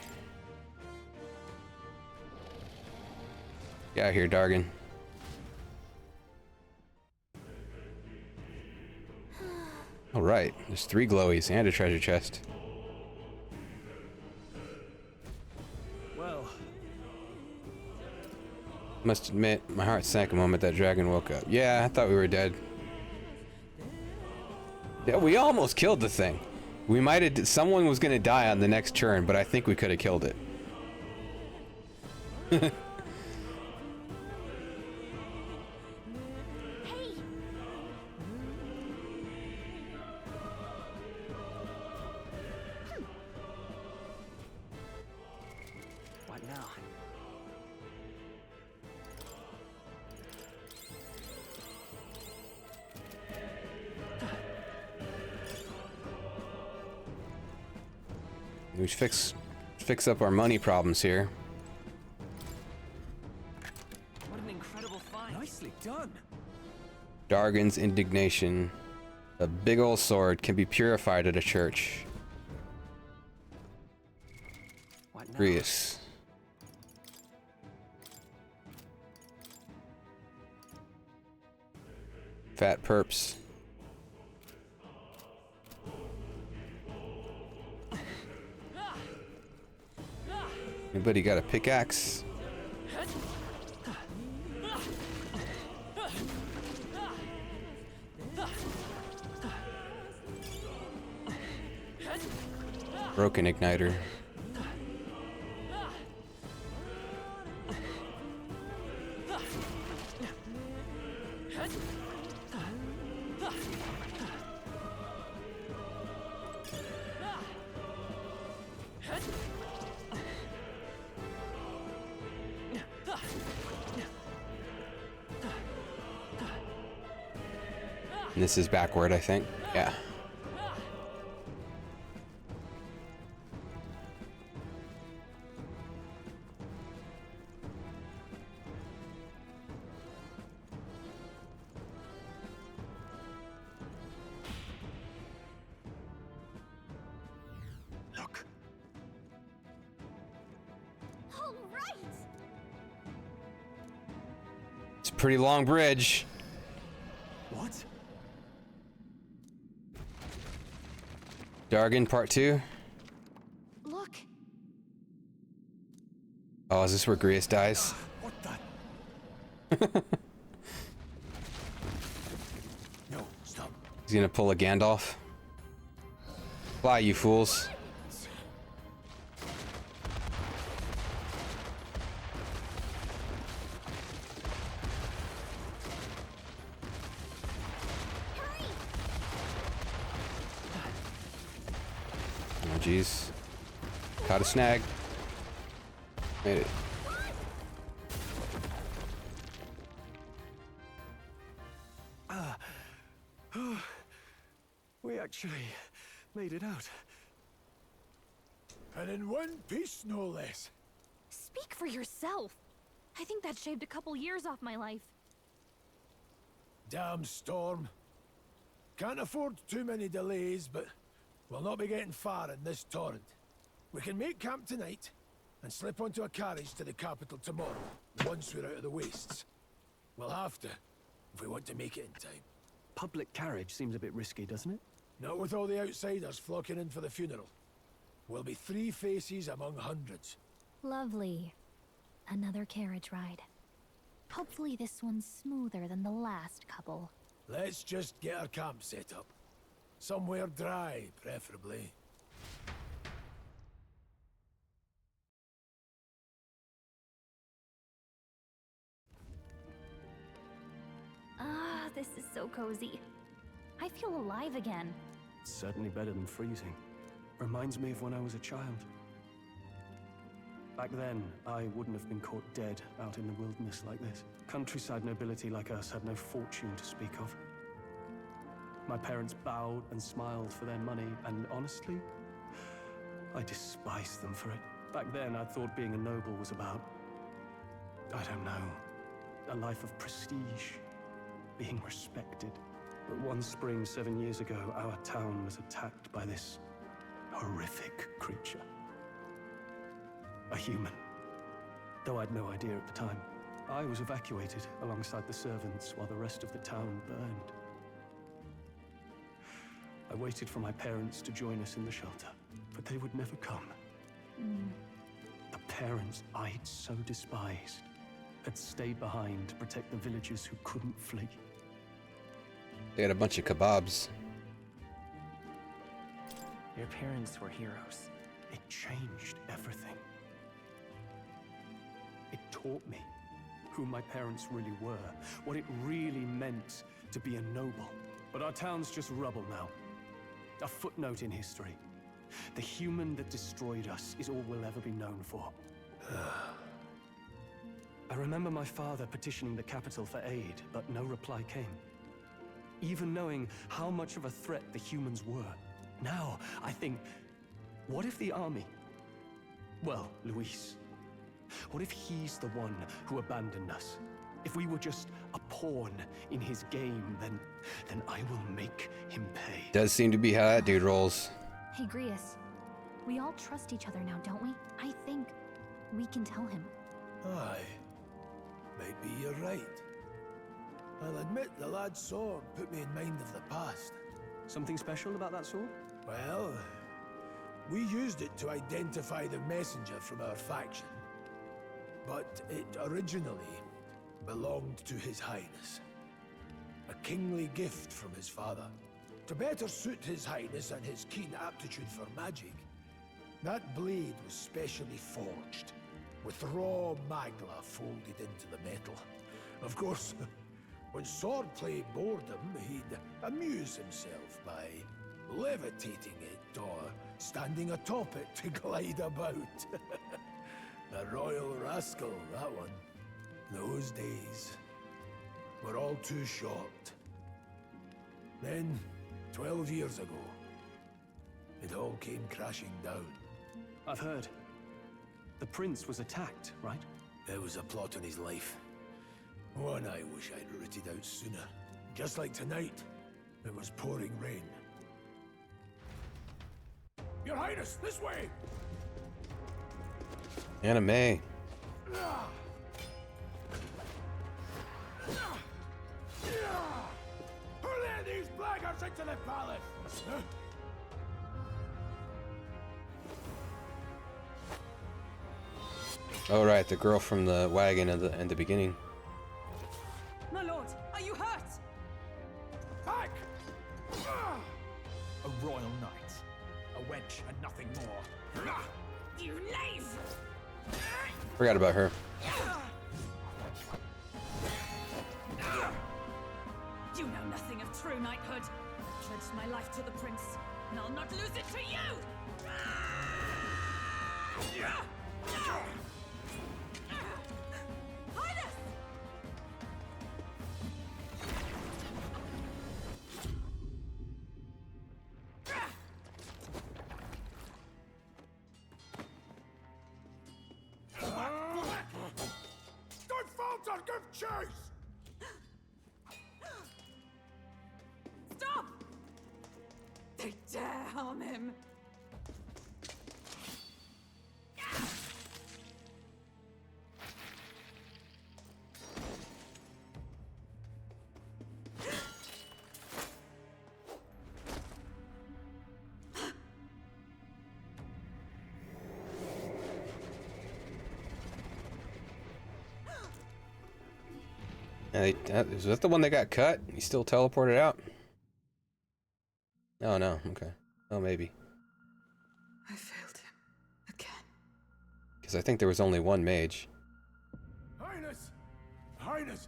Get out here, Dargan. Alright, there's 3 glowies and a treasure chest. Well, Must admit, my heart sank a moment that dragon woke up. Yeah, I thought we were dead. Yeah, we almost killed the thing. We might have. Someone was gonna die on the next turn, but I think we could have killed it. Hey! What now? We should fix up our money problems here. What an incredible find. nicely done. Dargan's indignation. A big old sword can be purified at a church. What now? Grius. Fat perps. Anybody got a pickaxe? Broken igniter. And this is backward, I think. Yeah. Look. All right. It's a pretty long bridge. What? Dargan Part 2. Look. Oh, is this where Grius dies? What the? No, stop. He's gonna pull a Gandalf. Fly, you fools. Oh, jeez. Caught a snag. Made it. We actually made it out. And in one piece, no less. Speak for yourself. I think that shaved a couple years off my life. Damn storm. Can't afford too many delays, but we'll not be getting far in this torrent. We can make camp tonight and slip onto a carriage to the capital tomorrow, once we're out of the wastes. We'll have to, if we want to make it in time. Public carriage seems a bit risky, doesn't it? Not with all the outsiders flocking in for the funeral. We'll be 3 faces among hundreds. Lovely. Another carriage ride. Hopefully this one's smoother than the last couple. Let's just get our camp set up. Somewhere dry, preferably. Ah, this is so cozy. I feel alive again. It's certainly better than freezing. Reminds me of when I was a child. Back then, I wouldn't have been caught dead out in the wilderness like this. Countryside nobility like us had no fortune to speak of. My parents bowed and smiled for their money, and honestly, I despised them for it. Back then, I thought being a noble was about, I don't know, a life of prestige, being respected. But one spring 7 years ago, our town was attacked by this horrific creature. A human. Though I'd no idea at the time. I was evacuated alongside the servants while the rest of the town burned. I waited for my parents to join us in the shelter, but they would never come. The parents I'd so despised had stayed behind to protect the villagers who couldn't flee. They had a bunch of kebabs. Your parents were heroes. It changed everything. It taught me who my parents really were, what it really meant to be a noble. But our town's just rubble now. A footnote in history. The human that destroyed us is all we'll ever be known for. I remember my father petitioning the capital for aid, but no reply came. Even knowing how much of a threat the humans were. Now, I think, what if the army? Well, Luis. What if he's the one who abandoned us? If we were just a pawn in his game, then I will make him pay. Does seem to be how that dude rolls. Hey, Grius. We all trust each other now, don't we? I think we can tell him. Aye. Maybe you're right. I'll admit the lad's sword put me in mind of the past. Something special about that sword? Well, we used it to identify the messenger from our faction. But it originally belonged to His Highness. A kingly gift from his father. To better suit His Highness and his keen aptitude for magic, that blade was specially forged, with raw magla folded into the metal. Of course, when swordplay bored him, he'd amuse himself by levitating it or standing atop it to glide about. A royal rascal, that one. Those days were all too short. Then, 12 years ago, it all came crashing down. I've heard. The prince was attacked, right? There was a plot on his life. One I wish I'd rooted out sooner. Just like tonight, it was pouring rain. Your Highness, this way! Anime. Who let these blackguards into the palace? Oh right, the girl from the wagon in the beginning. My lord, are you hurt? Back! A royal knight. A wench and nothing more. You knave! Forgot about her. You know nothing of true knighthood. I pledged my life to the prince, and I'll not lose it to you! Highness! Don't falter, give chase! Stop! They dare harm him! Is that the one that got cut? He still teleported out? Oh no, okay. Oh maybe. I failed him. Again. Because I think there was only one mage. Highness! Highness!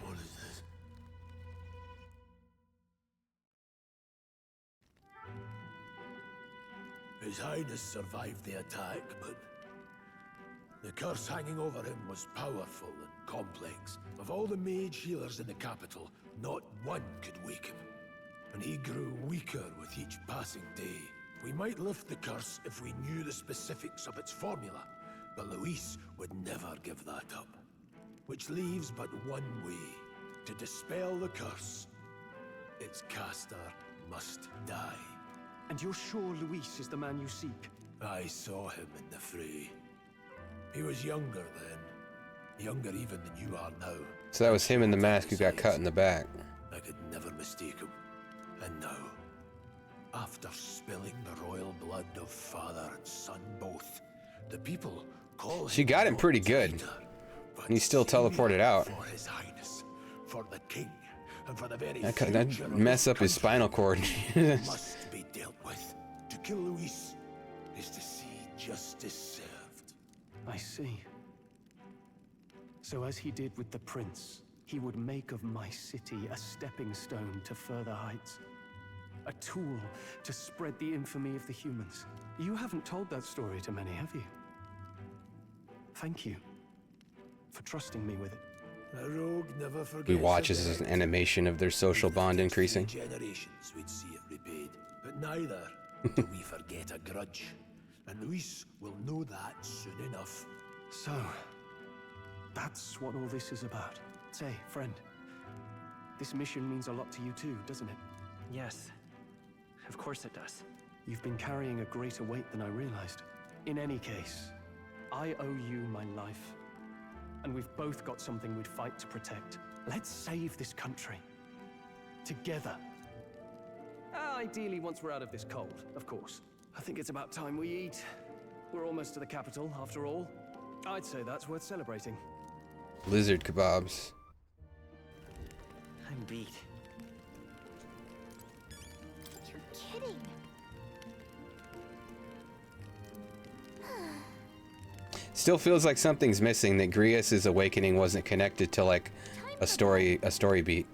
What is this? His Highness survived the attack, but the curse hanging over him was powerful and complex. Of all the mage healers in the capital, not one could wake him. And he grew weaker with each passing day. We might lift the curse if we knew the specifics of its formula, but Luis would never give that up. Which leaves but one way. To dispel the curse, its caster must die. And you're sure Luis is the man you seek? I saw him in the fray. He was younger then. Younger even than you are now. So that was him in the mask who got cut in the back. I could never mistake him. And now, after spilling the royal blood of father and son both, the people call She got him pretty good. And he still teleported out. For his Highness, for the king, and for the very That mess up his spinal cord. must be dealt with. To kill Luis is to see justice served. I see. So as he did with the prince, he would make of my city a stepping stone to further heights. A tool to spread the infamy of the humans. You haven't told that story to many, have you? Thank you for trusting me with it. A rogue never forgets. We watch as an animation of their social bond increasing. Generations we'd see it repaid, but neither do we forget a grudge. And Luis will know that soon enough. So, that's what all this is about. Say, friend, this mission means a lot to you too, doesn't it? Yes, of course it does. You've been carrying a greater weight than I realized. In any case, I owe you my life. And we've both got something we'd fight to protect. Let's save this country. Together. Ideally, once we're out of this cold, of course. I think it's about time we eat. We're almost to the capital, after all. I'd say that's worth celebrating. Lizard kebabs. I'm beat. You're kidding. Still feels like something's missing, that Grius' awakening wasn't connected to like a story beat.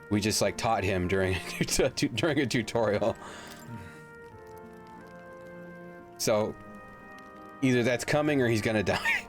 We just like taught him during a tutorial. So Either that's coming or he's gonna die.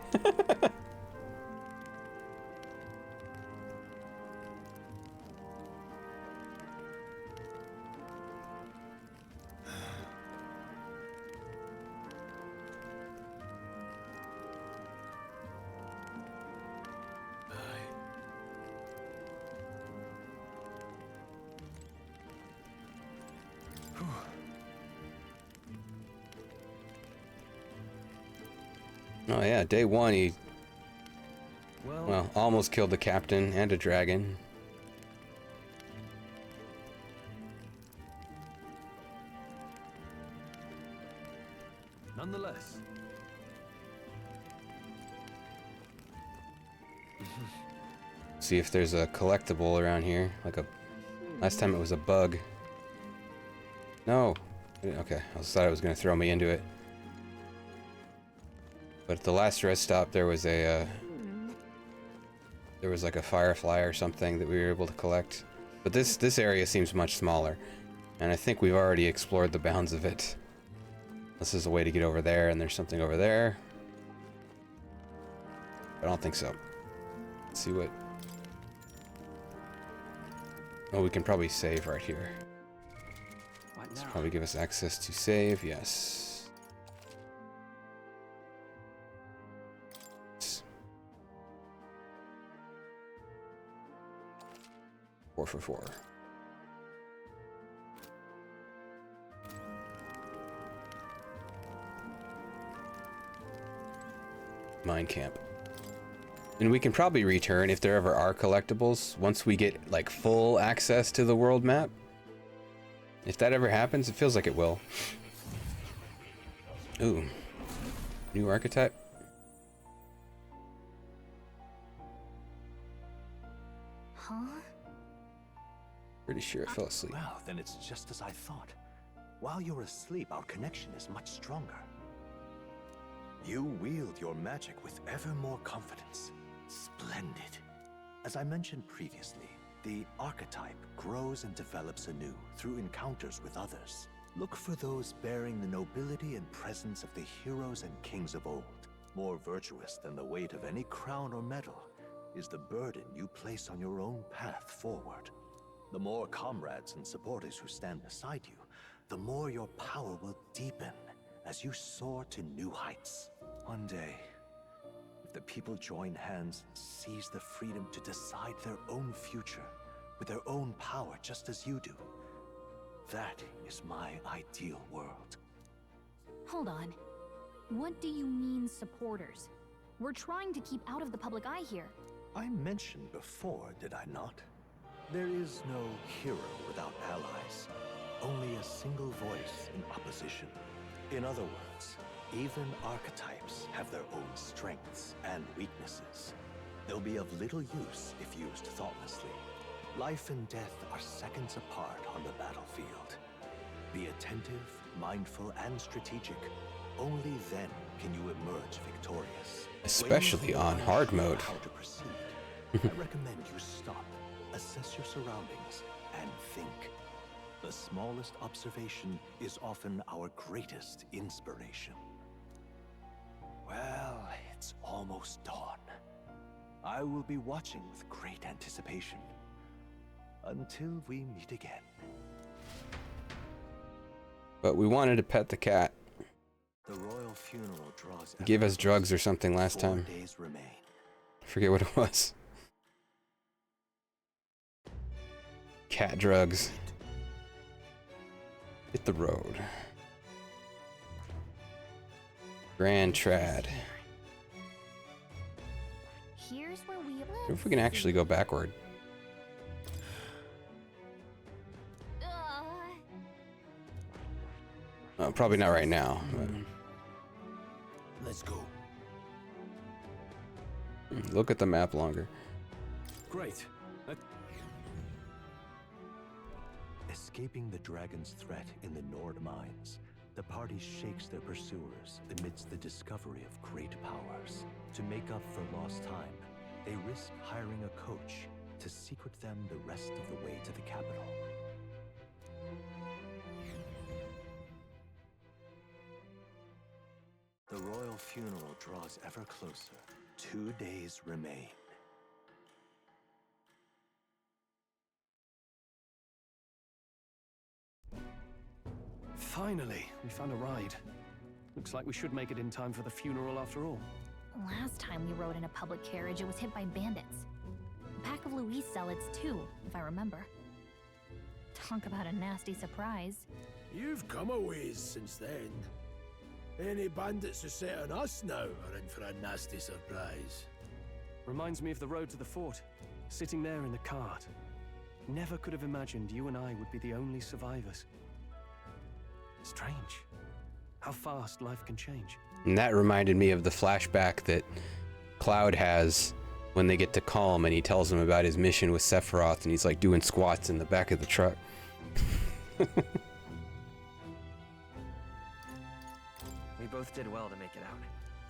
Oh yeah, day one he, well, almost killed the captain and a dragon. Nonetheless. See if there's a collectible around here. Like a, last time it was a bug. No. Okay, I thought it was gonna throw me into it. But at the last rest stop, there was a, there was like a firefly or something that we were able to collect. But this area seems much smaller, and I think we've already explored the bounds of it. This is a way to get over there, and there's something over there. I don't think so. Let's see what. Oh, we can probably save right here. This will probably give us access to save. Yes. 4 for 4. Mine camp. And we can probably return if there ever are collectibles once we get like full access to the world map. If that ever happens, it feels like it will. Ooh. New archetype. Huh? Pretty sure I fell asleep. Well, then it's just as I thought. While you're asleep, our connection is much stronger. You wield your magic with ever more confidence. Splendid. As I mentioned previously, the archetype grows and develops anew through encounters with others. Look for those bearing the nobility and presence of the heroes and kings of old. More virtuous than the weight of any crown or medal is the burden you place on your own path forward. The more comrades and supporters who stand beside you, the more your power will deepen as you soar to new heights. One day, if the people join hands and seize the freedom to decide their own future with their own power just as you do, that is my ideal world. Hold on. What do you mean, supporters? We're trying to keep out of the public eye here. I mentioned before, did I not? There is no hero without allies. Only a single voice in opposition. In other words, even archetypes have their own strengths and weaknesses. They'll be of little use if used thoughtlessly. Life and death are seconds apart on the battlefield. Be attentive, mindful, and strategic. Only then can you emerge victorious. Especially on hard mode. How to proceed, I recommend you stop, assess your surroundings, and think. The smallest observation is often our greatest inspiration. Well, it's almost dawn. I will be watching with great anticipation. Until we meet again. But we wanted to pet the cat. The royal funeral draws. Give us drugs or something last 4 time. days remain. I forget what it was. Cat drugs. Hit the road. Grand Trad. Here's where we live. If we can actually go backward. Probably not right now. But Let's go. look at the map longer. Great. Escaping the dragon's threat in the Nord mines, the party shakes their pursuers amidst the discovery of great powers. To make up for lost time, they risk hiring a coach to secret them the rest of the way to the capital. The The royal funeral draws ever closer. 2 days remain. Finally, we found a ride. Looks like we should make it in time for the funeral after all. Last time we rode in a public carriage, it was hit by bandits. A pack of Louis zealots, too, if I remember. Talk about a nasty surprise. You've come a ways since then. Any bandits who set on us now are in for a nasty surprise. Reminds me of the road to the fort, sitting there in the cart. Never could have imagined you and I would be the only survivors. Strange. How fast life can change. And that reminded me of the flashback that Cloud has when they get to Calm and he tells him about his mission with Sephiroth and he's like doing squats in the back of the truck. We both did well to make it out.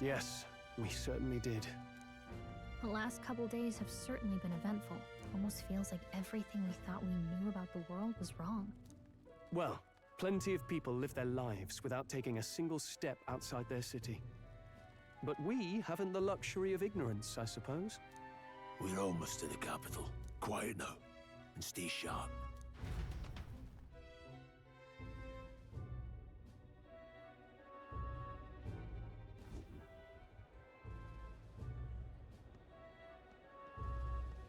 Yes, we certainly did. The last couple days have certainly been eventful. Almost feels like everything we thought we knew about the world was wrong. Well, plenty of people live their lives without taking a single step outside their city. But we haven't the luxury of ignorance, I suppose. We're almost to the capital. Quiet now, and stay sharp.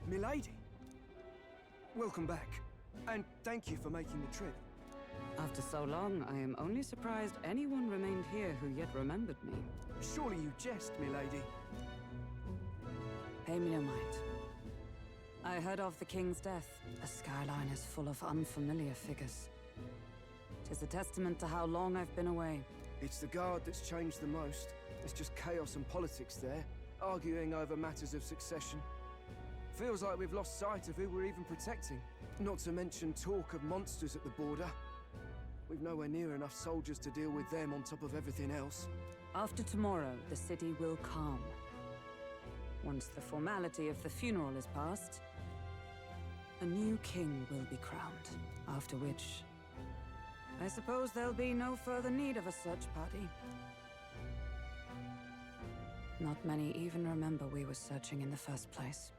Milady, welcome back, and thank you for making the trip. After so long, I am only surprised anyone remained here who yet remembered me. Surely you jest, milady. Pay me no mind. I heard of the king's death. The skyline is full of unfamiliar figures. 'Tis a testament to how long I've been away. It's the guard that's changed the most. There's just chaos and politics there, arguing over matters of succession. Feels like we've lost sight of who we're even protecting. Not to mention talk of monsters at the border. We've nowhere near enough soldiers to deal with them on top of everything else. After tomorrow, the city will calm. Once the formality of the funeral is past, a new king will be crowned. After which, I suppose there'll be no further need of a search party. Not many even remember we were searching in the first place.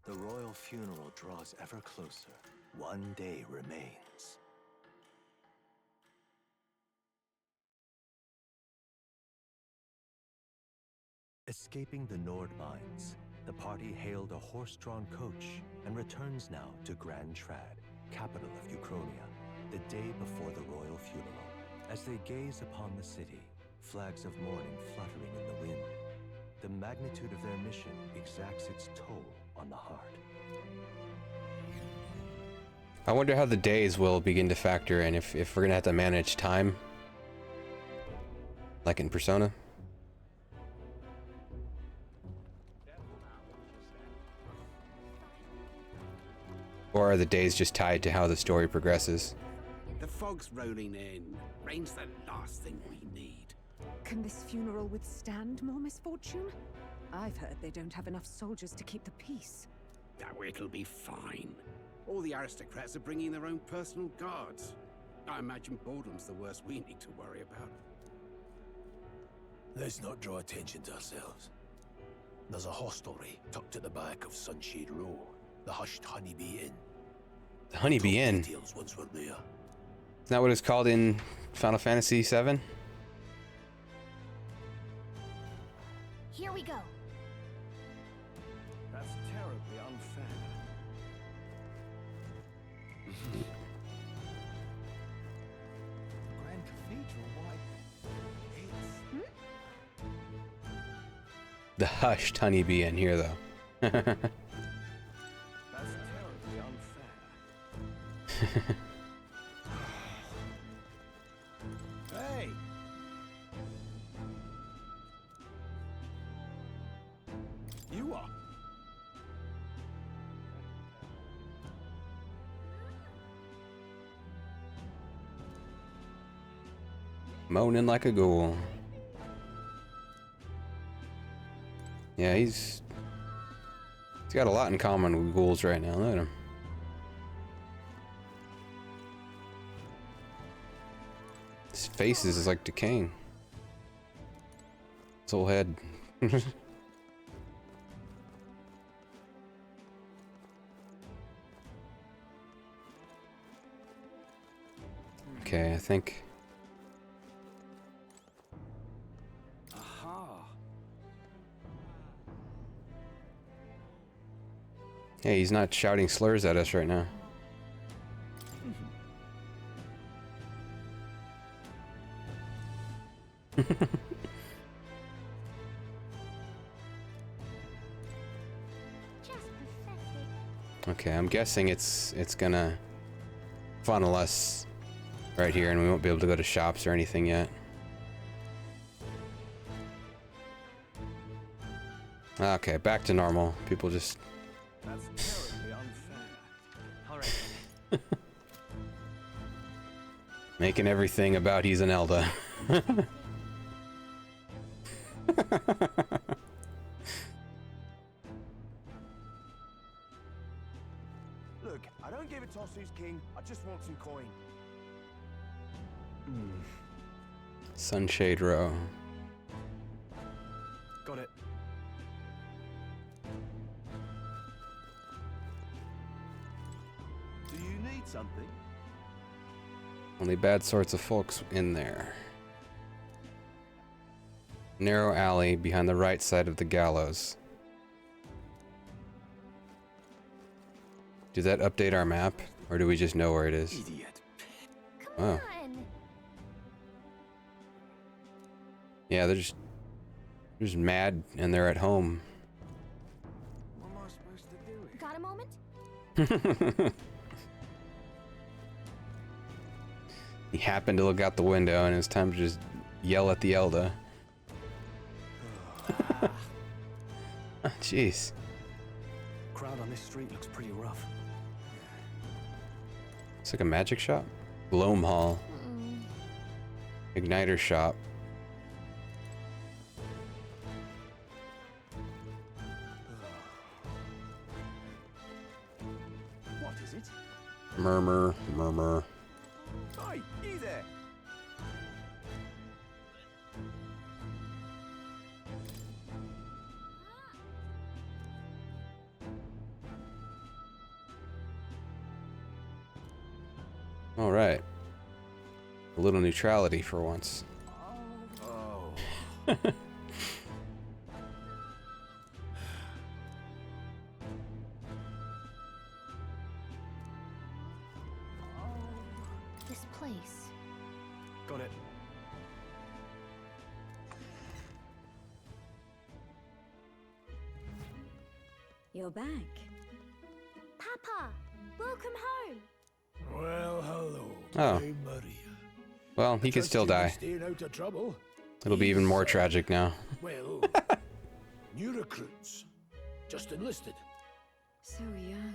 The royal funeral draws ever closer. 1 day remains. Escaping the Nord mines, the party hailed a horse-drawn coach and returns now to Grand Trad, capital of Uchronia, the day before the royal funeral. As they gaze upon the city, flags of mourning fluttering in the wind, the magnitude of their mission exacts its toll on the heart. I wonder how the days will begin to factor in if we're gonna have to manage time. Like in Persona. Or are the days just tied to how the story progresses? The fog's rolling in. Rain's the last thing we need. Can this funeral withstand more misfortune? I've heard they don't have enough soldiers to keep the peace. Oh, it'll be fine. All the aristocrats are bringing their own personal guards. I imagine boredom's the worst we need to worry about. Let's not draw attention to ourselves. There's a hostelry tucked at the back of Sunshade Row, the Hushed Honeybee Inn. The Honeybee Inn? Details once we're there. Isn't that what it's called in Final Fantasy VII? Here we go. That's terribly unfair. Grand Cathedral, why? The Hushed Honeybee Inn here, though. That's terribly unfair. Hey! You are. Moaning like a ghoul. Yeah, he's got a lot in common with ghouls right now. Look at him. His face is like decaying. Soul head. Okay, I think. Aha. Hey, he's not shouting slurs at us right now. Okay, I'm guessing it's gonna funnel us right here, and we won't be able to go to shops or anything yet. Okay, back to normal. People just. That's terribly unfair. All right. Making everything about he's an Elda. Look, I don't give a toss who's king. I just want some coin. Sunshade Row. Got it. Do you need something? Only bad sorts of folks in there. Narrow alley behind the right side of the gallows. Did that update our map, or do we just know where it is? Idiot. Oh. Yeah, they're just mad and they're at home. What am I supposed to do here? Got a moment? He happened to look out the window and it was time to just yell at the Elda. Oh, jeez. Crowd on this street looks pretty rough. It's like a magic shop. Gloam Hall. Igniter shop. What is it? Murmur, murmur. Oi, you there! All right. A little neutrality for once. Oh. This place. Got it. You're back. Papa, welcome home. Well, hello. Oh. I'm Maria. Well, he could still die. Staying out of trouble. It'll be even more tragic now. Well, new recruits. Just enlisted. So young.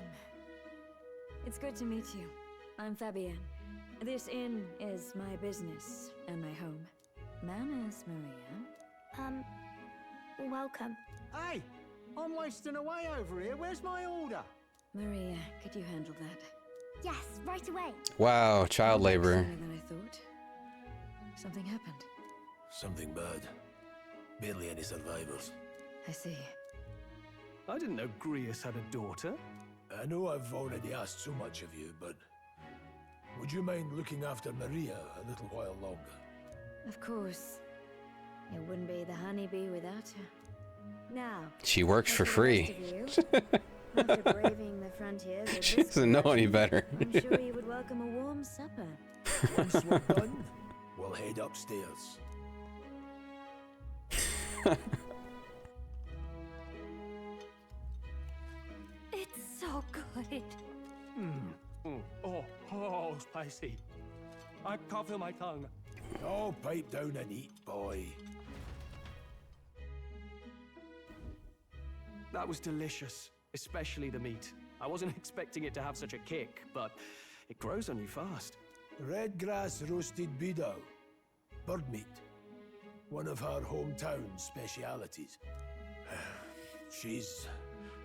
It's good to meet you. I'm Fabienne. This inn is my business and my home. Manners, Maria. Welcome. Hey, I'm wasting away over here. Where's my order? Maria, could you handle that? Yes, right away. Wow, child labor. Sooner than I thought. Something happened. Something bad. Barely any survivors. I see. I didn't know Grius had a daughter. I know I've already asked so much of you, but would you mind looking after Maria a little while longer? Of course. It wouldn't be the honeybee without her. Now, She works for free. after braving the frontiers of She this doesn't know any better. I'm sure you would welcome a warm supper. Once we're done, we'll head upstairs. It's so good. Oh, spicy. I can't feel my tongue. Oh, pipe down and eat, boy. That was delicious, especially the meat. I wasn't expecting it to have such a kick, but it grows on you fast. Red grass roasted beedou. Bird meat. One of her hometown specialities. She's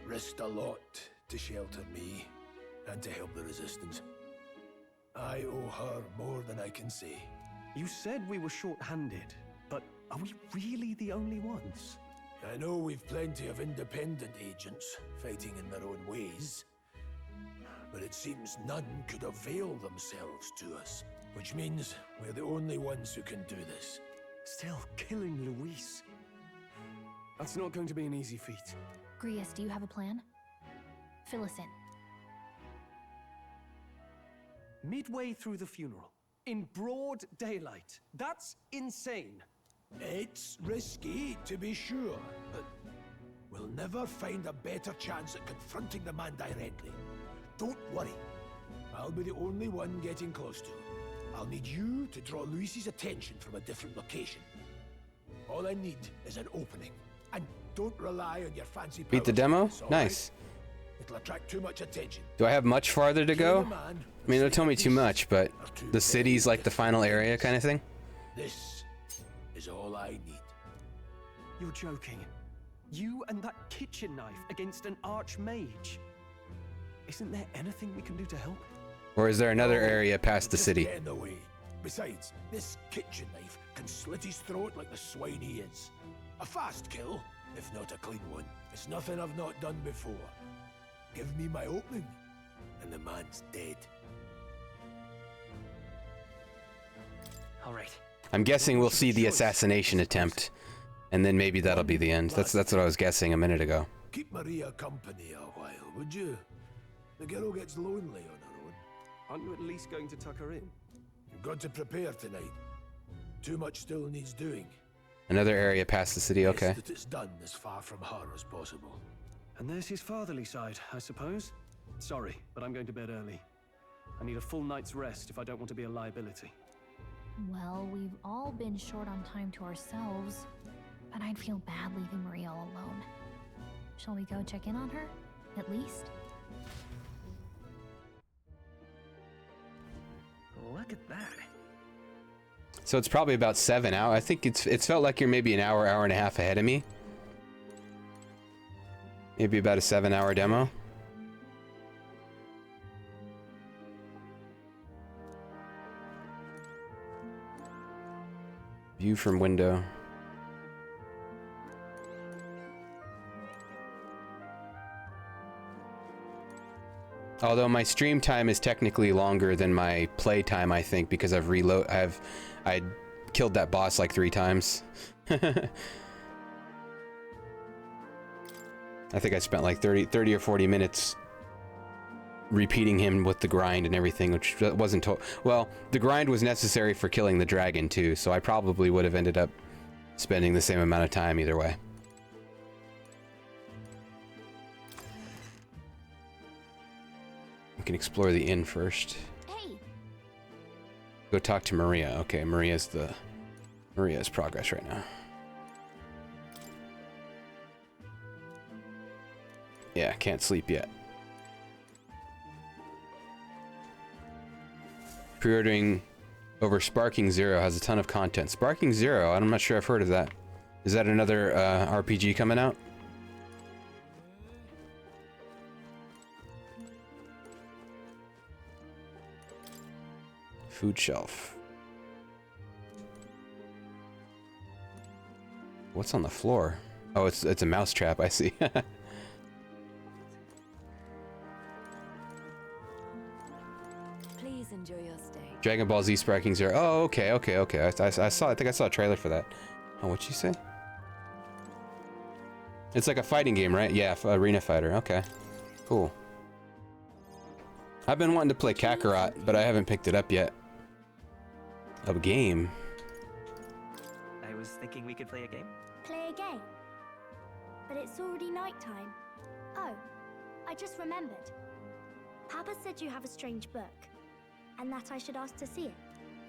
risked a lot to shelter me and to help the resistance. I owe her more than I can say. You said we were short-handed, but Are we really the only ones? I know we've plenty of independent agents fighting in their own ways, but it seems none could avail themselves to us, which means we're the only ones who can do this. Still, killing Luis. That's not going to be an easy feat. Grius, do you have a plan? Fill us in. Midway through the funeral, in broad daylight. That's insane. It's risky, to be sure, but we'll never find a better chance at confronting the man directly. Don't worry. I'll be the only one getting close to him. I'll need you to draw Luis's attention from a different location. All I need is an opening. And don't rely on your fancy powers. Beat the demo? It's all Nice. right. It'll attract too much attention. Do I have much farther to go? I mean, don't tell me too much, but the city's like the final area kind of thing? This is all I need. You're joking. You and that kitchen knife against an archmage. Isn't there anything we can do to help? Or is there another area past the Just city? get in the way. Besides, this kitchen knife can slit his throat like the swine he is. A fast kill, if not a clean one. It's nothing I've not done before. Give me my opening, and the man's dead. All right. I'm guessing we'll see the assassination attempt, and then maybe that'll be the end. That's what I was guessing a minute ago. Keep Maria company a while, would you? The girl gets lonely on her own. Aren't you at least going to tuck her in? You've got to prepare tonight. Too much still needs doing. Another area past the city, okay. That it's done as far from her as possible. And there's his fatherly side, I suppose. Sorry, but I'm going to bed early. I need a full night's rest if I don't want to be a liability. Well, we've all been short on time to ourselves, but I'd feel bad leaving Maria all alone. Shall we go check in on her, at least? Look at that. So it's probably about 7 hours. I think it's felt like you're maybe an hour, hour and a half ahead of me. Maybe about a 7-hour demo. View from window. Although my stream time is technically longer than my play time, I think, because I killed that boss like 3 times. I think I spent like 30 or 40 minutes repeating him with the grind and everything, which wasn't well, the grind was necessary for killing the dragon too, so I probably would have ended up spending the same amount of time either way. We can explore the inn first. Hey. Go talk to Maria. Okay, Maria's progress right now. Yeah, can't sleep yet. Pre-ordering over Sparking Zero has a ton of content. Sparking Zero, I'm not sure I've heard of that. Is that another RPG coming out? Food shelf. What's on the floor? Oh, it's a mouse trap, I see. Please enjoy your stay. Dragon Ball Z Sparking Zero. Oh, okay. I think I saw a trailer for that. Oh, what'd you say? It's like a fighting game, right? Yeah, Arena Fighter. Okay, cool. I've been wanting to play Kakarot, but I haven't picked it up yet. A game? I was thinking we could play a game. Play a game? But it's already nighttime. Oh, I just remembered. Papa said you have a strange book, and that I should ask to see it.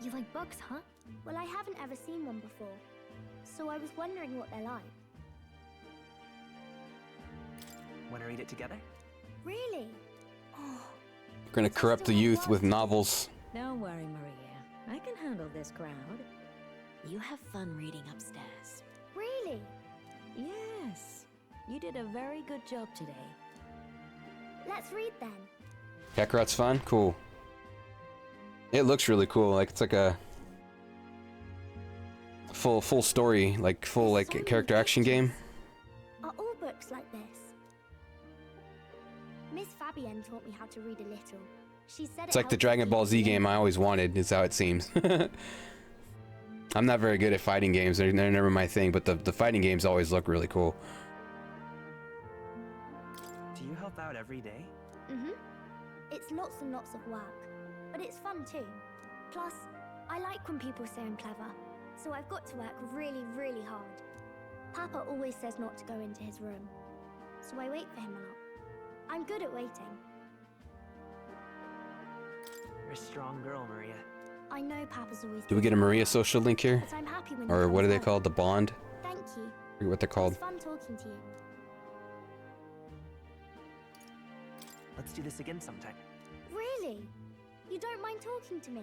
You like books, huh? Well, I haven't ever seen one before, so I was wondering what they're like. Want to read it together? Really? Oh. We're gonna corrupt the youth with novels. Don't worry, Maria. I can handle this crowd. You have fun reading upstairs. Really? Yes. You did a very good job today. Let's read then. Kakarot's fun? Cool. It looks really cool. Like it's like a full story, like full like character action game. Are all books like this? Miss Fabienne taught me how to read a little. She said It's like the Dragon Ball Z game I always wanted, is how it seems. I'm not very good at fighting games, they're never my thing, but the fighting games always look really cool. Do you help out every day? Mm-hmm. It's lots and lots of work, but it's fun too. Plus, I like when people say I'm clever, so I've got to work really, really hard. Papa always says not to go into his room, so I wait for him a lot. I'm good at waiting. You're a strong girl, Maria. I know Papa's always... Do we get a Maria social link here? But I'm happy when Or he what are comes they home. called? The Bond? Thank you. I forget what they're called. It's fun talking to you. Let's do this again sometime. Really? You don't mind talking to me?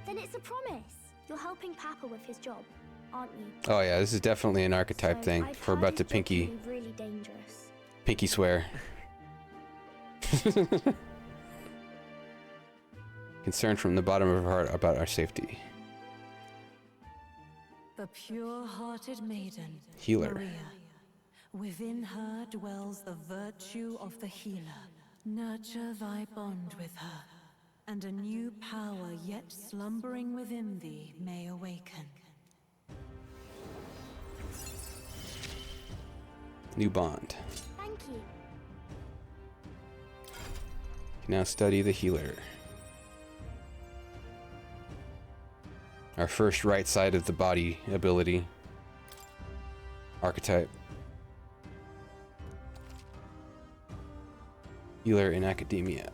Then it's a promise. You're helping Papa with his job, aren't you? Oh yeah, this is definitely an archetype thing. I've We're heard about to his job can pinky be really dangerous. swear. Concern from the bottom of her heart about our safety. The pure-hearted maiden, Healer. Maria. Within her dwells the virtue of the healer. Nurture thy bond with her, and a new power yet slumbering within thee may awaken. New bond. Thank you. Now study the healer. Our first right side of the body ability. Archetype. Healer in academia.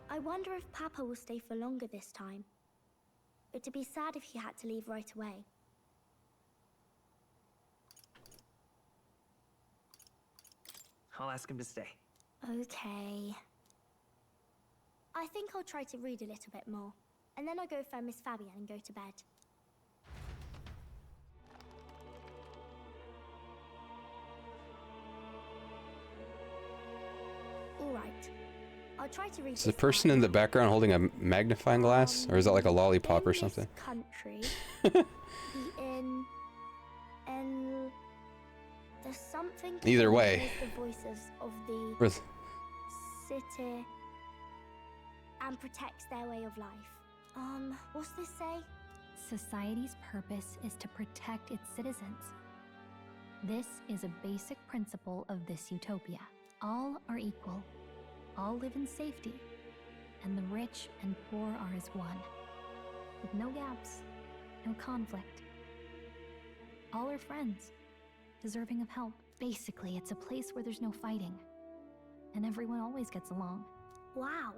I wonder if Papa will stay for longer this time. It'd be sad if he had to leave right away. I'll ask him to stay. Okay. I think I'll try to read a little bit more, and then I'll go find Miss Fabienne and go to bed. All right. I'll try to read Is the person in the background holding a magnifying glass? Or is that like a lollipop or in something? This country, the there's something. Either way. The voices of the Where's- city and protects their way of life. What's this say? Society's purpose is to protect its citizens. This is a basic principle of this utopia. All are equal. All live in safety. And the rich and poor are as one. With no gaps, no conflict. All are friends, deserving of help. Basically, it's a place where there's no fighting. And everyone always gets along. Wow.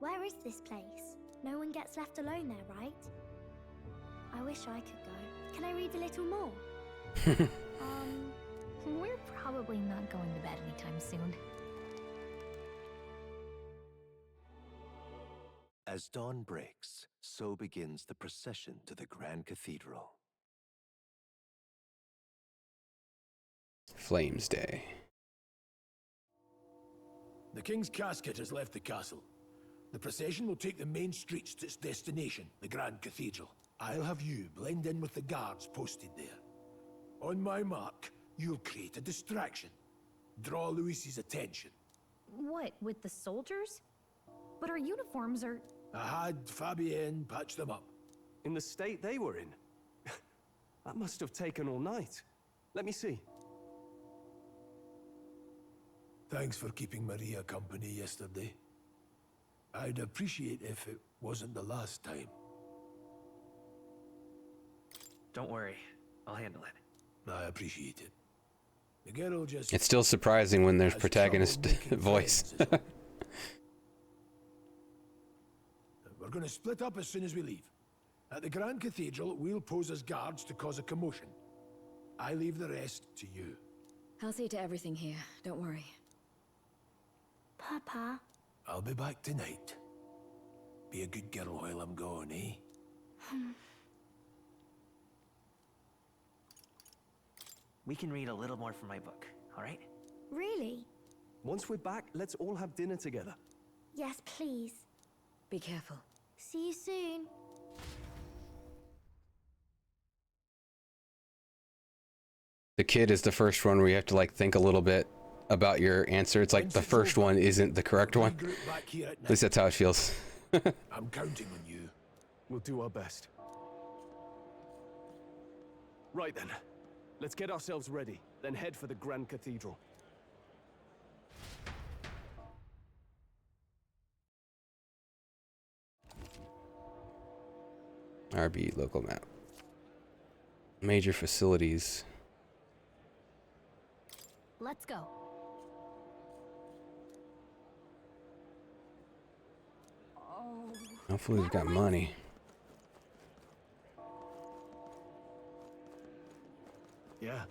Where is this place? No one gets left alone there, right? I wish I could go. Can I read a little more? We're probably not going to bed anytime soon. As dawn breaks, so begins the procession to the Grand Cathedral. Flames Day. The King's casket has left the castle. The procession will take the main streets to its destination, the Grand Cathedral. I'll have you blend in with the guards posted there. On my mark, you'll create a distraction. Draw Louis's attention. What, with the soldiers? But our uniforms are... I had Fabienne patch them up. In the state they were in? That must have taken all night. Let me see. Thanks for keeping Maria company yesterday. I'd appreciate if it wasn't the last time. Don't worry, I'll handle it. I appreciate it. The girl just... It's still surprising when there's has protagonist trouble making voice. friends, is all. We're going to split up as soon as we leave. At the Grand Cathedral, we'll pose as guards to cause a commotion. I leave the rest to you. I'll see to everything here. Don't worry. Papa. I'll be back tonight. Be a good girl while I'm gone, eh? We can read a little more from my book, all right? Really? Once we're back, let's all have dinner together. Yes, please. Be careful. See you soon. The kid is the first one where you have to like think a little bit about your answer. It's like the first one isn't the correct one. At least that's how it feels. I'm counting on you. We'll do our best. Right then. Let's get ourselves ready, then head for the Grand Cathedral. RB local map. Major facilities. Let's go. Hopefully we've got money. Yeah.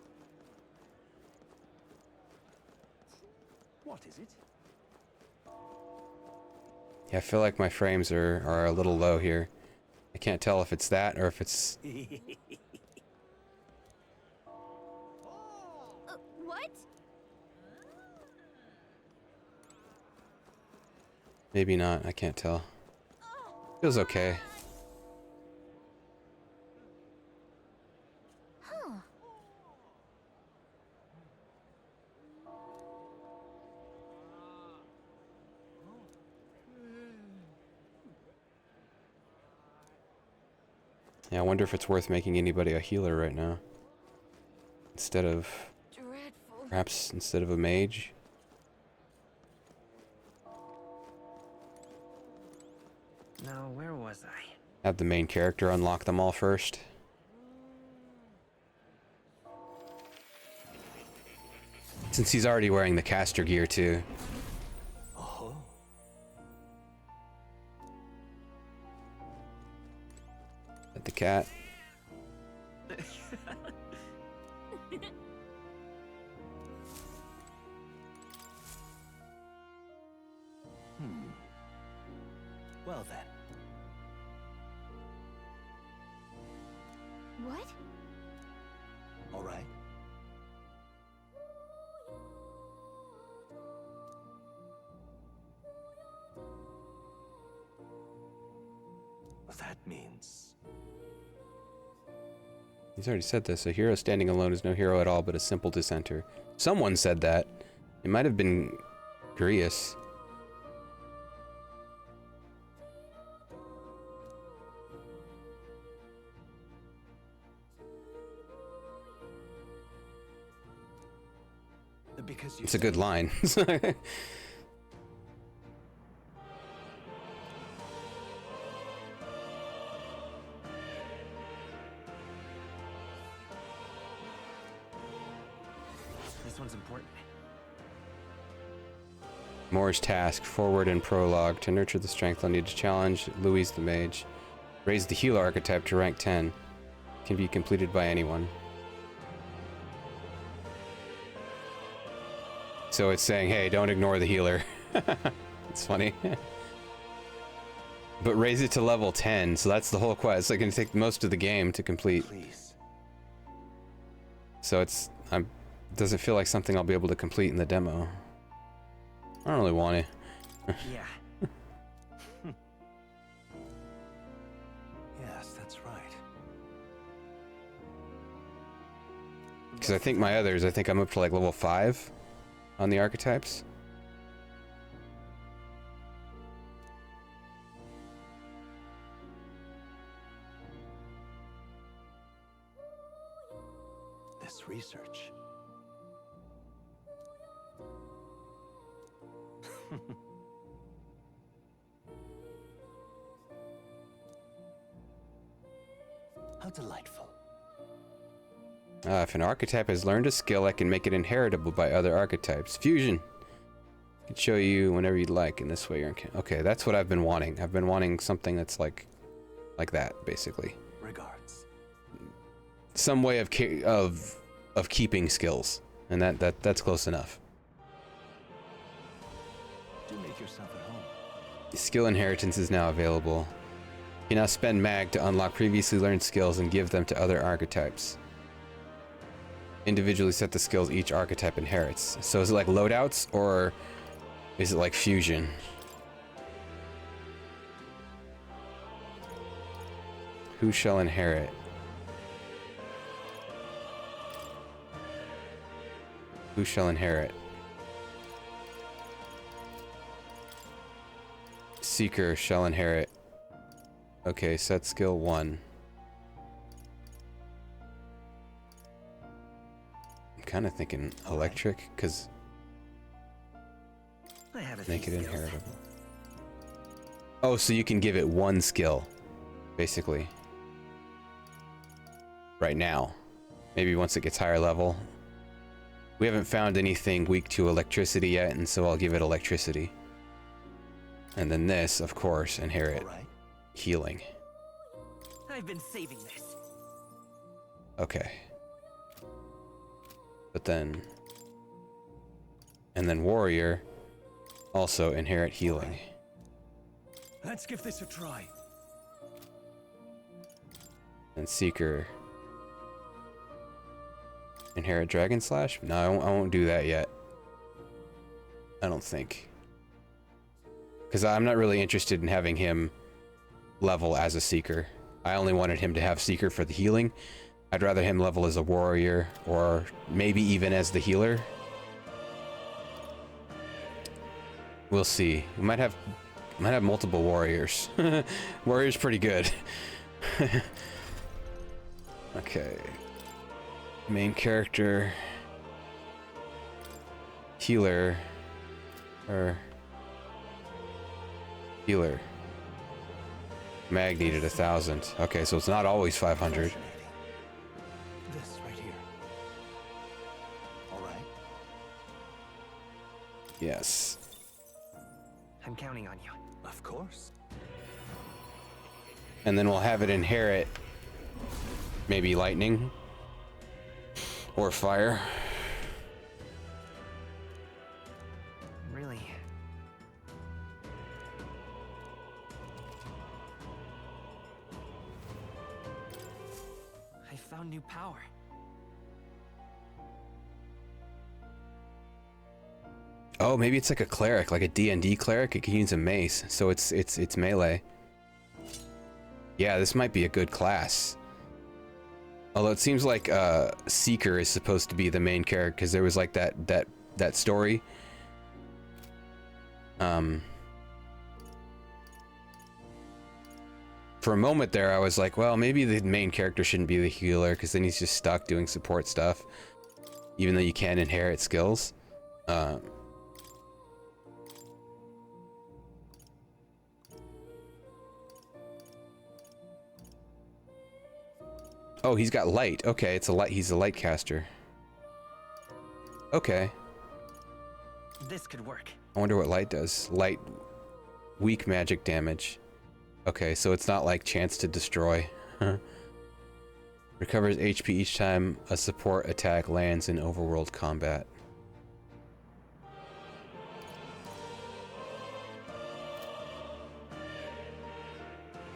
What is it? Yeah, I feel like my frames are a little low here. I can't tell if it's that or if it's... What? Maybe not, I can't tell. Feels okay. Huh. Yeah, I wonder if it's worth making anybody a healer right now. Instead of... Dreadful. Perhaps instead of a mage. Now, where was I? Have the main character unlock them all first. Since he's already wearing the caster gear too. Oh. At the cat. Well then. What? All right. That means... He's already said this. A hero standing alone is no hero at all, but a simple dissenter. Someone said that. It might have been Grius. Because It's a good line. This one's important. Moore's task, forward in Prologue. To nurture the strength, I'll need to challenge Louis the Mage. Raise the healer archetype to rank 10. Can be completed by anyone. So it's saying, hey, don't ignore the healer. It's funny. But raise it to level 10, so that's the whole quest. It's like going to take most of the game to complete. Please. So doesn't feel like something I'll be able to complete in the demo. I don't really want to. Yeah. Yes, that's right. Because I think my others, I think I'm up to like level 5 on the archetypes. This research. How delightful. If an archetype has learned a skill, I can make it inheritable by other archetypes. Fusion. I can show you whenever you'd like. In this way, you're okay. That's what I've been wanting. I've been wanting something that's like that, basically. Regards. Some way of keeping skills, and that's close enough. Do make yourself at home. Skill inheritance is now available. You now spend mag to unlock previously learned skills and give them to other archetypes. Individually set the skills each archetype inherits. So is it like loadouts, or is it like fusion? Who shall inherit? Who shall inherit? Seeker shall inherit. Okay, set skill 1. I'm kind of thinking electric, because make it inheritable. Oh, so you can give it 1 skill, basically. Right now. Maybe once it gets higher level. We haven't found anything weak to electricity yet, and so I'll give it electricity. And then this, of course, inherit healing. I've been saving this. Okay. But then... And then warrior, also inherit healing. Let's give this a try. And seeker... Inherit Dragon Slash? No, I won't do that yet. I don't think. Because I'm not really interested in having him level as a Seeker. I only wanted him to have Seeker for the healing. I'd rather him level as a warrior, or maybe even as the healer. We'll see. We might have multiple warriors. Warrior's pretty good. Okay. Main character, healer, or healer. Mag needed 1,000. Okay, so it's not always 500. This right here. All right. Yes. I'm counting on you. Of course. And then we'll have it inherit maybe lightning. Or fire. Really? I found new power. Oh, maybe it's like a cleric, like a D&D cleric. It can use a mace, so it's melee. Yeah, this might be a good class. Although it seems like Seeker is supposed to be the main character, because there was like that story. For a moment there, I was like, well, maybe the main character shouldn't be the healer, because then he's just stuck doing support stuff, even though you can inherit skills. Oh, he's got light. Okay, it's a light. He's a light caster. Okay. This could work. I wonder what light does. Light, weak magic damage. Okay, so it's not like chance to destroy. Recovers HP each time a support attack lands in overworld combat.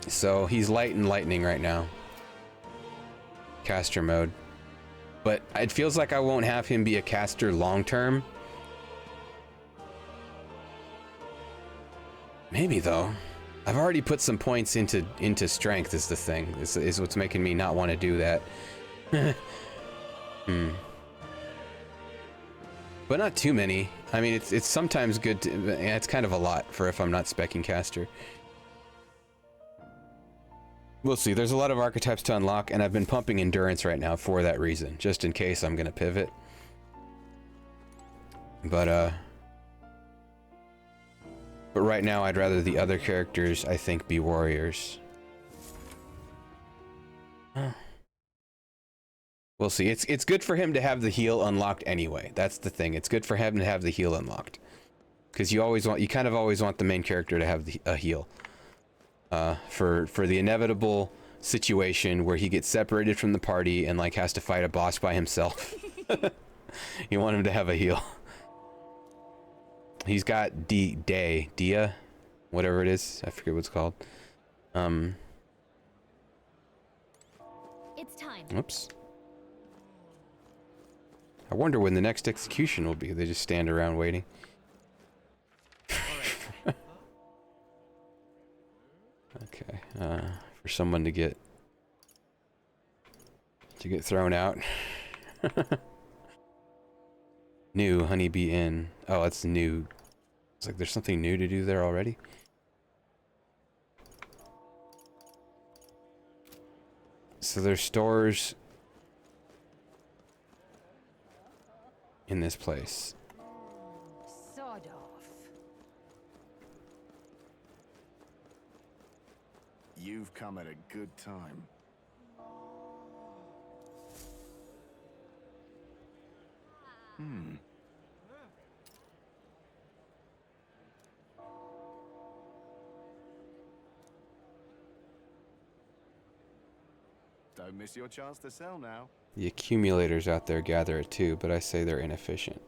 So he's light and lightning right now. Caster mode. But it feels like I won't have him be a caster long term. Maybe though. I've already put some points into strength is the thing. This is what's making me not want to do that. But not too many. I mean, it's sometimes good to, yeah, it's kind of a lot for if I'm not specking caster. We'll see. There's a lot of archetypes to unlock, and I've been pumping endurance right now for that reason, just in case I'm gonna pivot. But right now, I'd rather the other characters, I think, be warriors. We'll see. It's good for him to have the heal unlocked anyway. That's the thing. It's good for him to have the heal unlocked, because you kind of always want the main character to have a heal. For the inevitable situation where he gets separated from the party and like has to fight a boss by himself. You want him to have a heal. He's got Dia, whatever it is. I forget what it's called. It's time. Oops. I wonder when the next execution will be. They just stand around waiting. Okay, for someone to get thrown out. New Honeybee Inn. Oh, it's new. It's like there's something new to do there already. So there's stores in this place. Sod off. You've come at a good time. Don't miss your chance to sell now. The accumulators out there gather it too, but I say they're inefficient.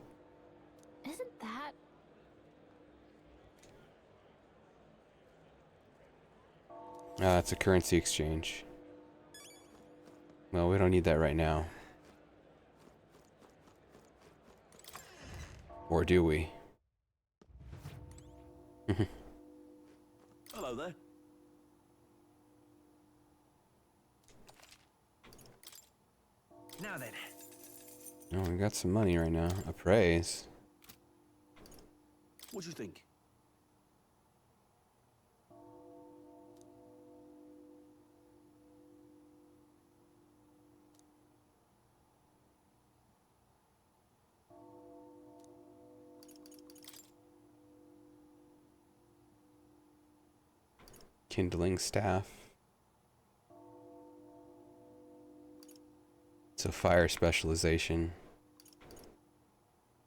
Isn't that... Ah, it's a currency exchange. Well, we don't need that right now. Or do we? Hello there. Now then. Oh, we got some money right now. Appraise. What do you think? Kindling staff. It's a fire specialization.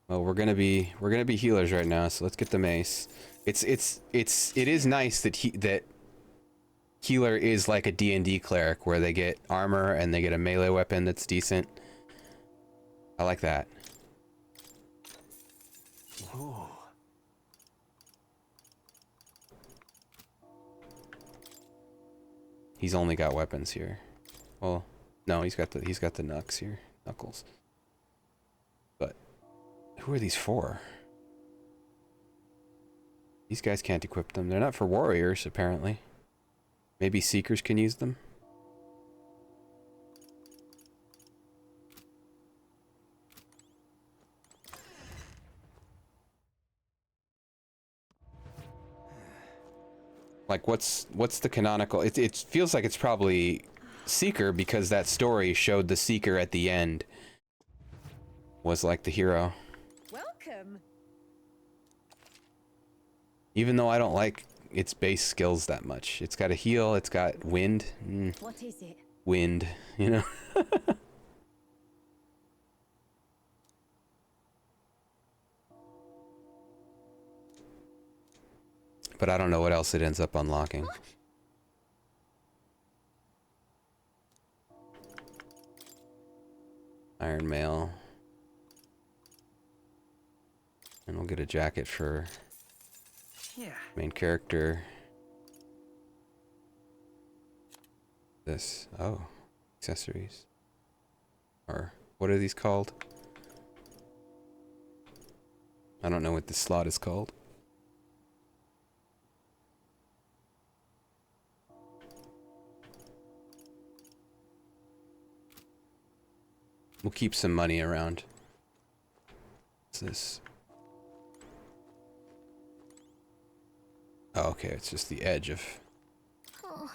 Well, we're gonna be healers right now, so let's get the mace. It is nice that healer is like a D&D cleric where they get armor and they get a melee weapon that's decent. I like that. Ooh. He's only got weapons here. Well, no, he's got the knucks here, knuckles. But who are these for? These guys can't equip them. They're not for warriors, apparently. Maybe seekers can use them. Like, what's the canonical? It feels like it's probably Seeker, because that story showed the Seeker at the end was like the hero. Welcome. Even though I don't like its base skills that much. It's got a heal, it's got wind. What is it? Wind, you know? But I don't know what else it ends up unlocking. Iron Mail. And we'll get a jacket for main character. This. Oh. Accessories. Or what are these called? I don't know what this slot is called. We'll keep some money around. What's this? Oh, okay, it's just the edge of... Oh.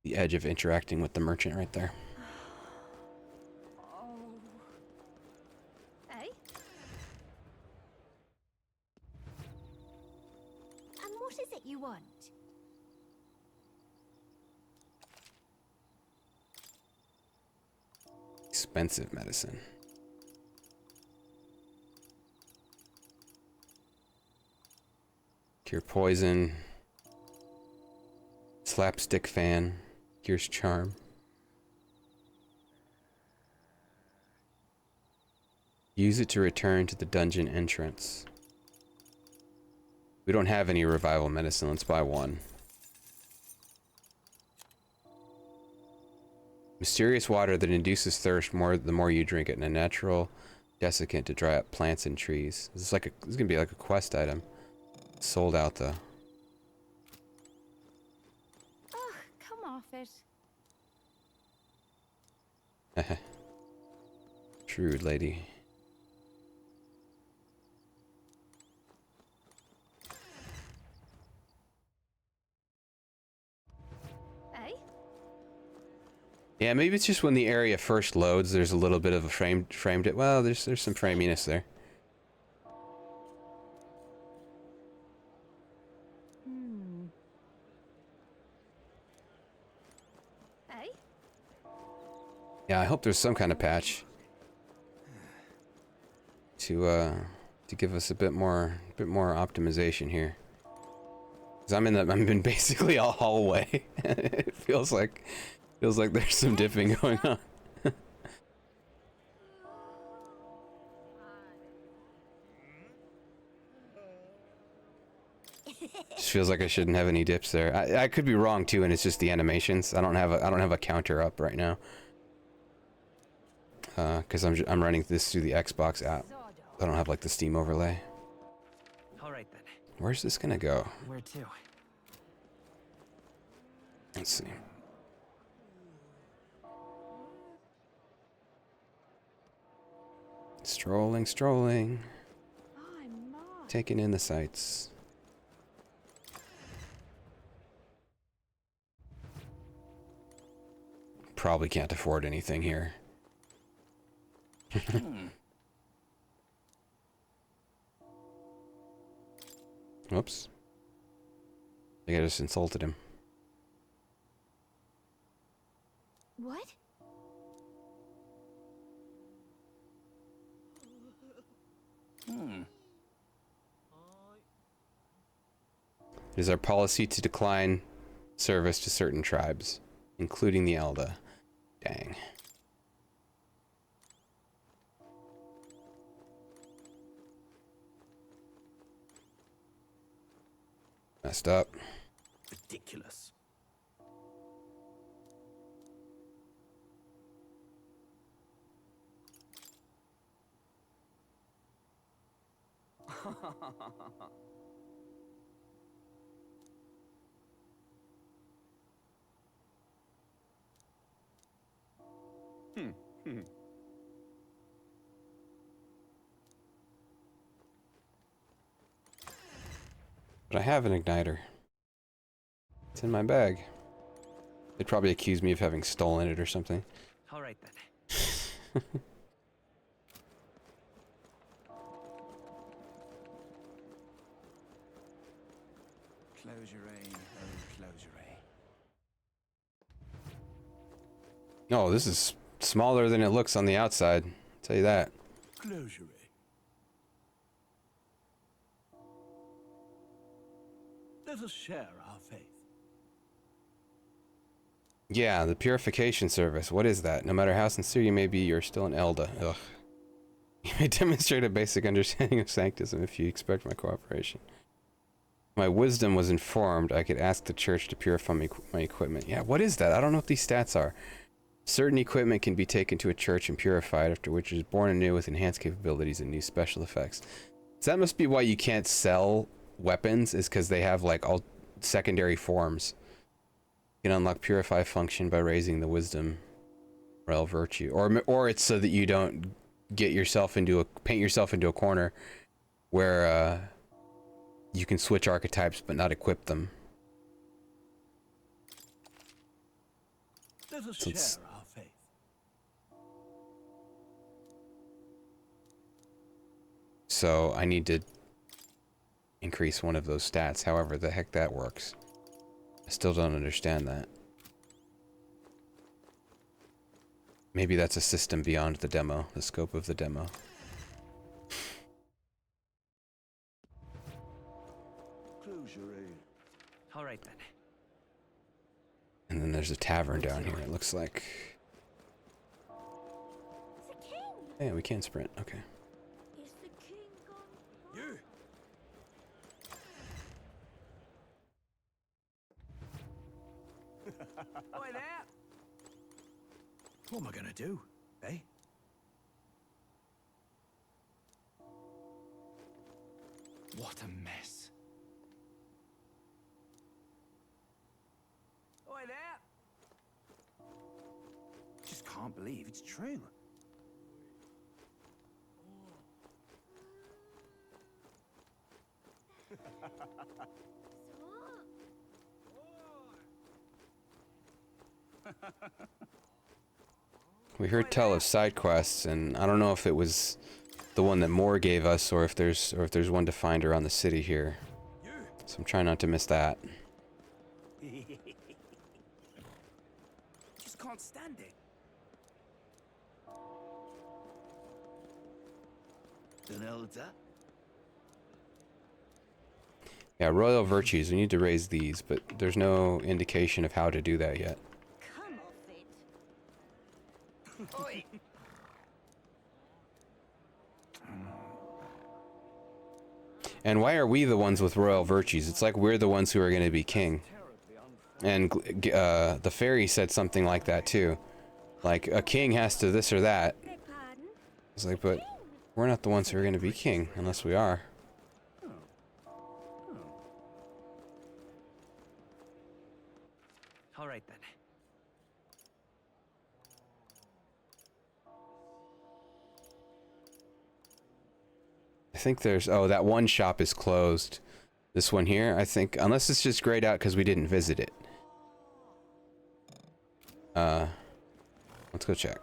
the edge of interacting with the merchant right there. Hey? And what is it you want? Expensive medicine. Cure poison. Slapstick fan. Cures charm. Use it to return to the dungeon entrance. We don't have any revival medicine. Let's buy one. Mysterious water that induces thirst the more you drink it, and a natural desiccant to dry up plants and trees. This is gonna be like a quest item. Sold out though. Oh, come off it. Shrewd lady. Hey? Yeah, maybe it's just when the area first loads, there's a little bit of a framed it. Well, there's some framiness there. Hey? Yeah, I hope there's some kind of patch to give us a bit more optimization here. 'Cause I'm in basically a hallway. It feels like there's some dipping going on. Just feels like I shouldn't have any dips there. I could be wrong too, and it's just the animations. I don't have a counter up right now. Because I'm running this through the Xbox app. I don't have like the Steam overlay. All right then. Where's this gonna go? Where to? Let's see. Strolling. Taking in the sights. Probably can't afford anything here. Whoops. I think I just insulted him. What? It is our policy to decline service to certain tribes, including the Elda. Dang. Messed up. Ridiculous. But I have an igniter. It's in my bag. They'd probably accuse me of having stolen it or something. All right then. No, this is smaller than it looks on the outside. I'll tell you that. Closure. Let us share our faith. Yeah, the purification service. What is that? No matter how sincere you may be, you're still an Elda. Ugh. You may demonstrate a basic understanding of sanctism if you expect my cooperation. My wisdom was informed I could ask the church to purify my equipment. Yeah, what is that? I don't know what these stats are. Certain equipment can be taken to a church and purified, after which it is born anew with enhanced capabilities and new special effects. So that must be why you can't sell weapons, is because they have like all secondary forms. You can unlock purify function by raising the wisdom rel virtue, or it's so that you don't get yourself into paint yourself into a corner where you can switch archetypes but not equip them. Let us share our faith. So I need to increase one of those stats, however the heck that works. I still don't understand that. Maybe that's a system beyond the demo, the scope of the demo. All right then. And then there's a tavern down here, it looks like. Yeah, we can sprint, okay. You. Oi there! What am I gonna do, eh? What a mess. Oi there! Just can't believe it's true. We heard tell of side quests, and I don't know if it was the one that Moore gave us, or if there's one to find around the city here. So I'm trying not to miss that. Just can't stand it. An elder? Yeah, royal virtues. We need to raise these, but there's no indication of how to do that yet. Come off it. Oi! And why are we the ones with royal virtues? It's like we're the ones who are going to be king. And the fairy said something like that too. Like, a king has to this or that. It's like, but we're not the ones who are going to be king, unless we are. All right then. I think there's, oh, that one shop is closed. This one here, I think, unless it's just grayed out because we didn't visit it. Let's go check.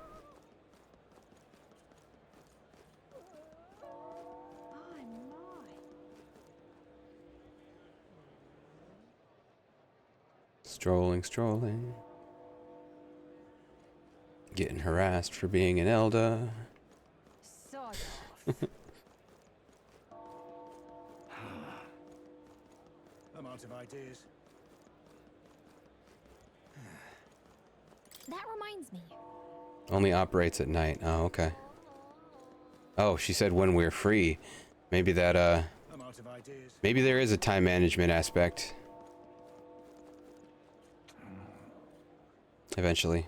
Strolling. Getting harassed for being an Elder. Sod off. I'm out of ideas. That reminds me. Only operates at night. Oh, okay. Oh, she said when we're free. Maybe that, I'm out of ideas. maybe there is a time management aspect. Eventually.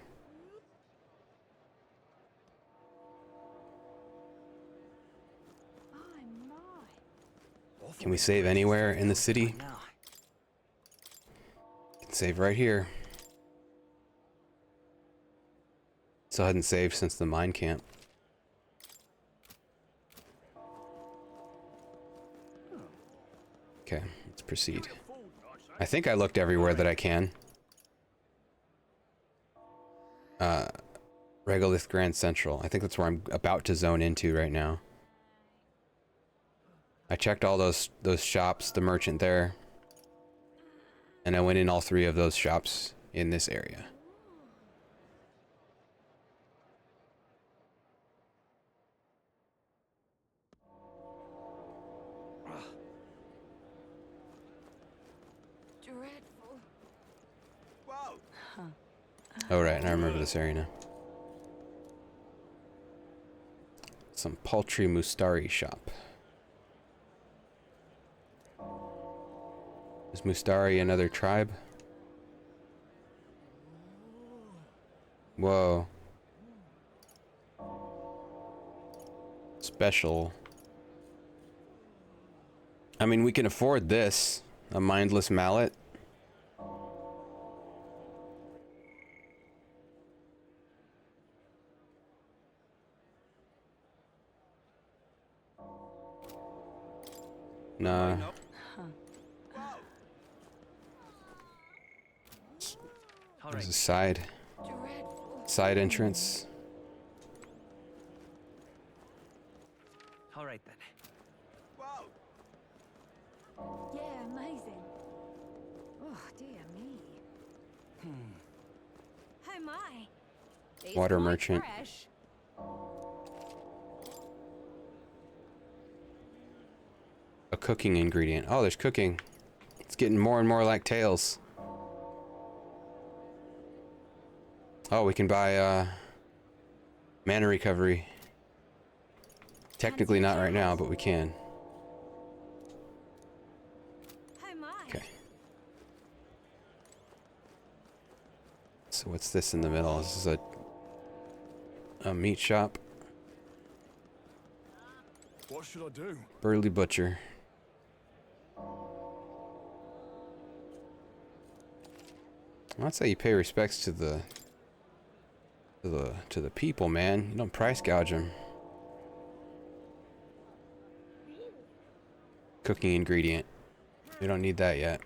Can we save anywhere in the city? Can save right here. Still hadn't saved since the mine camp. Okay, let's proceed. I think I looked everywhere that I can. Regolith Grand Central. I think that's where I'm about to zone into right now. I checked all those shops, the merchant there. And I went in all 3 of those shops in this area. Dreadful. Whoa! Oh right, and I remember this area now. Some paltry Mustari shop. Is Mustari another tribe? Whoa. Special. I mean, we can afford this. A mindless mallet. Nah. There's a side entrance. All right then. Yeah, amazing. Oh, dear me. Oh my. These Water quite merchant. fresh. A cooking ingredient. Oh, there's cooking. It's getting more and more like Tales. Oh, we can buy mana recovery. Technically not right now, but we can. Okay. So what's this in the middle? This is a meat shop. What should I do? Burly Butcher. I'd say you pay respects to the To the people, man. You don't price gouge them. Cooking ingredient. We don't need that yet.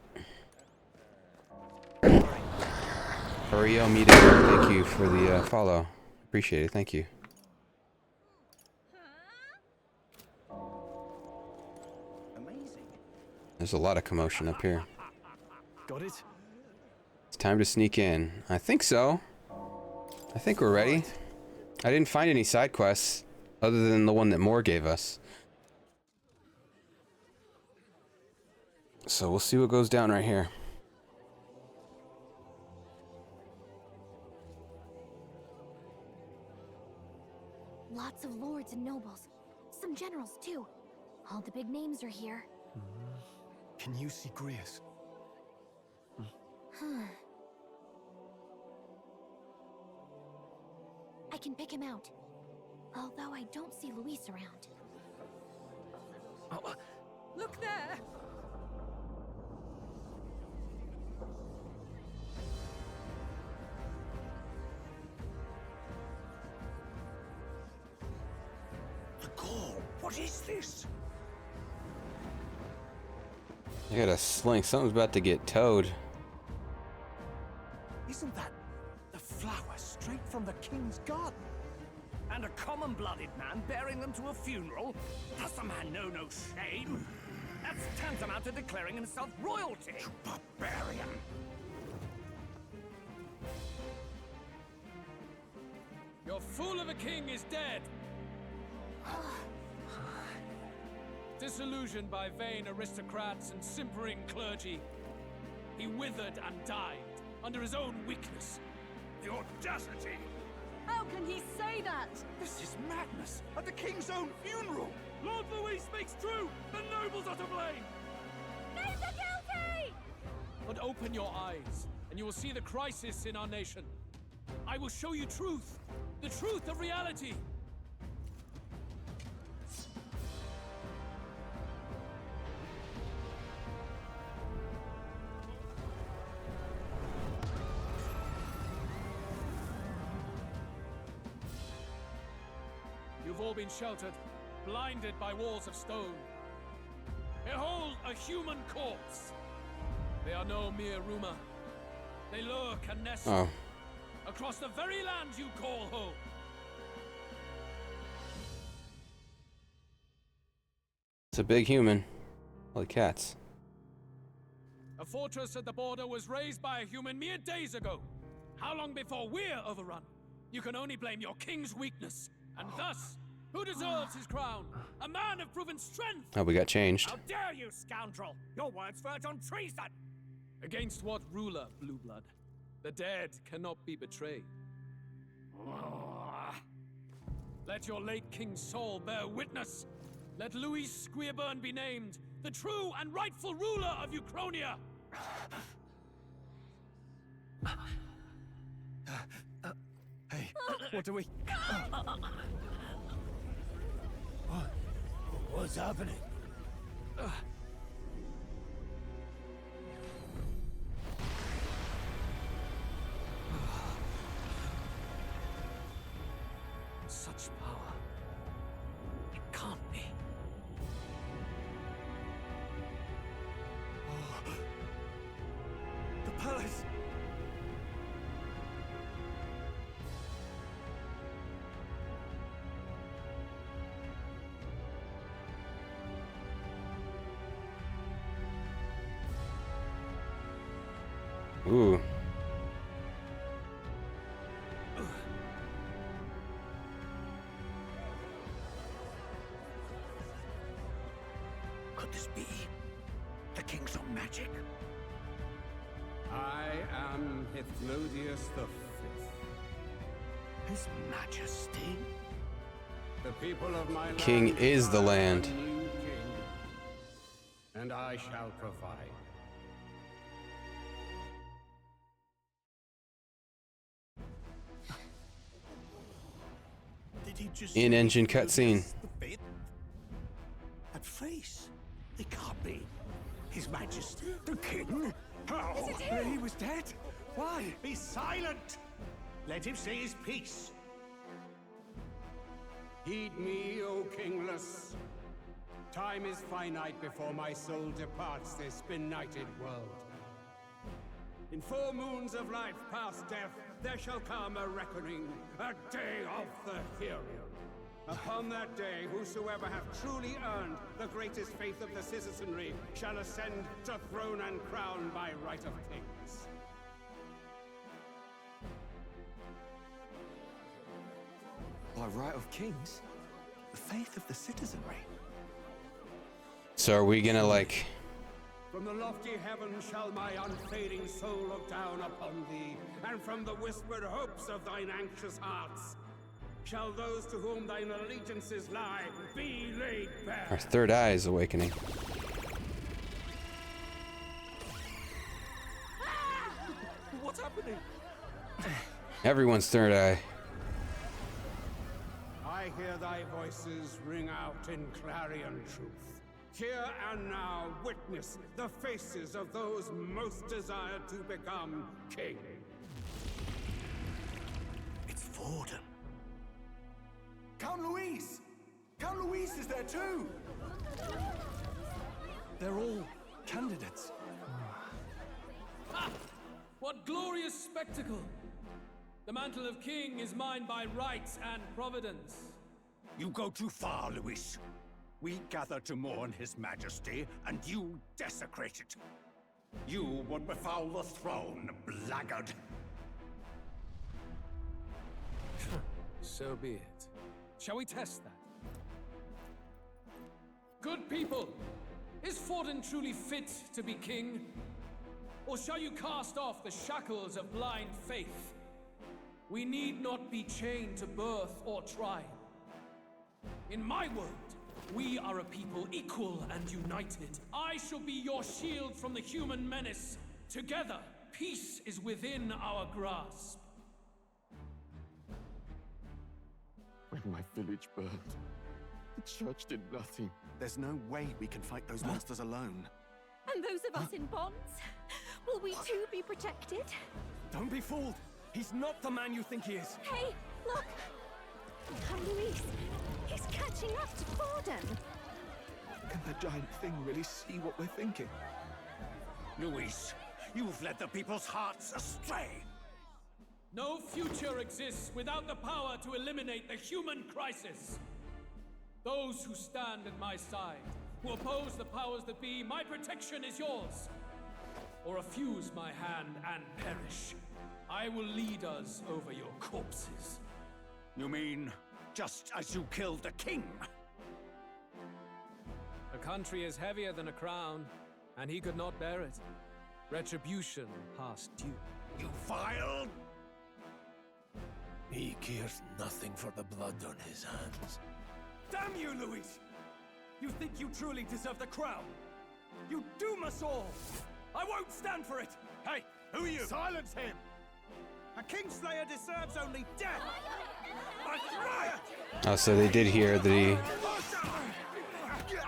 Oreo meeting. Thank you for the follow. Appreciate it. Thank you. There's a lot of commotion up here. Got it? It's time to sneak in. I think so. I think we're ready. I didn't find any side quests other than the one that Moore gave us. So we'll see what goes down right here. Lots of lords and nobles. Some generals, too. All the big names are here. Can you see Grius? I can pick him out. Although I don't see Luis around. Look there! The call. What is this? I got a sling. Something's about to get towed. Isn't that the flower straight from the king's garden? And a common-blooded man bearing them to a funeral? Does the man know no shame? That's tantamount to declaring himself royalty. You barbarian! Your fool of a king is dead. Disillusioned by vain aristocrats and simpering clergy, he withered and died under his own weakness. The audacity! How can he say that? This is madness! At the king's own funeral! Lord Louis speaks true! The nobles are to blame! Name the guilty! But open your eyes, and you will see the crisis in our nation. I will show you truth, the truth of reality. You've all been sheltered, blinded by walls of stone. Behold a human corpse. They are no mere rumor. They lurk and nest across the very land you call home. It's a big human. Holy cats. A fortress at the border was raised by a human mere days ago. How long before we're overrun? You can only blame your king's weakness. And thus, who deserves his crown? A man of proven strength! Oh, we got changed. How dare you, scoundrel! Your words verge on treason! Against what ruler, Blue Blood? The dead cannot be betrayed. Let your late king's soul bear witness. Let Louis Squeerburn be named the true and rightful ruler of Uchronia. Hey, what do we... What's happening? Such power. It can't be. Oh. The palace! Ooh. Could this be the king's own magic? I am Hithlodius V. His Majesty? The people of my King land is the desire land. a new king, and I shall provide. Did he just In-engine cutscene. the bit? That face? It can't be. His Majesty, the king? How? He was dead? Why? Be silent! Let him say his piece. Heed me, O kingless. Time is finite before my soul departs this benighted world. In 4 moons of life past death, there shall come a reckoning, a day of the hero. Upon that day, whosoever hath truly earned the greatest faith of the citizenry shall ascend to throne and crown by right of kings. By right of kings? The faith of the citizenry? So are we gonna like... From the lofty heavens shall my unfading soul look down upon thee, and from the whispered hopes of thine anxious hearts shall those to whom thine allegiances lie be laid bare. Our third eye is awakening. What's happening? Everyone's third eye. I hear thy voices ring out in clarion truth. Here and now witness the faces of those most desired to become king. It's Forden. Count Louise! Count Louise is there too! They're all candidates. Ha! What glorious spectacle! The mantle of king is mine by right and providence. You go too far, Louis. We gather to mourn his majesty, and you desecrate it. You would befoul the throne, blackguard. So be it. Shall we test that? Good people, is Forden truly fit to be king? Or shall you cast off the shackles of blind faith? We need not be chained to birth or tribe. In my world, we are a people equal and united. I shall be your shield from the human menace. Together, peace is within our grasp. When my village burned, the church did nothing. There's no way we can fight those monsters alone. And those of us in bonds? Will we too be protected? Don't be fooled! He's not the man you think he is! Hey, look! Count Louise! He's catching up to Forden! Can the giant thing really see what we're thinking? Louis, you've led the people's hearts astray! No future exists without the power to eliminate the human crisis. Those who stand at my side, who oppose the powers that be, my protection is yours. Or refuse my hand and perish. I will lead us over your corpses. You mean, just as you killed the king? A country is heavier than a crown, and he could not bear it. Retribution past due. You vile... He cares nothing for the blood on his hands. Damn you, Louis! You think you truly deserve the crown? You doom us all! I won't stand for it! Hey, who are you? Silence him! A Kingslayer deserves only death! A riot! Oh, so they did hear that he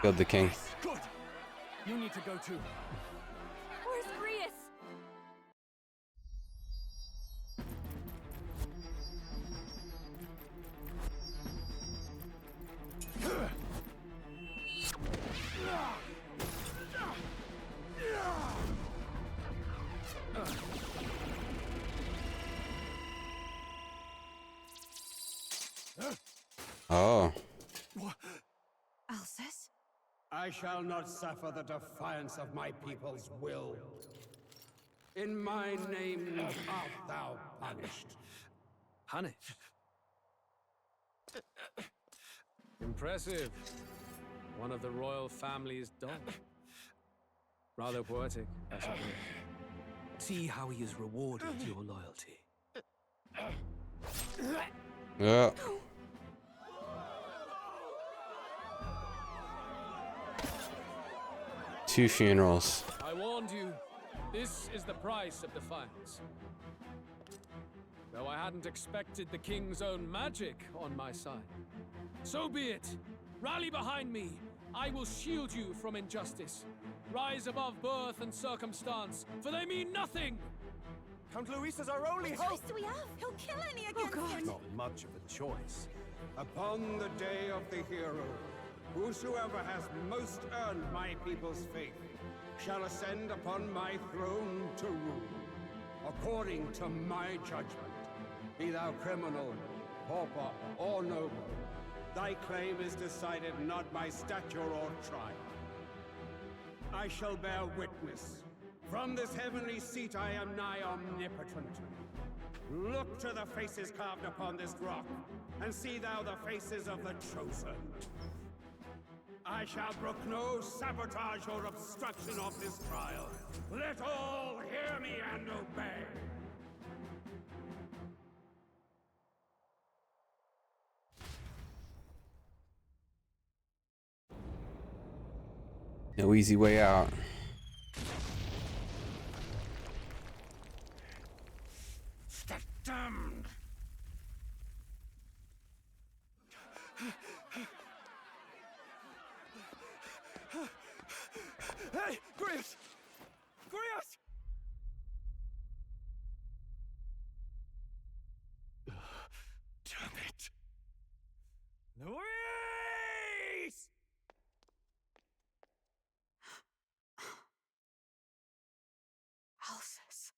killed the king. Good! You need to go too. Where's Grius? Oh. Alsus? I shall not suffer the defiance of my people's will. In my name art thou punished. Punished? Impressive. One of the royal family's dog. Rather poetic, I suppose. See how he has rewarded your loyalty. Yeah. Two funerals. I warned you, this is the price of defiance. Though I hadn't expected the king's own magic on my side. So be it. Rally behind me. I will shield you from injustice. Rise above birth and circumstance, for they mean nothing. Count Luis is our only hope! do we have? He'll kill any against him! Not much of a choice. Upon the day of the hero, whosoever has most earned my people's faith shall ascend upon my throne to rule, according to my judgment. Be thou criminal, pauper, or noble, thy claim is decided not by stature or trial. I shall bear witness. From this heavenly seat I am nigh omnipotent. Look to the faces carved upon this rock, and see thou the faces of the chosen. I shall brook no sabotage or obstruction of this trial. Let all hear me and obey. No easy way out. Damned! Hey, Grius! Grius! Damn it! Luis! Alsus.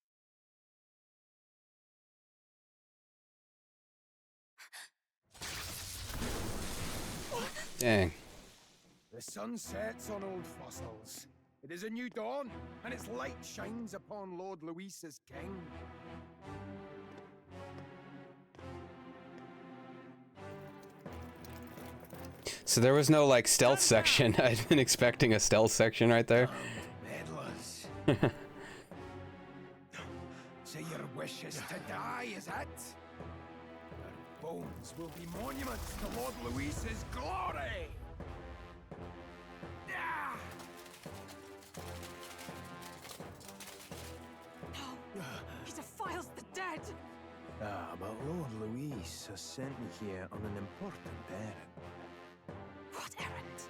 Dang. The sun sets on old fossils. It is a new dawn, and its light shines upon Lord Luis as king. So there was no like stealth section. I'd been expecting a stealth section right there. Meddlers. So your wish is to die, is it? Your bones will be monuments to Lord Luis's glory! Ah! No! He defiles the dead! Ah, but Lord Luis has sent me here on an important errand. What errand?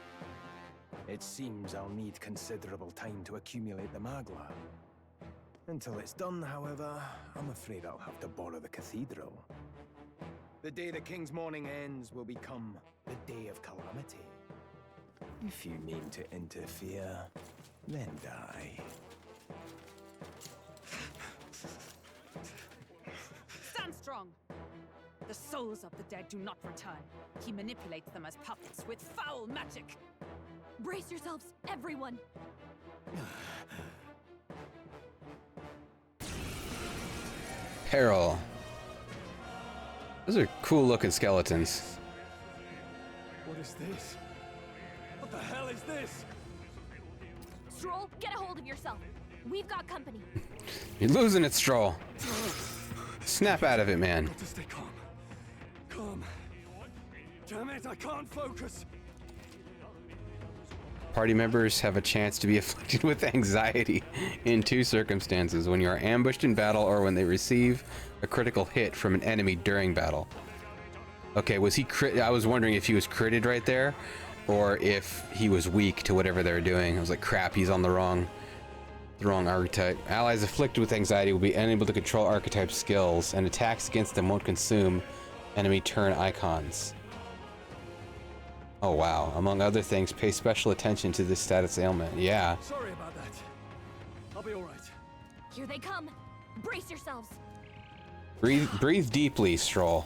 It seems I'll need considerable time to accumulate the Magla. Until it's done, however, I'm afraid I'll have to borrow the cathedral. The day the king's mourning ends will become the day of calamity. If you mean to interfere, then die. Stand strong! The souls of the dead do not return. He manipulates them as puppets with foul magic! Brace yourselves, everyone! Peril. Those are cool looking skeletons. What is this? What the hell is this? Stroll, get a hold of yourself. We've got company. You're losing it, Stroll. Snap out of it, man. Got to stay calm. Calm. Damn it, I can't focus. Party members have a chance to be afflicted with anxiety in two circumstances: when you are ambushed in battle or when they receive a critical hit from an enemy during battle. Okay, was he crit? I was wondering if he was critted right there or if he was weak to whatever they were doing. I was like, crap, he's on the wrong archetype. Allies afflicted with anxiety will be unable to control archetype skills, and attacks against them won't consume enemy turn icons. Oh wow. Among other things, pay special attention to this status ailment. Yeah. Sorry about that. I'll be alright. Here they come. Brace yourselves. Breathe deeply, Stroll.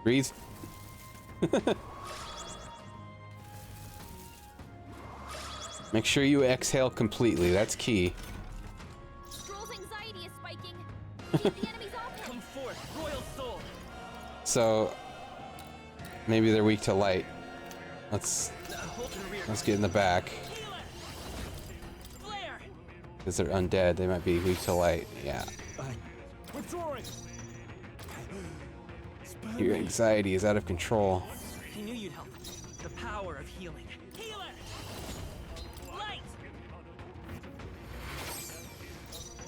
Breathe. Make sure you exhale completely. That's key. Stroll's anxiety is spiking. Keep the enemies off him. Come forth, royal soul. So maybe they're weak to light. Let's get in the back. Because they're undead, they might be weak to light. Yeah. Withdrawing. Your anxiety is out of control. He knew you'd help. The power of healing. Healer!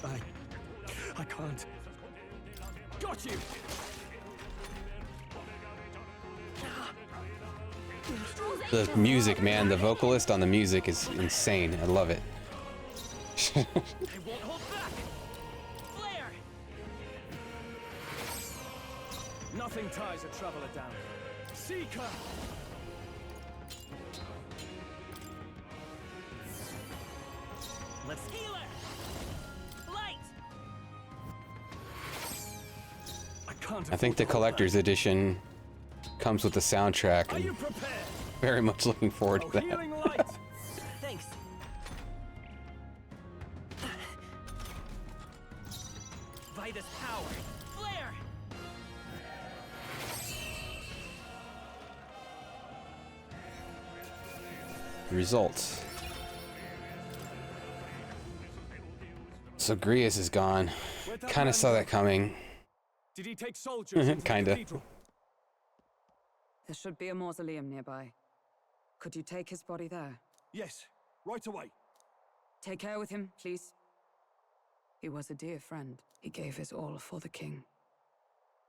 Light! I can't. Got you! The music, man, the vocalist on the music is insane. I love it. I won't hold back. Nothing ties a traveler down. Seeker! Let's heal her! Light! I think the collector's edition comes with the soundtrack. Are you And prepared? very much looking forward to that. Healing light! Thanks. Vitus power. Flare! Results. So Grius is gone. Kind of saw that coming. Did he take soldiers into the Kinda. cathedral? There should be a mausoleum nearby. Could you take his body there? Yes, right away. Take care with him, please. He was a dear friend. He gave his all for the king.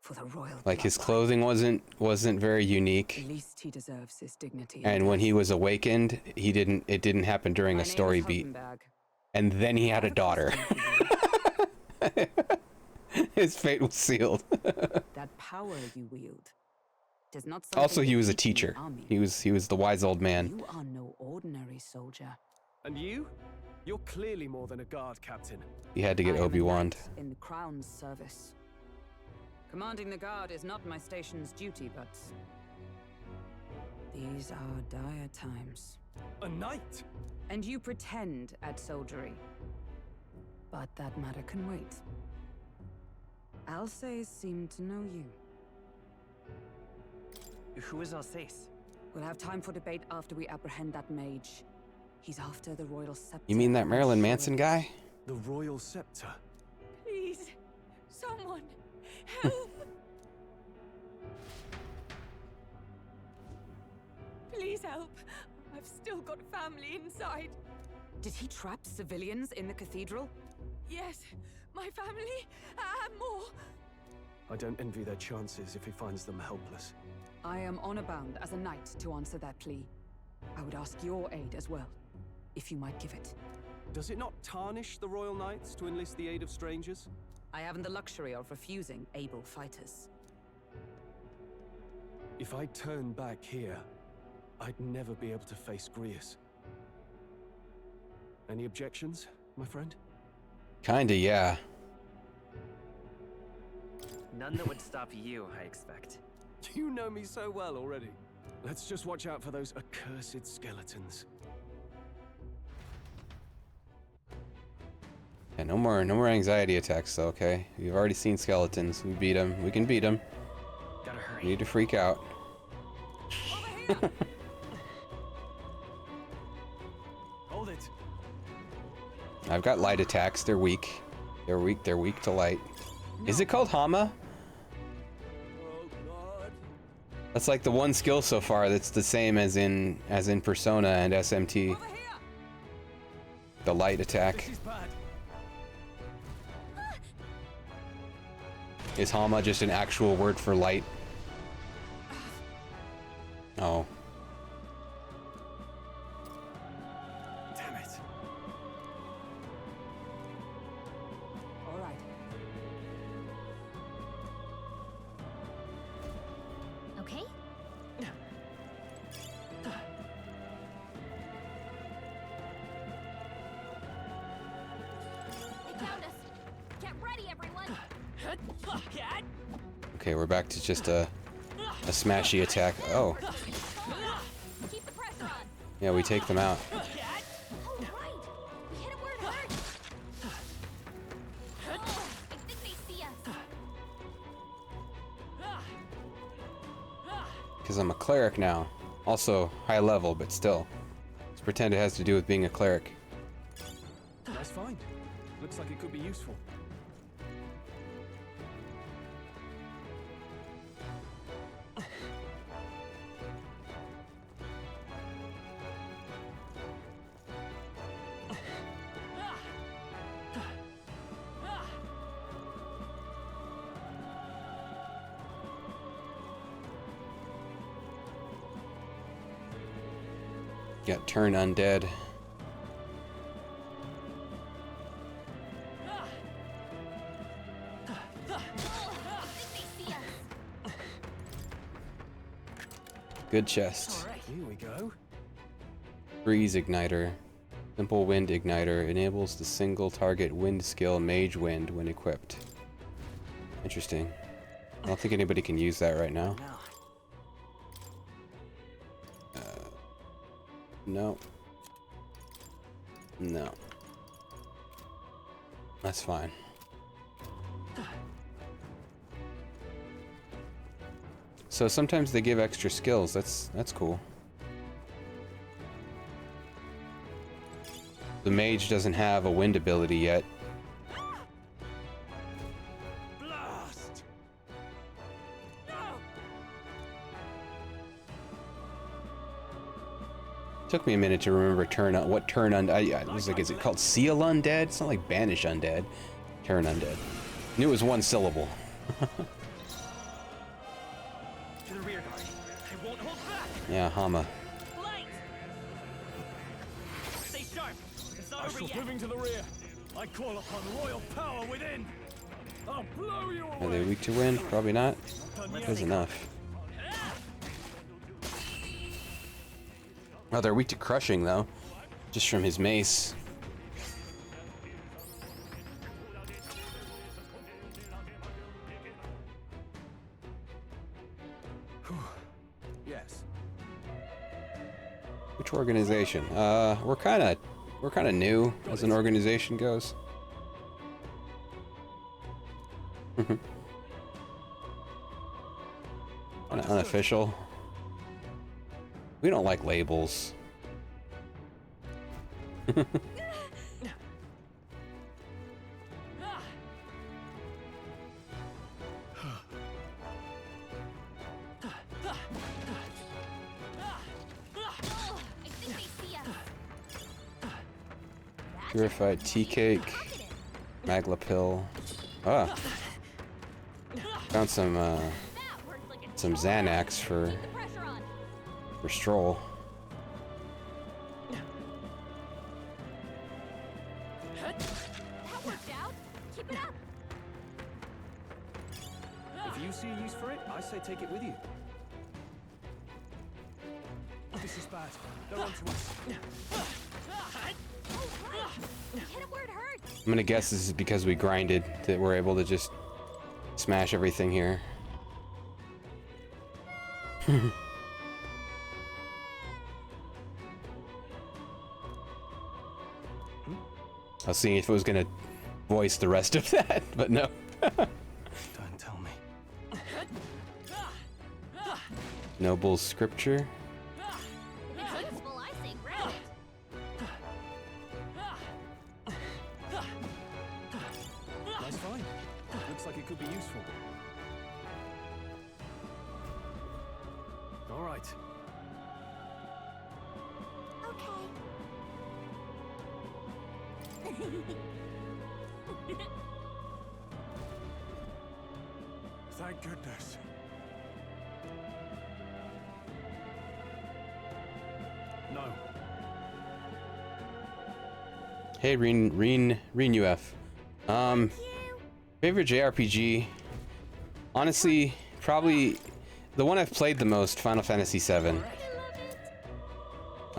For the royal Like his bloodline. clothing wasn't very unique. The least he deserves is dignity. And when he was awakened, it didn't happen during My a name story is beat. Hufenberg. And then he had a daughter. His fate was sealed. That power you wield does not. Also, something he you was a teach in the teacher. army. He was the wise old man. You are no ordinary soldier. And you? You're clearly more than a guard captain. He had to get I am a Obi-Wan. knight in the crown's service. Commanding the guard is not my station's duty, but these are dire times. A knight? And you pretend at soldiery. But that matter can wait. Alsace seem to know you. Who is Alsace? We'll have time for debate after we apprehend that mage. He's after the royal scepter. You mean that Marilyn Manson guy? The royal scepter? Please, someone, help! Please help. I've still got family inside. Did he trap civilians in the cathedral? Yes, my family and more. I don't envy their chances if he finds them helpless. I am honor bound as a knight to answer that plea. I would ask your aid as well, if you might give it. Does it not tarnish the royal knights to enlist the aid of strangers? I haven't the luxury of refusing able fighters. If I turn back here, I'd never be able to face Grius. Any objections, my friend? Kinda, yeah. None that would stop you, I expect. You know me so well already. Let's just watch out for those accursed skeletons. Yeah, no more anxiety attacks, though, okay? We've already seen skeletons. We beat them. We can beat them. Gotta hurry. We need to freak out. Hold it. I've got light attacks. They're weak. They're weak. They're weak to light. Is it called Hama? That's like the one skill so far that's the same as in Persona and SMT. The light attack. Is Hama just an actual word for light? Oh. Damn it. All right. Okay? They found us. Get ready, everyone. Okay, we're back to just a smashy attack. Oh. Keep the pressure on. Yeah, we take them out. Oh, right. We hit it where it hurts. Oh, I think they see us. Because I'm a cleric now. Also, high level, but still. Let's pretend it has to do with being a cleric. Nice find. Looks like it could be useful. Got turn undead. I think they see us. good chest. Here we go. Breeze Igniter. Simple Wind Igniter enables the single target wind skill Mage Wind when equipped. Interesting. I don't think anybody can use that right now. No. No. That's fine. So sometimes they give extra skills. That's cool. The mage doesn't have a wind ability yet. Blast! Took me a minute to remember what turn undead. I was like, is it called seal undead? It's not like banish undead. Turn undead. Knew it was one syllable. To the rear guard. I won't hold back. Yeah, Hama. Light! Stay sharp. It's not I over shall yet. moving to the rear. I call upon royal power within. I'll blow you away. Are they weak to wind? Probably not. There's enough. Oh, they're weak to crushing though. Just from his mace. Yes. Which organization? We're kind of new as an organization goes. Kind of unofficial. We don't like labels. Purified tea cake, Magla pill. Ah, found some Xanax for Stroll. That worked out. Keep it up. If you see a use for it, I say take it with you. This is bad. They're on to us. Hit him where it hurts. I'm gonna guess this is because we grinded that we're able to just smash everything here. I was seeing if it was gonna voice the rest of that, but no. Don't tell me. Noble scripture. If it's useful, I say grab it. Nice find. Looks like it could be useful. All right. Thank goodness. No. Hey, Reen UF. Favorite JRPG? Honestly, probably the one I've played the most, Final Fantasy VII.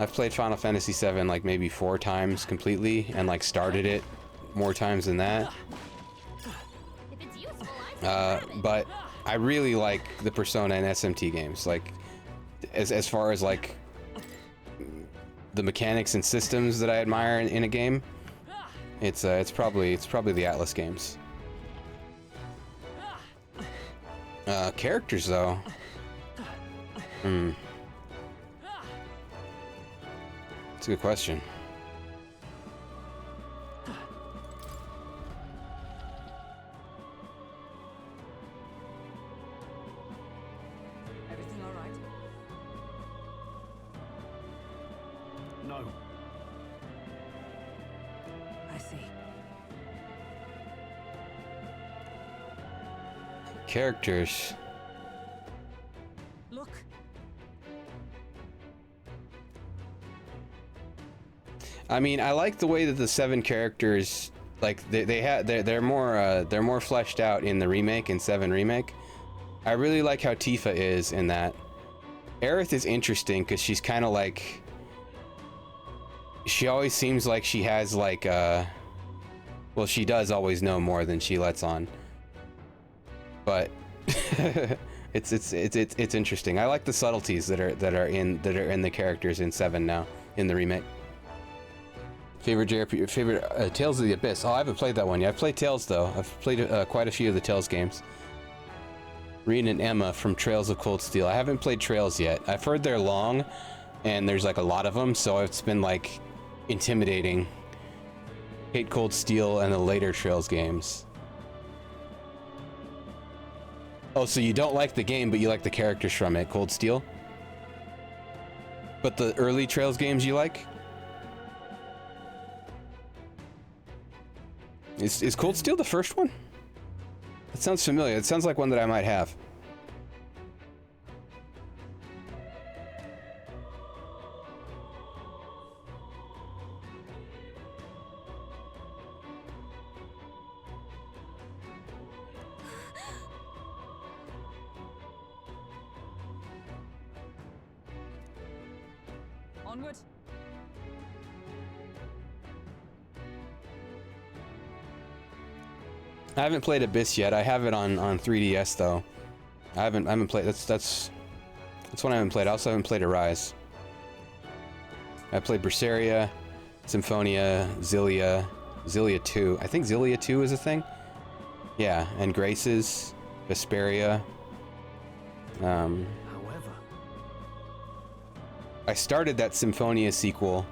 I've played Final Fantasy VII like maybe 4 times completely, and like started it more times than that. But I really like the Persona and SMT games. Like, as far as like the mechanics and systems that I admire in a game, it's probably the Atlas games. Characters though. That's a good question. Everything all right? No. I see. Characters. Look. I mean, I like the way that the 7 characters, like they're more fleshed out in the remake, in 7 remake. I really like how Tifa is in that. Aerith is interesting because she's kind of like, she always seems like she has like well, she does always know more than she lets on, but it's interesting. I like the subtleties that are in the characters in 7 now in the remake. Favorite JRPG, favorite Tales of the Abyss. Oh, I haven't played that one yet. I've played Tales though. I've played quite a few of the Tales games. Reen and Emma from Trails of Cold Steel. I haven't played Trails yet. I've heard they're long, and there's like a lot of them, so it's been like intimidating. Hate Cold Steel and the later Trails games. Oh, so you don't like the game, but you like the characters from it, Cold Steel? But the early Trails games you like? Is Cold Steel the first one? That sounds familiar. It sounds like one that I might have. Onward. I haven't played Abyss yet. I have it on 3DS though. I haven't played. That's one I haven't played. I also haven't played Arise. I played Berseria, Symphonia, Zillia 2. I think Zillia 2 is a thing. Yeah, and Graces, Vesperia. However, I started that Symphonia sequel,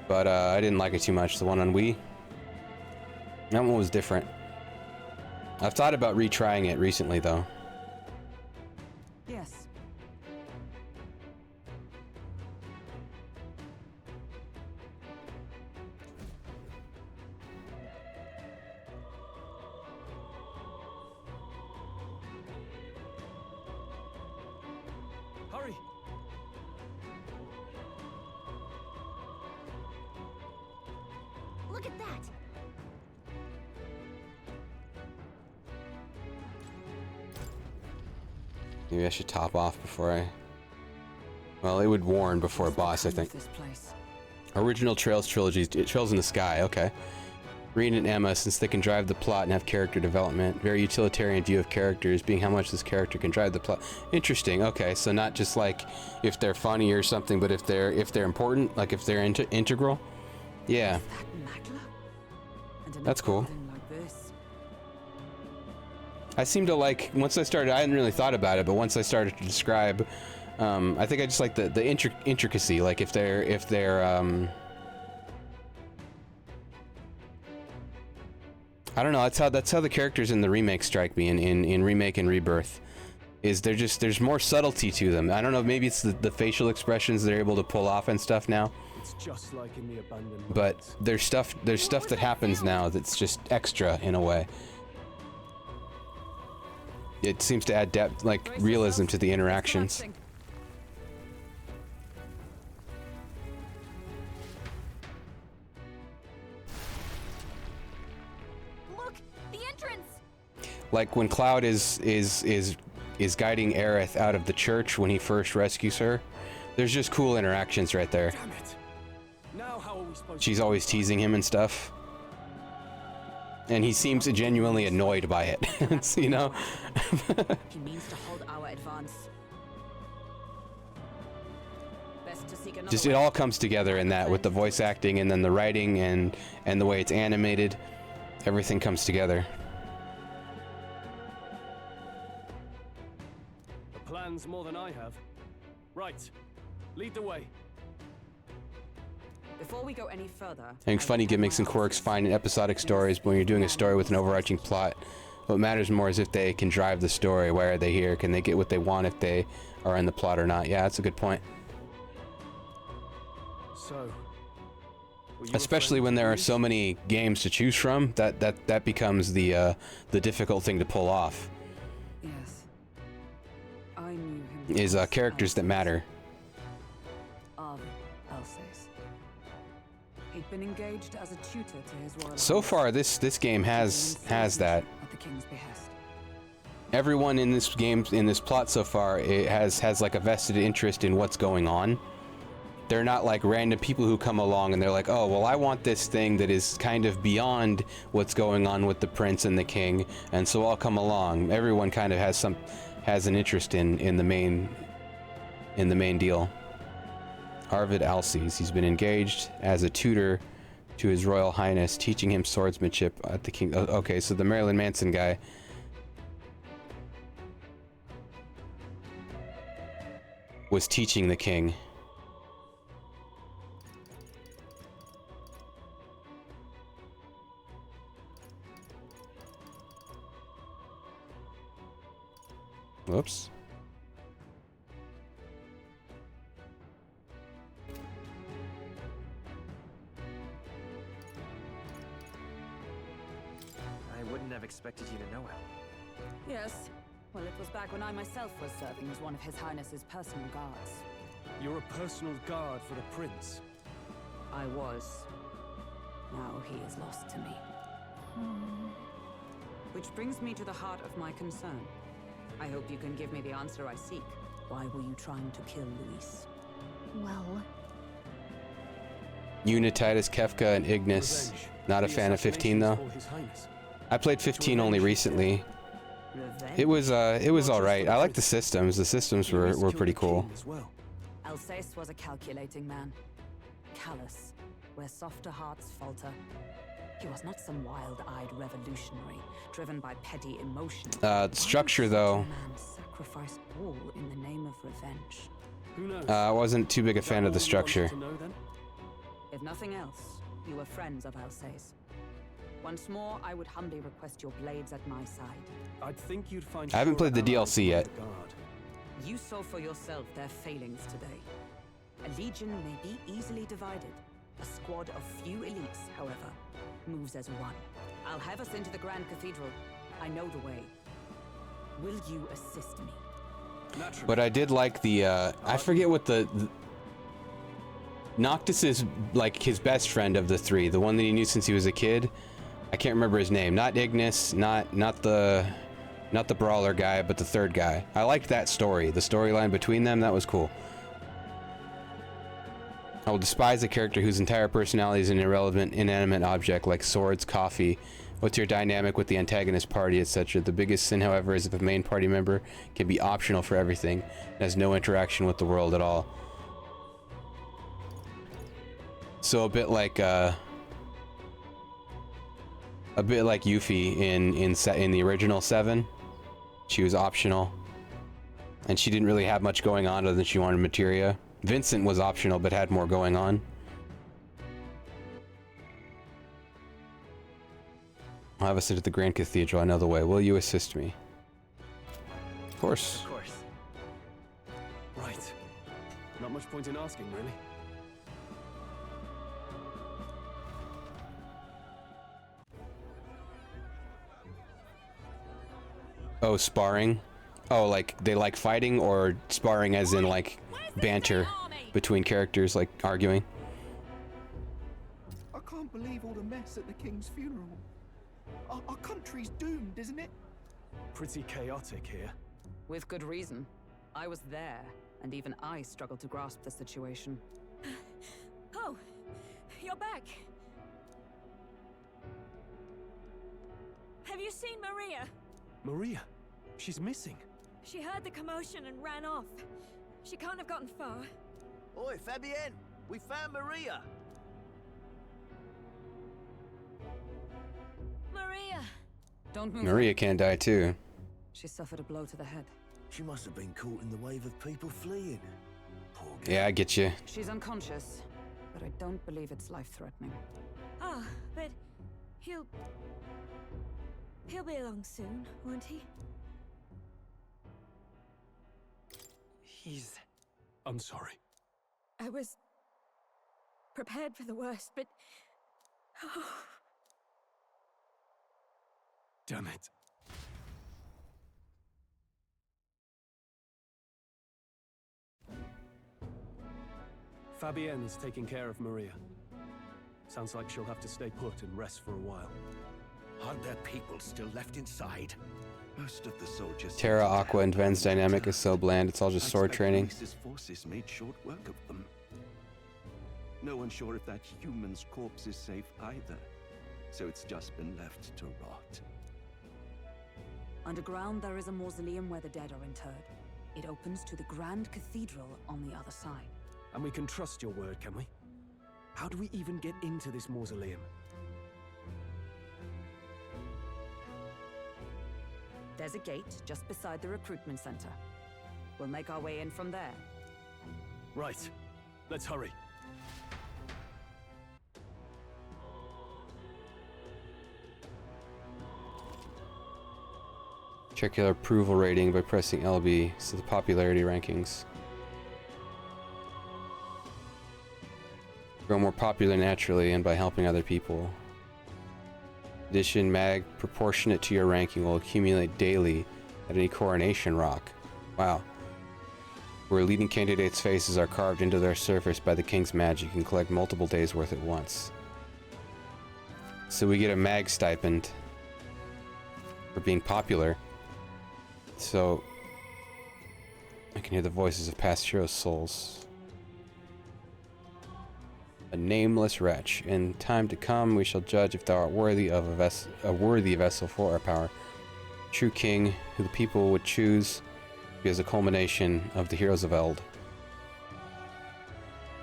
but I didn't like it too much. The one on Wii. That one was different. I've thought about retrying it recently, though. Yes. hurry! Look at that! Maybe I should top off before I... Well, it would warn before a boss, I think. Original Trails trilogy, Trails in the Sky, okay. Reen and Emma, since they can drive the plot and have character development. Very utilitarian view of characters, being how much this character can drive the plot. Interesting, okay, so not just like if they're funny or something, but if they're important, like if they're integral. Yeah. That's cool. I seem to like, once I started, I hadn't really thought about it, but once I started to describe, I think I just like the intricacy, like if they're I don't know, that's how the characters in the remake strike me, in Remake and Rebirth, is there's more subtlety to them. I don't know, maybe it's the facial expressions they're able to pull off and stuff now. It's just like in the abandoned But mines. there's stuff that happens now that's just extra in a way. It seems to add depth, like realism to the interactions. Look, the entrance. Like when Cloud is guiding Aerith out of the church when he first rescues her. There's just cool interactions right there. Damn it. Now how are we supposed She's always teasing him and stuff. And he seems genuinely annoyed by it. It's, you know? He means to hold our advance. Best to seek another Just it all comes together in that with the voice acting and then the writing and the way it's animated. Everything comes together. The plan's more than I have. Right. Lead the way. Before we go any further, Having funny gimmicks and quirks fine in episodic stories, but when you're doing a story with an overarching plot, what matters more is if they can drive the story. Why are they here? Can they get what they want if they are in the plot or not? Yeah, that's a good point. So, Especially when there are so many games to choose from, that becomes the difficult thing to pull off. Yes. I knew him. Is characters that matter. Of Elsace. He'd been engaged as a tutor to his royal So far, this game has that. at the king's behest. everyone in this game, in this plot so far, it has like a vested interest in what's going on. They're not like random people who come along and they're like, oh, well, I want this thing that is kind of beyond what's going on with the prince and the king, and so I'll come along. Everyone kind of has an interest in the main deal. Arvid Alces, he's been engaged as a tutor to His Royal Highness, teaching him swordsmanship at the king. Okay, so the Marilyn Manson guy. Was teaching the king. Whoops. I wouldn't have expected you to know him. Yes. Well, it was back when I myself was serving as one of His Highness's personal guards. You're a personal guard for the prince. I was. Now he is lost to me. Which brings me to the heart of my concern. I hope you can give me the answer I seek. Why were you trying to kill Luis? Well... Unititus, Kefka, and Ignis. Not a fan of 15 though. I played 15 only recently. It was alright. I like the systems. The systems were pretty cool. Alsace was a calculating man. Callous, where softer hearts falter. He was not some wild-eyed revolutionary, driven by petty emotion. Structure though. Man sacrificed all in the name of revenge. Who knows? I wasn't too big a fan of the structure. If nothing else, you were friends of Alsace. Once more, I would humbly request your blades at my side. I'd think you'd find. I haven't played the DLC yet. You saw for yourself their failings today. A legion may be easily divided. A squad of few elites, however, moves as one. I'll have us into the Grand Cathedral. I know the way. Will you assist me? But I did like the, I forget what the Noctis is like his best friend of the three, the one that he knew since he was a kid. I can't remember his name. Not Ignis, not the brawler guy, but the third guy. I liked that story. The storyline between them, that was cool. I will despise a character whose entire personality is an irrelevant, inanimate object like swords, coffee. What's your dynamic with the antagonist party, etc. The biggest sin, however, is if a main party member can be optional for everything and has no interaction with the world at all. So a bit like Yuffie in the original 7. She was optional, and she didn't really have much going on other than she wanted materia. Vincent was optional but had more going on. I'll have us sit at the Grand Cathedral. I know the way. Will you assist me? Of course. Of course. Right. Not much point in asking, really. Oh, sparring? Oh, like they like fighting, or sparring as in like banter between characters, like arguing? I can't believe all the mess at the king's funeral. Our country's doomed, isn't it? Pretty chaotic here. With good reason. I was there, and even I struggled to grasp the situation. Oh, you're back. Have you seen Maria? Maria? She's missing. She heard the commotion and ran off. She can't have gotten far. Oi, Fabienne! We found Maria! Maria! Don't move. Maria can't die too. She suffered a blow to the head. She must have been caught in the wave of people fleeing. Poor girl. Yeah, I get you. She's unconscious, but I don't believe it's life-threatening. Ah, but he'll be along soon, won't he? I'm sorry. I was prepared for the worst, but... Oh. Damn it. Fabienne is taking care of Maria. Sounds like she'll have to stay put and rest for a while. Aren't there people still left inside? Most of the soldiers. Terra, Aqua, and Ven's dynamic is so bland. It's all just sword training. Luis's forces made short work of them. No one's sure if that human's corpse is safe either, so it's just been left to rot. Underground, there is a mausoleum where the dead are interred. It opens to the Grand Cathedral on the other side. And we can trust your word, can we? How do we even get into this mausoleum? There's a gate just beside the recruitment center. We'll make our way in from there. Right. Let's hurry. Check your approval rating by pressing LB. So the popularity rankings. Grow more popular naturally and by helping other people. Addition mag proportionate to your ranking will accumulate daily at any coronation rock. Wow. Where leading candidates' faces are carved into their surface by the king's magic and collect multiple days worth at once. So we get a mag stipend for being popular. So I can hear the voices of past heroes' souls. A nameless wretch. In time to come, we shall judge if thou art worthy of a worthy vessel for our power. True king, who the people would choose, be as a culmination of the heroes of Eld.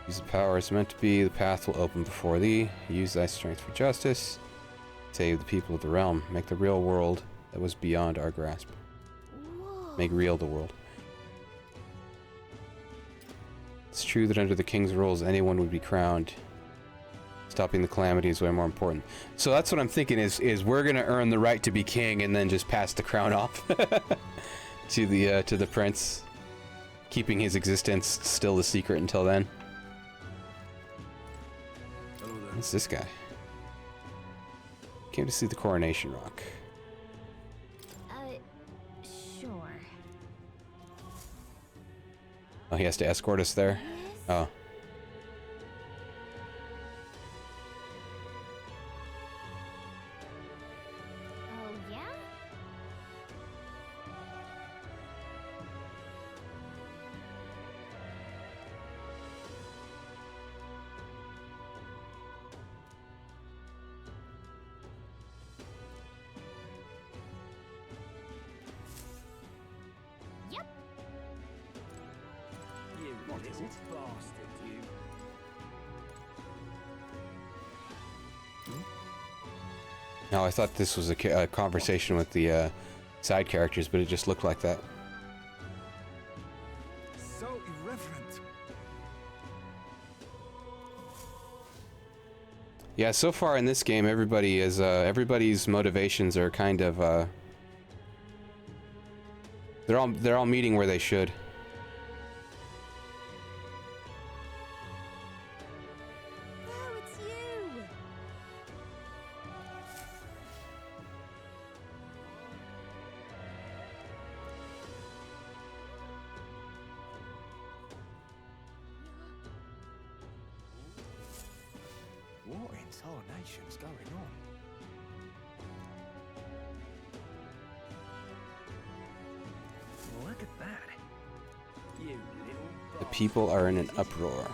Use the power as meant to be. The path will open before thee. Use thy strength for justice. Save the people of the realm. Make the real world that was beyond our grasp. Make real the world. It's true that under the king's rules, anyone would be crowned. Stopping the calamity is way more important. So that's what I'm thinking is we're gonna earn the right to be king and then just pass the crown off to the prince, keeping his existence still a secret until then. What's this guy? Came to see the coronation rock. Sure. Oh, he has to escort us there? Oh. Oh, yeah? Yep. You little bastard, you. No, I thought this was a conversation with the side characters, but it just looked like that. So irreverent. Yeah, so far in this game, everybody is everybody's motivations are kind of they're all meeting where they should. Oh, it's you! What in tarnation's going on? Look at that. You little The people are in an uproar.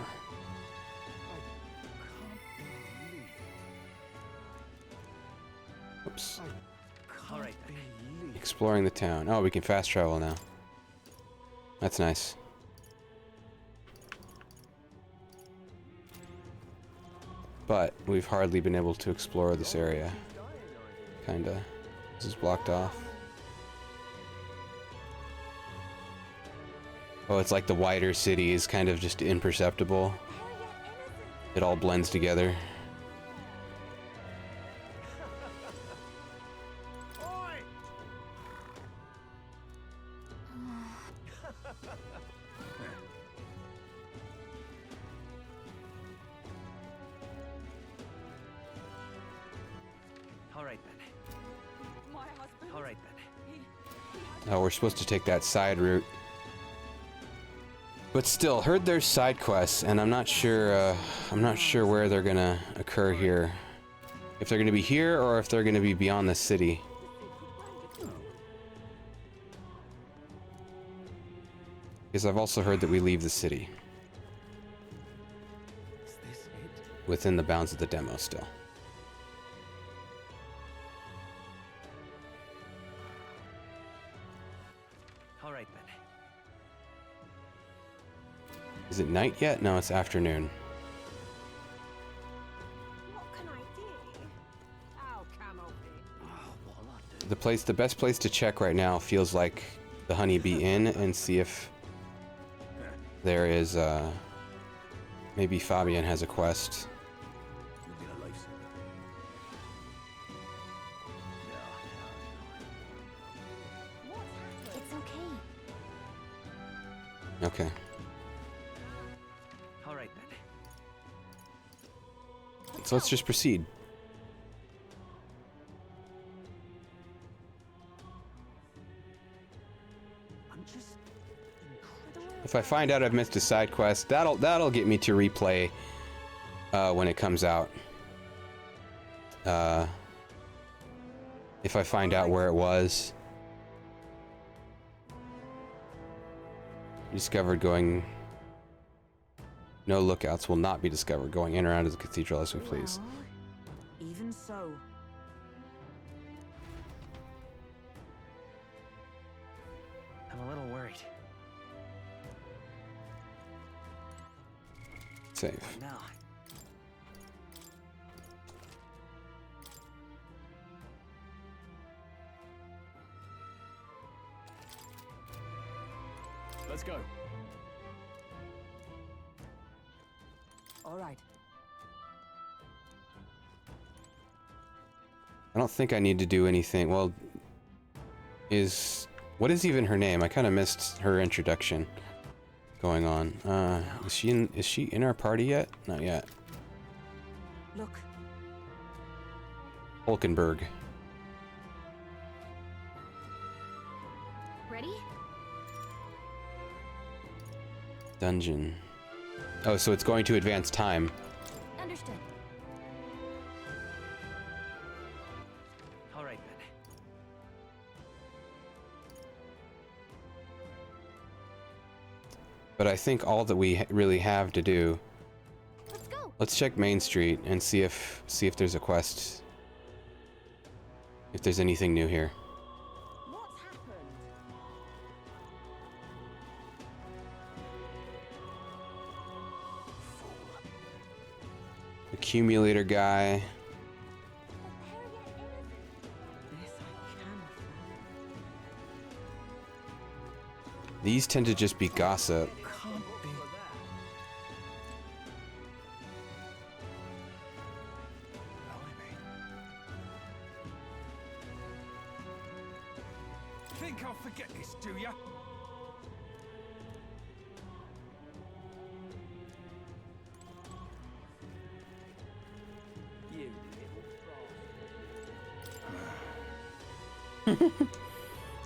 Oops. Alright. Exploring the town. Oh, we can fast travel now. That's nice. But we've hardly been able to explore this area. Kinda. This is blocked off. Oh, it's like the wider city is kind of just imperceptible. It all blends together. All right then. My husband. All right then. Oh, we're supposed to take that side route. But still, heard there's side quests, and I'm not sure where they're gonna occur here. If they're going to be here or if they're going to be beyond the city. Because I've also heard that we leave the city. Is this it? Within the bounds of the demo still. All right then. Is it night yet? No, it's afternoon. What can I do? Oh, Canopy. The best place to check right now feels like the Honeybee Inn and see if there is, maybe Fabian has a quest. It's okay. Okay. All right then. So let's just proceed. If I find out I've missed a side quest, that'll get me to replay when it comes out. If I find out where it was. Discovered going. No lookouts will not be discovered going in or out of the cathedral as we please. Even so. I'm a little worried. Safe. Now. Let's go. All right. I don't think I need to do anything. Well, what is even her name? I kind of missed her introduction going on. Is she in our party yet? Not yet. Look. Hulkenberg. Ready? Dungeon. Oh, so it's going to advance time. Understood. All right then. But I think all that we really have to do. Let's check Main Street and see if there's a quest. If there's anything new here. Accumulator guy. These tend to just be gossip. Think I'll forget this, do ya?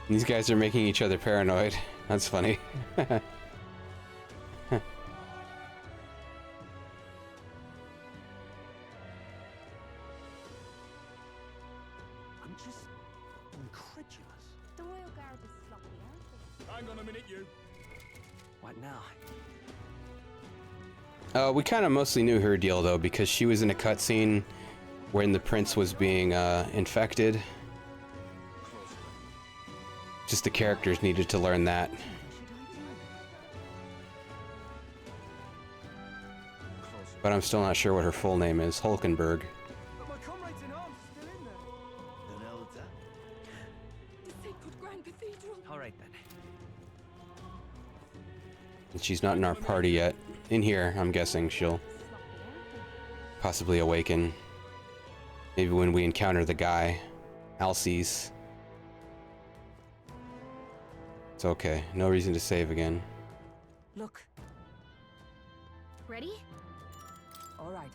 These guys are making each other paranoid. That's funny. I'm just incredulous. The royal guard is sloppy, aren't they? Hang on a minute, you. What now? We kind of mostly knew her deal though, because she was in a cutscene when the prince was being infected. Just the characters needed to learn that. But I'm still not sure what her full name is. Hulkenberg. But my comrades in arms still in there. Then Elder. The sacred Grand Cathedral. All right then. And she's not in our party yet. In here, I'm guessing she'll possibly awaken. Maybe when we encounter the guy, Alces. It's okay. No reason to save again. Look. Ready? All right.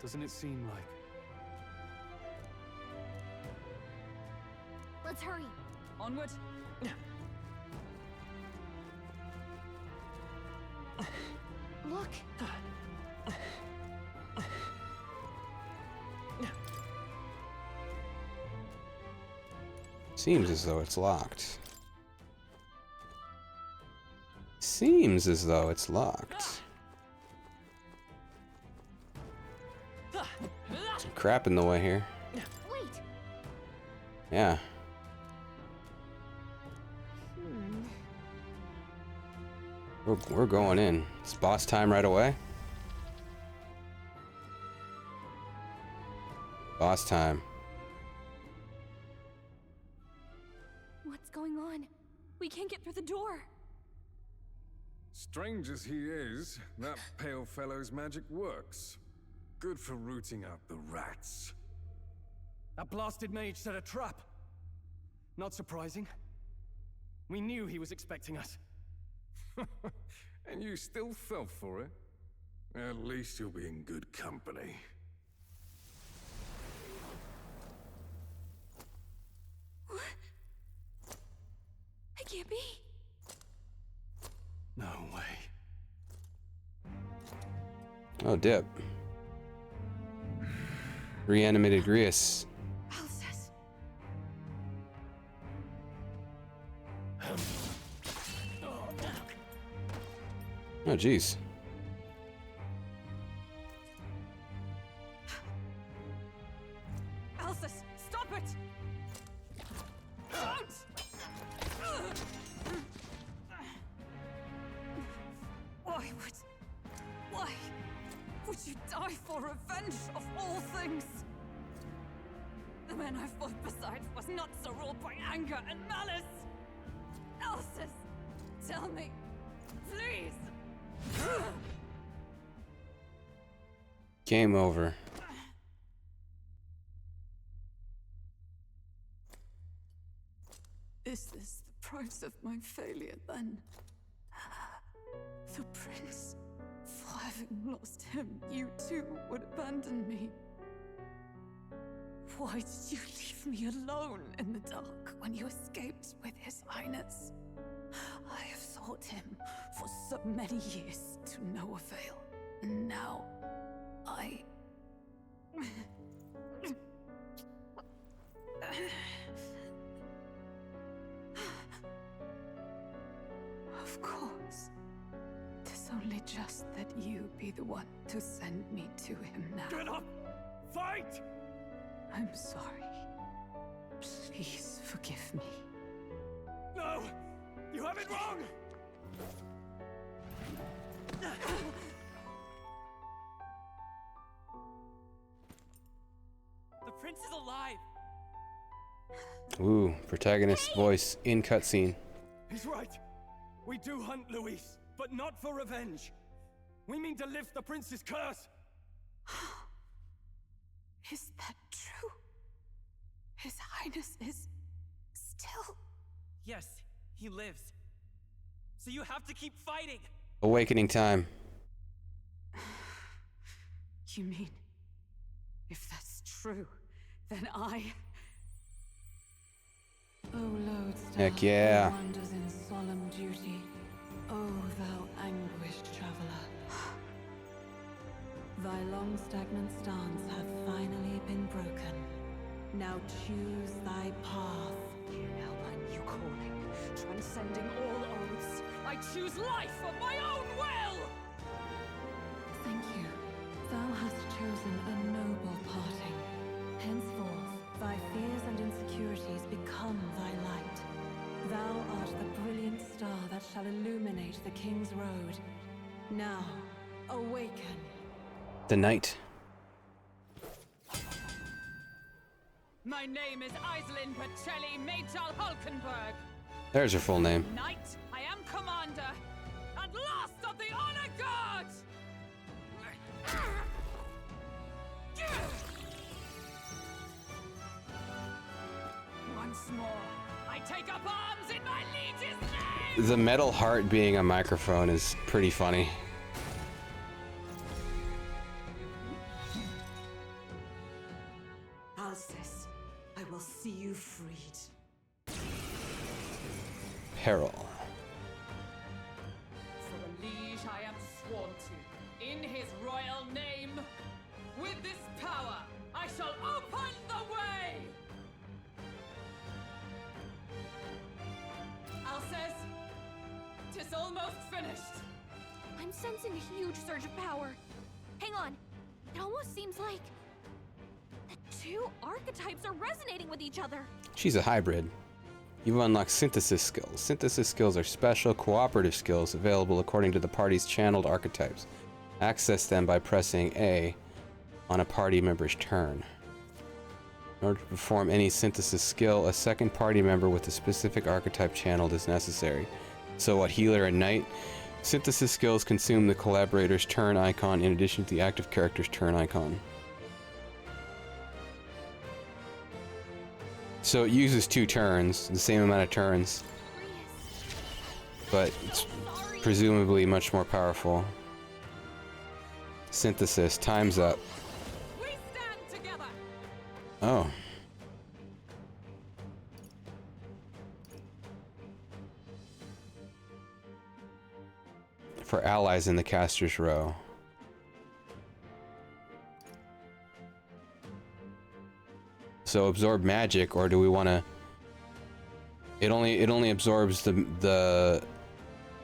Doesn't it seem like... Let's hurry. Onward. Look, Seems as though it's locked. Seems as though it's locked. Some crap in the way here. Wait. Yeah. We're going in. It's boss time right away. Boss time. What's going on? We can't get through the door. Strange as he is, that pale fellow's magic works. Good for rooting out the rats. That blasted mage set a trap. Not surprising. We knew he was expecting us. And you still fell for it? At least you'll be in good company. What? It can't be. No way. Oh, dip. Reanimated Grius. Alcest. Oh, jeez. Alcest, stop it! Don't! Why would you die for revenge of all things? The man I fought beside was not so ruled by anger and malice. Alcest, tell me, please. Game over. Is this the price of my failure, then? The prince, for having lost him, you too would abandon me. Why did you leave me alone in the dark when you escaped with his highness? I have sought him for so many years to no avail, and now I... Of course. 'Tis only just that you be the one to send me to him now. Get up! Fight! I'm sorry. Please forgive me. No! You have it wrong! The prince is alive! Ooh, protagonist's voice in cutscene. He's right. We do hunt Luis, but not for revenge. We mean to lift the prince's curse. Is that true? His highness is still... Yes, he lives. So you have to keep fighting! Awakening time. You mean, if that's true, then I... O lodestar, Heck yeah. who wanders in solemn duty, O thou anguished traveler. Thy long stagnant stance hath finally been broken. Now choose thy path. Help my new calling, transcending all oaths. I choose life of my own will! Thank you. Thou hast chosen a noble parting. Henceforth, thy fears and insecurities become thy light. Thou art the brilliant star that shall illuminate the King's Road. Now, awaken. The knight. My name is Aislinn Pacelli Majal Hulkenberg. There's her full name. Knight, I am commander, and last of the Honor Guard! Once more, I take up arms in my liege's name! The metal heart being a microphone is pretty funny. Alcest, I will see you freed. Peril. For the liege I am sworn to, in his royal name, with this power, I shall open the way! Val says, "'Tis almost finished." I'm sensing a huge surge of power. Hang on. It almost seems like the two archetypes are resonating with each other. She's a hybrid. You've unlocked synthesis skills. Synthesis skills are special cooperative skills available according to the party's channeled archetypes. Access them by pressing A on a party member's turn. In order to perform any synthesis skill, a second party member with a specific archetype channeled is necessary. So what, healer and knight? Synthesis skills consume the collaborator's turn icon in addition to the active character's turn icon. So it uses 2 turns, the same amount of turns, but it's presumably much more powerful. Synthesis, time's up. Oh. For allies in the caster's row. So absorb magic, or do we want to? It only absorbs the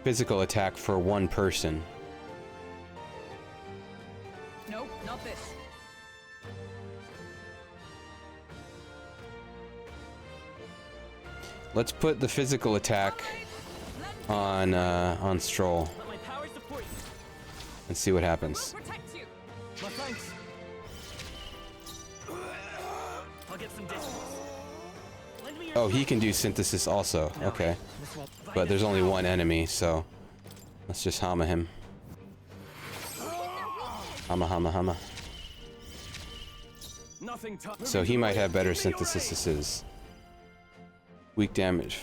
physical attack for one person. Nope, not this. Let's put the physical attack on Stroll and see what happens. My thanks. I'll get some distance. Oh, he can do synthesis also. Okay. But there's only one enemy, so let's just hama him. Hama. So he might have better synthesises. Weak damage.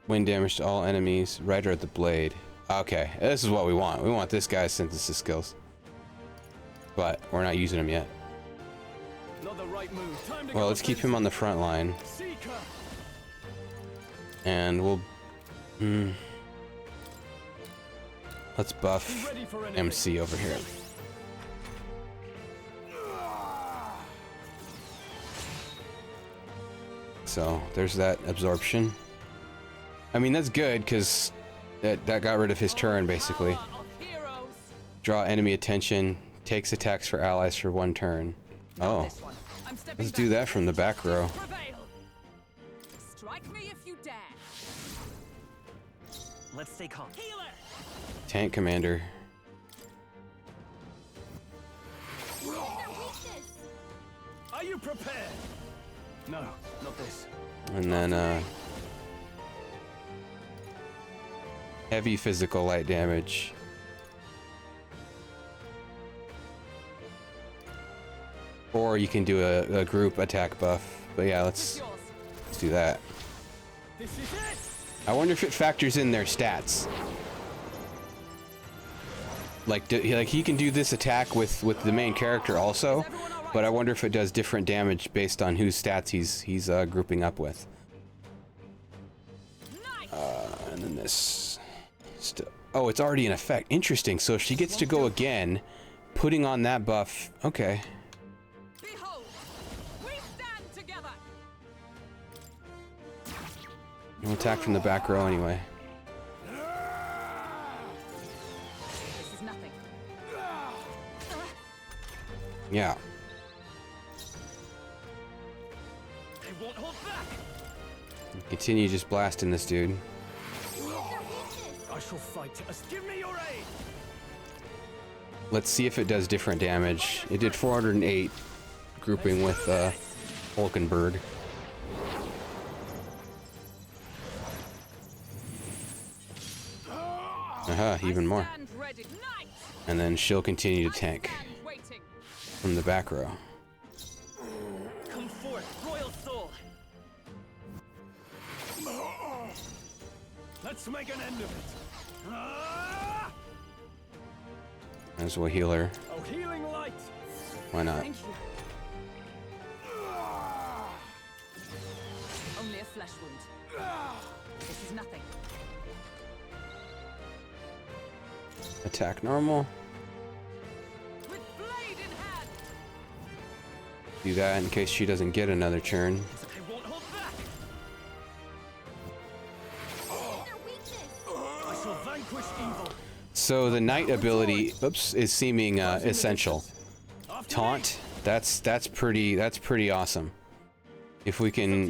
Wind damage to all enemies. Rider at the blade. Okay, this is what we want. We want this guy's synthesis skills. But we're not using them yet. Well, let's keep him on the front line. And we'll... let's buff MC over here. So, there's that absorption. I mean, that's good, because that got rid of his turn, basically. Draw enemy attention. Takes attacks for allies for 1 turn. Oh. Let's do that from the back row. Strike me if you dare. Let's stay calm. Tank commander. Are you prepared? No, not this. And then, heavy physical light damage. Or you can do a group attack buff. But yeah, let's do that. I wonder if it factors in their stats. Like he can do this attack with the main character also, but I wonder if it does different damage based on whose stats he's grouping up with. And then this. Oh, it's already in effect. Interesting. So if she gets to go again, putting on that buff. Okay. We'll attack from the back row anyway. This is nothing. Yeah. They won't hold back. Continue just blasting this dude. I shall fight. Give me your aid. Let's see if it does different damage. It did 408 grouping with Hulkenberg. Aha, even more. And then she'll continue to tank from the back row. Come forth, royal soul. Let's make an end of it. As well heal her. Oh, healing light. Why not? Thank you. Only a flesh wound. This is nothing. Attack normal. With blade in hand. Do that in case she doesn't get another turn. I won't hold back. So the knight ability, oops, is seeming essential. Taunt, that's pretty awesome. If we can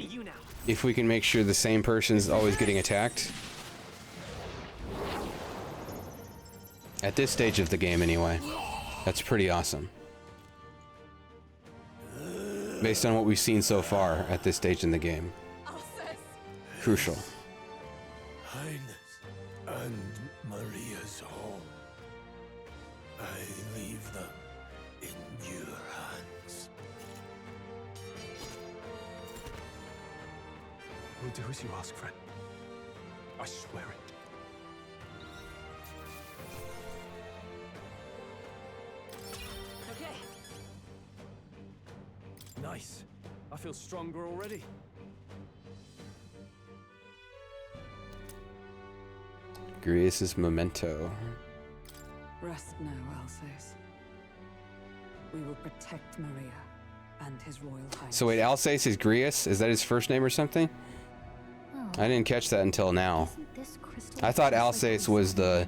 make sure the same person's always getting attacked. At this stage of the game anyway. That's pretty awesome. Based on what we've seen so far at this stage in the game. Crucial. Highness and Maria's home. I leave them in your hands. We'll do as you ask, friend. I swear it. Okay. Nice. I feel stronger already. Grius's memento. Rest now, Alsace. We will protect Maria and his royal highness. So wait, Alsace is Grius? Is that his first name or something? Oh. I didn't catch that until now. I thought Alsace was the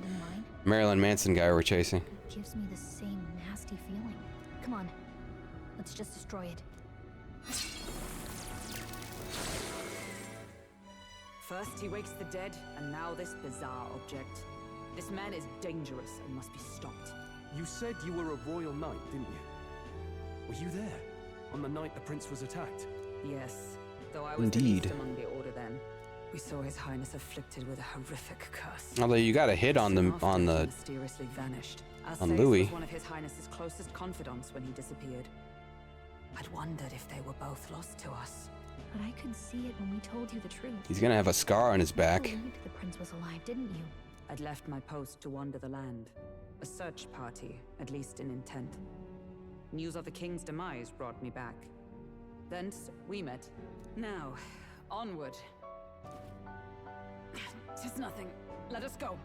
Marilyn Manson guy we're chasing. It gives me the same nasty feeling. Come on, let's just destroy it. First he wakes the dead, and now this bizarre object. This man is dangerous and must be stopped. You said you were a royal knight, didn't you? Were you there on the night the prince was attacked? Yes, though I was the least among the order then. We saw his highness afflicted with a horrific curse. Although you got a hit on the mysteriously vanished. on Louis. Was one of his highness's closest confidants when he disappeared. I'd wondered if they were both lost to us. But I could see it when we told you the truth. He's gonna have a scar on his back. You believed the prince was alive, didn't you? I'd left my post to wander the land. A search party, at least in intent. News of the king's demise brought me back. Thence, we met. Now, onward. 'Tis nothing. Let us go.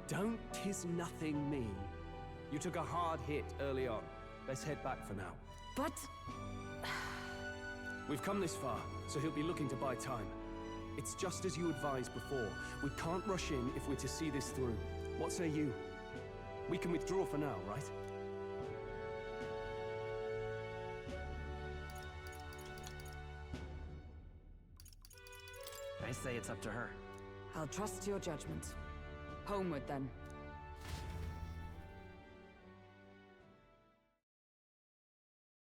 Don't "'tis nothing" me. You took a hard hit early on. Let's head back for now. But... We've come this far, so he'll be looking to buy time. It's just as you advised before. We can't rush in if we're to see this through. What say you? We can withdraw for now, right? I say it's up to her. I'll trust your judgment. Homeward, then.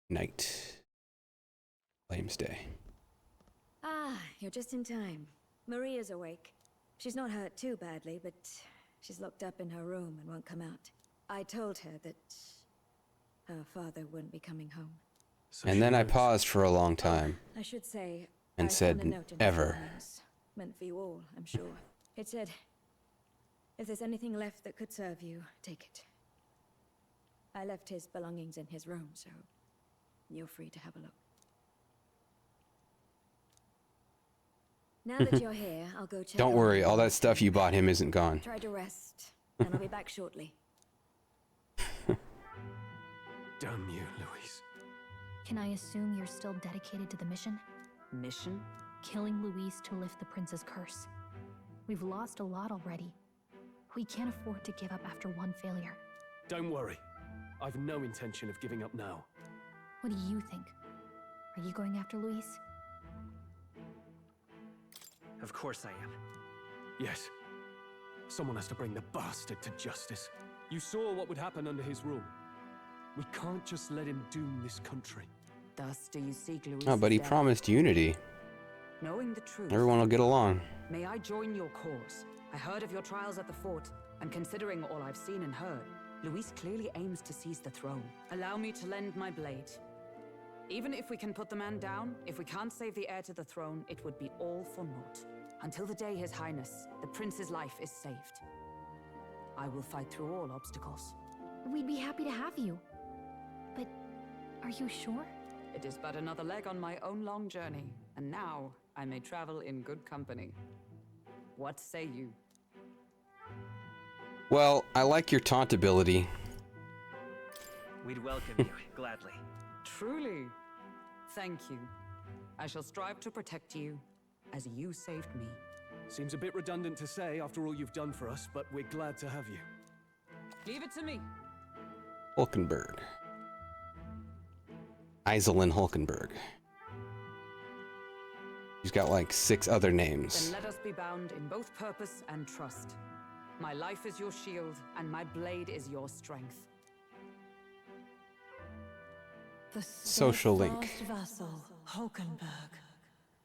Night. Flames Day. Ah, you're just in time. Maria's awake. She's not hurt too badly, but she's locked up in her room and won't come out. I told her that her father wouldn't be coming home. And then I paused for a long time. I should say, and I said, found a note in "Ever." his belongings. Meant for you all, I'm sure. It said, if there's anything left that could serve you, take it. I left his belongings in his room, so you're free to have a look. Now that you're here, I'll go check. Don't worry, all that stuff you bought him isn't gone. Try to rest, and I'll be back shortly. Damn you, Louise. Can I assume you're still dedicated to the mission? Mission? Killing Louise to lift the prince's curse. We've lost a lot already. We can't afford to give up after one failure. Don't worry. I've no intention of giving up now. What do you think? Are you going after Louise? Of course I am. Yes. Someone has to bring the bastard to justice. You saw what would happen under his rule. We can't just let him doom this country. Thus do you seek Louis? Oh, but he promised unity. Knowing the truth. Everyone will get along. May I join your cause? I heard of your trials at the fort, and considering all I've seen and heard, Louis clearly aims to seize the throne. Allow me to lend my blade. Even if we can put the man down, if we can't save the heir to the throne, it would be all for naught. Until the day His Highness, the prince's life is saved. I will fight through all obstacles. We'd be happy to have you. But are you sure? It is but another leg on my own long journey, and now I may travel in good company. What say you? Well, I like your taunt ability. We'd welcome you, gladly. Truly. Thank you. I shall strive to protect you, as you saved me. Seems a bit redundant to say after all you've done for us, but we're glad to have you. Leave it to me. Hulkenberg. Iselin Hulkenberg. He's got like 6 other names. Then let us be bound in both purpose and trust. My life is your shield, and my blade is your strength. The Social link. steadfast vassal, Hulkenberg.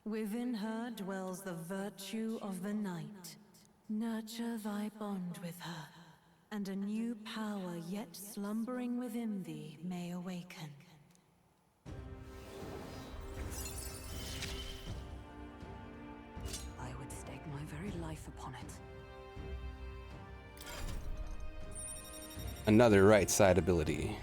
Within her dwells the virtue of the night. Nurture thy bond with her, and a new power yet slumbering within thee may awaken. I would stake my very life upon it. Another right side ability.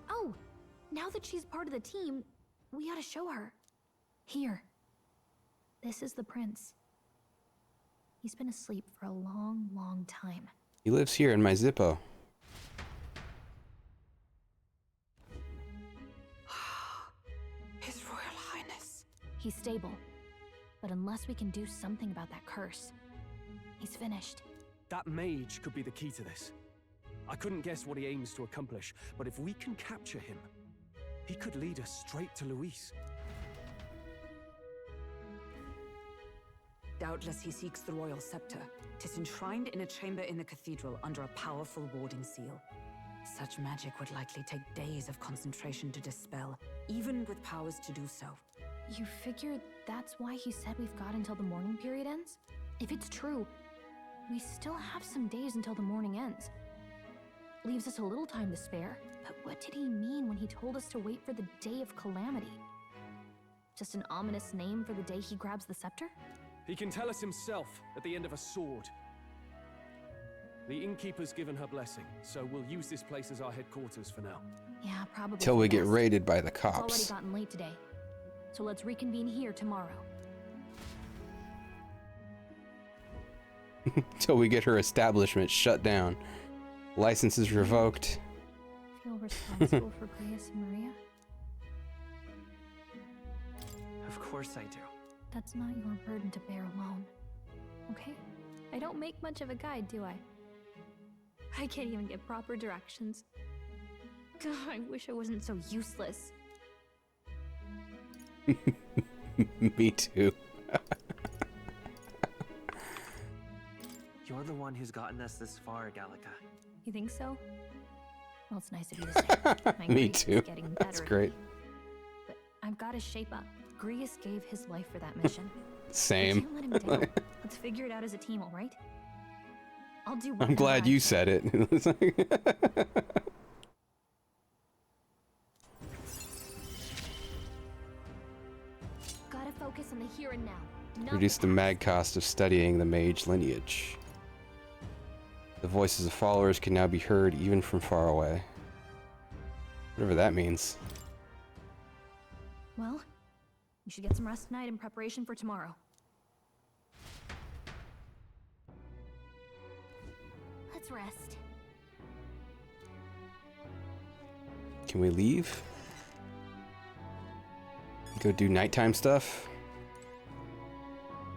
Oh, now that she's part of the team, we ought to show her. Here. This is the prince. He's been asleep for a long, long time. He lives here in my Zippo. His Royal Highness. He's stable. But unless we can do something about that curse, he's finished. That mage could be the key to this. I couldn't guess what he aims to accomplish, but if we can capture him, he could lead us straight to Luis. Doubtless he seeks the royal scepter. 'Tis enshrined in a chamber in the cathedral under a powerful warding seal. Such magic would likely take days of concentration to dispel, even with powers to do so. You figure that's why he said we've got until the mourning period ends? If it's true, we still have some days until the mourning ends. Leaves us a little time to spare, but what did he mean when he told us to wait for the day of calamity? Just an ominous name for the day he grabs the scepter? He can tell us himself at the end of a sword. The innkeeper's given her blessing, so we'll use this place as our headquarters for now. Yeah, probably. Till we get best. raided by the It's already cops. gotten late today, so let's reconvene here tomorrow. Till we get her establishment shut down. Licenses revoked. Feel responsible for Grace and Maria? Of course I do. That's not your burden to bear alone. Okay? I don't make much of a guide, do I? I can't even get proper directions. God, I wish I wasn't so useless. Me too. You're the one who's gotten us this far, Gallica. You think so? Well, it's nice of you to say. My Me Greek is too. getting That's better. great. But I've got to shape up. Grius gave his life for that mission. Same. I can't let him down. Let's figure it out as a team, all right? I'll do what I'm glad you said it. It's like- Gotta focus on the here and now. not Reduce the mad cost of studying the mage lineage. The voices of followers can now be heard even from far away. Whatever that means. Well, you should get some rest tonight in preparation for tomorrow. Let's rest. Can we leave? Go do nighttime stuff?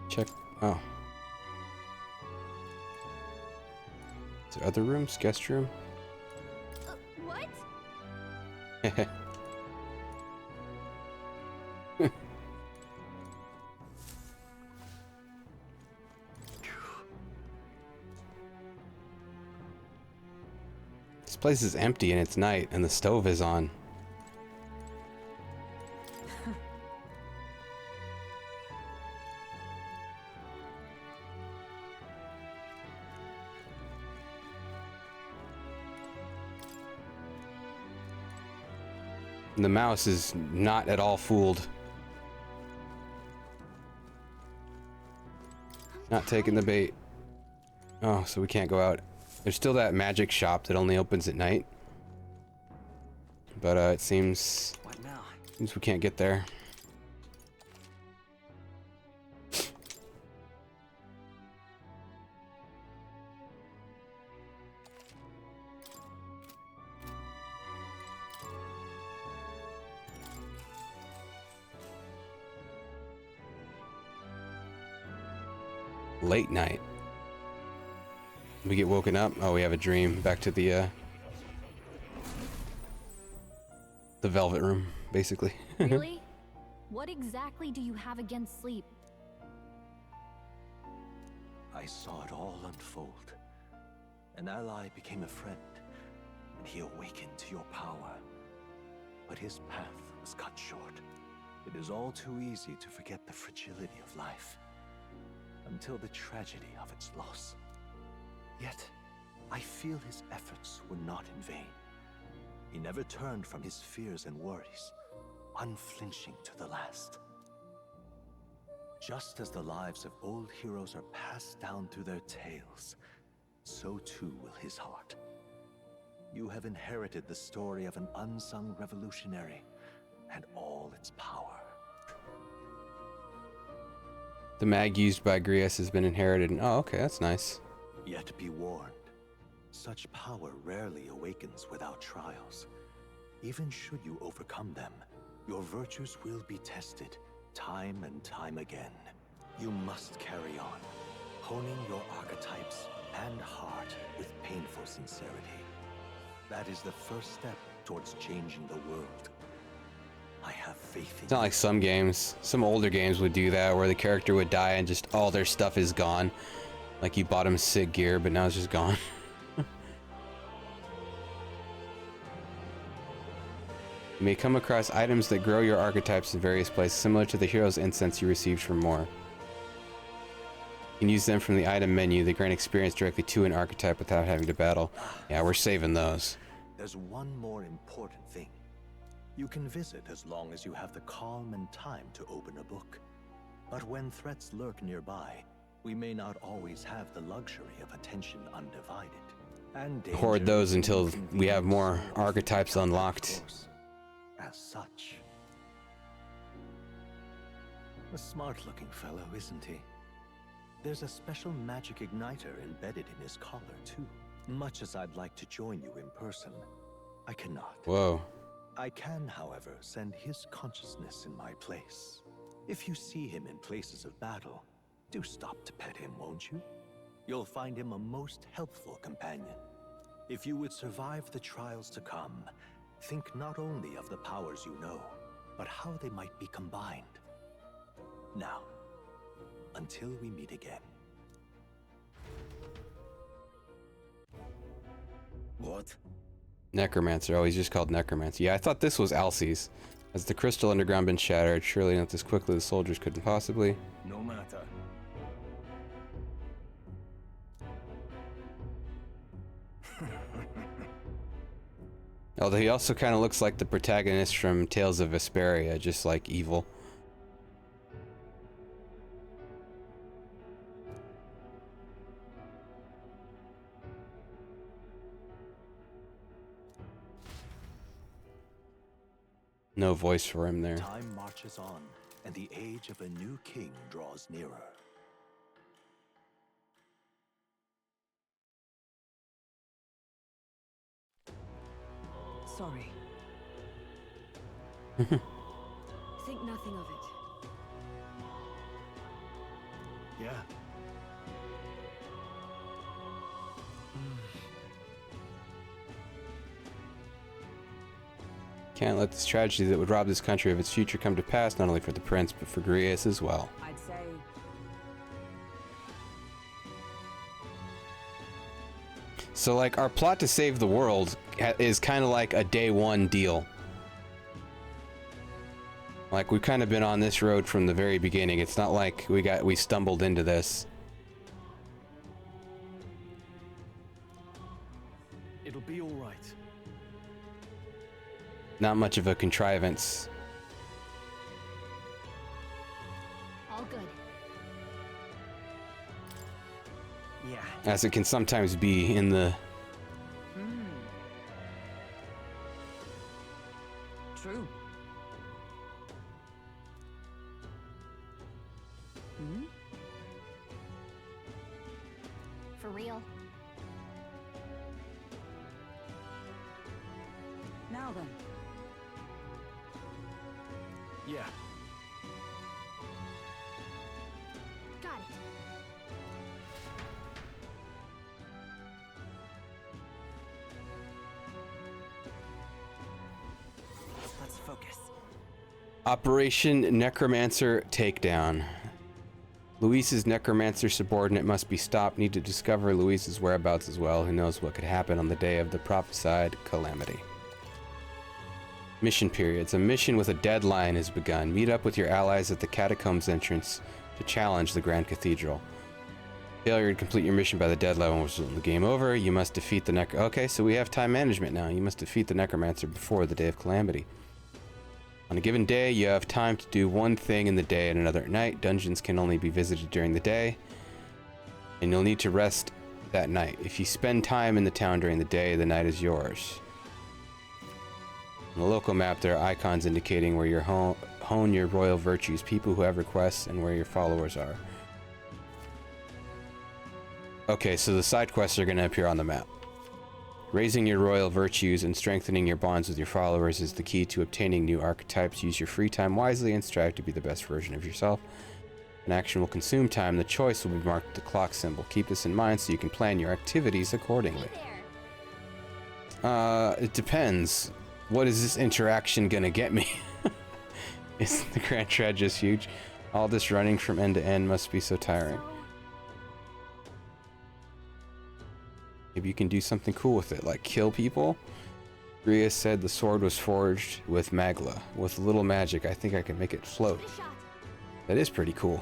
Check. Oh. Is there other rooms? Guest room? What? This place is empty and it's night and the stove is on. And the mouse is not at all fooled. Not taking the bait. Oh, so we can't go out. There's still that magic shop that only opens at night. But it seems we can't get there. Late night. We get woken up. Oh, we have a dream. Back to the velvet room, basically. Really? What exactly do you have against sleep? I saw it all unfold. An ally became a friend, and he awakened to your power. But his path was cut short. It is all too easy to forget the fragility of life, until the tragedy of its loss. Yet, I feel his efforts were not in vain. He never turned from his fears and worries, unflinching to the last. Just as the lives of old heroes are passed down through their tales, so too will his heart. You have inherited the story of an unsung revolutionary and all its power. The mag used by Grias has been inherited. Oh, okay, that's nice. Yet be warned, such power rarely awakens without trials. Even should you overcome them, your virtues will be tested time and time again. You must carry on, honing your archetypes and heart with painful sincerity. That is the first step towards changing the world. I have faith in It's not like some games. Some older games would do that, where the character would die and just all their stuff is gone. Like you bought him sick gear, but now it's just gone. You may come across items that grow your archetypes in various places, similar to the hero's incense you received from Moore. You can use them from the item menu. They grant experience directly to an archetype without having to battle. Yeah, we're saving those. There's one more important thing. You can visit as long as you have the calm and time to open a book. But when threats lurk nearby, we may not always have the luxury of attention undivided. And Hoard those until we have more archetypes unlocked. As such. A smart-looking fellow, isn't he? There's a special magic igniter embedded in his collar, too. Much as I'd like to join you in person, I cannot. Whoa. I can, however, send his consciousness in my place. If you see him in places of battle, do stop to pet him, won't you? You'll find him a most helpful companion. If you would survive the trials to come, think not only of the powers you know, but how they might be combined. Now, until we meet again. What? Necromancer. Oh, he's just called Necromancer. Yeah, I thought this was Alcys. Has the crystal underground been shattered? Surely not this quickly. The soldiers couldn't possibly. No matter. Although he also kind of looks like the protagonist from Tales of Vesperia, just like evil. No voice for him there. Time marches on, and the age of a new king draws nearer. Sorry. Think nothing of it. Yeah. Can't let this tragedy that would rob this country of its future come to pass, not only for the prince, but for Grias as well. I'd say... So, like, our plot to save the world is kind of like a day one deal. Like, we've kind of been on this road from the very beginning. It's not like we stumbled into this. It'll be all right. Not much of a contrivance. All good. Yeah. As it can sometimes be in the... True. Hmm? For real. Now then. Yeah. Got it. Operation Necromancer Takedown. Luis's necromancer subordinate must be stopped. Need to discover Luis's whereabouts as well. Who knows what could happen on the day of the prophesied calamity. Mission periods. A mission with a deadline has begun. Meet up with your allies at the catacombs entrance to challenge the Grand Cathedral. Failure to complete your mission by the deadline will result in the game over. You must defeat the Okay, so we have time management now. You must defeat the necromancer before the day of calamity. On a given day, you have time to do one thing in the day and another at night. Dungeons can only be visited during the day, and you'll need to rest that night. If you spend time in the town during the day, the night is yours. On the local map, there are icons indicating where you hone your royal virtues, people who have requests, and where your followers are. Okay, so the side quests are going to appear on the map. Raising your royal virtues and strengthening your bonds with your followers is the key to obtaining new archetypes. Use your free time wisely and strive to be the best version of yourself. An action will consume time. The choice will be marked with the clock symbol. Keep this in mind so you can plan your activities accordingly. It depends. What is this interaction gonna get me? Isn't the Grand Tread just huge? All this running from end to end must be so tiring. Maybe you can do something cool with it, like kill people. Rhea said the sword was forged with magla. With a little magic, I think I can make it float. That is pretty cool.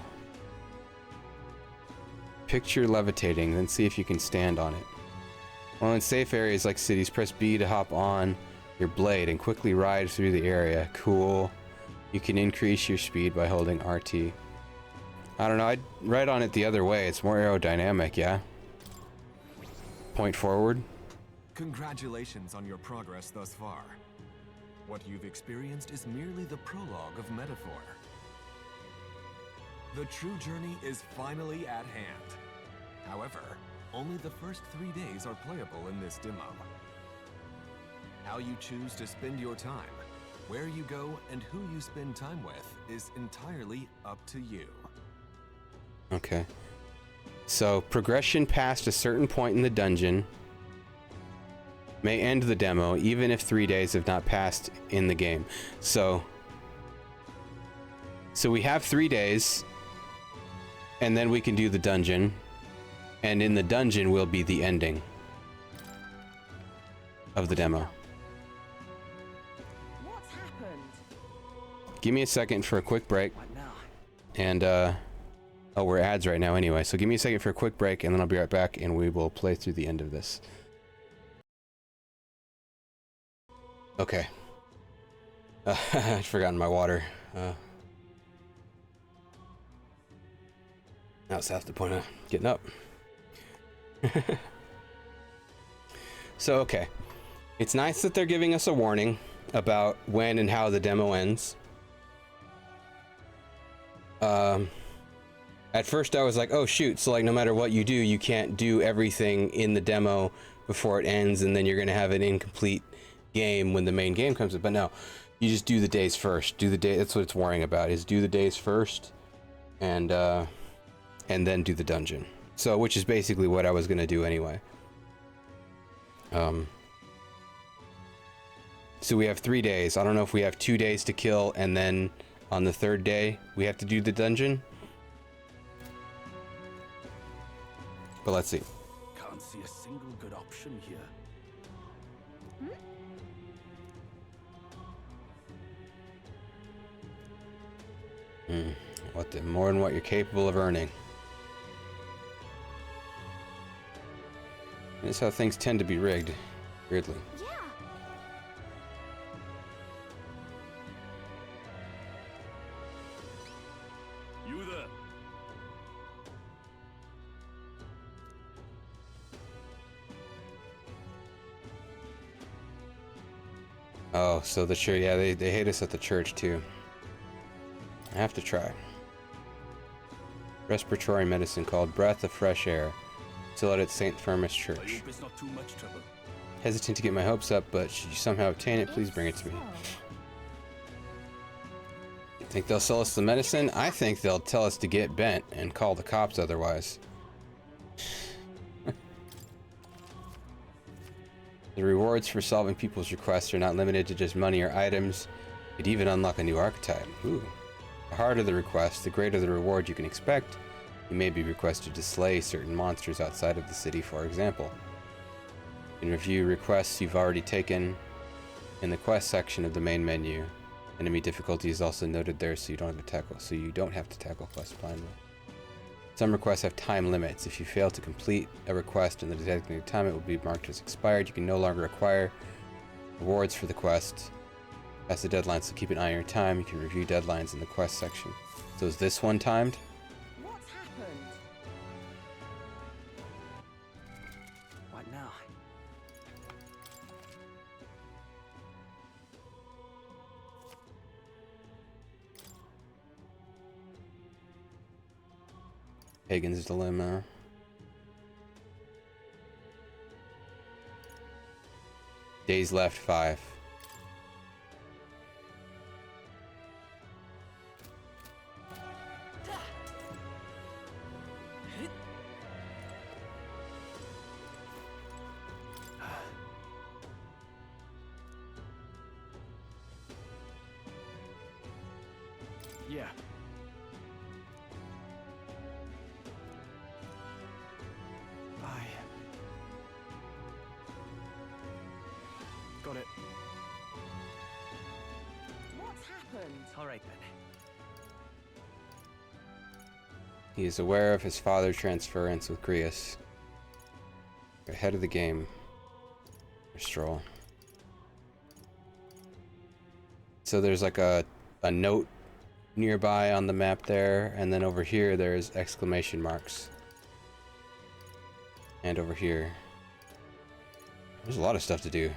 Picture levitating, then see if you can stand on it. While in safe areas like cities, press B to hop on your blade and quickly ride through the area. Cool. You can increase your speed by holding RT. I don't know, I'd ride on it the other way. It's more aerodynamic, yeah? Point forward. Congratulations on your progress thus far. What you've experienced is merely the prologue of metaphor. The true journey is finally at hand. However, only the first 3 days are playable in this demo. How you choose to spend your time, where you go, and who you spend time with is entirely up to you. Okay. So, progression past a certain point in the dungeon may end the demo, even if 3 days have not passed in the game. So we have 3 days, and then we can do the dungeon, and in the dungeon will be the ending of the demo. What's happened? Give me a second for a quick break. And, oh, we're ads right now anyway, so give me a second for a quick break, and then I'll be right back, and we will play through the end of this. Okay. I'd forgotten my water. That's half the point of getting up. So, okay. It's nice that they're giving us a warning about when and how the demo ends. At first I was like, oh shoot, so like no matter what you do, you can't do everything in the demo before it ends, and then you're gonna have an incomplete game when the main game comes up. But no, you just do the days first. Do the day, that's what it's worrying about, is do the days first and then do the dungeon. So, which is basically what I was gonna do anyway. So we have 3 days. I don't know if we have 2 days to kill, and then on the third day we have to do the dungeon. But let's see. Can't see a single good option here. More than what you're capable of earning. That's how things tend to be rigged, weirdly. You there? Oh, so the church, yeah, they hate us at the church too. I have to try. Respiratory medicine called Breath of Fresh Air. Still out at St. Firmus I Church. hope it's not too much trouble. Hesitant to get my hopes up, but should you somehow obtain it, please bring it to me. Think they'll sell us the medicine? I think they'll tell us to get bent and call the cops otherwise. The rewards for solving people's requests are not limited to just money or items. You'd even unlock a new archetype. Ooh. The harder the request, the greater the reward you can expect. You may be requested to slay certain monsters outside of the city, for example. You can review requests you've already taken in the quest section of the main menu. Enemy difficulty is also noted there, so you don't have to tackle quests blindly. Some requests have time limits. If you fail to complete a request in the designated time, it will be marked as expired. You can no longer acquire rewards for the quest. That's the deadline, so keep an eye on your time. You can review deadlines in the quest section. So is this one timed? What's happened? What now? Pagan's Dilemma. Days left 5. Yeah. Got it. What's happened? All right then. He is aware of his father's transference with Grius. Ahead of the game. Stroll. So there's like a note nearby on the map there, and then over here there's exclamation marks. And over here. There's a lot of stuff to do.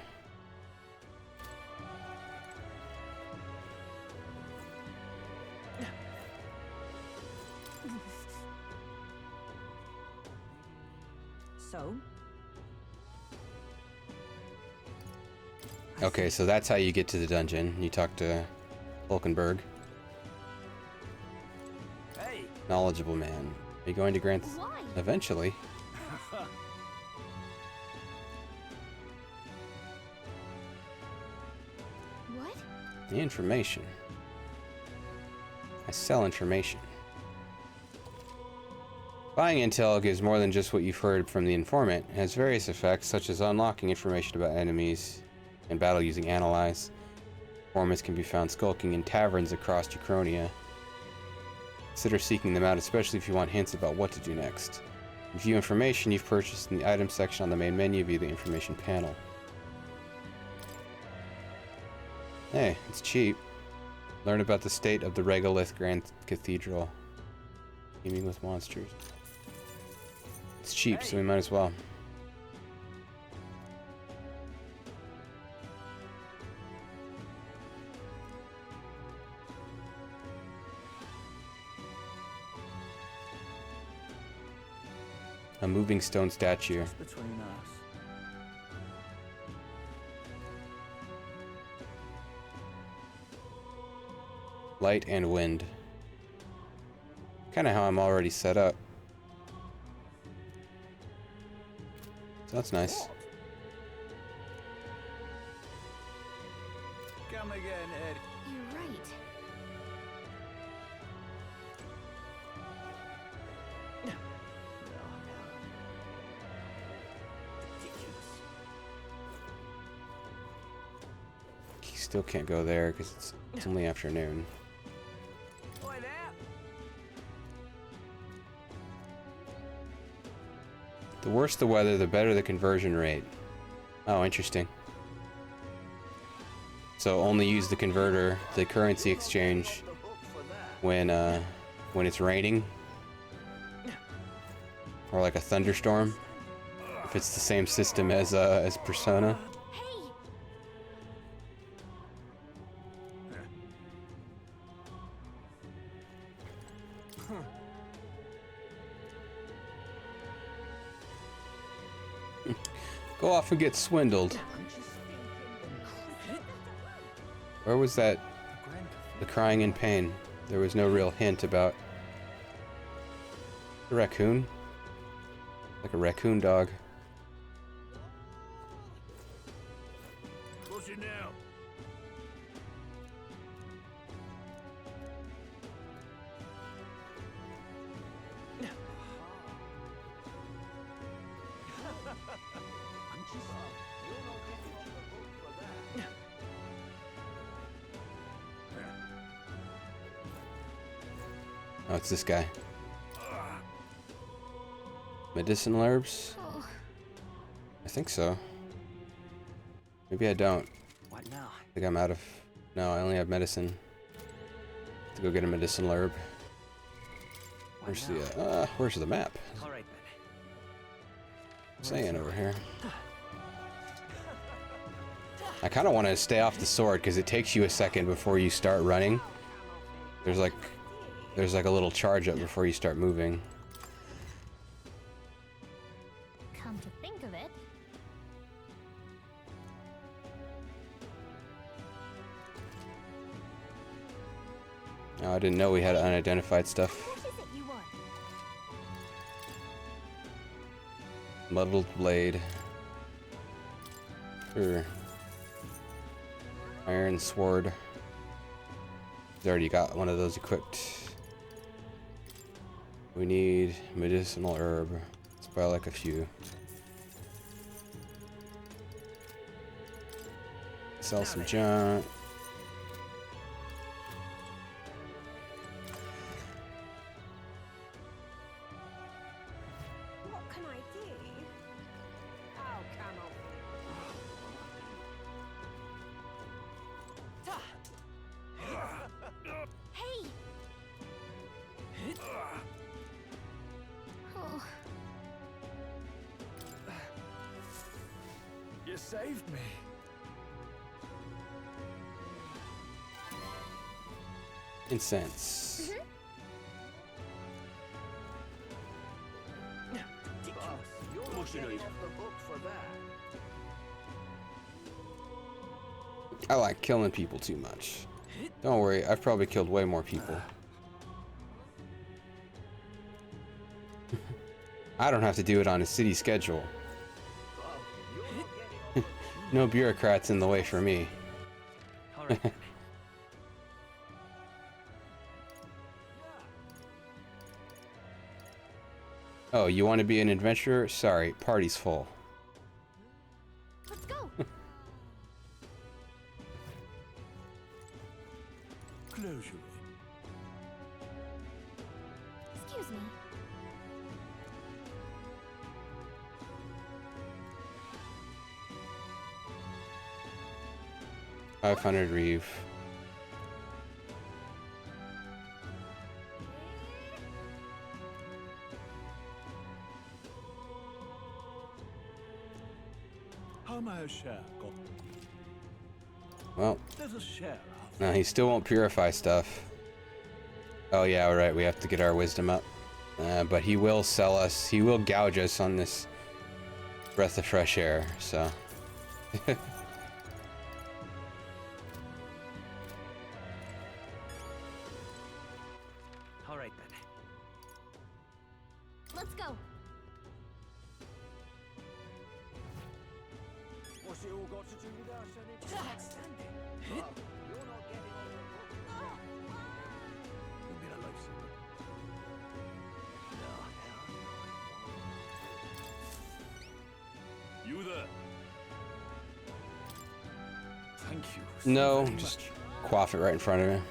So? Okay, so that's how you get to the dungeon. You talk to Hulkenberg. Hey. Knowledgeable man. Are you going to grant... Why? Eventually. What? The information. I sell information. Buying intel gives more than just what you've heard from the informant. It has various effects, such as unlocking information about enemies in battle using Analyze. Informants can be found skulking in taverns across Uchronia. Consider seeking them out, especially if you want hints about what to do next. View information you've purchased in the item section on the main menu via the information panel. Hey, it's cheap. Learn about the state of the Regolith Grand Cathedral. Teeming with monsters. It's cheap, so we might as well. A moving stone statue. Just between us. Light and wind. Kind of how I'm already set up. So that's nice. Come again, Ed. You're right. You still can't go there because it's only afternoon. The worse the weather, the better the conversion rate. Oh, interesting. So only use the converter, the currency exchange, when it's raining, or like a thunderstorm. If it's the same system as Persona. Go off and get swindled. Where was that? The crying in pain. There was no real hint about the raccoon. Like a raccoon dog. What's it now? Oh, it's this guy. Medicinal herbs? I think so. Maybe I don't. What now? I think I'm out of... No, I only have medicine. Have to go get a medicinal herb. Where's the map? All right, Saying over here. I kind of want to stay off the sword because it takes you a second before you start running. There's like a little charge up before you start moving. Come to think of it. Oh, I didn't know we had unidentified stuff. What is it you want? Muddled blade. Sure. Iron sword. He's already got one of those equipped. We need medicinal herb. Let's buy like a few. Sell some junk. What can I do? Oh, come on. Hey! Oh. You saved me. Incense. I like killing people too much. Don't worry, I've probably killed way more people. I don't have to do it on a city schedule. No bureaucrats in the way for me. Oh, you want to be an adventurer? Sorry, party's full. Let's go. Closure. Excuse me. $500 reeve. Well, no, he still won't purify stuff. Oh yeah, all right, we have to get our wisdom up. But he will sell us, he will gouge us on this breath of fresh air, so. All right then. Let's go. What's it all got to do with us? You're not getting on the book. You mean a lifesaver? You there? Thank you. No, just quaff it right in front of him.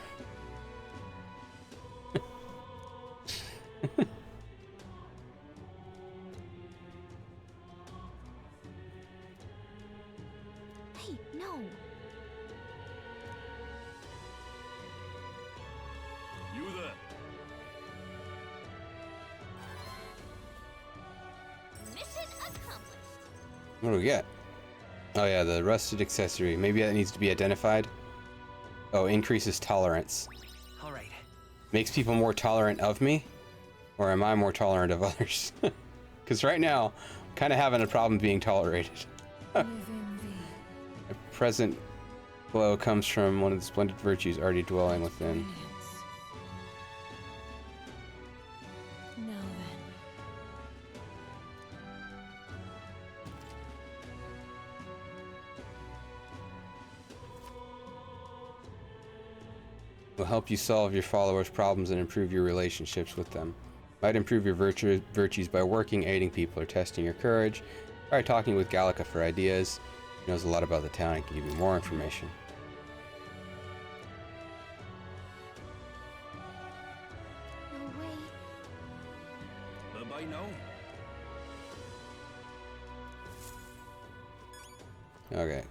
Hey, no. You there? Mission accomplished. What do we get? Oh yeah, the rusted accessory. Maybe that needs to be identified. Oh, increases tolerance. All right. Makes people more tolerant of me? Or am I more tolerant of others? Because right now, I'm kind of having a problem being tolerated. A present glow comes from one of the splendid virtues already dwelling within. Now then. Will help you solve your followers' problems and improve your relationships with them. Might improve your virtues by working, aiding people, or testing your courage. Try talking with Gallica for ideas. He knows a lot about the town and can give you more information. No Okay.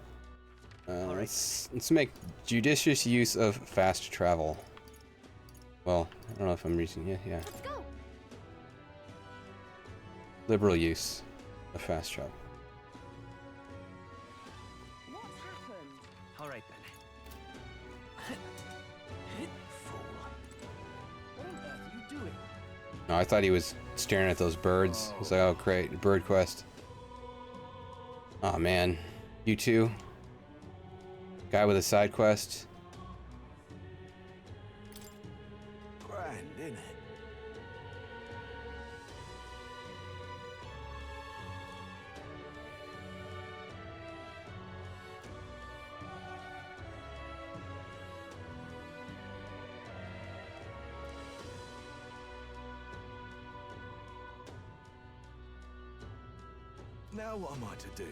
Let's make judicious use of fast travel. Well, I don't know if I'm using it. Yeah. Let's go. Liberal use of fast travel. What's happened? All right then. Fool. What on earth are you doing? No, I thought he was staring at those birds. I was like, oh great, bird quest. Oh man, you too. Guy with a side quest. Grand, isn't it? Now what am I to do?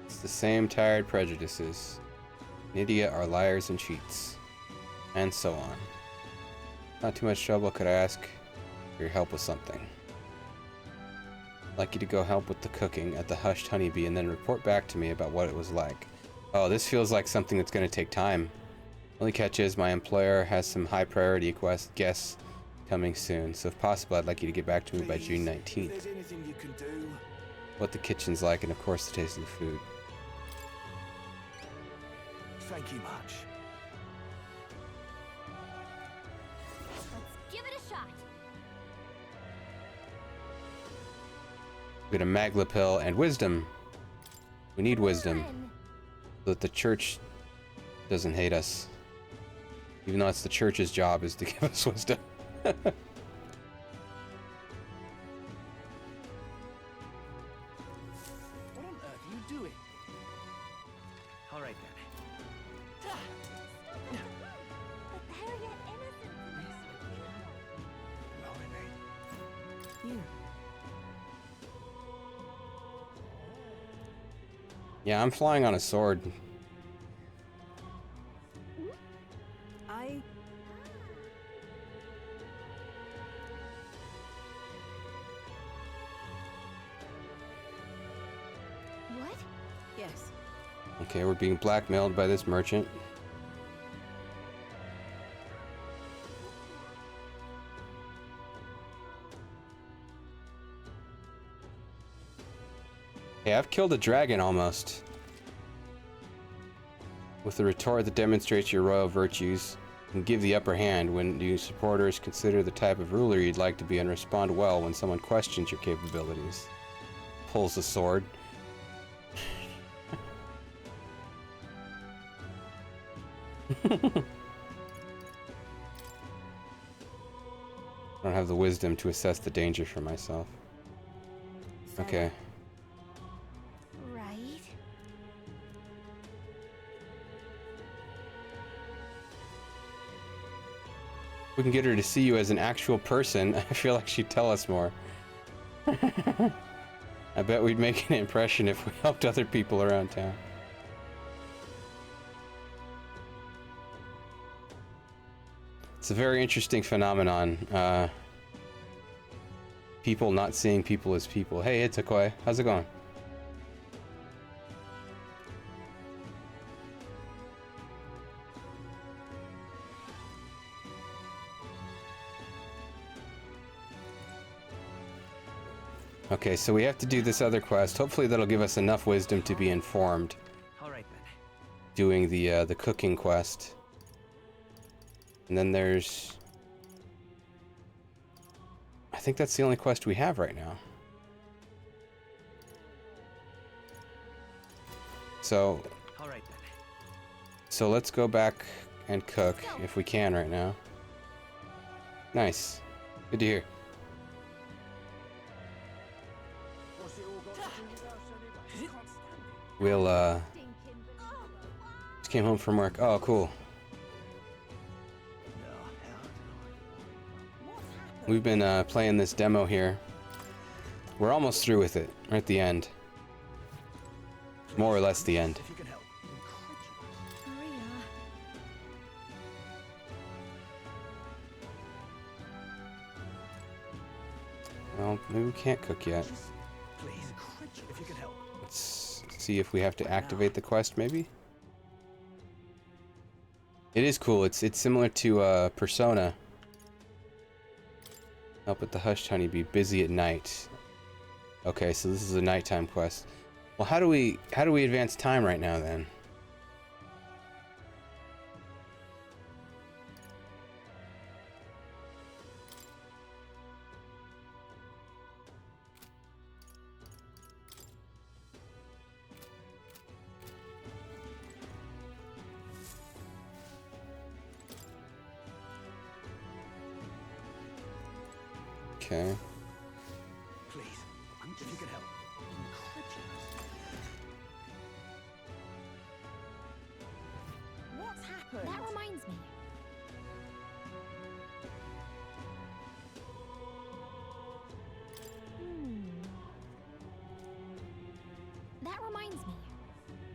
It's the same tired prejudices. An idiot are liars and cheats. And so on. Not too much trouble, could I ask for your help with something? I'd like you to go help with the cooking at the Hushed Honeybee and then report back to me about what it was like. Oh, this feels like something that's going to take time. Only catch is my employer has some high priority guests coming soon, so if possible I'd like you to get back to me by June 19th. If there's anything you can do. What the kitchen's like and of course the taste of the food. Thank you much. Let's give it a shot. We get a Magla pill and wisdom. We need wisdom so that the church doesn't hate us. Even though it's the church's job is to give us wisdom. What on earth are you doing? All right then. But Harriet innocent. You. Yeah, I'm flying on a sword. What? Yes. Okay, we're being blackmailed by this merchant. Hey, I've killed a dragon almost. With a retort that demonstrates your royal virtues and give the upper hand when you supporters consider the type of ruler you'd like to be and respond well when someone questions your capabilities. Pulls the sword. I don't have the wisdom to assess the danger for myself. Okay. Right. We can get her to see you as an actual person. I feel like she'd tell us more. I bet we'd make an impression if we helped other people around town. It's a very interesting phenomenon. People not seeing people as people. Hey, it's Akoi. How's it going? Okay, so we have to do this other quest. Hopefully that'll give us enough wisdom to be informed. All right then. Doing the cooking quest. And then there's... I think that's the only quest we have right now. So... All right then. So let's go back and cook if we can right now. Nice. Good to hear. We'll, just came home from work. Oh, cool. We've been playing this demo here. We're almost through with it. We're at the end. More or less the end. Well, maybe we can't cook yet. Please, if you can help. Let's see if we have to activate the quest, maybe? It is cool. It's similar to Persona. Help with the hushed honeybee. Busy at night. Okay, so this is a nighttime quest. Well, how do we advance time right now then? Okay. Please, if you can help. What's happened? That reminds me. That reminds me.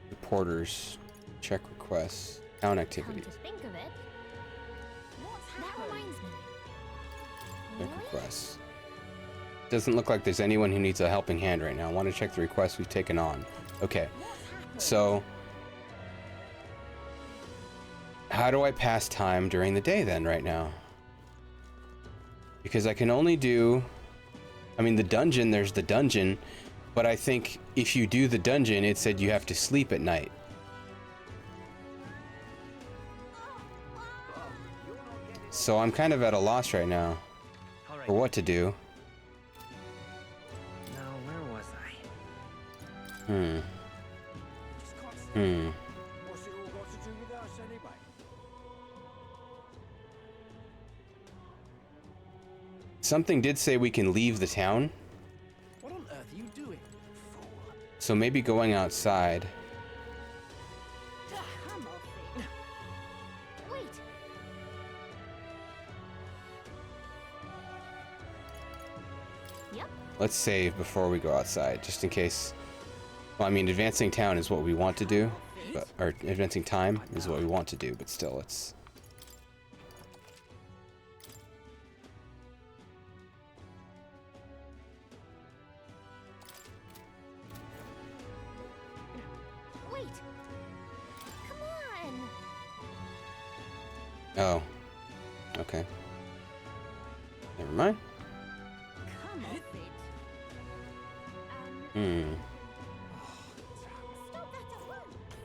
Reporters. Check requests. Town activity. Come to think of it. That reminds me. Check requests. Doesn't look like there's anyone who needs a helping hand right now. I want to check the requests we've taken on. Okay. So how do I pass time during the day then right now? Because I can only do, I mean, the dungeon, there's the dungeon, but I think if you do the dungeon, it said you have to sleep at night. So I'm kind of at a loss right now for what to do. Now, where was I? What's it all got to do with us anyway? Something did say we can leave the town. What on earth are you doing? So maybe going outside. Wait. Yep. Let's save before we go outside, just in case. Well, I mean, advancing town is what we want to do, but, or advancing time is what we want to do, but still, it's. Wait. Come on. Oh. Okay. Never mind. Come on, Sid.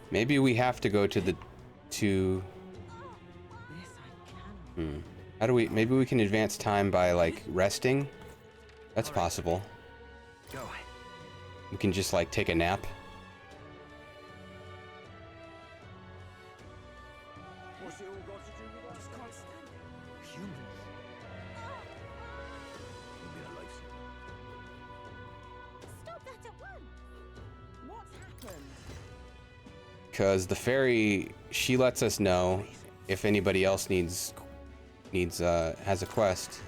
Maybe we have to go to the How do we? Maybe we can advance time by like resting. That's possible. Go. We can just like take a nap. What's it all got to do with us? Can't stand it. Humans. You'll be a lifesaver. Stop that at once. What's happened? Because the fairy, she lets us know if anybody else has a quest,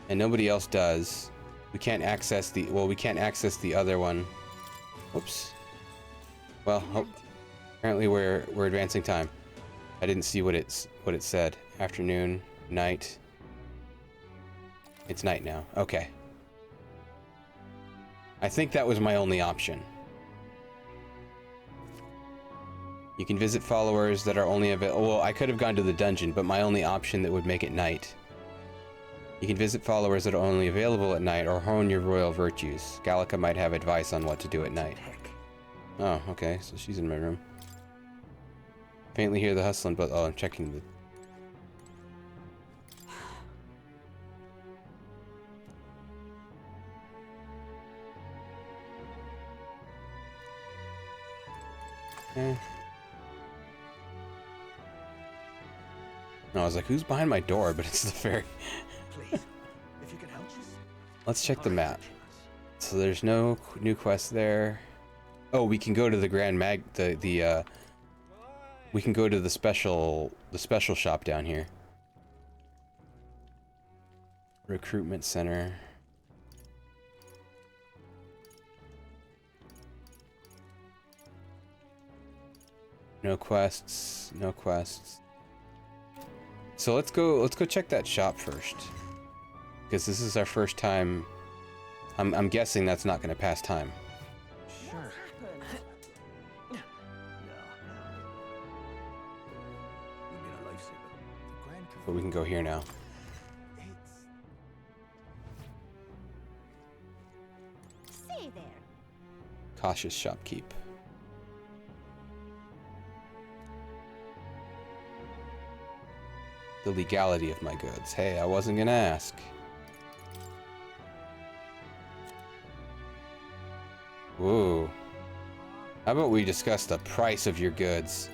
and nobody else does. We can't access the other one. Whoops. Well, apparently we're advancing time. I didn't see what it said. Afternoon, night. It's night now. Okay. I think that was my only option. You can visit followers that are only available. Well, I could have gone to the dungeon, but my only option that would make it night. You can visit followers that are only available at night or hone your royal virtues. Gallica might have advice on what to do at night. Oh, okay, so she's in my room. Faintly hear the hustling, but oh, I'm checking the. Okay. No, I was like, who's behind my door? But it's the fairy. Please, if you can help us. Let's check the map. So there's no new quest there. Oh, we can go to the Grand Mag. We can go to the special shop down here. Recruitment center. No quests. No quests. So let's go check that shop first, because this is our first time I'm guessing that's not going to pass time. Sure. But we can go here now. Say there. Cautious shopkeep. The legality of my goods. Hey, I wasn't gonna ask. Ooh. How about we discuss the price of your goods?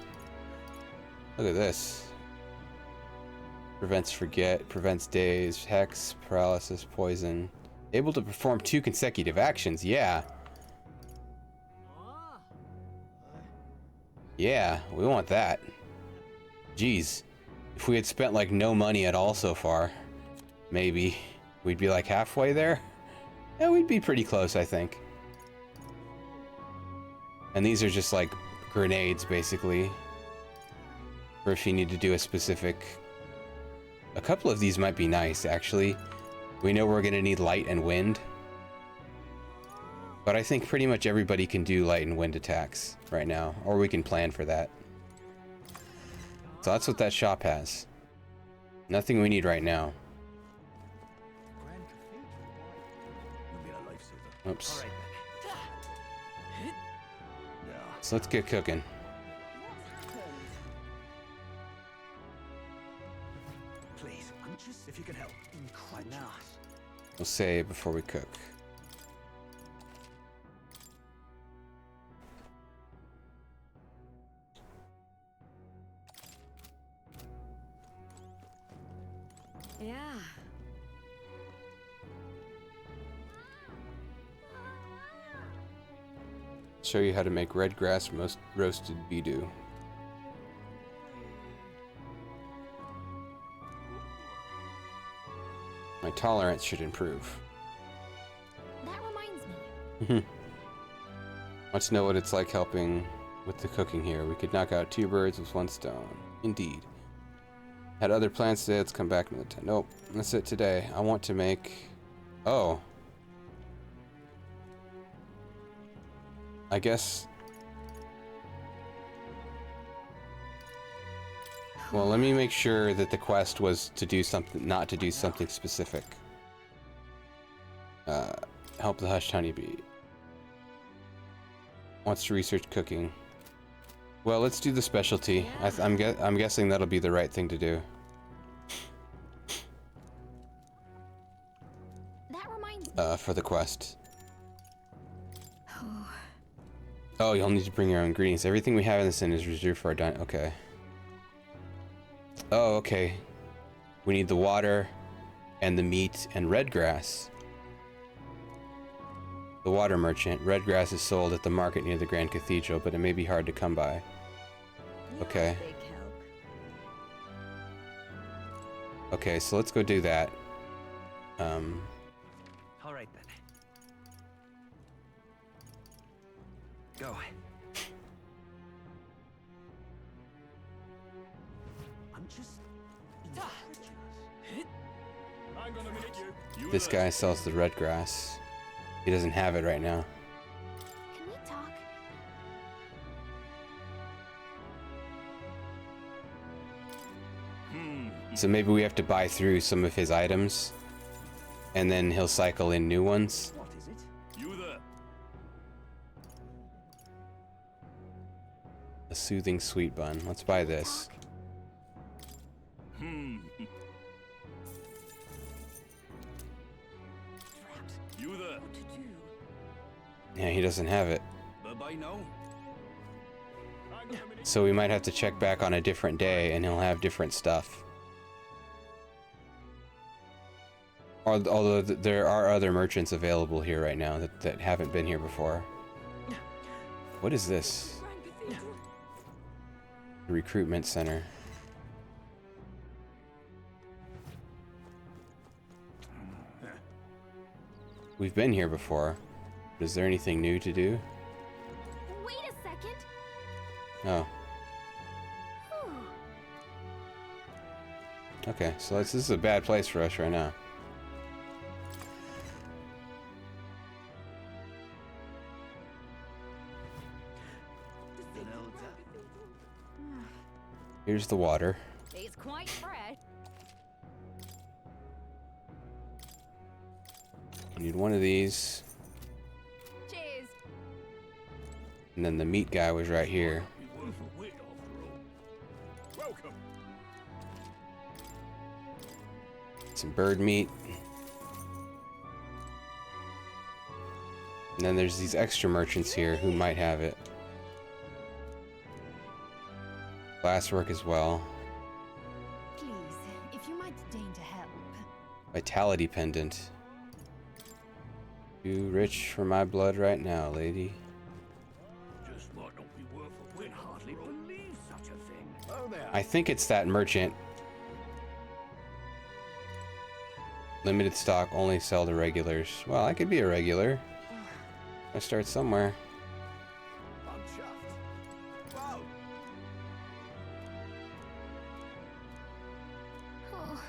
Look at this. Prevents forget, prevents daze, hex, paralysis, poison. Able to perform 2 consecutive actions, yeah. Yeah, we want that. Jeez. If we had spent like no money at all so far, maybe we'd be like halfway there. Yeah, we'd be pretty close, I think. And these are just like grenades, basically. Or if you need to do a specific... A couple of these might be nice, actually. We know we're gonna need light and wind. But I think pretty much everybody can do light and wind attacks right now. Or we can plan for that. So that's what that shop has. Nothing we need right now. Oops. So let's get cooking. Please, I'm just if you can help. Incredible. We'll save before we cook. Yeah. Show you how to make red grass roasted beedoo. My tolerance should improve. That reminds me. Let's know what it's like helping with the cooking here. We could knock out 2 birds with 1 stone. Indeed. Had other plans today. Let's come back another time. Nope. That's it today. I want to make... Oh. I guess... Well, let me make sure that the quest was to do something, not to do something specific. Help the hushed honeybee. Wants to research cooking. Well, let's do the specialty. I'm guessing that'll be the right thing to do. That reminds me. For the quest. Oh, you'll need to bring your own ingredients. Everything we have in this inn is reserved for our dine. Okay. Oh, okay. We need the water and the meat and red grass. The water merchant. Red grass is sold at the market near the Grand Cathedral, but it may be hard to come by. Okay. Okay, so let's go do that. All right then. Go. I'm just I'm gonna make you. This guy sells the red grass. He doesn't have it right now. Can we talk? So maybe we have to buy through some of his items, and then he'll cycle in new ones. What is it? You there? A soothing sweet bun. Let's buy this. You there? Yeah, he doesn't have it. Bye-bye now. So we might have to check back on a different day, and he'll have different stuff. Although there are other merchants available here right now that haven't been here before. What is this? The recruitment center. We've been here before. But is there anything new to do? Wait a second. Oh. Okay, so this is a bad place for us right now. Here's the water. It's quite fresh. You need one of these. Cheers. And then the meat guy was right here. Welcome. Some bird meat. And then there's these extra merchants here who might have it. Glasswork as well. Please, if you might deign to help. Vitality pendant. Too rich for my blood right now, lady. Just might not be worth a win. Hardly believe such a thing. Oh there. I think it's that merchant. Limited stock, only sell to regulars. Well, I could be a regular. I start somewhere. I'm chuffed. Whoa. Oh.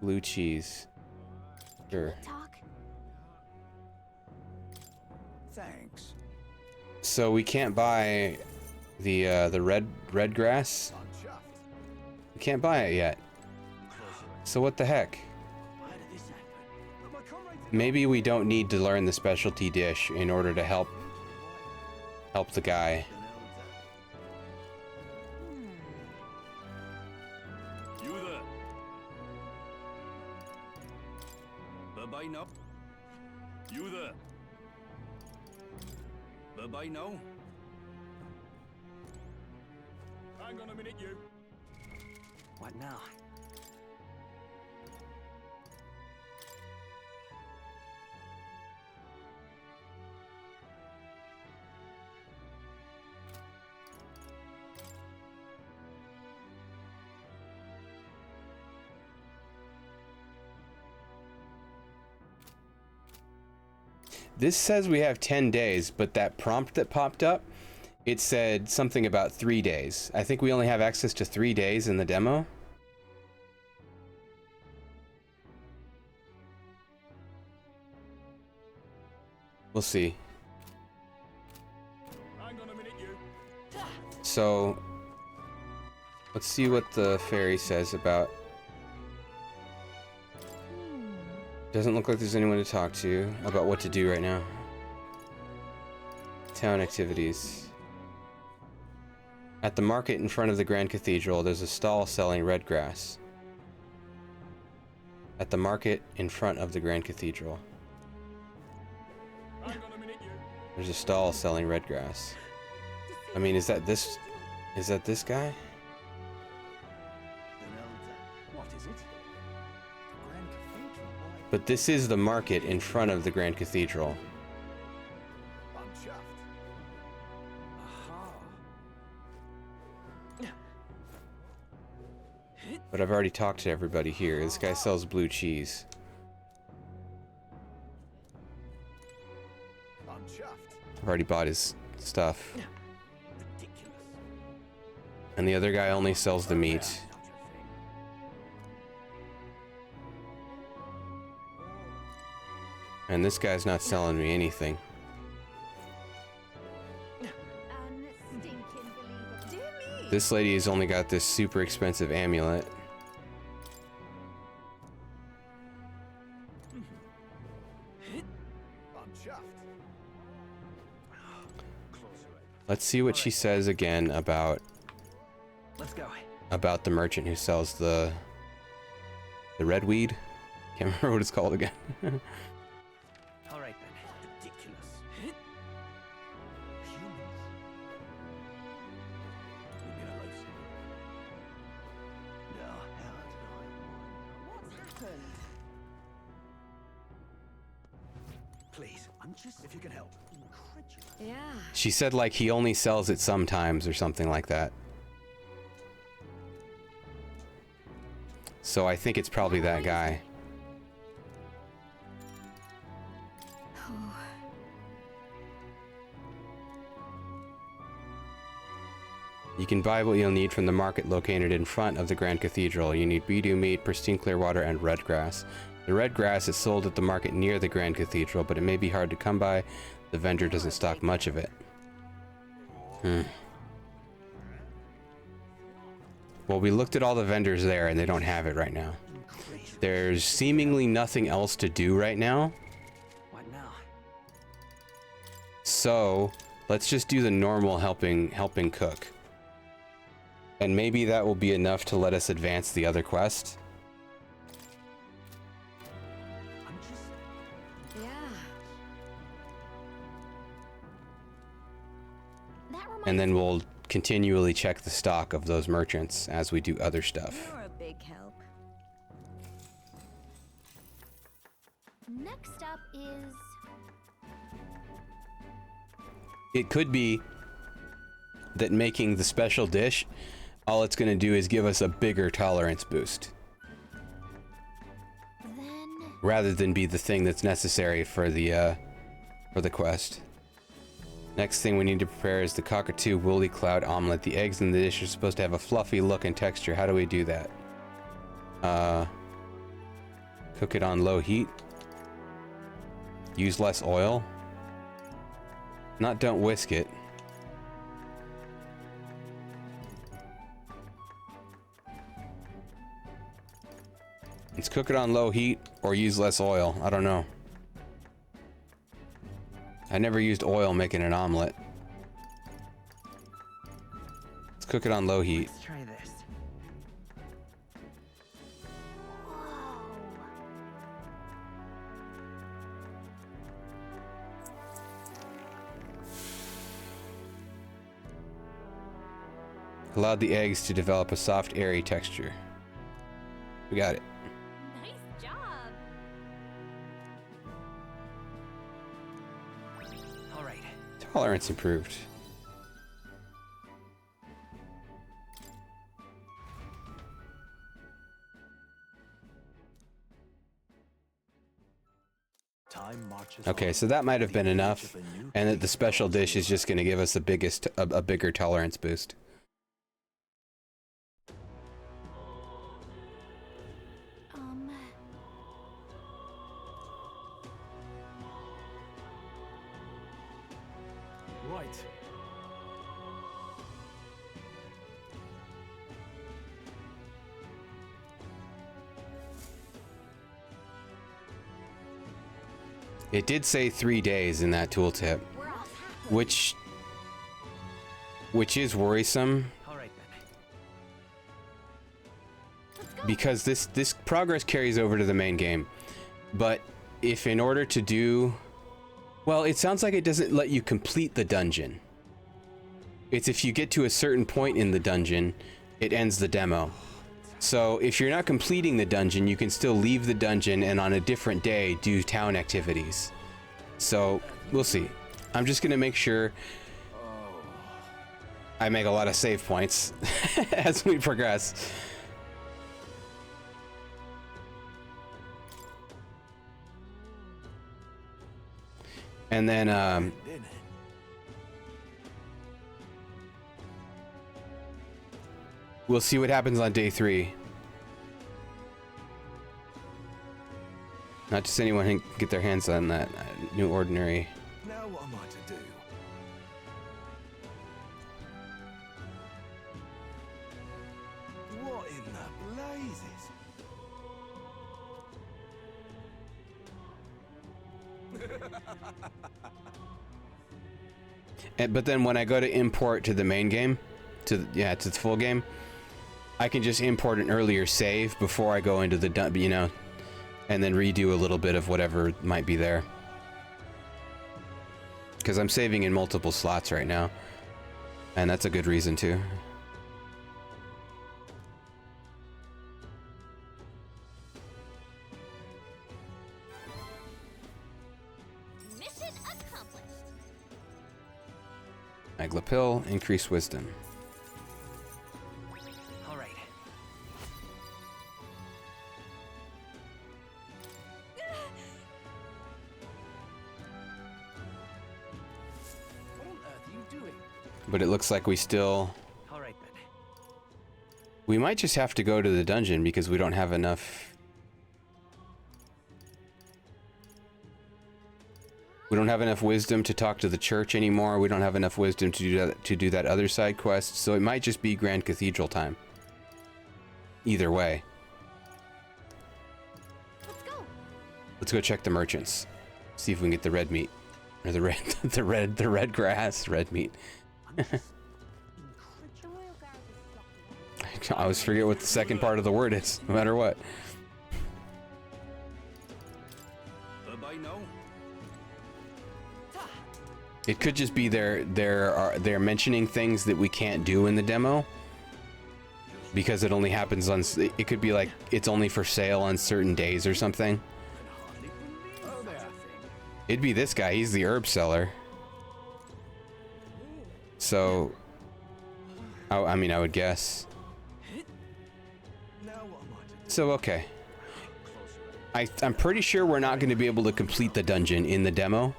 Blue cheese. Sure. Talk. Thanks. So we can't buy the red grass. I'm chuffed. We can't buy it yet. So what the heck? Why did this happen? But my comrades... Maybe we don't need to learn the specialty dish in order to help the guy. You there? Bye-bye now. You there? Bye-bye now. Hang on a minute, you. What now? This says we have 10 days, but that prompt that popped up, it said something about 3 days. I think we only have access to 3 days in the demo. We'll see. Hang on a minute, you. So, let's see what the fairy says about... Doesn't look like there's anyone to talk to about what to do right now. Town activities. At the market in front of the Grand Cathedral, there's a stall selling red grass. At the market in front of the Grand Cathedral. There's a stall selling red grass. I mean, is that this guy? What is it? The Grand Cathedral? But this is the market in front of the Grand Cathedral. I'm chuffed. Aha. But I've already talked to everybody here. This guy sells blue cheese. I'm chuffed. I've already bought his stuff. Ridiculous. And the other guy only sells the meat. And this guy's not selling me anything. This lady has only got this super expensive amulet. I'm chuffed. Let's see what she says again about Let's go. the merchant who sells the red weed. Can't remember what it's called again. All right then. Ridiculous. Please, I'm just if you can help. Incredulous. Yeah. She said like he only sells it sometimes or something like that. So I think it's probably that guy. You can buy what you'll need from the market located in front of the Grand Cathedral. You need Bidu meat, pristine clear water, and red grass. The red grass is sold at the market near the Grand Cathedral, but it may be hard to come by. The vendor doesn't stock much of it. Well, we looked at all the vendors there and they don't have it right now. There's seemingly nothing else to do right now. What now? So let's just do the normal helping cook. And maybe that will be enough to let us advance the other quest. And then we'll continually check the stock of those merchants as we do other stuff. You're a big help. Next up is... It could be that making the special dish, all it's going to do is give us a bigger tolerance boost. Rather than be the thing that's necessary for the quest. Next thing we need to prepare is the cockatoo woolly cloud omelet. The eggs in the dish are supposed to have a fluffy look and texture. How do we do that? Cook it on low heat. Use less oil. Don't whisk it. Let's cook it on low heat or use less oil. I don't know. I never used oil making an omelet. Let's cook it on low heat. Let's try this. Allowed the eggs to develop a soft, airy texture. We got it. Nice job. All right. Tolerance improved. Okay, so that might have been enough, and that the special dish is just going to give us a bigger tolerance boost. Right. It did say 3 days in that tooltip, which is worrisome. Because this progress carries over to the main game. But if in order to do... Well, it sounds like it doesn't let you complete the dungeon. It's if you get to a certain point in the dungeon, it ends the demo. So if you're not completing the dungeon, you can still leave the dungeon and on a different day do town activities. So we'll see. I'm just gonna make sure I make a lot of save points as we progress. And then we'll see what happens on day 3. Not just anyone can get their hands on that new ordinary. Now what am I to do? What in the blazes? But then when I go to import to the main game, to the full game, I can just import an earlier save before I go into the, you know, and then redo a little bit of whatever might be there. Because I'm saving in multiple slots right now, and that's a good reason too. Mission accomplished. Magla pill, increase wisdom. All right. What on earth are you doing? But it looks like we still... All right then. We might just have to go to the dungeon because we don't have enough... We don't have enough wisdom to talk to the church anymore. We don't have enough wisdom to do that other side quest. So it might just be Grand Cathedral time. Either way. Let's go check the merchants. See if we can get the red meat. Or the red the red grass, red meat. I always forget what the second part of the word is, no matter what. It could just be they're mentioning things that we can't do in the demo because it only happens on. It could be like it's only for sale on certain days or something. It'd be this guy. He's the herb seller. So, I mean, I would guess. So okay. I'm pretty sure we're not going to be able to complete the dungeon in the demo.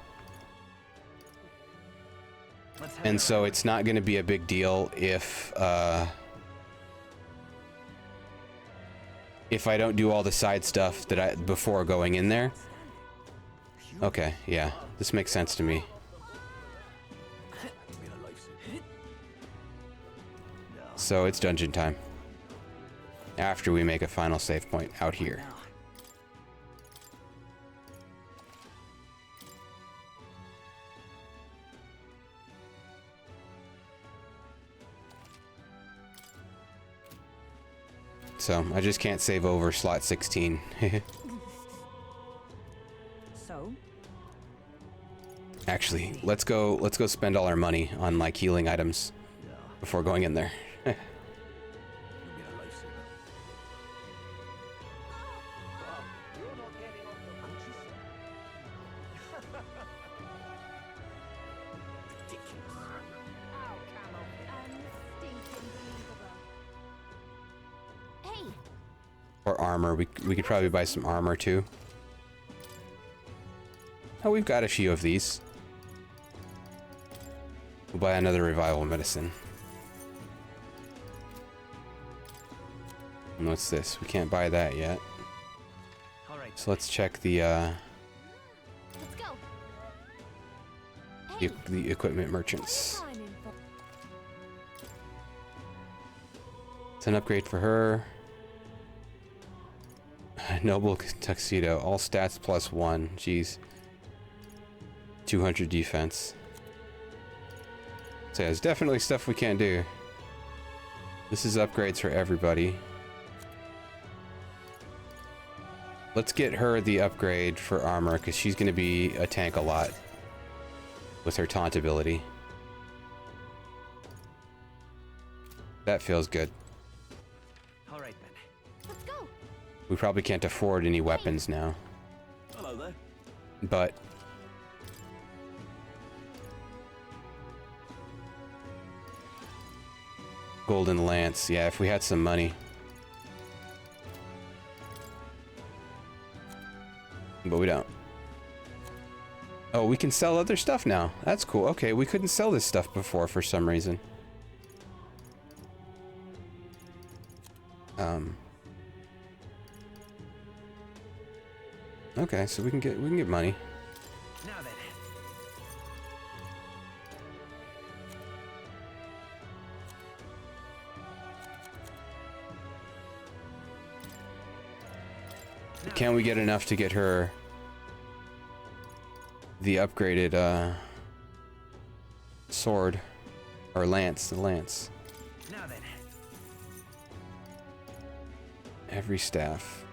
And so it's not going to be a big deal if I don't do all the side stuff that before going in there. Okay, yeah, this makes sense to me. So it's dungeon time. After we make a final save point out here. So I just can't save over slot 16. So? Actually, let's go spend all our money on like healing items before going in there. Or armor. We could probably buy some armor too. Oh, we've got a few of these. We'll buy another revival medicine. And what's this? We can't buy that yet. So let's check the the equipment merchants. It's an upgrade for her. Noble tuxedo, all stats +1. Jeez. 200 defense. So yeah, there's definitely stuff we can't do. This is upgrades for everybody. Let's get her the upgrade for armor because she's going to be a tank a lot with her taunt ability. That feels good. All right then. Let's go. We probably can't afford any weapons now. Hello there. But Golden Lance, yeah, if we had some money. But we don't. Oh, we can sell other stuff now. That's cool. Okay, we couldn't sell this stuff before for some reason. Okay, so we can get money. Now then. Can we get enough to get her the upgraded sword or lance? The lance. Now then. Every staff.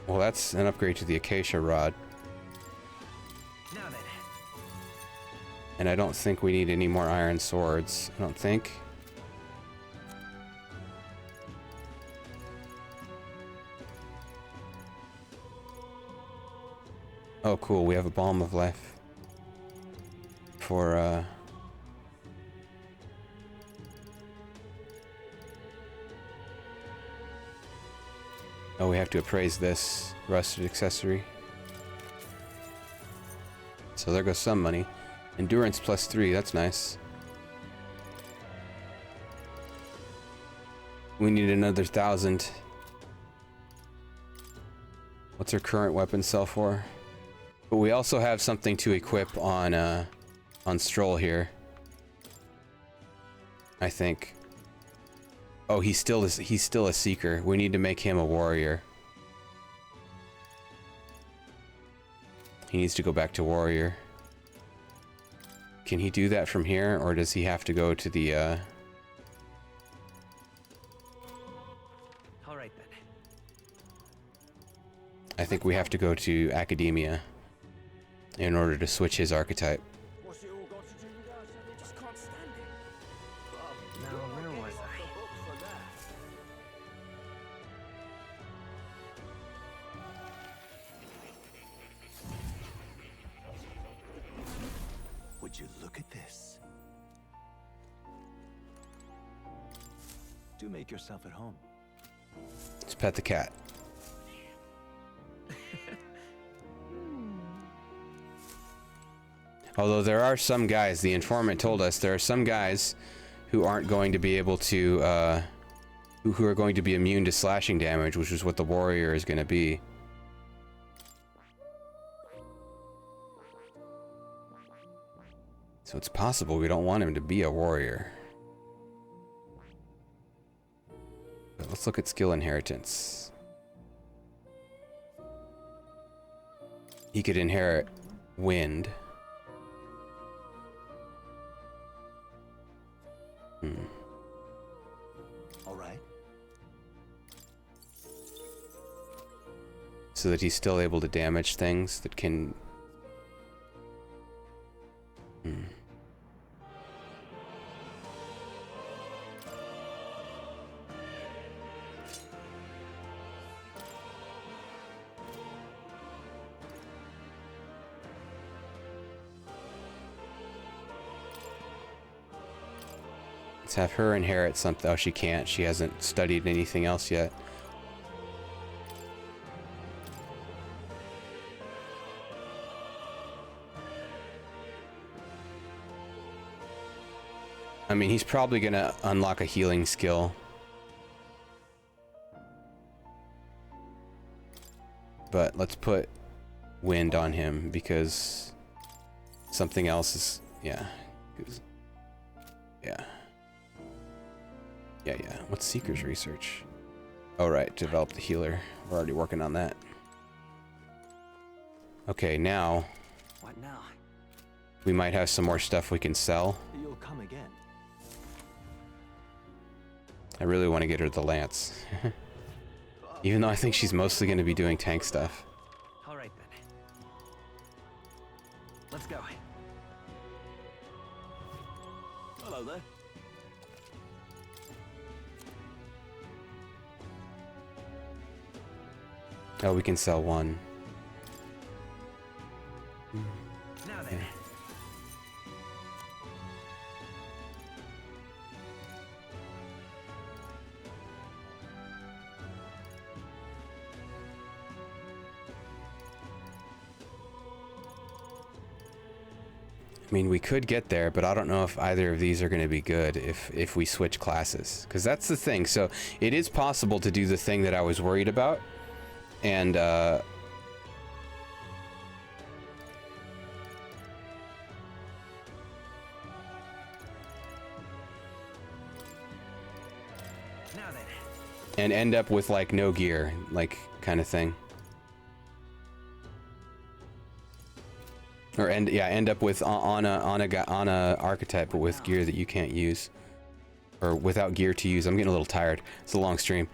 Well, that's an upgrade to the acacia rod. Now then. And I don't think we need any more iron swords. I don't think. Oh, cool. We have a Balm of Life for, oh, we have to appraise this rusted accessory. So there goes some money. Endurance +3, that's nice. We need another 1,000. What's her current weapon sell for? But we also have something to equip on Stroll here. I think. Oh, he's still a seeker. We need to make him a warrior. He needs to go back to warrior. Can he do that from here, or does he have to go to the All right then. I think we have to go to academia in order to switch his archetype. What's it all got to do with us? We just can't stand it. Now, where was I? Would you look at this? Do make yourself at home. Let's pet the cat. Although there are some guys, the informant told us, there are some guys who aren't going to be able to, who are going to be immune to slashing damage, which is what the warrior is going to be. So it's possible we don't want him to be a warrior. But let's look at skill inheritance. He could inherit wind. All right. So that he's still able to damage things that can... Let's have her inherit something. Oh, she can't. She hasn't studied anything else yet. I mean, he's probably gonna unlock a healing skill. But let's put wind on him because something else is... Yeah. Yeah. Yeah. What's Seeker's research? Oh, right. Develop the healer. We're already working on that. Okay, now... What now? We might have some more stuff we can sell. You'll come again. I really want to get her the lance. Even though I think she's mostly going to be doing tank stuff. All right then. Let's go. Hello there. Oh, we can sell one. Now then. I mean, we could get there, but I don't know if either of these are going to be good if we switch classes. Because that's the thing. So it is possible to do the thing that I was worried about. And, and end up with, like, no gear, like, kind of thing. Or end up with on a archetype, but with gear that you can't use, or without gear to use. I'm getting a little tired. It's a long stream.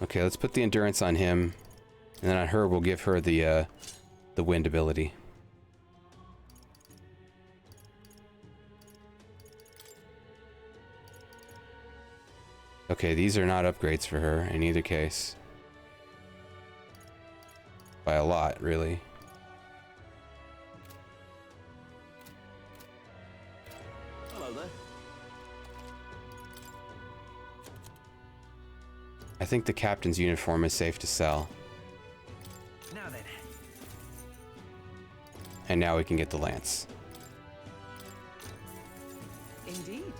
Okay, let's put the endurance on him, and then on her we'll give her the wind ability. Okay, these are not upgrades for her in either case. By a lot, really. Hello there. I think the captain's uniform is safe to sell. Now then. And now we can get the lance. Indeed.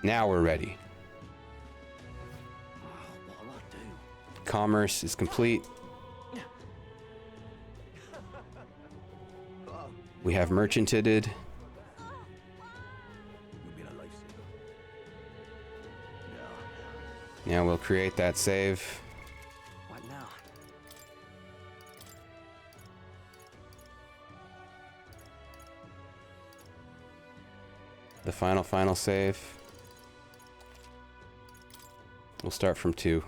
Now we're ready. What'll I do? Commerce is complete. We have merchanted. You've been a lifesaver. Now we'll create that save. What now? The final save. We'll start from 2.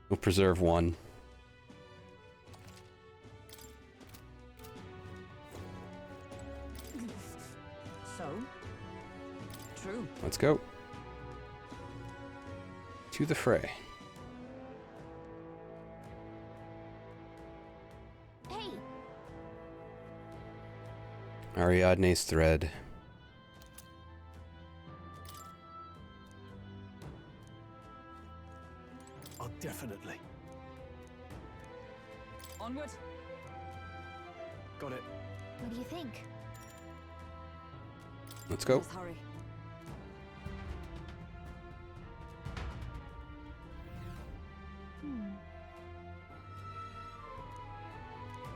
We'll preserve 1. So? True. Let's go. To the fray. Hey, Ariadne's thread. Oh, definitely. Onward. Got it. what do you think? Let's go. Let's hurry.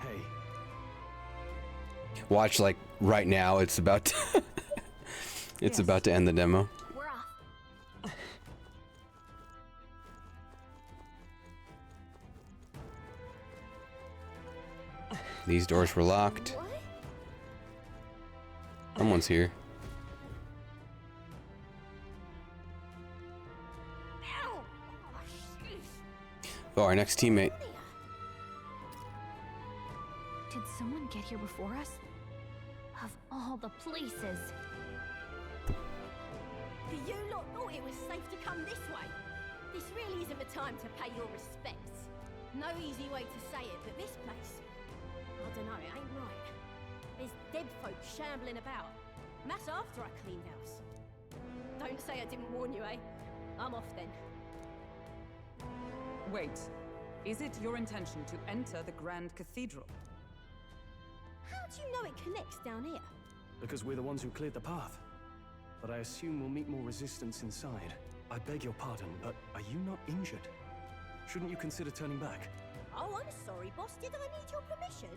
Hey, Watch, like, right now, it's about to it's about to end the demo. We're off. These doors were locked. Someone's here. Oh, our next teammate. Did someone get here before us? Of all the places. You lot thought it was safe to come this way. This really isn't the time to pay your respects. No easy way to say it, but this place, I don't know, it ain't right. There's dead folk shambling about. And that's after I cleaned house. Don't say I didn't warn you, eh? I'm off then. Wait. Is it your intention to enter the Grand Cathedral? How do you know it connects down here? because we're the ones who cleared the path. But I assume we'll meet more resistance inside. I beg your pardon, but are you not injured? Shouldn't you consider turning back? Oh, I'm sorry, boss. Did I need your permission?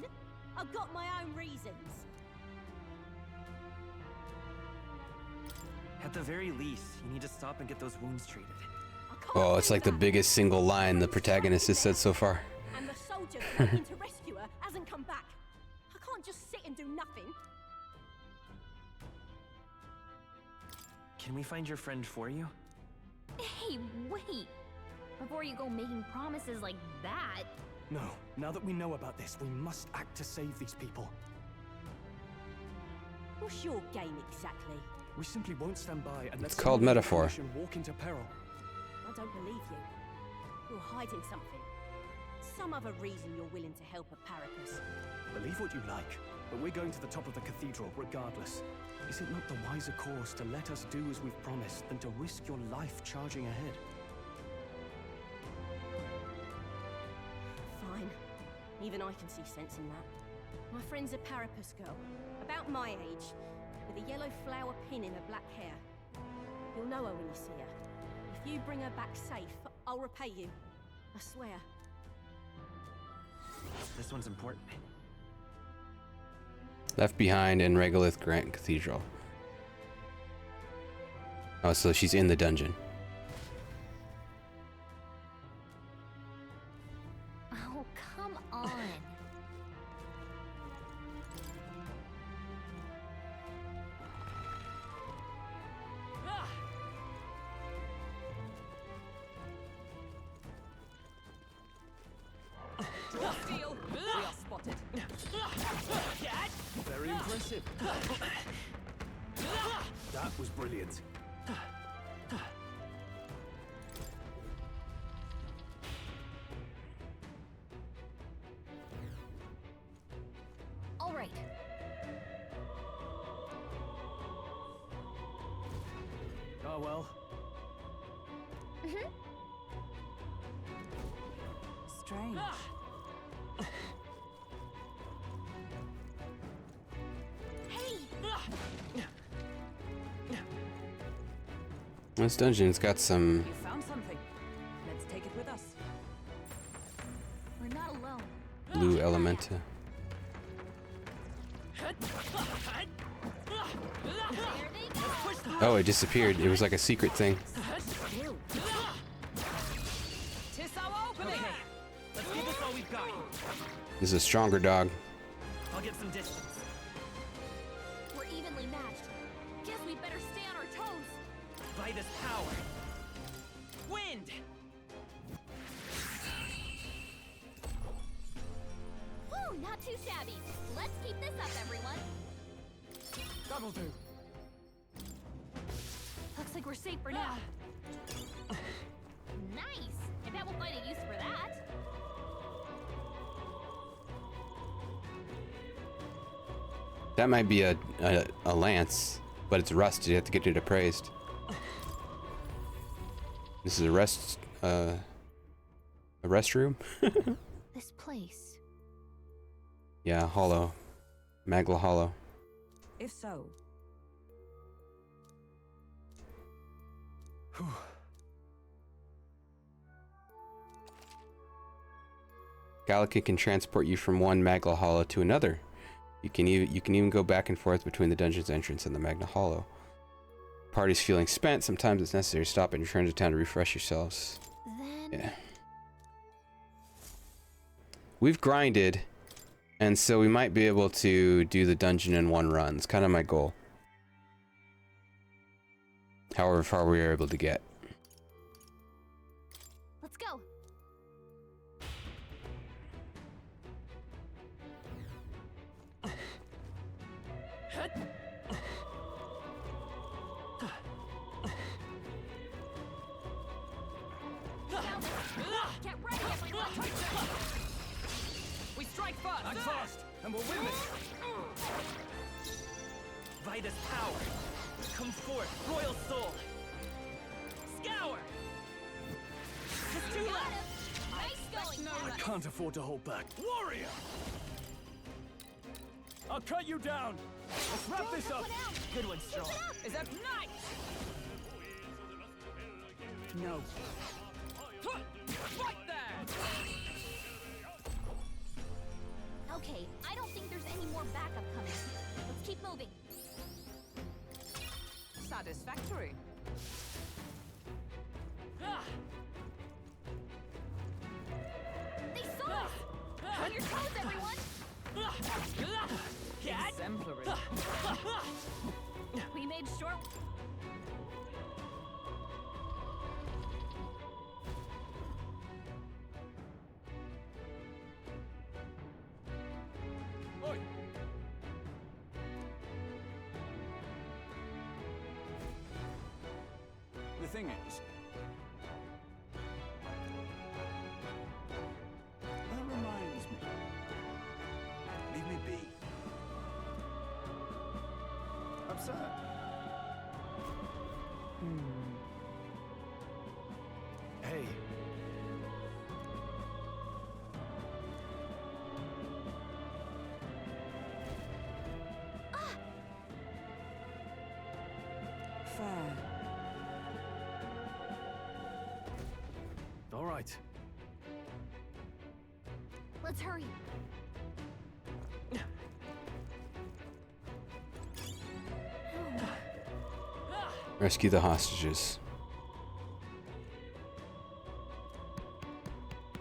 I've got my own reasons. At the very least, you need to stop and get those wounds treated. Oh, it's like the biggest single line the protagonist has said so far. And the soldier that went in to rescue her hasn't come back. I can't just sit and do nothing. Can we find your friend for you? Hey, wait! Before you go making promises like that... No, now that we know about this, we must act to save these people. What's your game exactly? We simply won't stand by and let It's called someone with metaphor. permission walk into peril. I don't believe you. You're hiding something. Some other reason you're willing to help a Paracus. Believe what you like, but we're going to the top of the cathedral regardless. Is it not the wiser course to let us do as we've promised than to risk your life charging ahead? Fine. Even I can see sense in that. My friend's a Paracus girl, about my age, with a yellow flower pin in her black hair. You'll know her when you see her. If you bring her back safe, I'll repay you. I swear. This one's important. Left behind in Regolith Grand Cathedral. Oh, so she's in the dungeon. Oh, come on. Draw steel! We are spotted. Very impressive. That was brilliant. All right. well? Strange. This dungeon's got some You found something. Let's take it with us. We're not alone. blue elementa. Oh, it disappeared. It was like a secret thing. Tis our opening. Let's give this all we've got. This is a stronger dog. I'll get some distance. We're evenly matched. Guess we better stay on our toes. By this power. Wind. Woo, not too shabby. Let's keep this up, everyone. That'll do. Looks like we're safe for now. Nice. I bet we'll find a use for that. That might be a lance, but it's rusted. You have to get it appraised. This is a restroom. This place. Yeah, hollow. Magla Hollow. If so, Gallica can transport you from one Magla Hollow to another. You can even go back and forth between the dungeon's entrance and the Magna Hollow. Party's feeling spent. Sometimes it's necessary to stop and return to town to refresh yourselves. Then... Yeah. We've grinded, and so we might be able to do the dungeon in one run. It's kind of my goal. However far we are able to get. Let's go. Get ready, everyone. We strike first. Act fast, and we'll win this. By this power, come forth, royal soul. Scour. Just two left. Nice going, I can't afford to hold back. Warrior. I'll cut you down. Let's wrap this up. Good one, Strong. Is that nice? No. Fight that! Okay, I don't think there's any more backup coming. Let's keep moving. satisfactory. They saw us! On your toes, everyone! Exemplary. We made short... Oi! The thing is... That reminds me. Leave me be. Absurd. Hey. Fair. All right. Let's hurry. Rescue the hostages.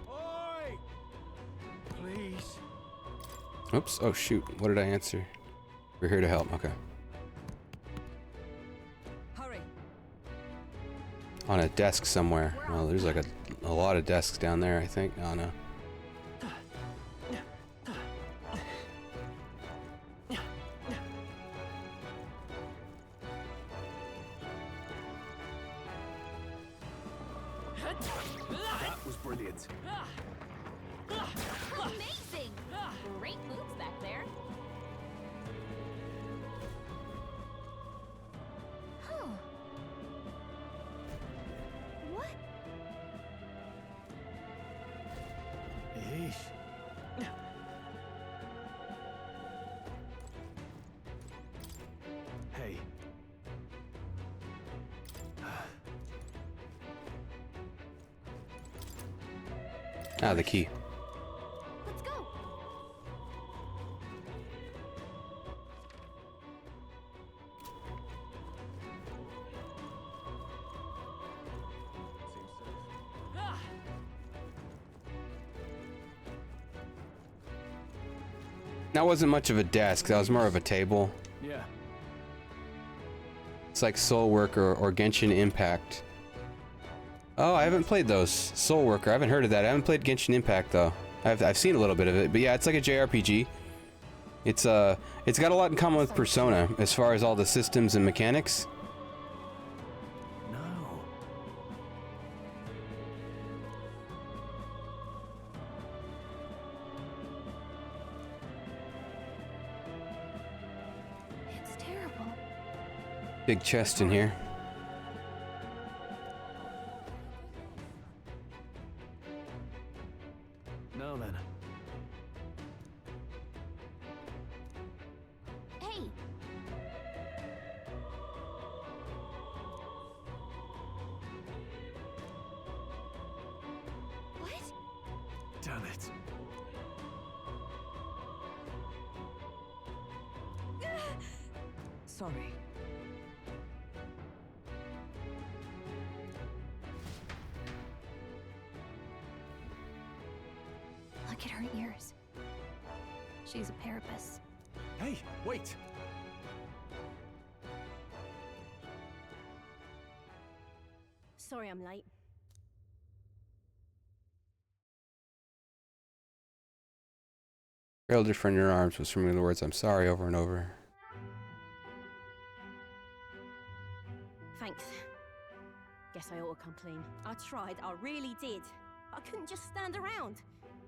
Oi! Please. Oops. Oh, shoot. What did I answer? We're here to help. Okay. Hurry. On a desk somewhere. Oh, there's like a lot of desks down there, I think. Oh, no. That was brilliant. Amazing! Great moves back there. Yeesh. Hey. Ah, the key. Let's go. That wasn't much of a desk. That was more of a table. Yeah. It's like Soul Worker or Genshin Impact. Oh, I haven't played those. Soul Worker. I haven't heard of that. I haven't played Genshin Impact though. I've seen a little bit of it, but yeah, it's like a JRPG. It's got a lot in common with Persona as far as all the systems and mechanics. No. It's terrible. Big chest in here. No then. Hey. What? Damn it. Sorry. Look at her ears. She's a parapus. Hey, wait. Sorry I'm late. Trailed her from your arms was from the words "I'm sorry" over and over. Thanks. Guess I ought to come clean. I tried, I really did. I couldn't just stand around.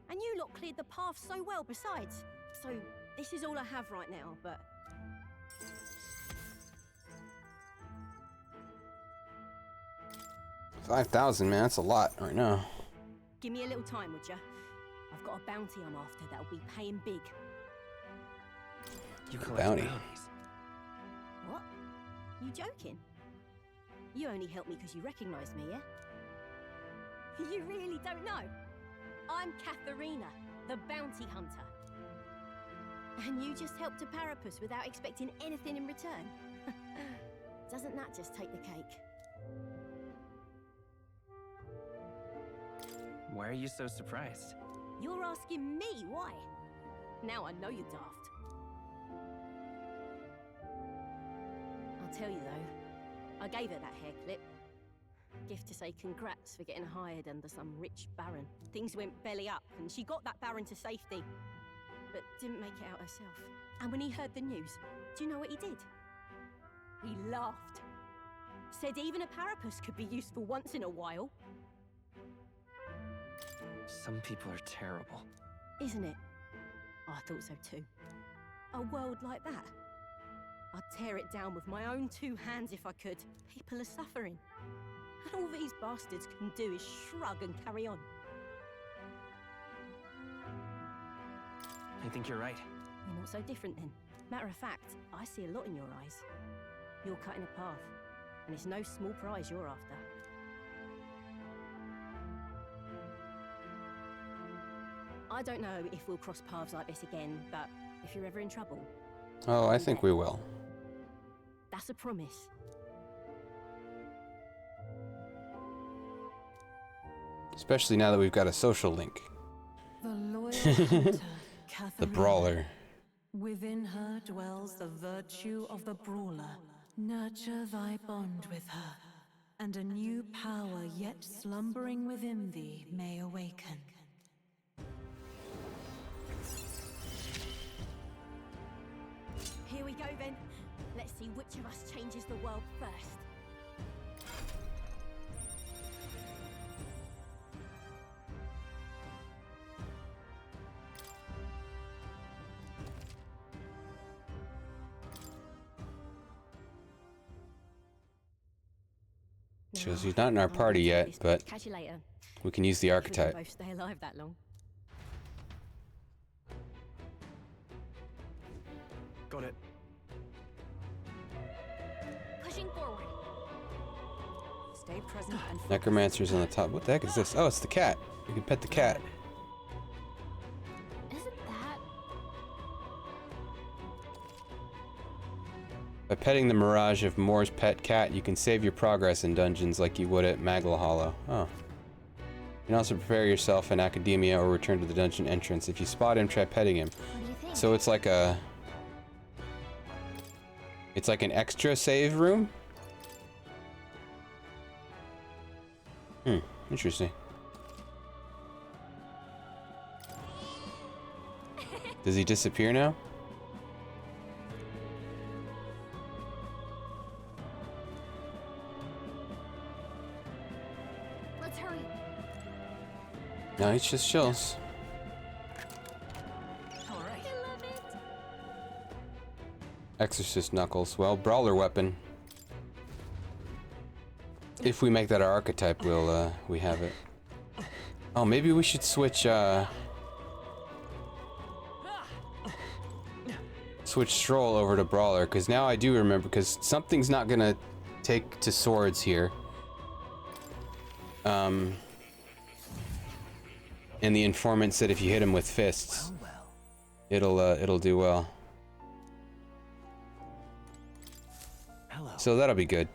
And you lot cleared the path so well besides. So, this is all I have right now, but... 5,000, man. That's a lot right now. Give me a little time, would ya? I've got a bounty I'm after that'll be paying big. You collect bounty. What? You joking? You only helped me because you recognized me, yeah? You really don't know? I'm Katharina, the bounty hunter. And you just helped a parapus without expecting anything in return? Doesn't that just take the cake? Why are you so surprised? You're asking me why? Now I know you're daft. I'll tell you though, I gave her that hair clip. Gift to say congrats for getting hired under some rich baron. Things went belly up and she got that baron to safety, but didn't make it out herself. And when he heard the news, do you know what he did? He laughed. Said even a parapus could be useful once in a while. Some people are terrible. Isn't it? Oh, I thought so too. A world like that. I'd tear it down with my own two hands if I could. People are suffering. And all these bastards can do is shrug and carry on. I think you're right. You're not so different then. Matter of fact, I see a lot in your eyes. You're cutting a path, and it's no small prize you're after. I don't know if we'll cross paths like this again, but if you're ever in trouble... Oh, I think we will. That's a promise. Especially now that we've got a social link. The loyal hunter, The brawler. Within her dwells the virtue of the brawler. Nurture thy bond with her, and a new power yet slumbering within thee may awaken. Here we go then. Let's see which of us changes the world first. Shows he's not in our party yet, but Catch you later. we can use the If we can archetype. both stay alive that long. Got it. Pushing forward. Stay present and Necromancer's on the top. What the heck is this? Oh, it's the cat. You can pet the cat. Isn't that... By petting the Mirage of Moore's pet cat, you can save your progress in dungeons like you would at Magla Hollow. Oh. You can also prepare yourself in Academia or return to the dungeon entrance. If you spot him, try petting him. So it's like a... It's like an extra save room? Interesting. Does he disappear now? Let's hurry. No, he just chills. All right. I love it. Exorcist Knuckles. Well, brawler weapon. If we make that our archetype, we'll, we have it. Oh, maybe we should switch, switch Stroll over to Brawler, because now I do remember, because something's not gonna take to swords here. And the informant said if you hit him with fists, it'll do well. So that'll be good.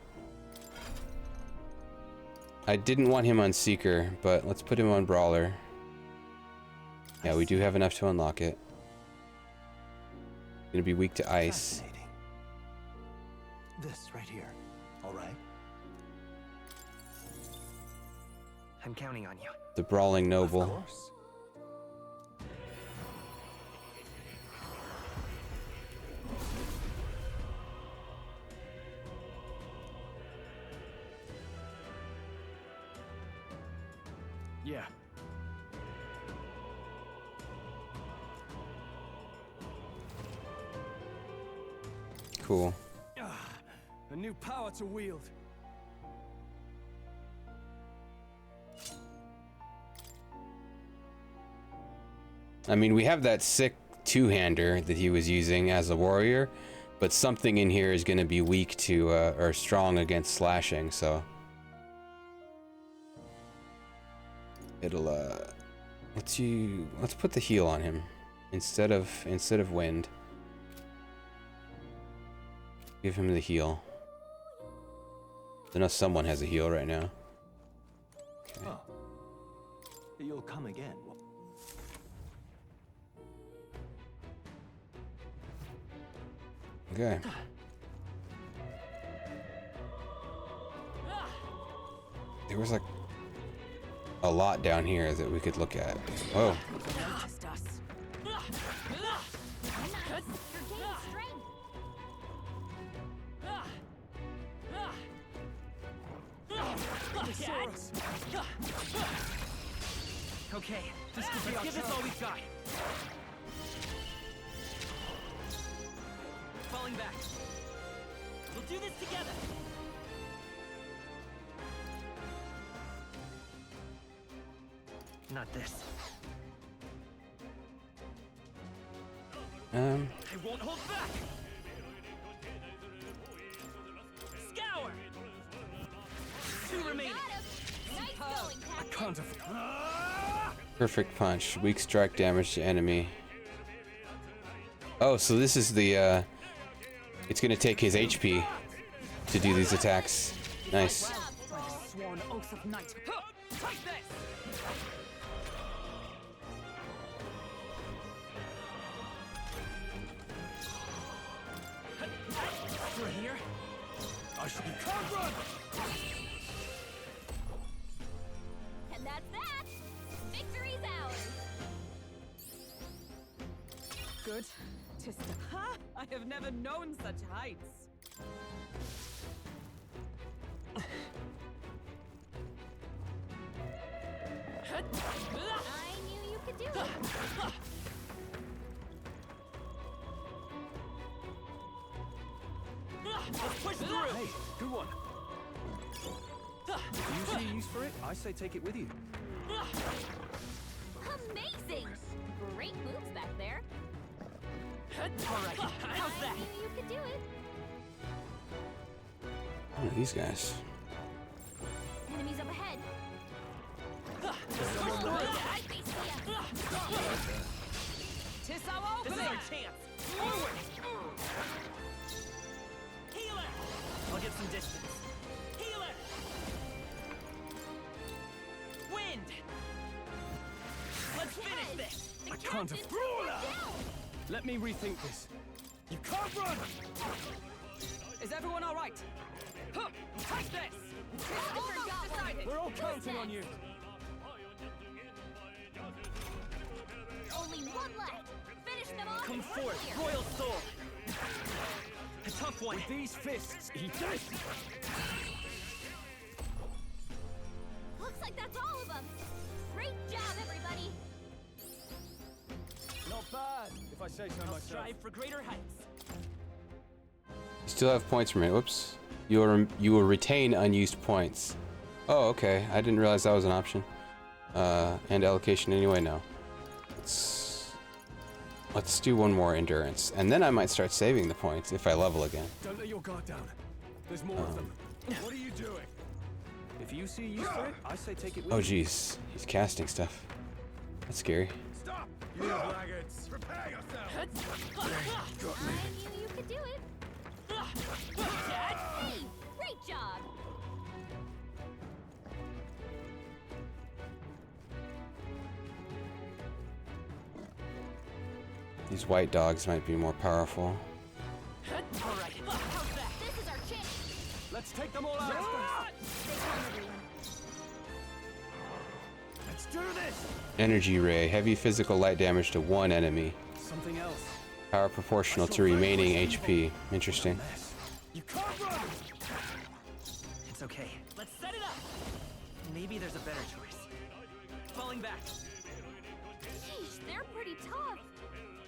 I didn't want him on Seeker, but let's put him on Brawler. Yeah, we do have enough to unlock it. Gonna be weak to ice. This right here, all right? I'm counting on you. The Brawling Noble. Of course. Yeah. Cool. A new power to wield. I mean, we have that sick two-hander that he was using as a warrior, but something in here is going to be weak to, or strong against slashing, so... It'll, let's put the heal on him instead of wind. Give him the heal. I know someone has a heal right now. Okay. Oh. You'll come again. Okay. There was like a lot down here that we could look at. Whoa. Okay, let's give this all we've got. Falling back. We'll do this together. Not this. I won't hold back. Scour. 2 remaining. I can't afford. Perfect punch. Weak strike damage to enemy. Oh, so this is the, it's gonna take his HP to do these attacks. Nice. Sworn oath of knight. Take this! Through here? I should be. Run! And that's that. Victory's ours. Good. Ha! I have never known such heights. I knew you could do it. Let's push through. Hey, good one. If you see a use for it, I say take it with you. Amazing! Great moves back there. Alright, how's that? You could do it. What are these guys? Enemies up ahead. This is our chance. Forward. Healer. I'll get some distance. Healer. Wind. Let's finish this. I can't afford. Let me rethink this. You can't run. Is everyone all right? Huh. Take this. We're all counting on you. Only one left. Finish them off. Come forth, Royal Sword. A tough one. With these fists, eat this. Looks like that's all of them. Great job, everybody. Not bad, if I say so myself. Strive for greater heights. You still have points remaining. Whoops. You will retain unused points. Oh, okay. I didn't realize that was an option. And allocation anyway. No. Let's do one more endurance, and then I might start saving the points if I level again. Don't let your guard down. There's more of them. What are you doing? If you see use for it, I say take it with Oh, you. geez. He's casting stuff. That's scary. Stop! You laggards! Prepare yourself! I knew you could do it. Hey, great job. These white dogs might be more powerful. Alright, how's that? This is our chance. Let's take them all out! Let's do this! Energy ray. Heavy physical light damage to one enemy. Something else. Power proportional to remaining HP. Interesting. You can't run! It's okay. Let's set it up! Maybe there's a better choice. Falling back. Sheesh, they're pretty tough.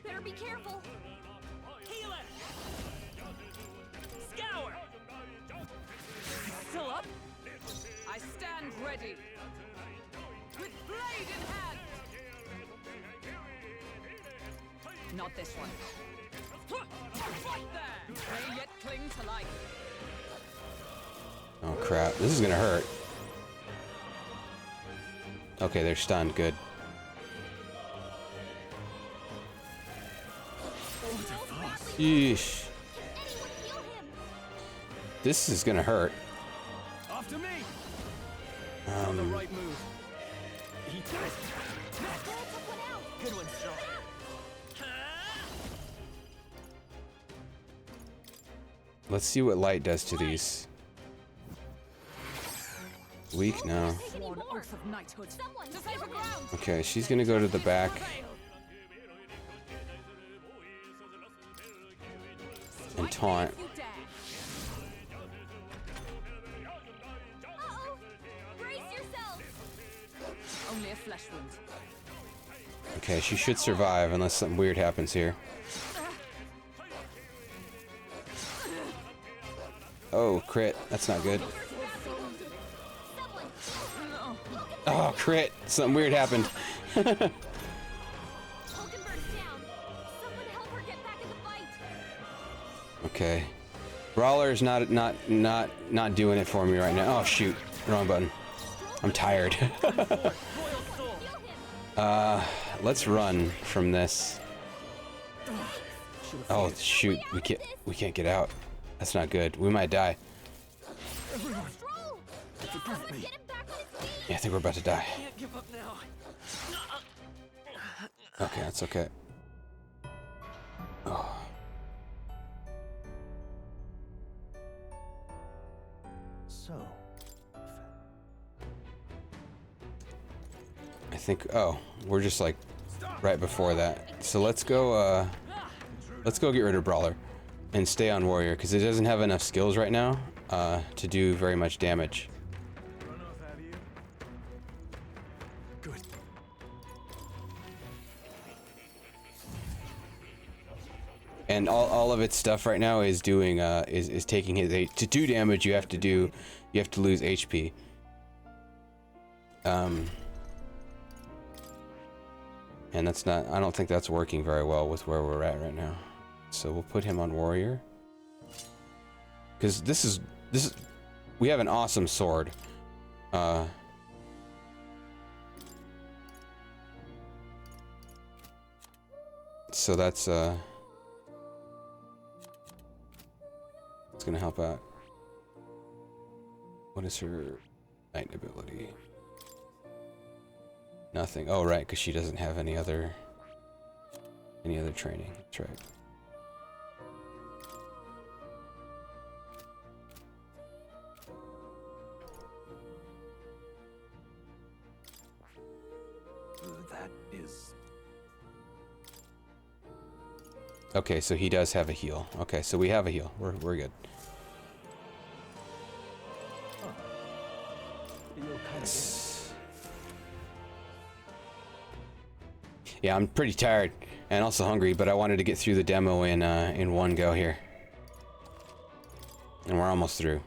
Better be careful. Healer! Scour! Still up? I stand ready. With blade in hand! Not this one. Right there! They yet cling to life. Oh crap. This is gonna hurt. Okay, they're stunned. Good. Yeesh. This is gonna hurt. After me! On the right move. He did it! Good one, Strong. Let's see what light does to these. Weak now. Sworn oath of knighthood. To safer ground. Okay, she's gonna go to the back. And taunt. Uh-oh. Brace yourself. Only a flesh wound. Okay, she should survive unless something weird happens here. Oh, crit. That's not good. Oh, crit. Something weird happened. Okay. Brawler is not doing it for me right now. Oh shoot. Wrong button. I'm tired. Let's run from this. Oh shoot. We can't get out. That's not good. We might die. Yeah, I think we're about to die. Can't give up now. Okay, that's okay. Oh. So, I think, oh, we're just like right before that. So let's go get rid of Brawler and stay on Warrior because it doesn't have enough skills right now to do very much damage. Good. And all of its stuff right now is doing is taking his to do damage. You have to lose HP. And that's not. I don't think that's working very well with where we're at right now. So we'll put him on warrior. Because this is we have an awesome sword. So that's it's gonna help out. What is her knight ability? Nothing. Oh right, because she doesn't have any other training. That's right. That is... Okay, so he does have a heal. Okay, so we have a heal. We're good. Yeah, I'm pretty tired and also hungry, but I wanted to get through the demo in one go here. And we're almost through.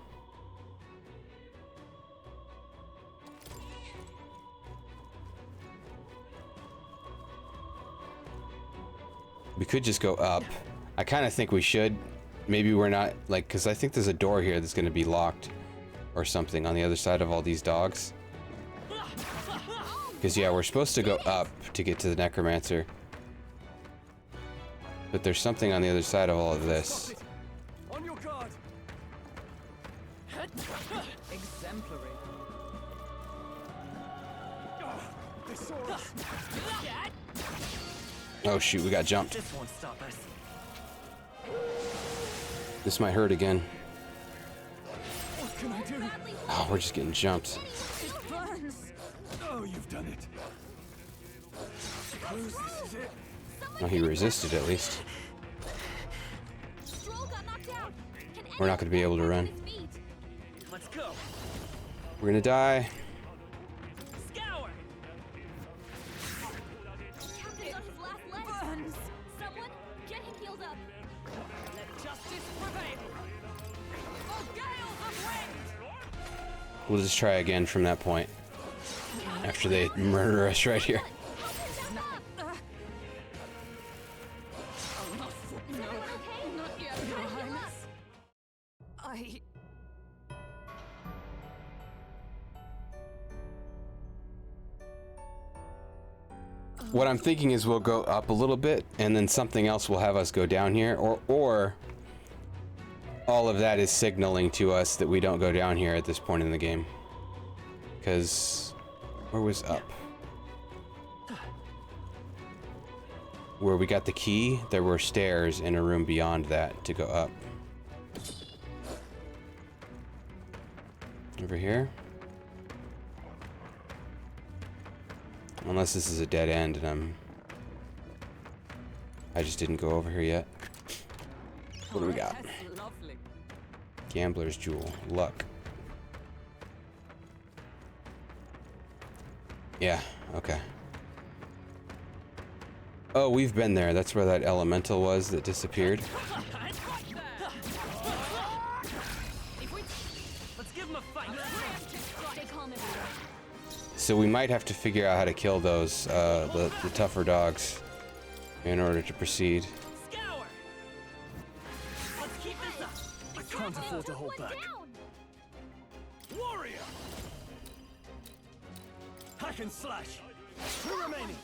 We could just go up. I kind of think we should. Maybe we're not, like, because I think there's a door here that's going to be locked or something on the other side of all these dogs. Because, yeah, we're supposed to go up to get to the necromancer. But there's something on the other side of all of this. On your guard. Exemplary. Oh shoot, we got jumped. This won't stop us. This might hurt again. What can I do? Oh, we're just getting jumped. Oh, you've done it. Suppose this is it. Oh, he resisted at least. We're not going to be able to run. Let's go. We're going to die. Scour. Burns. Someone get him healed up. Let justice prevail. For gales of wind. We'll just try again from that point. After they murder us right here. What I'm thinking is we'll go up a little bit and then something else will have us go down here, or all of that is signaling to us that we don't go down here at this point in the game. Because where was up? Where we got the key, there were stairs in a room beyond that to go up. Over here? Unless this is a dead end and I just didn't go over here yet. What do we got? Gambler's Jewel. Luck. Yeah, okay. Oh, we've been there. That's where that elemental was that disappeared. Let's give him a fight. So we might have to figure out how to kill those, the tougher dogs in order to proceed. Scour. Let's keep this up. I can't afford to hold back. Warrior. Hack and slash. Two remaining.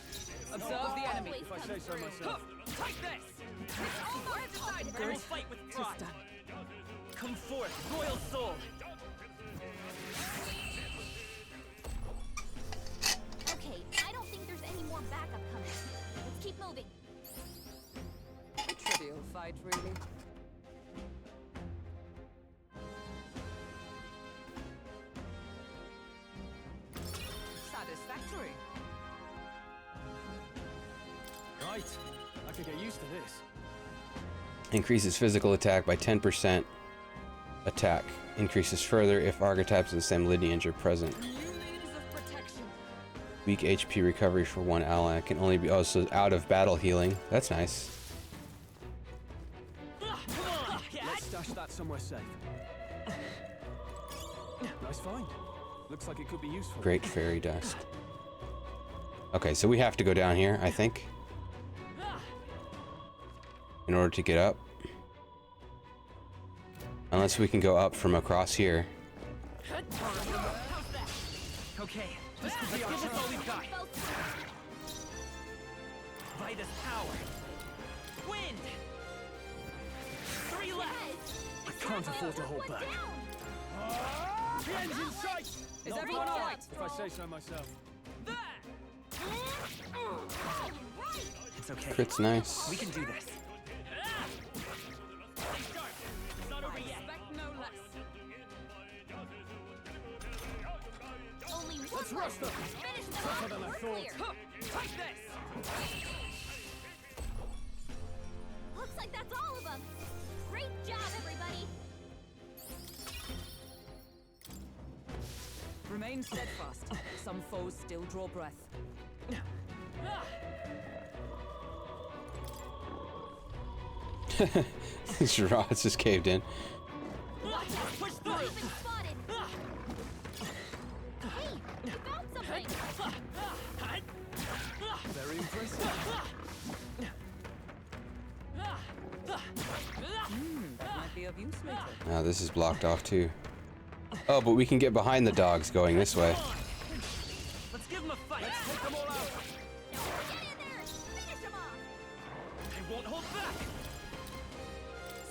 Observe the enemy, if I say so myself. Take this! I will fight with pride. Come forth, royal soul. Okay, I don't think there's any more backup coming. Let's keep moving. A trivial fight, really. Satisfactory. Right. I could get used to this. Increases physical attack by 10%. Attack. Increases further if archetypes of the same lineage are present. Weak HP recovery for one ally. Can only be... Oh, so out of battle healing. That's nice. Let's stash that somewhere safe. Nice find. Looks like it could be useful. Great fairy dust. Okay, so we have to go down here, I think. in order to get up. Unless we can go up from across here. Okay, this could be our chance. All we've got. Vitus power. Wind. 3 left. I can't afford to hold back. The end's in sight! Is everyone all right? If I say so myself. It's okay. Crit's nice. We can do this. Let's rush them! Tougher than I thought. Take this! Looks like that's all of them. Great job, everybody. Remain steadfast. Some foes still draw breath. Gerard's just caved in. Push through. Hey, you found something. Very impressive. That might be of use later. Now this is blocked off too. Oh, but we can get behind the dogs going this way. Let's give them a fight. Let's take them all out. Get in there. Finish them off. They won't hold back.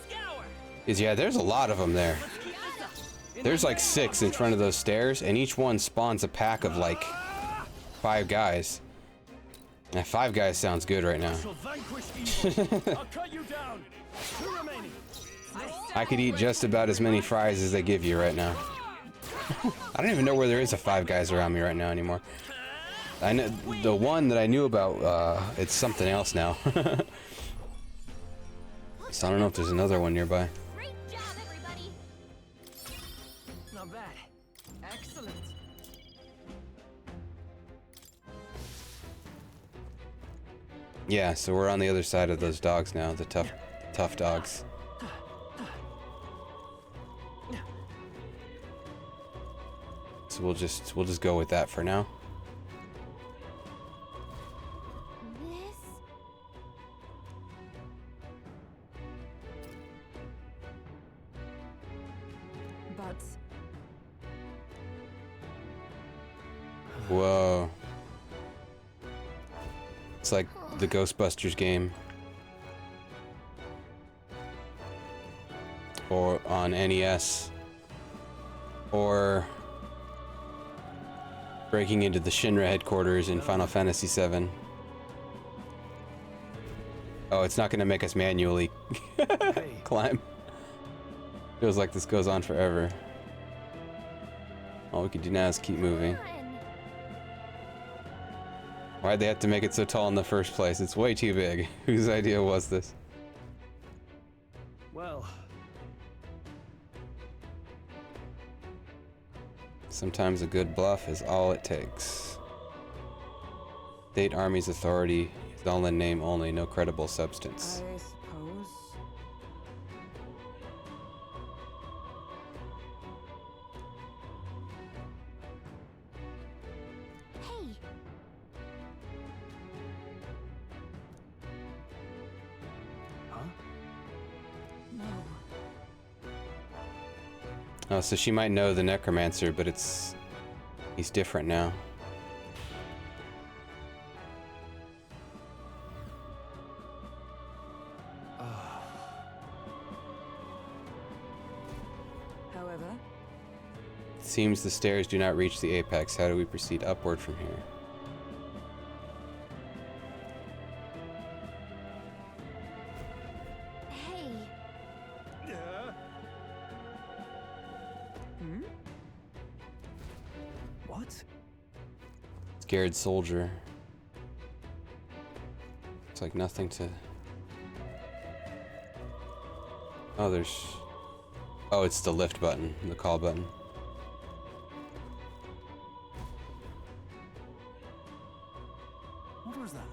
Scour. Yeah, there's a lot of them there. There's like 6 in front of those stairs, and each one spawns a pack of like 5 guys. Now 5 guys sounds good right now. I'll cut you down. 2 remaining. I could eat just about as many fries as they give you right now. I don't even know where there is a 5 guys around me right now anymore. I know the one that I knew about, it's something else now. So I don't know if there's another one nearby. Great job, everybody. Not bad. Excellent. Yeah, so we're on the other side of those dogs now, the tough dogs. So we'll just go with that for now. This. But Whoa. It's like the Ghostbusters game. Or on NES. Or breaking into the Shinra headquarters in Final Fantasy VII. Oh, it's not going to make us manually climb. Feels like this goes on forever. All we can do now is keep moving. Why'd they have to make it so tall in the first place? It's way too big. Whose idea was this? Well, sometimes a good bluff is all it takes. State Army's authority is all in name only, no credible substance. I suppose. Hey. huh? No. Oh, so she might know the necromancer, but he's different now. However, It seems the stairs do not reach the apex. How do we proceed upward from here? Hey. What? Scared soldier. It's like nothing to... Oh, there's... Oh, it's the lift button, the call button. What was that?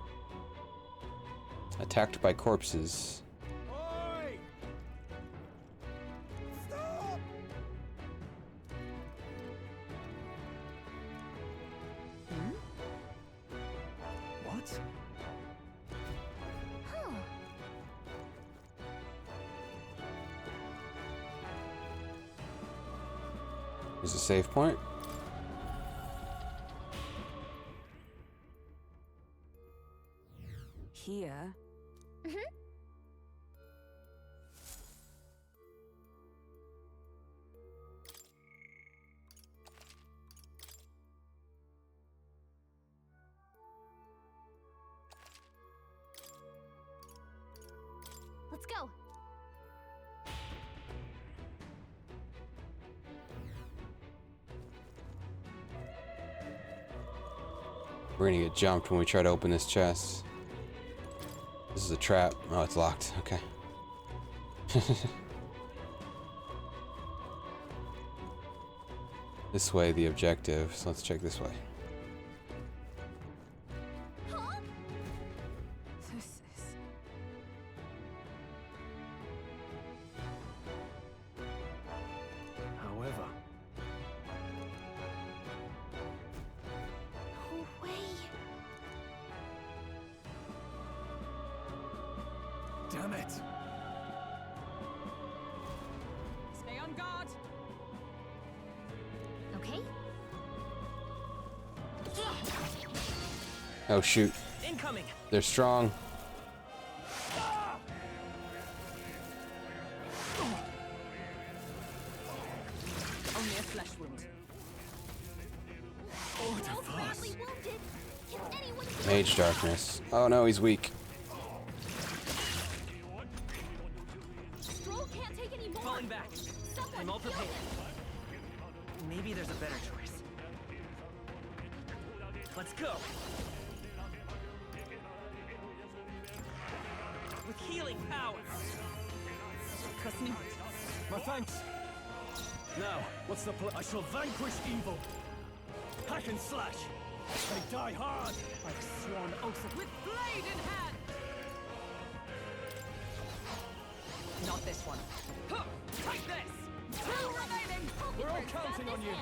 Attacked by corpses. Oi! Stop! What? There's a save point. Here. Let's go. We're gonna get jumped when we try to open this chest. This is a trap. Oh, it's locked. Okay. This way, the objective. So let's check this way. This is... However, No way. damn it! Stay on guard. Okay. Oh shoot. Incoming. They're strong. Only a flesh wound. Both badly wounded. Can anyone Mage darkness. Oh no, he's weak. Stroll can't take any more. Falling back. Someone I'm all heal prepared. him. Maybe there's a better choice. Let's go. With healing power. Trust me. My thanks. Now, what's the plan? I shall vanquish evil. Hack and slash. They die hard. I've sworn oaths with blade in hand. Not this one. Huh, take this. Two remaining. We're all counting on you.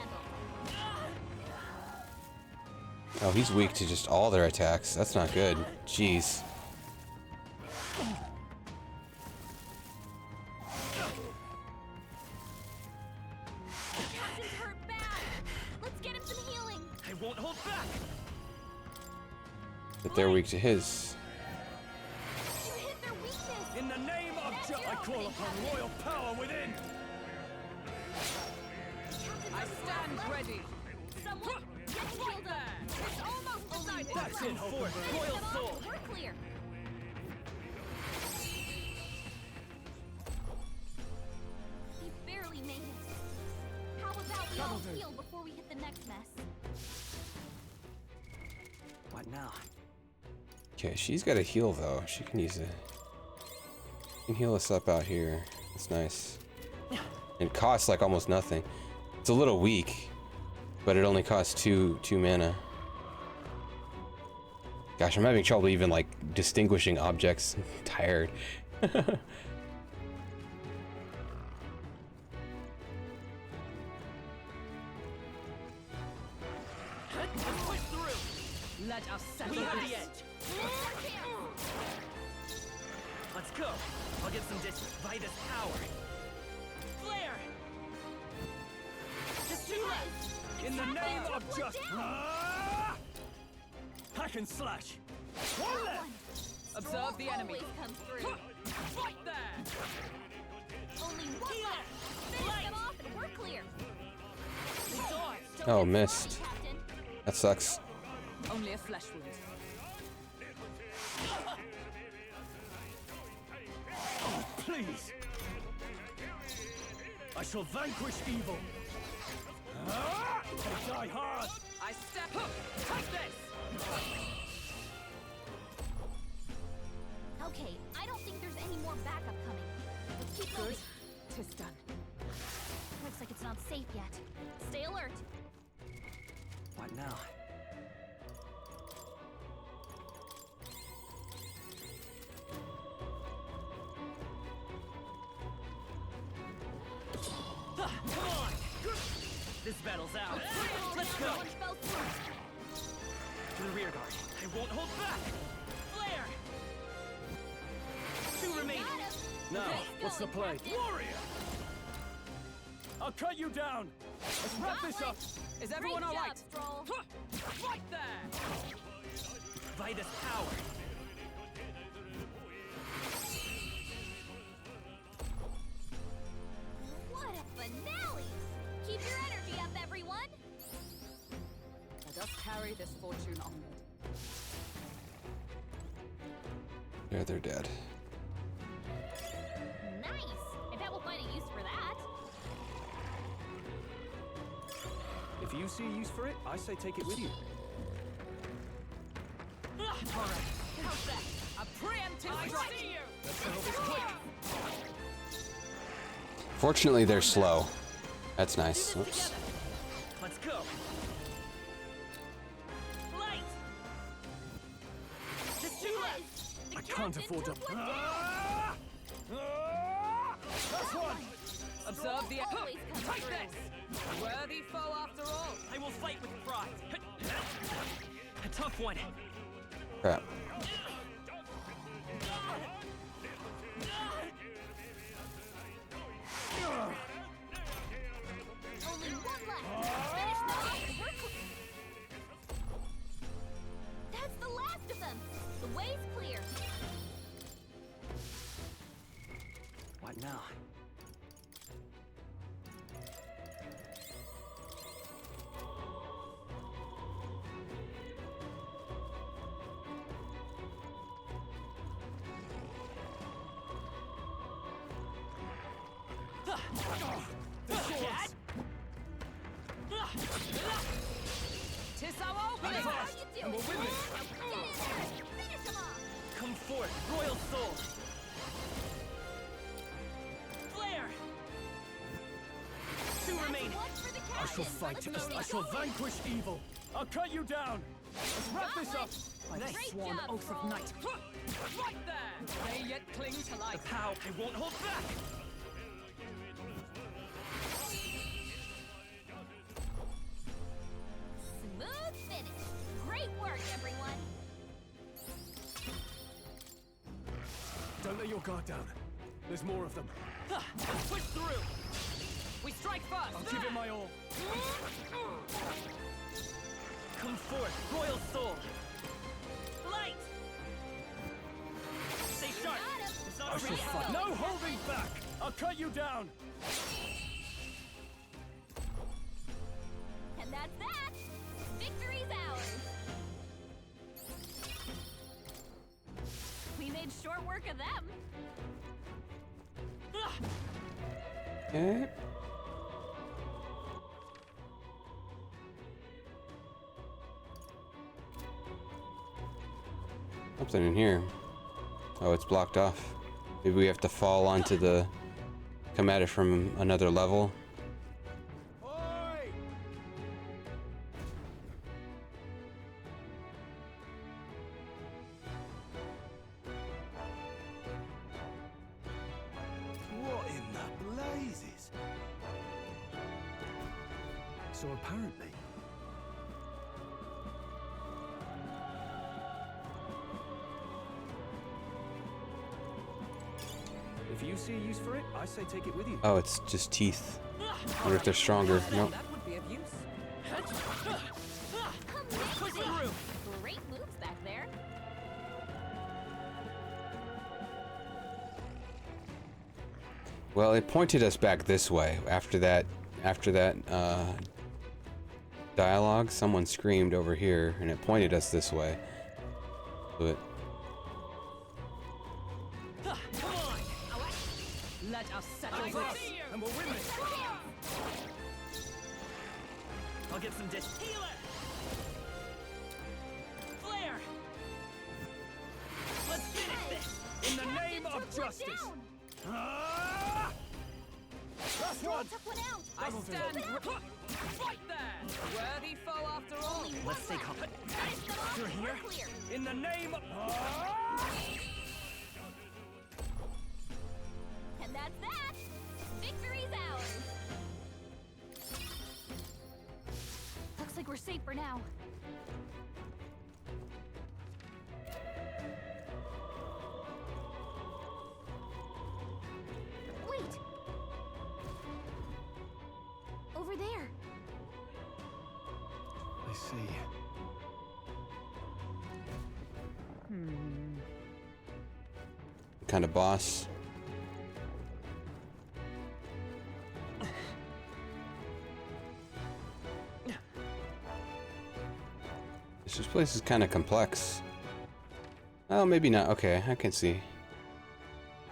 Oh, he's weak to just all their attacks. That's not good. Jeez. Captain's hurt bad. Let's get him some healing. I won't hold back. But they're weak to his. You hit their weakness. In the name of I call upon royal power within. I stand ready. Someone get healed up. It's almost decided. That's in forth, royal soul. We're clear. We barely made it. How about we all heal before we hit the next mess? What now? Okay, she's got a heal though. She can use it. She can heal us up out here. That's nice. It costs like almost nothing. It's a little weak, but it only costs two mana. Gosh, I'm having trouble even like distinguishing objects. I'm tired. Push through. Let us settle We have this. the edge. Let's go. I'll get some distance by this power. Flare. Just two left. In the name of just hack and slash. One left. Observe the enemy. Always comes through. Fight there. Only one left. Finish them off and we're clear. Oh, missed. That sucks. Only a flesh wound. Oh, please. I shall vanquish evil. They die hard. I step up. Take this. Okay, I don't think there's any more backup coming. Let's keep moving. Tis done. Looks like it's not safe yet. Stay alert. What now? Come on! This battle's out. Let's go! One fell through. To the rear guard. I won't hold back! Flare! Two remaining. Now, what's the play? Warrior! I'll cut you down. Let's wrap this up. Is everyone all right? Right there. By this power. What a finale! Keep your energy up, everyone! Let us carry this fortune onward. Yeah, they're dead. Nice! I bet we'll find a use for that. If you see a use for it, I say take it with you. Alright, how's that? A preemptive strike! Let's settle this quick! Fortunately, they're slow. That's nice. Oops. Let's go. Light! Just two left! I can't afford to. That's one. Observe the take this! A worthy foe after all. I will fight with pride. A tough one. Crap. Only one left. Finish them off. That's the last of them. The way's clear. What now? Tis our opening! And we're with it. Finish them off. Come forth, royal soul. Flare. Two remain. I shall fight. I shall vanquish evil. I'll cut you down. Let's wrap this up. By the sworn oath of night. Right there! They yet cling to life. The pow, I won't hold back. Smooth finish. Great work, everyone. Don't let your guard down. There's more of them. Let's push through. We strike first! I'll give it my all. Come forth, royal soul. Light! Stay sharp. It's I not shall real. fight. No holding back. I'll cut you down. And that's that. Victory's ours. We made short work of them. Okay. Something in here. Oh, it's blocked off. Maybe we have to fall onto the... come at it from another level. What in the blazes? So apparently, if you see a use for it, I say take it with you. Oh, it's just teeth. I wonder if they're stronger. Nope. That would be of use. Push through. Great moves back there. Well, it pointed us back this way. After that dialogue, someone screamed over here, and it pointed us this way. But Come on! Let us settle this! And we'll win this. I'll get some dish. Healer. Flare. Let's finish this. In the name of justice. Ah! That's one. Took one out. I stand right there! A worthy foe after all! Let's stay calm. You're here? In the name of... And that's that. Victory's ours. Looks like we're safe for now. Wait. see. What kind of boss? This place is kind of complex. Oh, maybe not. Okay, I can see.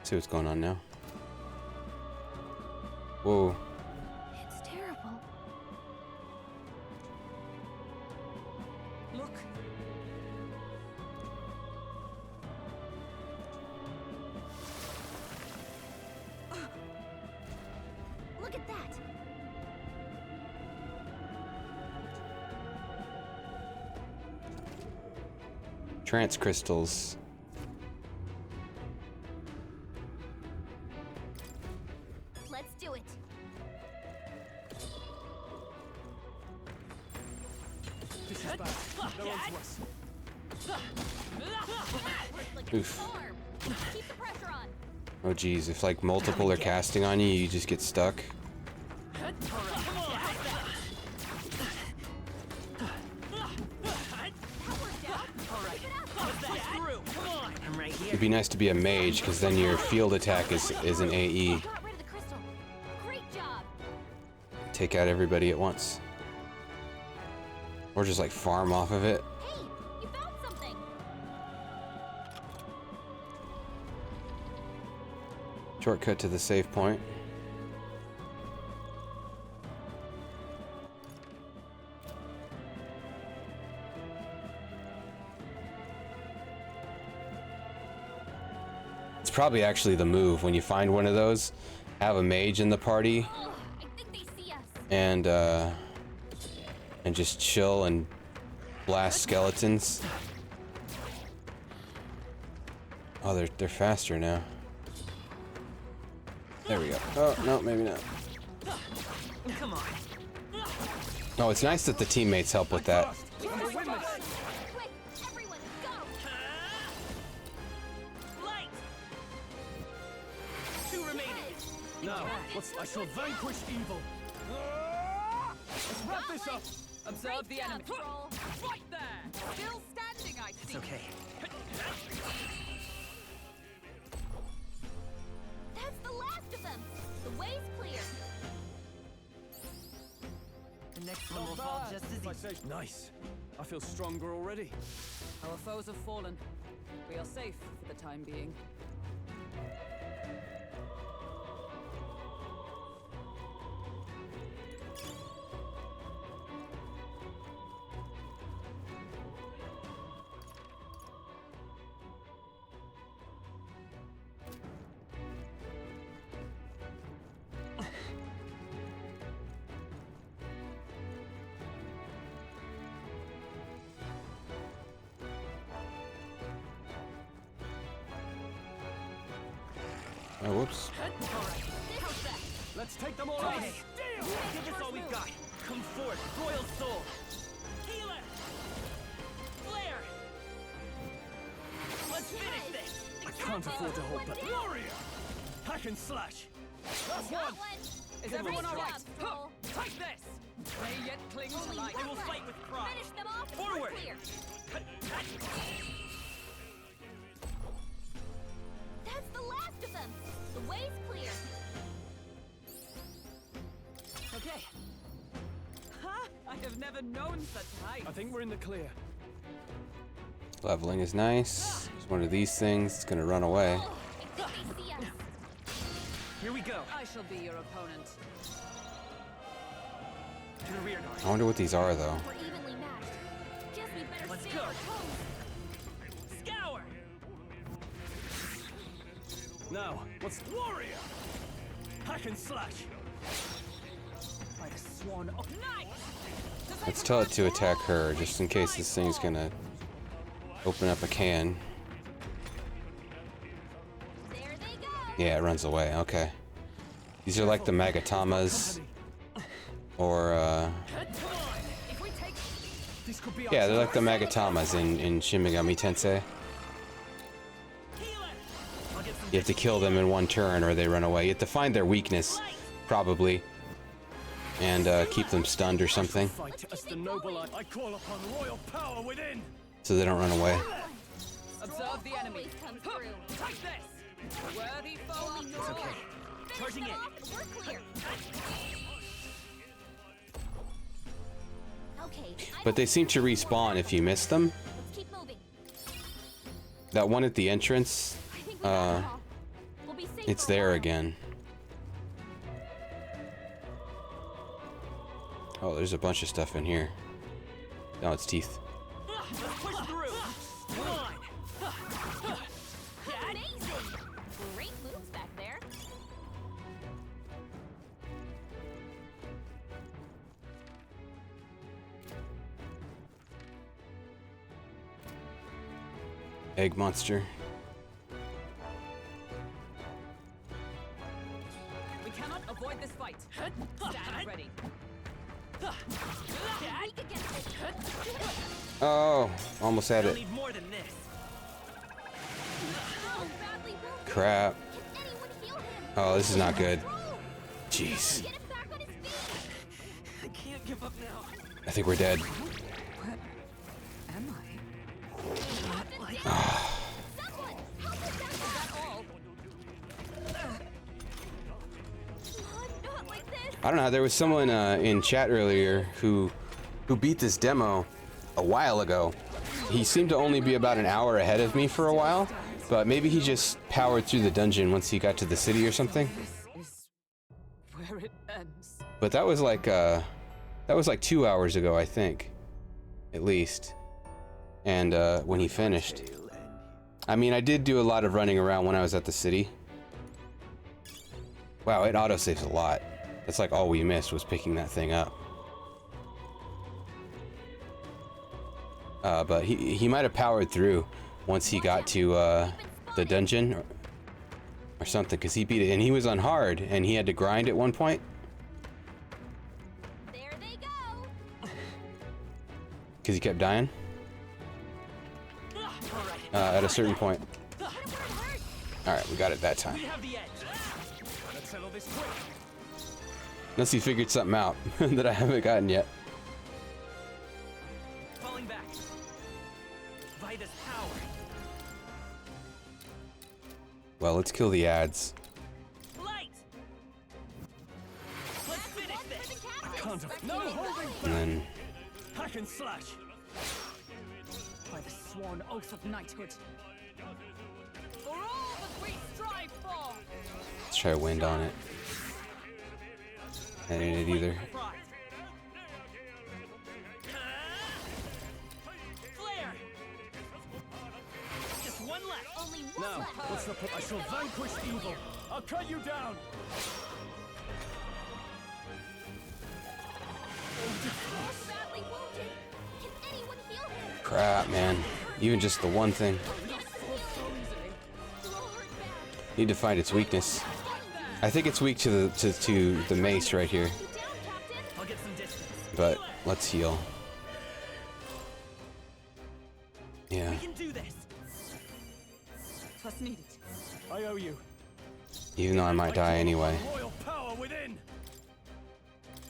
See what's going on now. Whoa. It's terrible. Look. Look at that! Trance crystals. Let's do it. This is bad. No one's west. Oof. Keep the pressure on. Oh geez, if like multiple are casting on you, you just get stuck. It'd be nice to be a mage, because then your field attack is an AE. Take out everybody at once. Or just like farm off of it. Hey, you found something. Shortcut to the save point. It's probably actually the move when you find one of those. Have a mage in the party, and just chill and blast skeletons. Oh, they're faster now. There we go. Oh no, maybe not. Come on. Oh, it's nice that the teammates help with that. Now, I shall vanquish evil. Let's wrap this up. Observe the enemy. Right there. Still standing, I see. It's okay. That's the last of them. The way's clear. The next one will fall just as easy. Nice. I feel stronger already. Our foes have fallen. We are safe for the time being. Oh, whoops. Let's take them all out. Give us all we've got. Come forth, royal soul. Healer. Flare. Let's finish this. I can't afford to hold back. Warrior. Hack and slash. That's one. Is everyone all right? Take this. They yet cling to life. They will fight with pride. Finish them off and Forward. we're clear. That's the last of them. The way's clear. Okay. Ha! I have never known such height. I think we're in the clear. Leveling is nice. It's one of these things. It's gonna run away. Here we go. I shall be your opponent. To the rear guard. I wonder what these are, though. We're evenly matched. Guess we better Let's stay go. on our toes. Scour. Now, what's warrior? Hack and slash. By the swan of night. Let's tell it to attack her, just in case this thing's gonna open up a can. Yeah, it runs away. Okay. These are like the Magatamas. Or, yeah, they're like the Magatamas in Shin Megami Tensei. You have to kill them in one turn or they run away. You have to find their weakness, probably. and keep them stunned or something, Fight as the noble I call upon royal power within. so they don't run away. Observe the enemy. Take this. Worthy foe. It's okay. Charging in. We're clear. Okay. But they seem to respawn if you miss them. Let's keep moving. That one at the entrance, it's there again. Oh, there's a bunch of stuff in here. No, it's teeth. Push through. Come on. Amazing. Great moves back there. Egg monster. We cannot avoid this fight. Stand ready. Oh, almost had it. More than this. Crap. Oh, this is not good. Jeez. I can't give up now. I think we're dead. What am I? I don't know. There was someone in chat earlier who beat this demo a while ago. He seemed to only be about an hour ahead of me for a while, but maybe he just powered through the dungeon once he got to the city or something. This is where it ends. But that was like 2 hours ago, I think, at least. And when he finished, I mean, I did do a lot of running around when I was at the city. Wow, it autosaves a lot. That's like all we missed was picking that thing up. But he might have powered through once he got to the dungeon or something, because he beat it, and he was on hard, and he had to grind at one point. There they go. Because he kept dying at a certain point. All right, we got it that time. We have the edge. Let's settle this quick. Unless he figured something out that I haven't gotten yet. Falling back. Vida's power. Well, let's kill the ads. Light. Let's finish this. No holding back. And then Hack and slash. By the sworn oath of knighthood. For all that we strive for. let's try wind on it. That ain't it either. Flare. Just one left. Only one Now, left. what's the I shall vanquish evil. I'll cut you down. Badly wounded. Can anyone heal him? Crap, man. Even just the one thing. Need to find its weakness. I think it's weak to the mace right here. I'll get some distance. But let's heal. Yeah. We can do this. Plus needed. I owe you. Even though I might die anyway. Royal power within.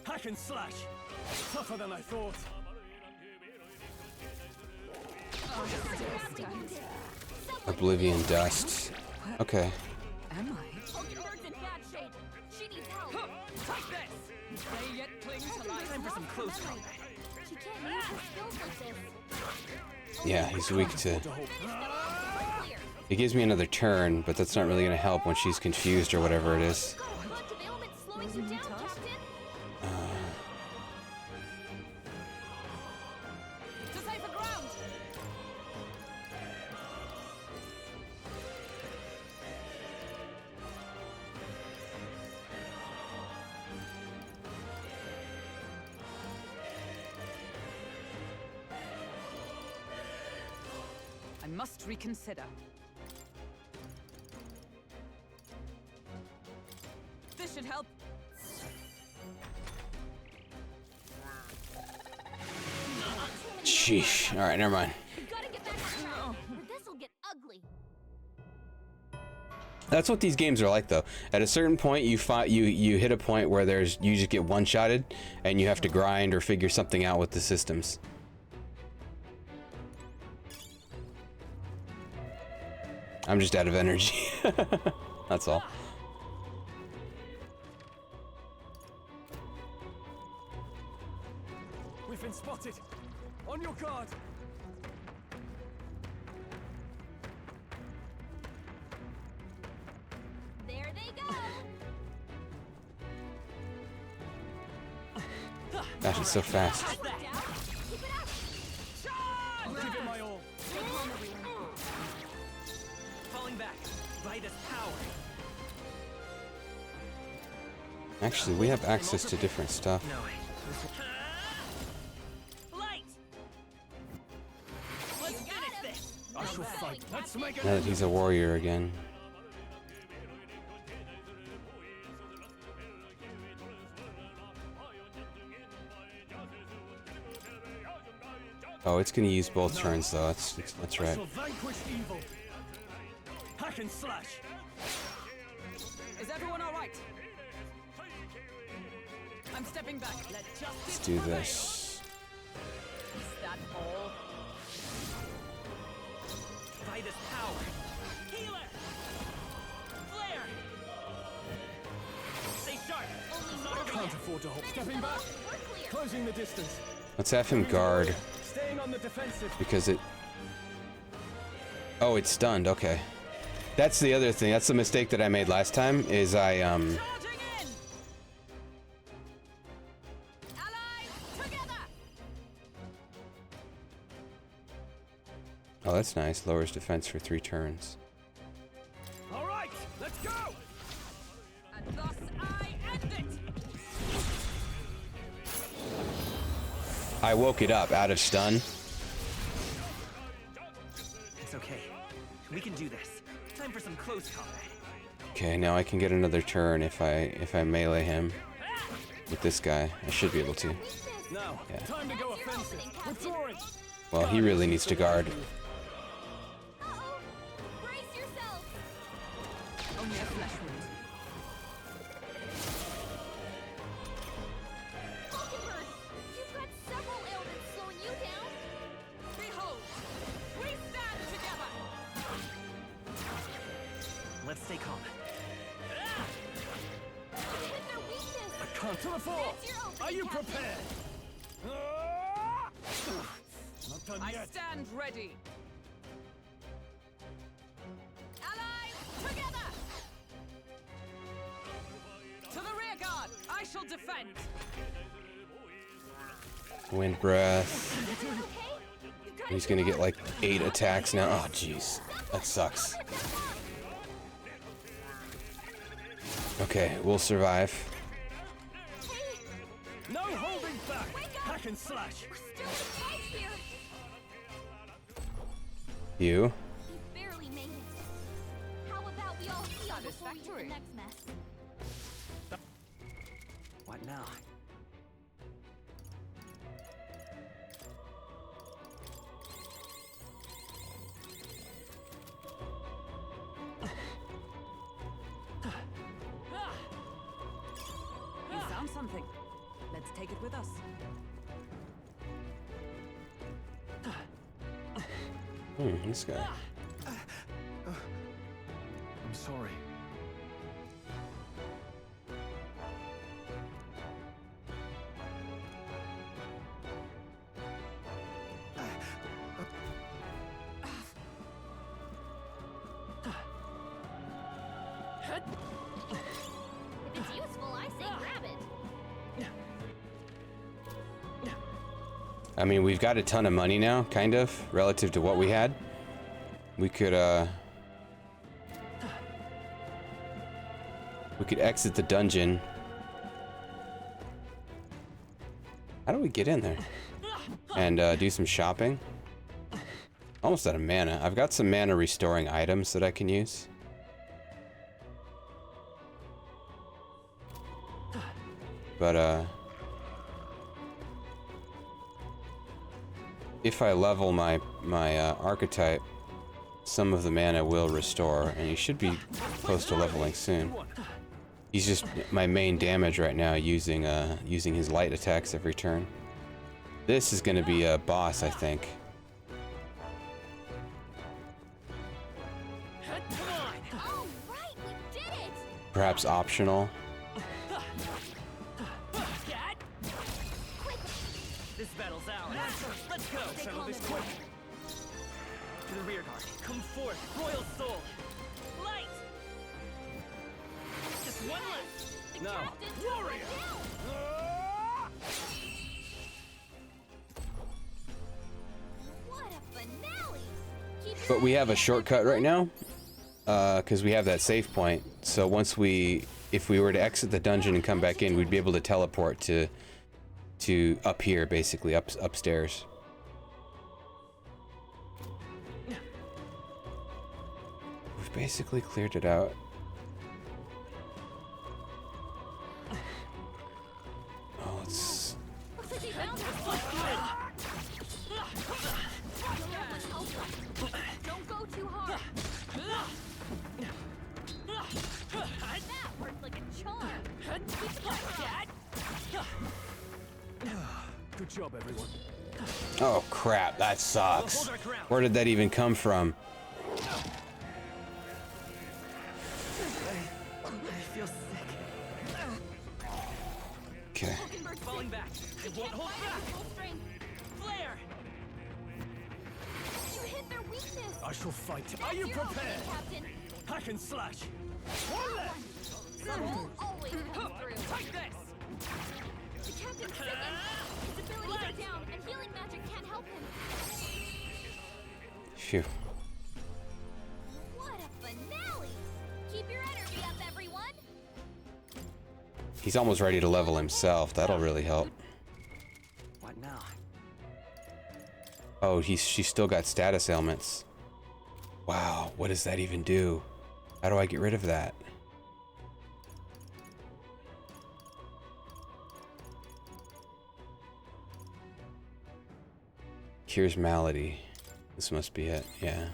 Hack and slash. Tougher than I thought. Oblivion dust. Okay. Am I? Oakenbird's in bad shape. She needs help. Take this. They yet cling to life. Time for some close combat. She can't use her skills like this. Yeah, he's weak to... Clear. It gives me another turn, but that's not really going to help when she's confused or whatever it is. Bunch of ailments slowing you down, Captain. To safer ground. I must reconsider. This should help. Sheesh. All right, never mind. We gotta get back to town, or this'll get ugly. That's what these games are like, though. At a certain point, you hit a point where you just get one-shotted, and you have to grind or figure something out with the systems. I'm just out of energy. That's all. We've been spotted. On your guard. There they go. Gosh, it's so fast. I'll give it my all. Falling back. By this power. Actually, we have access to different stuff. Light. Let's finish this. I shall fight. Let's make it. Now that he's a warrior again. Oh, it's gonna use both turns though. That's right. I shall vanquish evil. Hack and slash. Is everyone all right? I'm stepping back. Let justice Let's do this. Is that all? By this power. Healer. Flare. Stay sharp. Can't afford to hold. Stepping back. Closing the distance. Let's have him guard. Staying on the defensive. Because it... Oh, it's stunned. Okay. That's the other thing. That's the mistake that I made last time, is I, Oh, that's nice. Lowers defense for 3 turns. All right, let's go. And thus I end it. I woke it up out of stun. It's okay. We can do this. Time for some close combat. Okay, now I can get another turn if I melee him with this guy. I should be able to. Now, Yeah. time to go offensive. Withdrawing. Well, he really needs to guard. Brace yourself. Only a flesh wound. Falconbird, you've got several ailments slowing you down. Behold, we stand together. Let's stay calm. Hit their weakness. I can't to the fore. That's your opening, Are you Captain. prepared? Not done I yet. stand ready. Allies, together! To the rear guard, I shall defend. Wind breath. He's gonna get like 8 attacks now. Oh, jeez. That sucks. Okay, we'll survive. No holding back. Hack and slash. We're still in fight here. You. You barely made it. How about we all heal before we hit the next mess? What now? You found something. Let's take it with us. This guy. I'm sorry. If it's useful, I say grab it. I mean, we've got a ton of money now, kind of, relative to what we had. We could exit the dungeon. How do we get in there? And do some shopping? Almost out of mana. I've got some mana restoring items that I can use. But if I level my archetype, some of the mana will restore, and he should be close to leveling soon. He's just my main damage right now, using his light attacks every turn. This is going to be a boss, I think. Perhaps optional. This battle's ours. Let's go. Settle this quick. To the rear guard. Come forth, royal soul. Light. Just one left. No. Warrior. What a finale! But we have a shortcut right now, because we have that save point. So once if we were to exit the dungeon and come back in, we'd be able to teleport to up here, basically upstairs. We've basically cleared it out. Oh, let's. Don't go too hard. That worked like a charm. Keep it like that. Good job, everyone. Oh crap, that sucks. Where did that even come from? I feel sick. Okay. Falling back. I won't hold back. Flare. You hit their weakness. I shall fight. Are you prepared? Captain. Hack and slash. One left. Some will always come through. Take this. The captain's sickened. His abilities are down, and healing magic can't help him. Phew. What a finale! Keep your energy up, everyone. He's almost ready to level himself. That'll really help. What now? Oh, she's still got status ailments. Wow, what does that even do? How do I get rid of that? Cures malady. This must be it, yeah.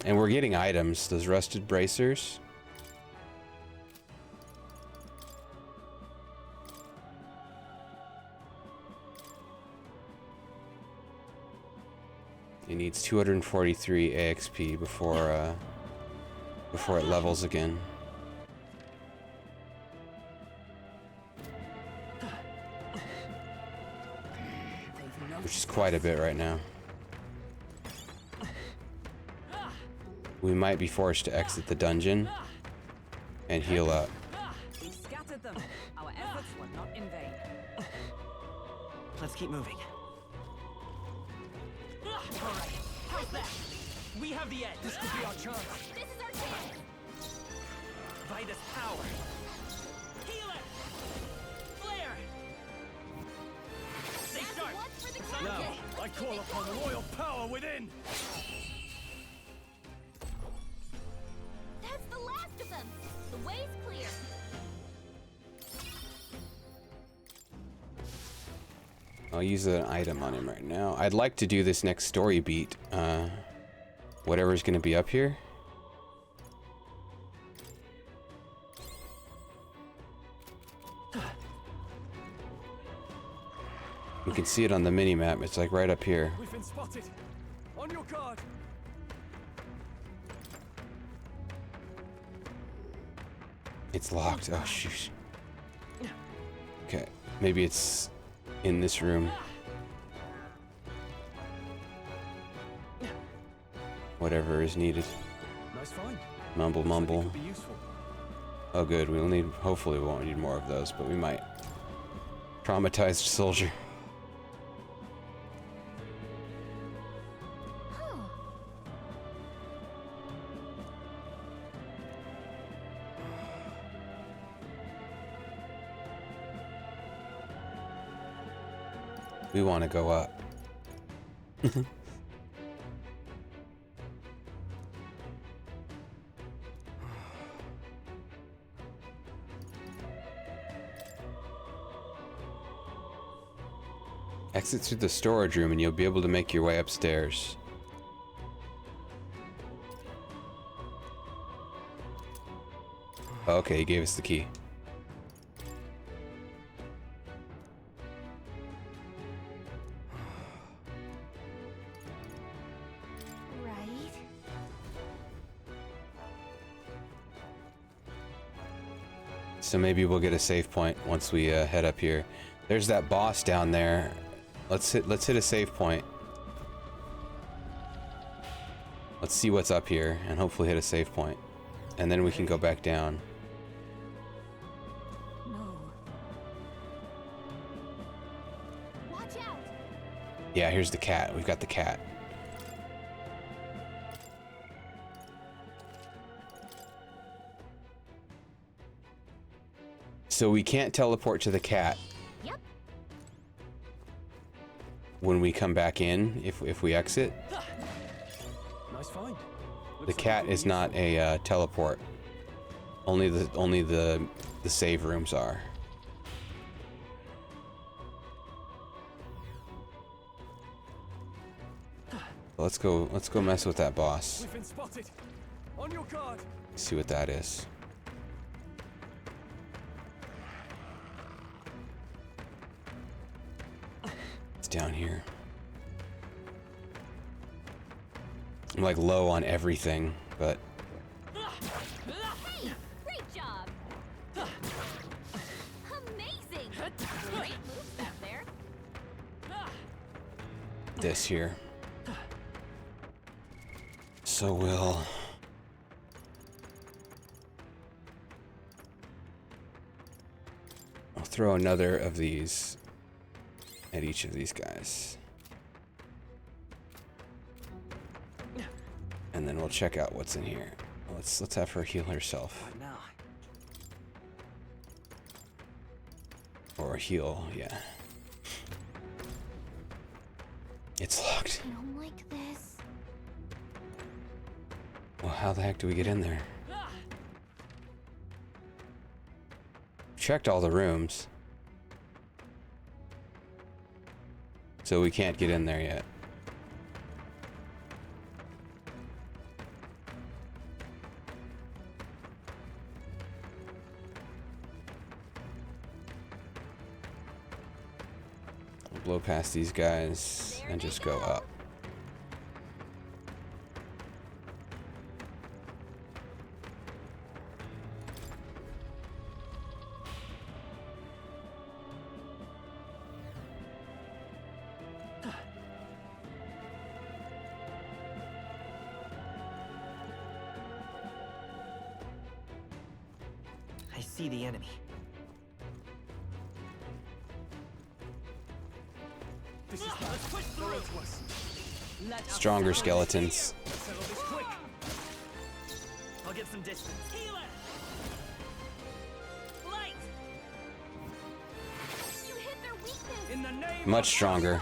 And we're getting items, those rusted bracers. It needs 243 AXP before it levels again. Which is quite a bit right now. We might be forced to exit the dungeon and heal up. We scattered them. Our efforts were not in vain. Let's keep moving. All right. How's that? We have the edge. This could be our chance. This is our chance. Vitus power. Healer. Flare. Stay sharp. For the No, captain. I call upon royal power within. That's the last of them. The way's clear. I'll use an item on him right now. I'd like to do this next story beat. Whatever's gonna be up here. You can see it on the mini-map. It's like right up here. We've been spotted. On your guard. It's locked. Oh, shoot. Okay. Maybe it's in this room. Whatever is needed. Nice find. Mumble, mumble. Could be useful. Oh, good. We'll need. Hopefully, we won't need more of those, but we might. Traumatized soldier. We want to go up. Exit through the storage room and you'll be able to make your way upstairs. Okay, he gave us the key. Right. So maybe we'll get a save point once we head up here. There's that boss down there. Let's hit a save point. Let's see what's up here and hopefully hit a save point. And then we can go back down. Watch out! Yeah, here's the cat. We've got the cat. So we can't teleport to the cat. Yep. When we come back in, if we exit. Nice find. The cat is not a teleport. Only the save rooms are. Let's go mess with that boss. We've been spotted. On your guard. See what that is. It's down here. I'm like low on everything, but Hey! Great job! Amazing! Great moves out there. this here. So we'll throw another of these at each of these guys. And then we'll check out what's in here. Let's have her heal herself. Right now. Or heal, yeah. It's locked. I don't like this. Well, how the heck do we get in there? Checked all the rooms. So we can't get in there yet. We'll blow past these guys and just go up. I see the enemy. This is let's push through to us. Stronger skeletons. Settle this quick. I'll get some distance. Healer. Light. You hit their weakness. In the name Much stronger.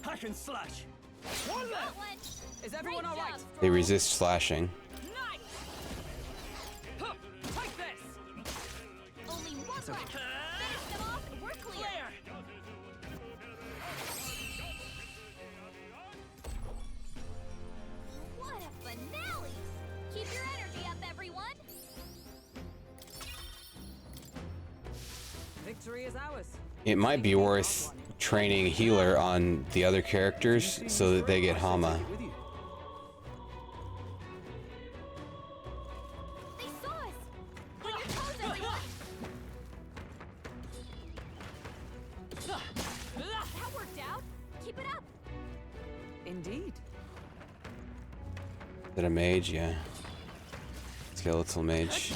I can slash. One left. Is everyone all right? They resist slashing. Take this. Only one left. Finish them off and we're clear. What a finale! Keep your energy up, everyone. Victory is ours. It might be worth training healer on the other characters so that they get Hama. They saw us. On your toes, everyone. That worked out. Keep it up. Indeed. Is that a mage? Yeah. Skeletal mage.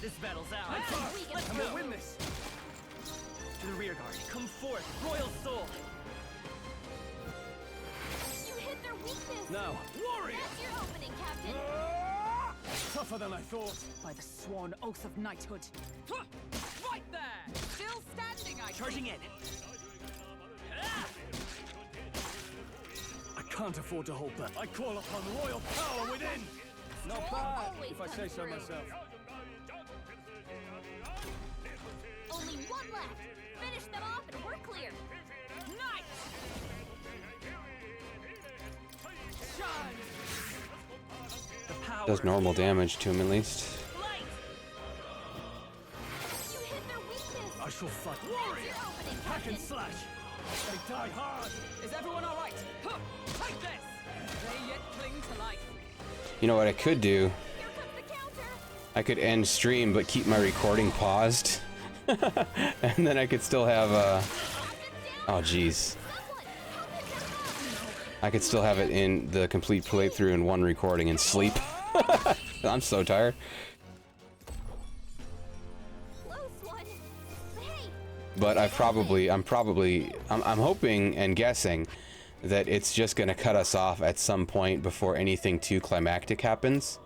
This battle's ours. I'm gonna win this. To the rear guard. Come forth, royal soul. You hit their weakness. No. Warrior. That's your opening, Captain. Tougher than I thought. By the sworn oath of knighthood. Right there! Still standing, I Charging in. I can't afford to hold back. I call upon royal power within. Not bad, if I say so myself. left. Finish them off and we're clear. Nice! Does normal damage to him at least. I shall fight. Warrior! Hack and slash! They die hard! Is everyone alright? Take this! They yet cling to life. You know what I could do? I could end stream but keep my recording paused. And then I could still have oh jeez. I could still have it in the complete playthrough in one recording and sleep. I'm so tired. But I'm hoping and guessing that it's just gonna cut us off at some point before anything too climactic happens.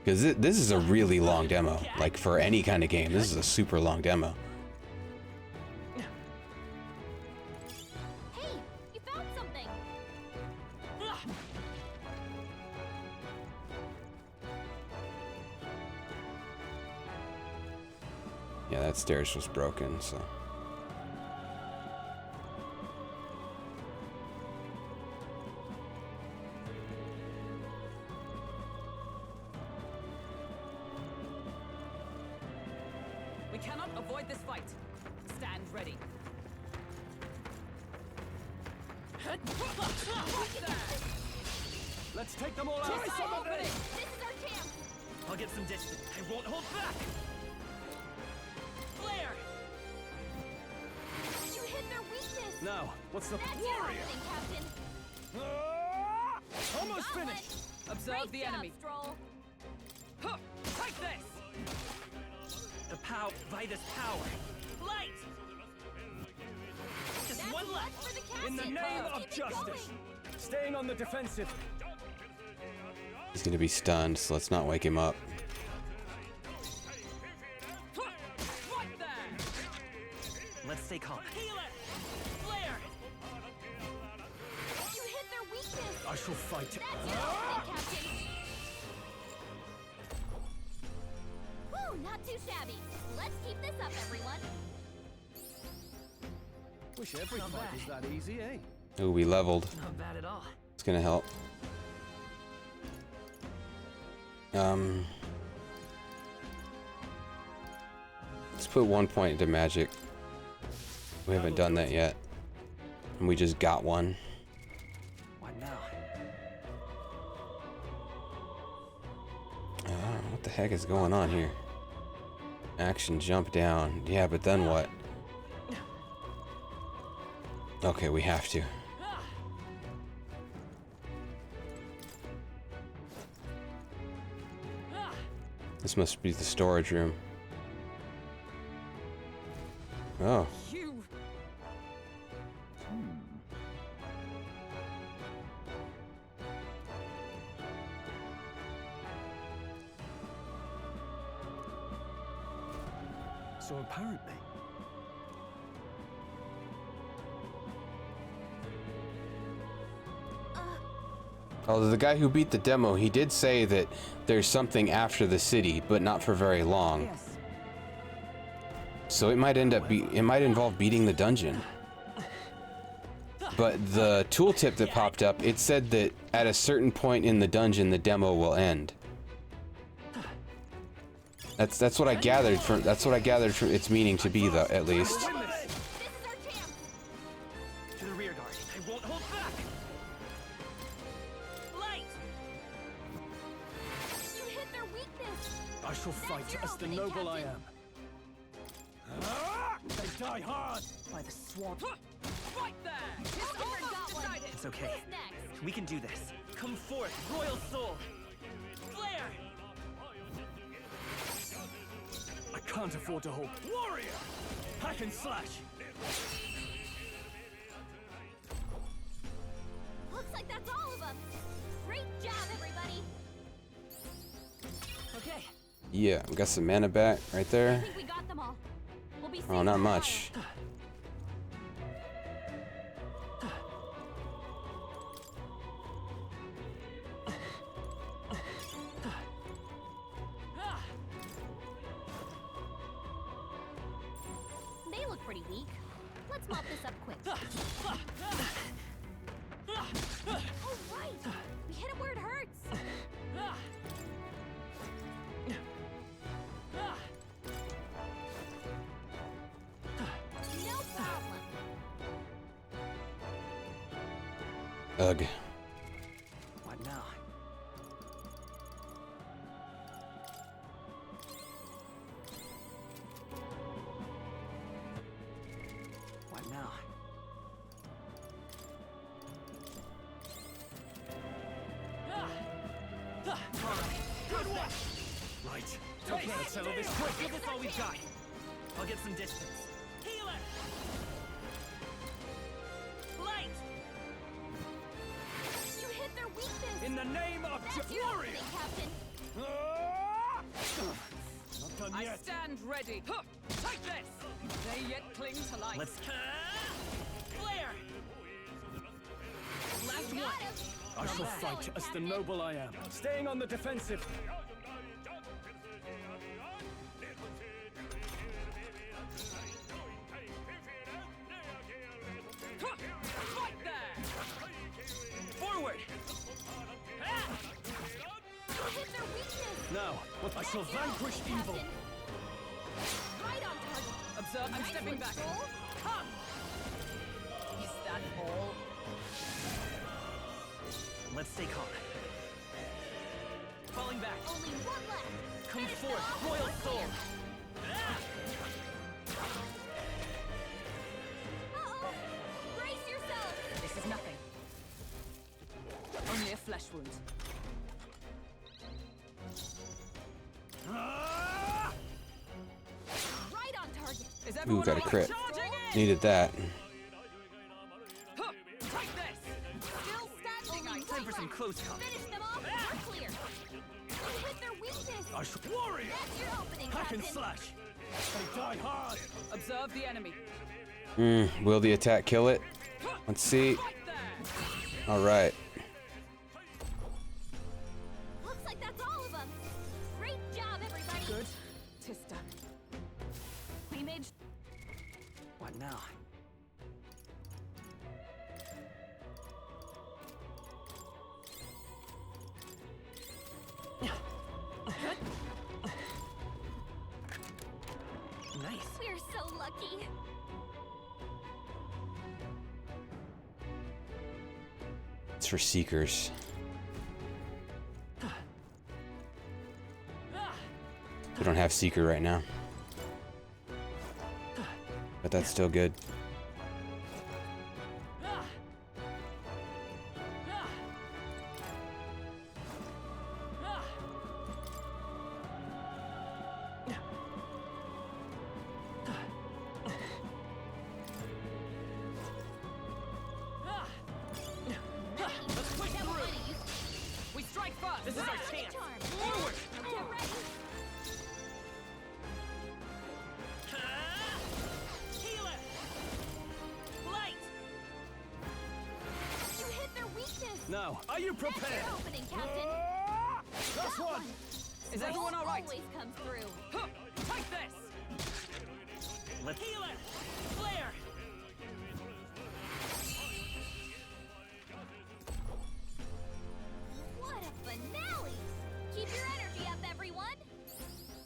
Because this is a really long demo. Like, for any kind of game, this is a super long demo. Hey, you found something. Yeah, that stairs was broken, so... We cannot avoid this fight. Stand ready. Let's take them all out! Try some of this! This is our chance. I'll get some distance. I won't hold back! Flare! You hit their weakness. Now, what's the That's warrior? your opening, Captain. Almost finished! Observe Great the job, enemy. Stroll. Take this! The power, by this power. Light! Just That's one much left. for the captain. In the name Keep of it justice. going. Staying on the defensive. He's gonna be stunned, so let's not wake him up. Right there! Let's stay calm. Heal it! Flare! You hit their weakness. I shall fight. That's your opening, Captain. Woo, not too shabby. Let's keep this up, everyone. Wish every fight was that easy, eh? Ooh, we leveled. Not bad at all. It's gonna help. Let's put 1 point into magic. We haven't done that yet. And we just got one. What now? What the heck is going on here? Action jump down. Yeah, but then what? Okay, we have to. This must be the storage room. Oh. You! So apparently... Although the guy who beat the demo, he did say that there's something after the city, but not for very long. Yes. So it might involve beating the dungeon. But the tooltip that popped up, it said that at a certain point in the dungeon, the demo will end. That's what I gathered from its meaning to be, though, at least. To the rear guard. I won't hold back! Light! You hit their weakness. I shall fight your as the opening, noble I Captain. am. They die hard! By the swan. Right there! His arm got one. It's okay. Who's next? We can do this. Come forth, royal soul. Flare! I can't afford to hold. Warrior! Hack and slash! Looks like that's all of them. Great job, everybody. Okay. Yeah, we got some mana back right I there. think we got them all. We'll be safe Oh, not for a much. while. Let's mop this up quick. Oh, right! We hit it where it hurts! No problem. Ugh. What now? What now? Good one! Right. Okay, Let's settle this quick. Give us all we've got. I'll get some distance. Healer! Light! You hit their weakness! In the name of That's your warrior! opening, Captain! Not done I yet. stand ready. Huh, take this! They yet cling to life. Let's... Flare! Last one! I shall fight as the noble I am, staying on the defensive. Huh, right there! Forward! You hit their weakness! Now, I shall vanquish evil. Captain. Right on target! Observe, I'm stepping back. Come! Is that all? Let's stay calm. Falling back. Only one left! Come Finish forth, them off royal and we're soul. clear. Uh-oh! Brace yourself! This is nothing. Only a flesh wound. Right on target! Is Ooh, everyone got a all right? crit. Charging in! Needed that. Huh, take this! Still standing! Only Time one for some left. close combat. Finish them off and we're clear! You hit their weakness! Warrior! That's your opening, Hack and Captain! slash! They die hard! Observe the enemy. Will the attack kill it? Let's see. Right there! All right. Looks like that's all of them! Great job, everybody! Good. Tis done. We made... What now? Nice. We're so lucky! It's for seekers. We don't have seeker right now, but that's still good. Let's push through! We strike first! This is our chance. Forward! Get ready! Healer! Light! You hit their weakness! Now, are you That's prepared? your opening, Captain! Last one! Is everyone all right? Always comes through! Huh, take this! Let's... Healer! Flare! What a finale! Keep your energy up, everyone!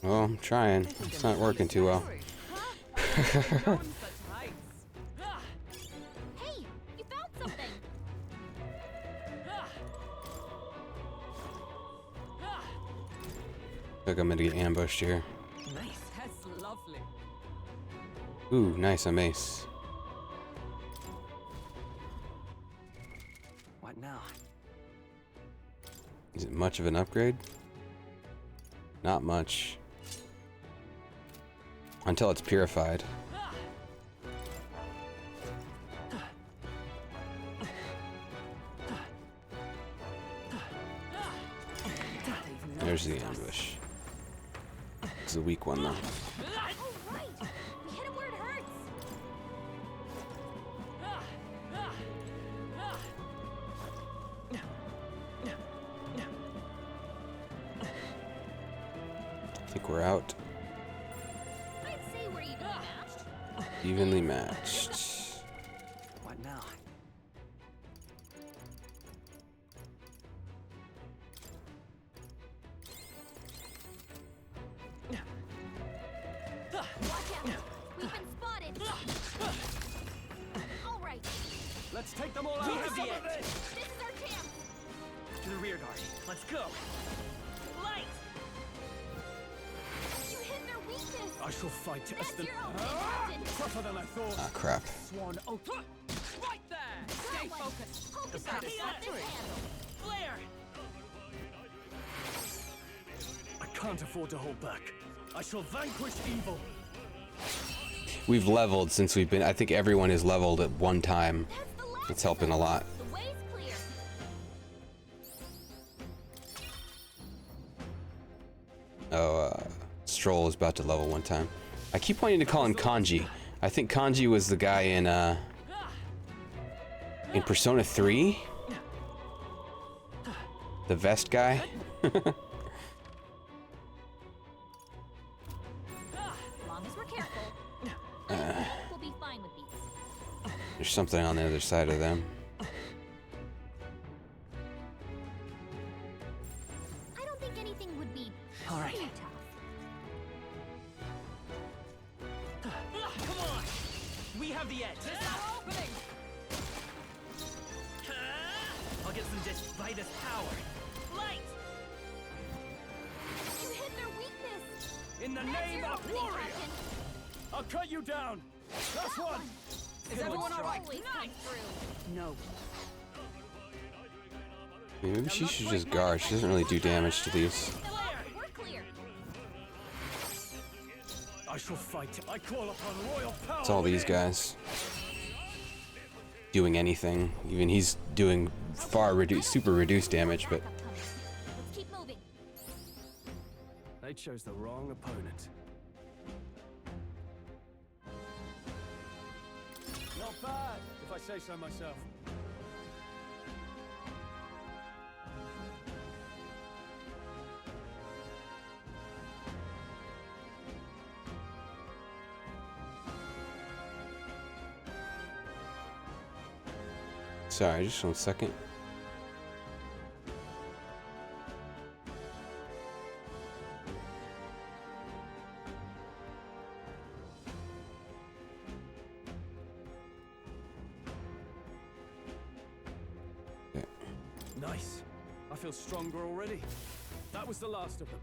Well, I'm trying. It's not working too well. Hey, you found something! Look, I'm gonna get ambushed here. Nice. That's lovely. Ooh, nice, I'm ace. What now? Is it much of an upgrade? Not much. Until it's purified. There's the ambush. It's a weak one though. Oh, right! We hit him where it hurts! I think we're out. I'd say we're evenly matched. Evenly matched. Let's take them all out. We have the edge. This is our chance. To the rear guard. Let's go. Light. You hit their weakness. I shall fight as That's the... your own captain. Tougher than I thought. Ah, crap. Swan oath. Right there! Stay focused. Focus Got on this. this. Let this handle. Flare! I can't afford to hold back. I shall vanquish evil. We've leveled since we've been. I think everyone is leveled at one time. It's helping a lot. The way's clear. Oh, Stroll is about to level one time. I keep wanting to call him Kanji. I think Kanji was the guy in Persona 3? The vest guy? Long as we're careful, we'll be fine with these. There's something on the other side of them. I don't think anything would be All right. too tough. Come on. We have the edge. This is our opening! I'll get some Vitus power. Light! You hit their weakness. In the That's name your of opening, warrior. Captain. I'll cut you down. Last one. Is everyone alright? Always come through. No. Maybe she should just guard. She doesn't really do damage to these. We're clear. I shall fight. I call upon royal power. It's all these guys doing anything. Even he's doing super reduced damage, but Let's keep moving. They chose the wrong opponent. Not bad, if I say so myself. sorry, just 1 second. Nice. I feel stronger already. That was the last of them.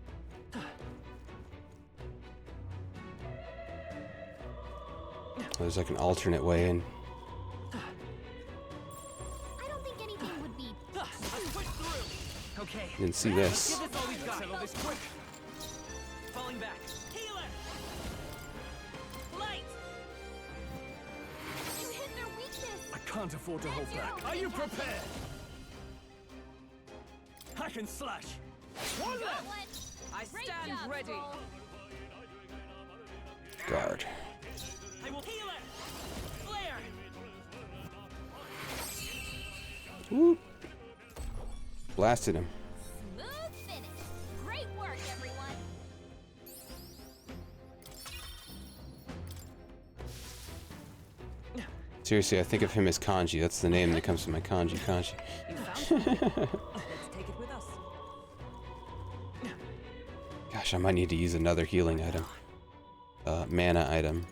There's like an alternate way in. I don't think anything would be Okay. Didn't see this. Give this all we've got. Settle this quick. Falling back. Healer! Light! You hit their weakness. I can't afford to hold back. Are you prepared? Hack and slash. One left. I stand ready. Guard. I will heal it! Flare! Woo. Blasted him. Smooth finish. Great work, everyone. Seriously, I think of him as Kanji. That's the name that comes to my Kanji. Kanji. Let's take it with us. Gosh, I might need to use another healing item. Mana item.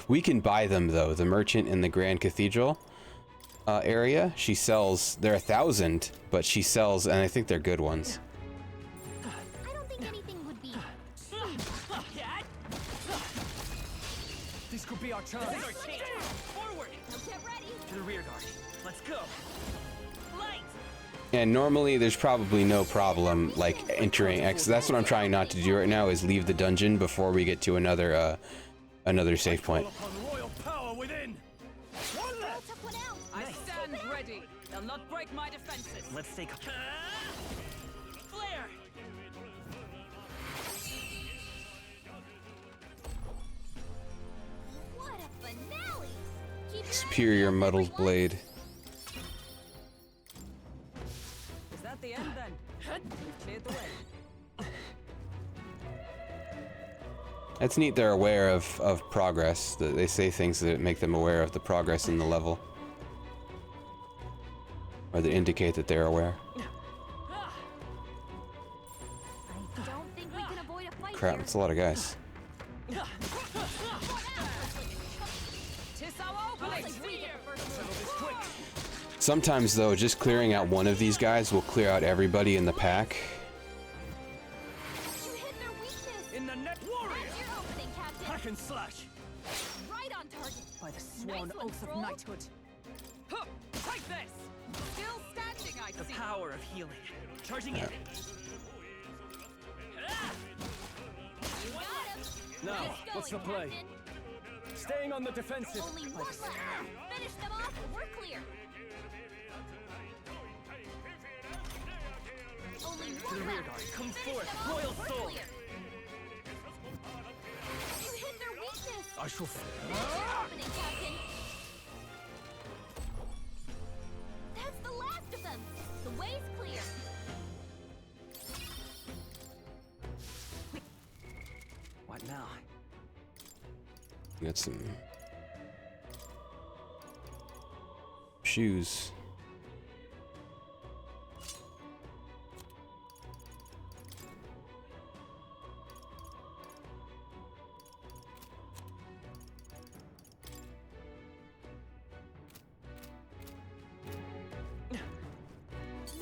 We can buy them though. The merchant in the Grand Cathedral area, she sells. They're 1,000, but she sells, and I think they're good ones. I don't think anything would be This could be our chance. This is our chance. Forward. Now get ready. To the rear guard. Let's go. Light! And normally there's probably no problem like entering X. That's what I'm trying not to do right now, is leave the dungeon before we get to another another save point. Upon royal power within. One left. Took one out. I stand ready. They'll not break my defenses. Let's take a... Flare! What a finale. Keep your Superior muddled blade. Is that the end then? We've cleared the way. It's neat they're aware of progress. That they say things that make them aware of the progress in the level. Or that indicate that they're aware. I don't think we can avoid a fight Crap, here. it's a lot of guys. Tis our opening! Let's see it. Settle this quick. Sometimes though, just clearing out one of these guys will clear out everybody in the pack. In the net warrior! Hack and slash! Right on target. By the sworn oath of knighthood. Huh, take this. Still standing, I see. The power of healing. Charging in. Now, what's the play? Staying on the defensive. Only one left. Finish them off and we're clear. Only To one the rear left. guard. Come Finish forth, them off royal and we're soul. clear. You hit their weakness. I shall. That's your opening, Captain. That's the last of them. The way's clear. What now? Got some shoes.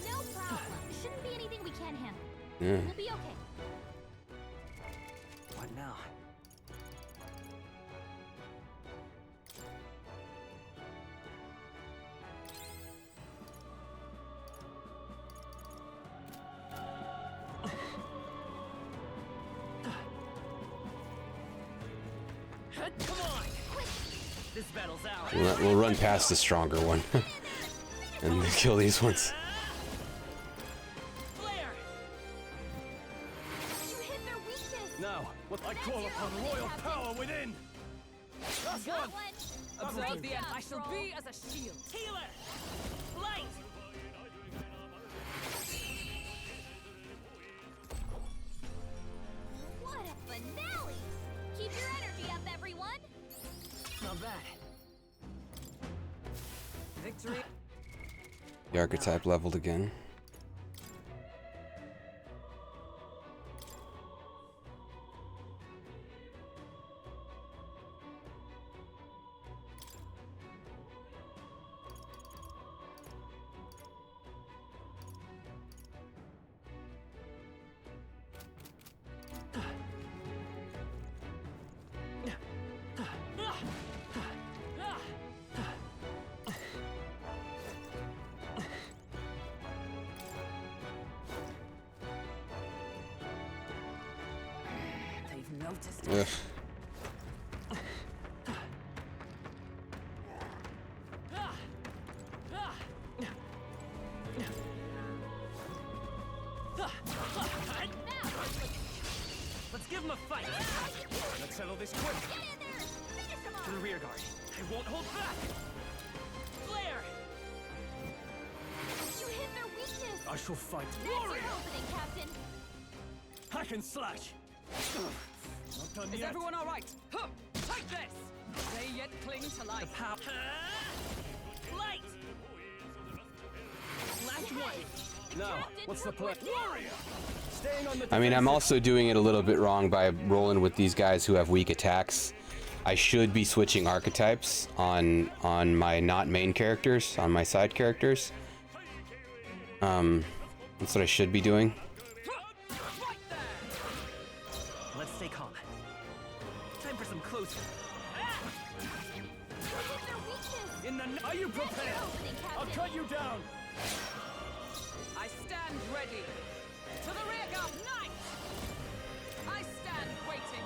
No problem. Shouldn't be anything we can't handle. Yeah. We'll be okay. What now? Come on! This battle's ours. We'll run past the stronger one and then kill these ones. Now, what I call upon royal power within! Last one! Observe the end. I shall be as a shield. Healer! Light! What a finale! Keep your energy up, everyone! Not bad. Victory. The archetype leveled again. They've noticed. Ugh. Let's give him a fight. Let's settle this quick. To the rear guard. I won't hold back. Flare! You hit their weakness! I shall fight. That's your opening, Captain! Hack and slash! Not done Is yet. everyone all right? Huh, take this. They yet cling to life. The power. Light! Last one. Now, what's the play? Warrior! Staying on the I mean, I'm also doing it a little bit wrong by rolling with these guys who have weak attacks. I should be switching archetypes on my not main characters, on my side characters. That's what I should be doing. Let's stay calm. Time for some closing. In the are you prepared? I'll cut you down. I stand ready. To the rear guard, knight! I stand waiting.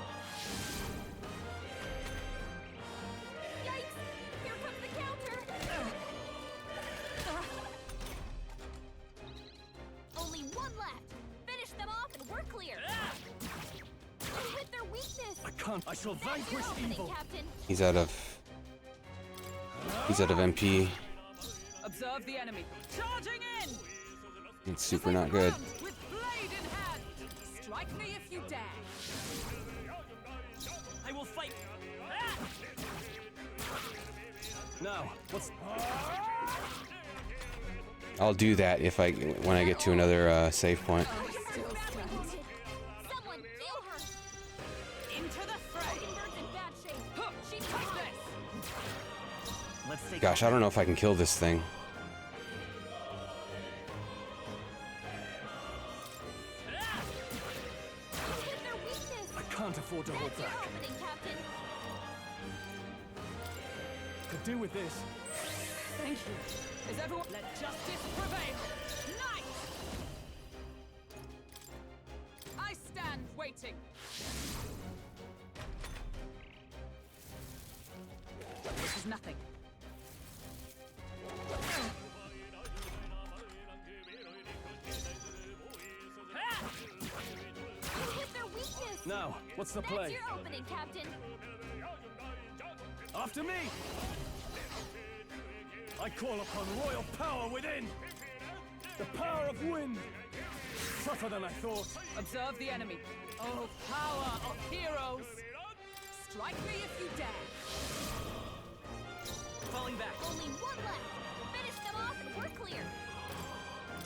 Yikes! Here comes the counter! Only one left. Finish them off and we're clear. You hit their weakness. I can't. I shall vanquish evil. Captain. He's out of MP. Observe the enemy. Charging in! It's super not good. With blade in hand. Strike me if you dare. I will fight. Now, what's... I'll do that if when I get to another save point. Someone kill her. Into the fray. Bird's in bad shape. Huh, she took this. Let's take. Gosh, I don't know if I can kill this thing. can't afford to hold back. Opening, Captain. Could do with this. Thank you. Is everyone... Let justice prevail! Knight! I stand waiting. This is nothing. Hit their weakness. Now, what's the That's play? your opening, Captain. After me! I call upon royal power within! The power of wind! Tougher than I thought. Observe the enemy. Oh, power of heroes! Strike me if you dare. Falling back. Only one left. Finish them off and we're clear.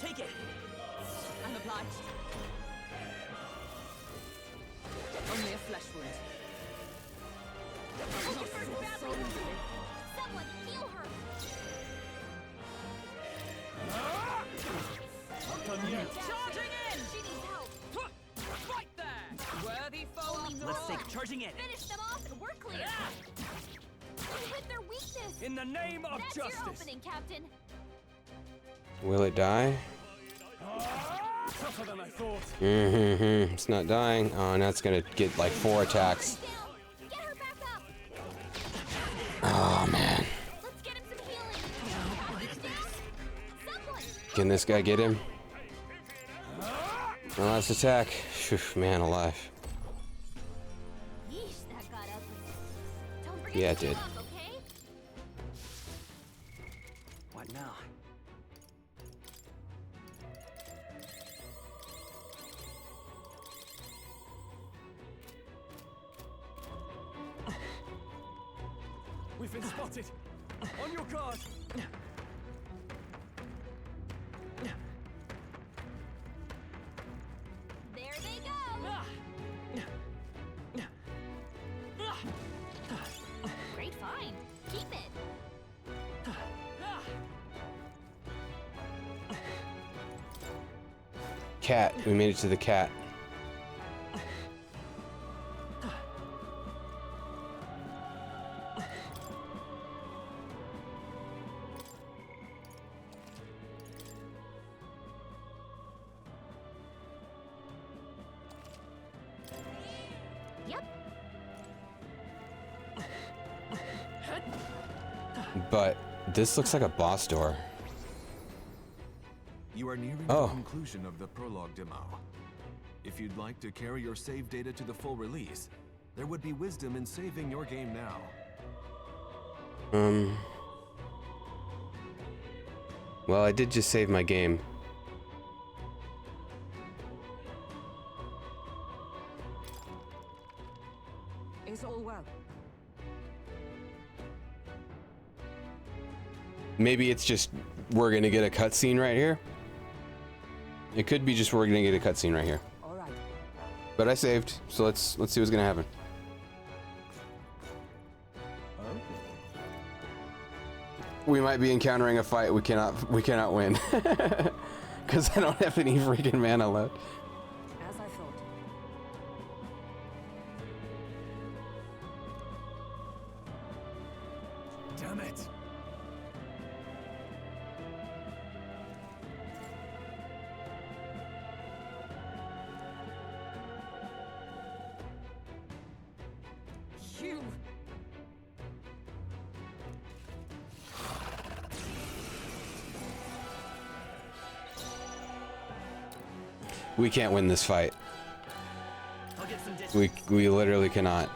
Take it. I'm obliged. Only a flesh wound. Someone heal her. Done yet. Charging in! She needs help. Right there! Worthy foe after Let's all. take charging in. Finish them off and we're clear. You hit their weakness. In the name of That's justice. your opening, Captain. Will it die? Tougher than I thought. It's not dying. Oh, now it's gonna get like 4 attacks. Get her back up. Oh man. Let's get him some healing. Someone. Can this guy get him? Oh, last attack. Phew, man alive. Yeesh, that got ugly. Don't forget Yeah, to it heal did. up, okay? What now? We've been spotted. On your guard. There they go. Great find. Keep it. Cat. We made it to the cat. Yep. But this looks like a boss door. You are nearing Oh. the conclusion of the Prologue demo. If you'd like to carry your save data to the full release, there would be wisdom in saving your game now. Well, I did just save my game. Is all well? Maybe it's just we're gonna get a cutscene right here. It could be just we're gonna get a cutscene right here. All right. But I saved, so let's see what's gonna happen. We might be encountering a fight we cannot win. Because I don't have any freaking mana left. As I thought. Damn it. You! We can't win this fight. I'll get some distance. We literally cannot.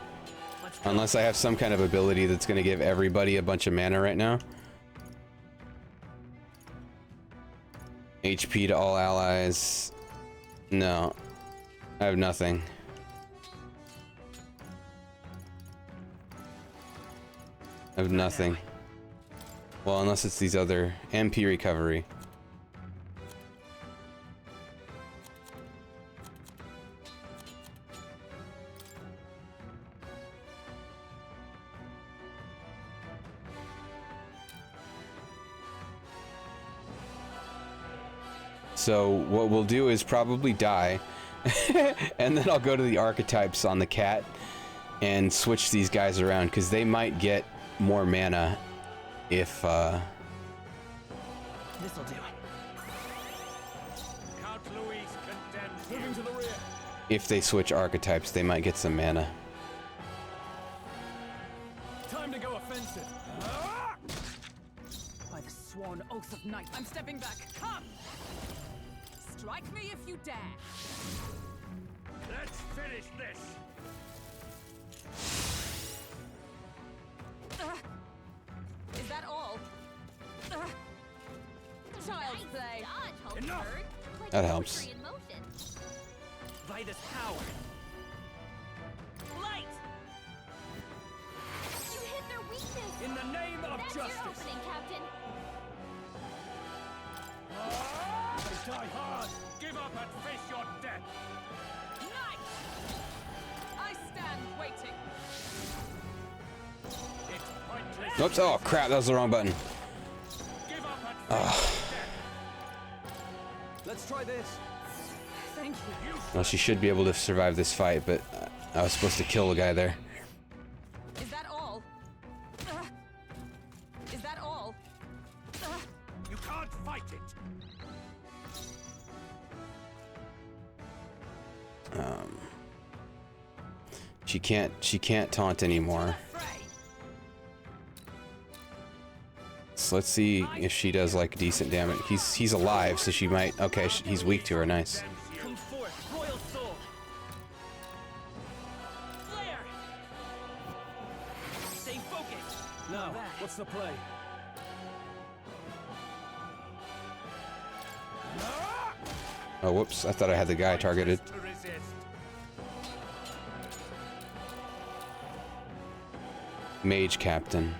Unless I have some kind of ability that's gonna give everybody a bunch of mana right now. HP to all allies. No. I have nothing. I have nothing. Well, unless it's these other MP recovery. So what we'll do is probably die, And then I'll go to the archetypes on the cat and switch these guys around, because they might get more mana if This'll do. Count Louis condemns Moving to the rear. if they switch archetypes, they might get some mana. Time to go offensive. By the sworn oath of night, I'm stepping back. Come! Strike me if you dare. Let's finish this. Is that all? Child's play. Enough! That helps. By this power. Light! You hit their weakness! In the name of That's justice! your opening, Captain! They die hard! Give up and face your death! Night! I stand waiting. It's pointless! Oops, oh crap, that was the wrong button. Give up and Ugh. Let's try this. Thank you. Well, she should be able to survive this fight, but I was supposed to kill the guy there. Is that all? Is that all? You can't fight it! She can't taunt anymore. So let's see if she does like decent damage. He's alive, so she might. Okay, he's weak to her. Nice. Come forth, royal soul. Flare. Stay focused. Now, what's the play? Oh, whoops! I thought I had the guy targeted. To resist. Mage Captain.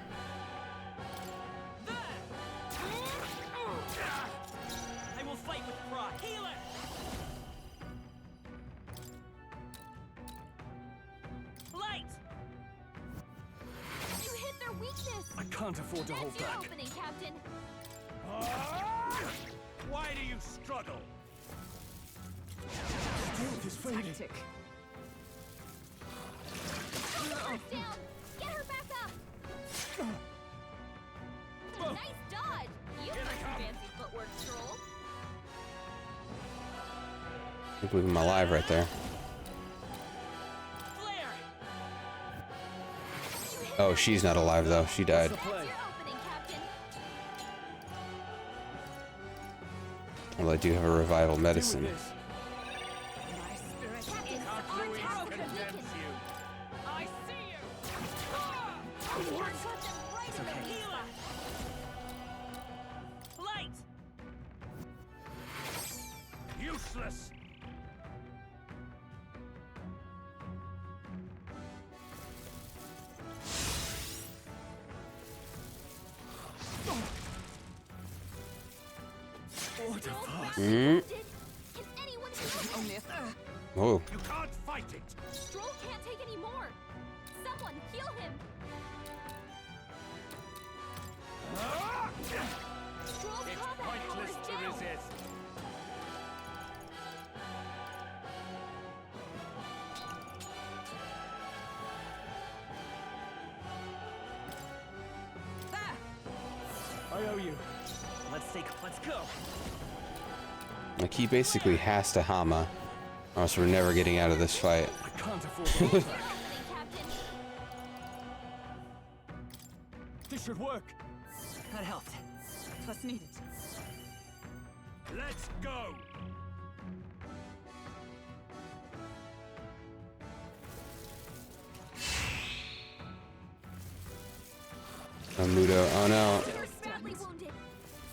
I will fight with pride. Healer. Light! You hit their weakness! I can't afford to hold That's your back. opening, Captain! Why do you struggle? Strength is fading. Tactic. Her down! Get her back up! Nice dodge! You got some fancy footwork, Troll. I can't believe I'm alive right there. Flare. Oh, she's not alive though. She died. What's the play? Your opening, Captain! Well, I do have a revival medicine. Do this. My spirit Captain, is our Louis tower condemns beacon! you. I see you. You got them right in the Healer. Light! Useless! What a fuss. Mm. Can anyone heal him? Oh, You can't fight it! Stroll can't take any more! Someone heal him! Stroll's It's combat power pointless is to down! resist. I owe you. Let's go. like he basically has to Hama, or else we're never getting out of this fight. I can't afford to hold back. Captain! This should work. That helped. What's needed? Let's go! Oh, Mudo. Oh no. She's badly wounded!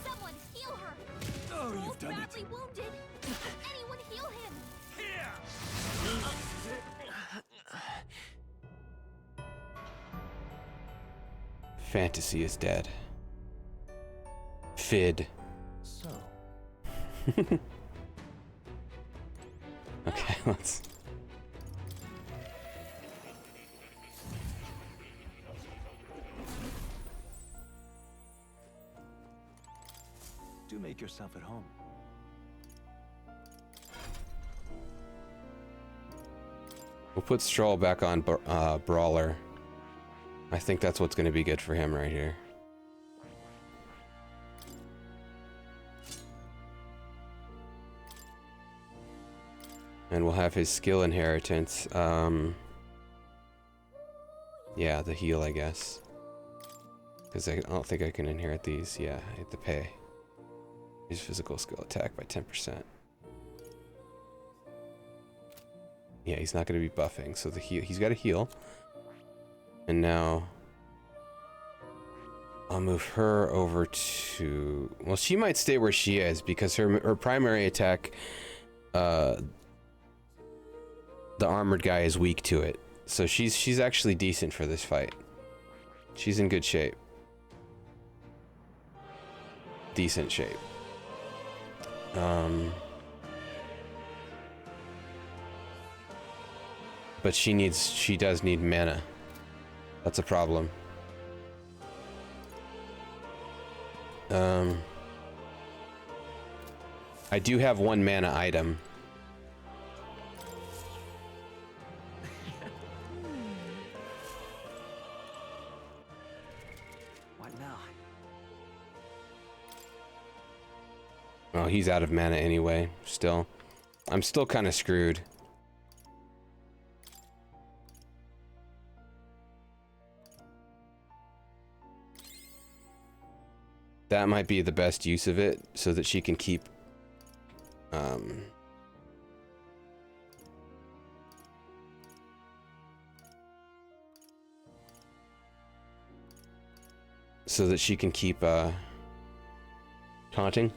Someone heal her! Oh, Stroll's you've done it. badly wounded! Anyone heal him! Here! Fantasy is dead. Fid. So, Okay, let's. do make yourself at home. We'll put Stroll back on Brawler. I think that's what's going to be good for him right here. And we'll have his skill inheritance. Yeah, the heal, I guess. Because I don't think I can inherit these. Yeah, I have to pay. His physical skill attack by 10%. Yeah, he's not going to be buffing, so the heal, he's got a heal. And now I'll move her over to, well, she might stay where she is because her primary attack, the armored guy is weak to it. So she's actually decent for this fight. She's in good shape. Decent shape. But she does need mana. That's a problem. I do have one mana item. What now? Well, he's out of mana anyway, still. I'm still kind of screwed. That might be the best use of it, so that she can keep, taunting.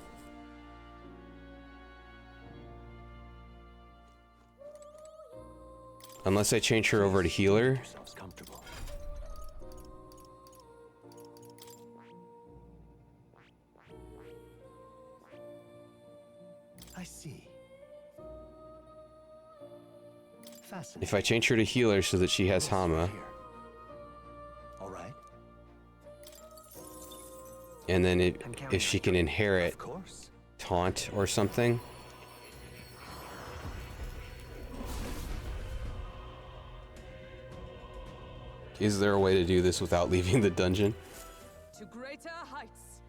Unless I change her over to healer. I see. Fascinating. If I change her to healer so that she has Hama. All right. And then if she can inherit taunt or something. Is there a way to do this without leaving the dungeon? To greater heights.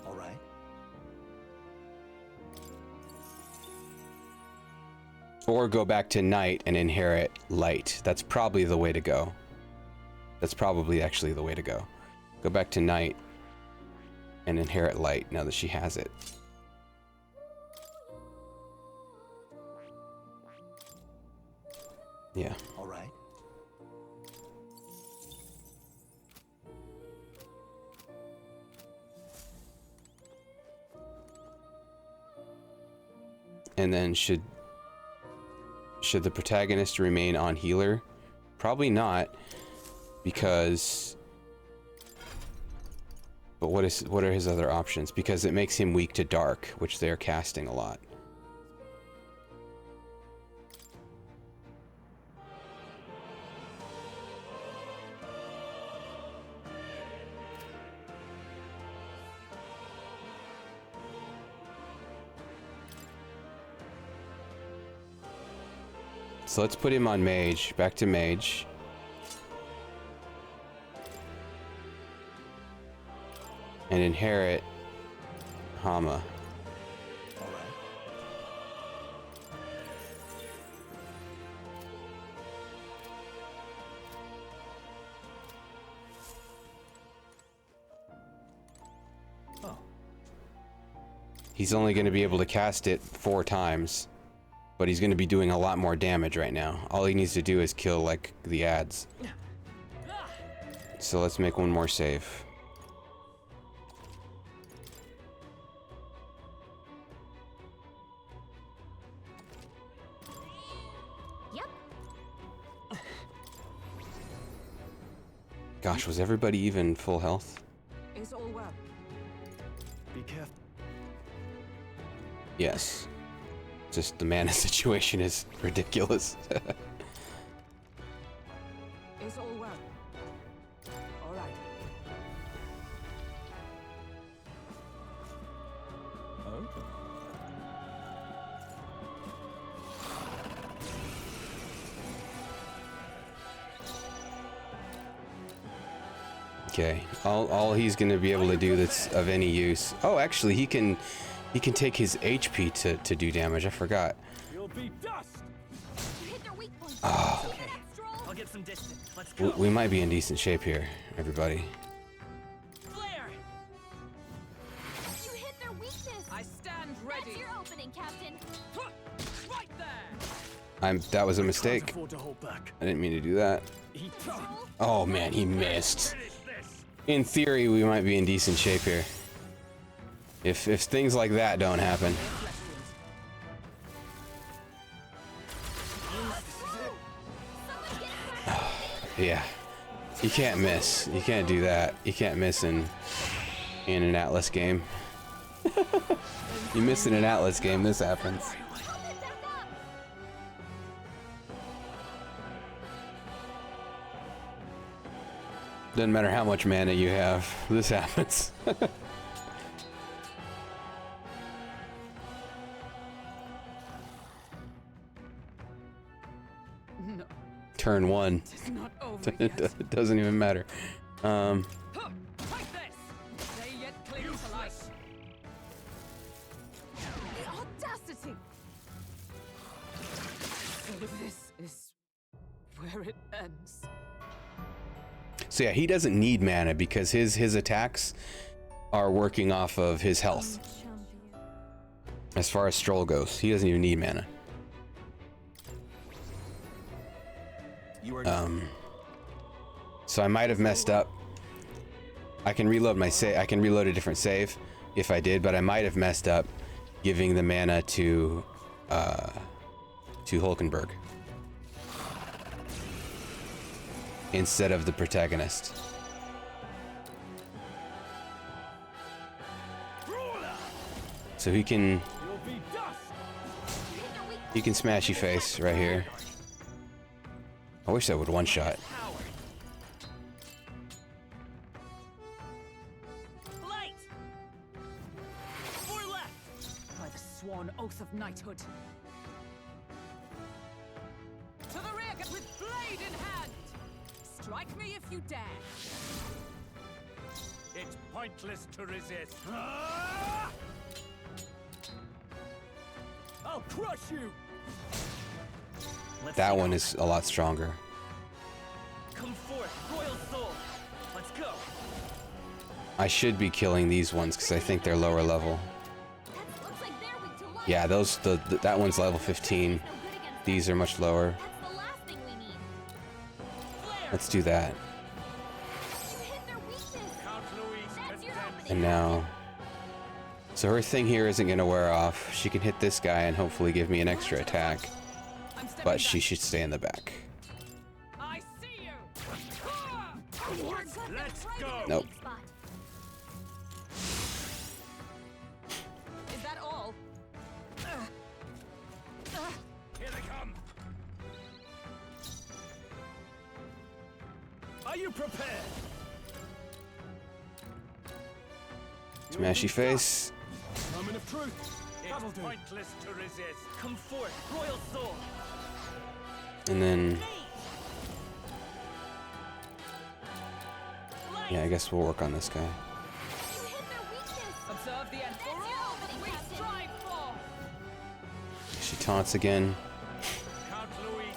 All right. Or go back to night and inherit light. That's probably the way to go. That's probably actually the way to go. Go back to night and inherit light now that she has it. Yeah. All right. And then should the protagonist remain on healer? Probably not, because. But what are his other options? Because it makes him weak to dark, which they're casting a lot. So let's put him on mage, back to mage. And inherit Hama. All right. Oh. He's only going to be able to cast it 4 times, but he's going to be doing a lot more damage right now. All he needs to do is kill, like, the ads. So let's make one more save. Gosh, was everybody even full health? Is all well? Be careful. Yes. Just the mana situation is ridiculous. Is all well? Okay, all he's gonna be able to do that's of any use. Oh, actually, he can take his HP to do damage. I forgot. You'll be dust. Oh. Okay. I'll get some distance. Let's go. We might be in decent shape here, everybody. Flare. You hit their weakness. I stand ready. That's your opening, Captain. Right there. That was a mistake. I didn't mean to do that. Oh man, he missed. In theory, we might be in decent shape here. If things like that don't happen. Yeah. You can't miss. You can't do that. You can't miss in an Atlas game. You miss in an Atlas game, this happens. Doesn't matter how much mana you have, this happens. No. Turn 1. It's not over yet. It doesn't even matter. Like this. They yet cling to life. The audacity. So this is where it ends. So yeah, he doesn't need mana because his attacks are working off of his health. As far as Stroll goes, he doesn't even need mana. So I might have messed up. I can reload my save. I can reload a different save if I did, but I might have messed up giving the mana to Hulkenberg instead of the protagonist. So he can smashy face right here. I wish that would one shot. By the sworn oath of knighthood. To the rear, with blade in hand. Strike me if you dare. It's pointless to resist. I'll crush you. That one is a lot stronger. Come forth, royal soul. Let's go. I should be killing these ones because I think they're lower level. Yeah, that one's level 15. These are much lower. Let's do that. And now, so her thing here isn't gonna wear off. She can hit this guy and hopefully give me an extra attack, but she should stay in the back. I see you. Let's go. Nope. Is that all? Here they come. Are you prepared? Smashy face. Moment of truth. It's pointless to resist. Come forth, royal soul. And then, yeah, I guess we'll work on this guy. Observe the end. For all that we strive for. She taunts again.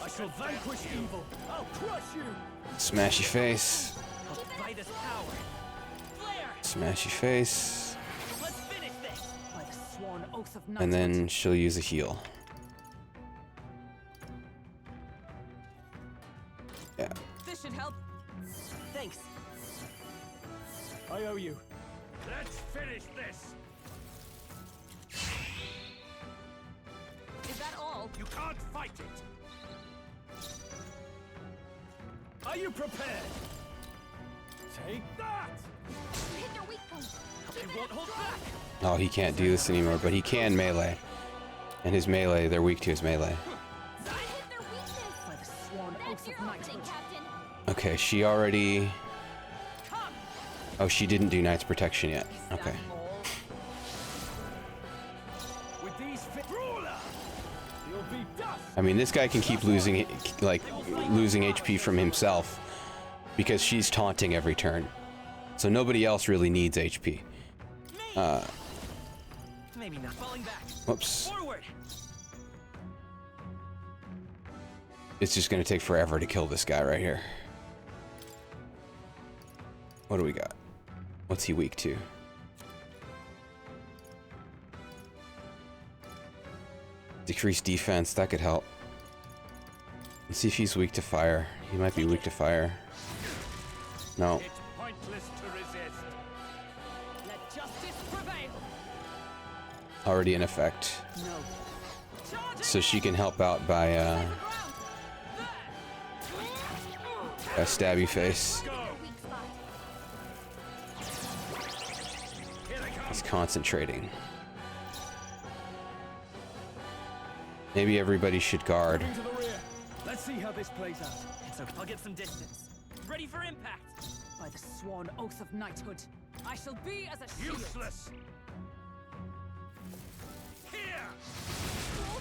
I shall vanquish evil. I'll crush you. Smashy face. I'll bite his power. Smashy face. Let's finish this. By the sworn oath of And then she'll use a heal. Yeah. This should help. Thanks. I owe you. Let's finish this. Is that all? You can't fight it. Are you prepared? Take that. You hit their weak point. They won't hold back. Oh, he can't do this anymore, but he can melee. And his melee, they're weak to his melee. By the sworn oath of knighthood. Okay, she already... Oh, she didn't do Knight's Protection yet. Okay. With these ruler, you'll be dust. I mean, this guy can keep losing, like, losing HP from himself because she's taunting every turn. So nobody else really needs HP. Maybe not falling back. Whoops. Forward. It's just gonna take forever to kill this guy right here. What do we got? What's he weak to? Decrease defense, that could help. Let's see if he's weak to fire. He might be weak to fire. No. It's pointless to resist. Let justice prevail. Already in effect. So she can help out by a stabby face. He's concentrating. Maybe everybody should guard. To the rear. Let's see how this plays out. It's okay. I'll get some distance. Ready for impact. By the sworn oath of knighthood, I shall be as a shield. Useless.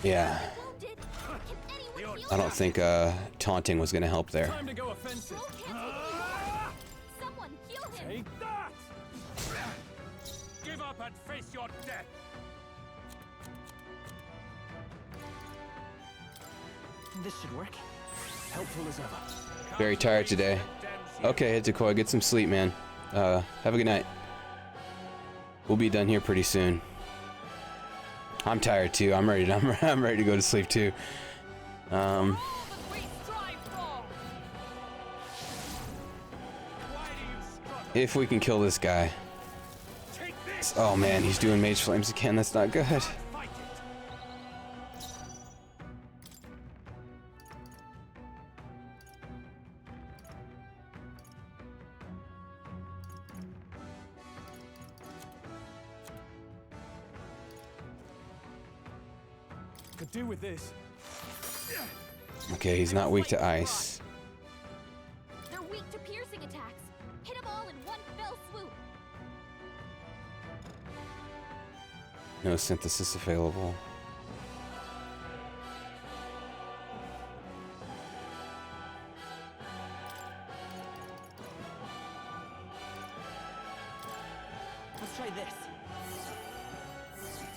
Yeah. I don't think taunting was gonna help there. Time to go offensive. Someone heal him. Take that! Give up and face your death. This should work. Helpful as ever. Very tired today. Okay, Hitsukoi, get some sleep, man. Have a good night. We'll be done here pretty soon. I'm tired too. I'm ready to go to sleep too. If we can kill this guy. Oh man, he's doing mage flames again. That's not good. Could do with this. Okay, he's not weak to ice. They're weak to piercing attacks. Hit them all in one fell swoop. No synthesis available. Let's try this.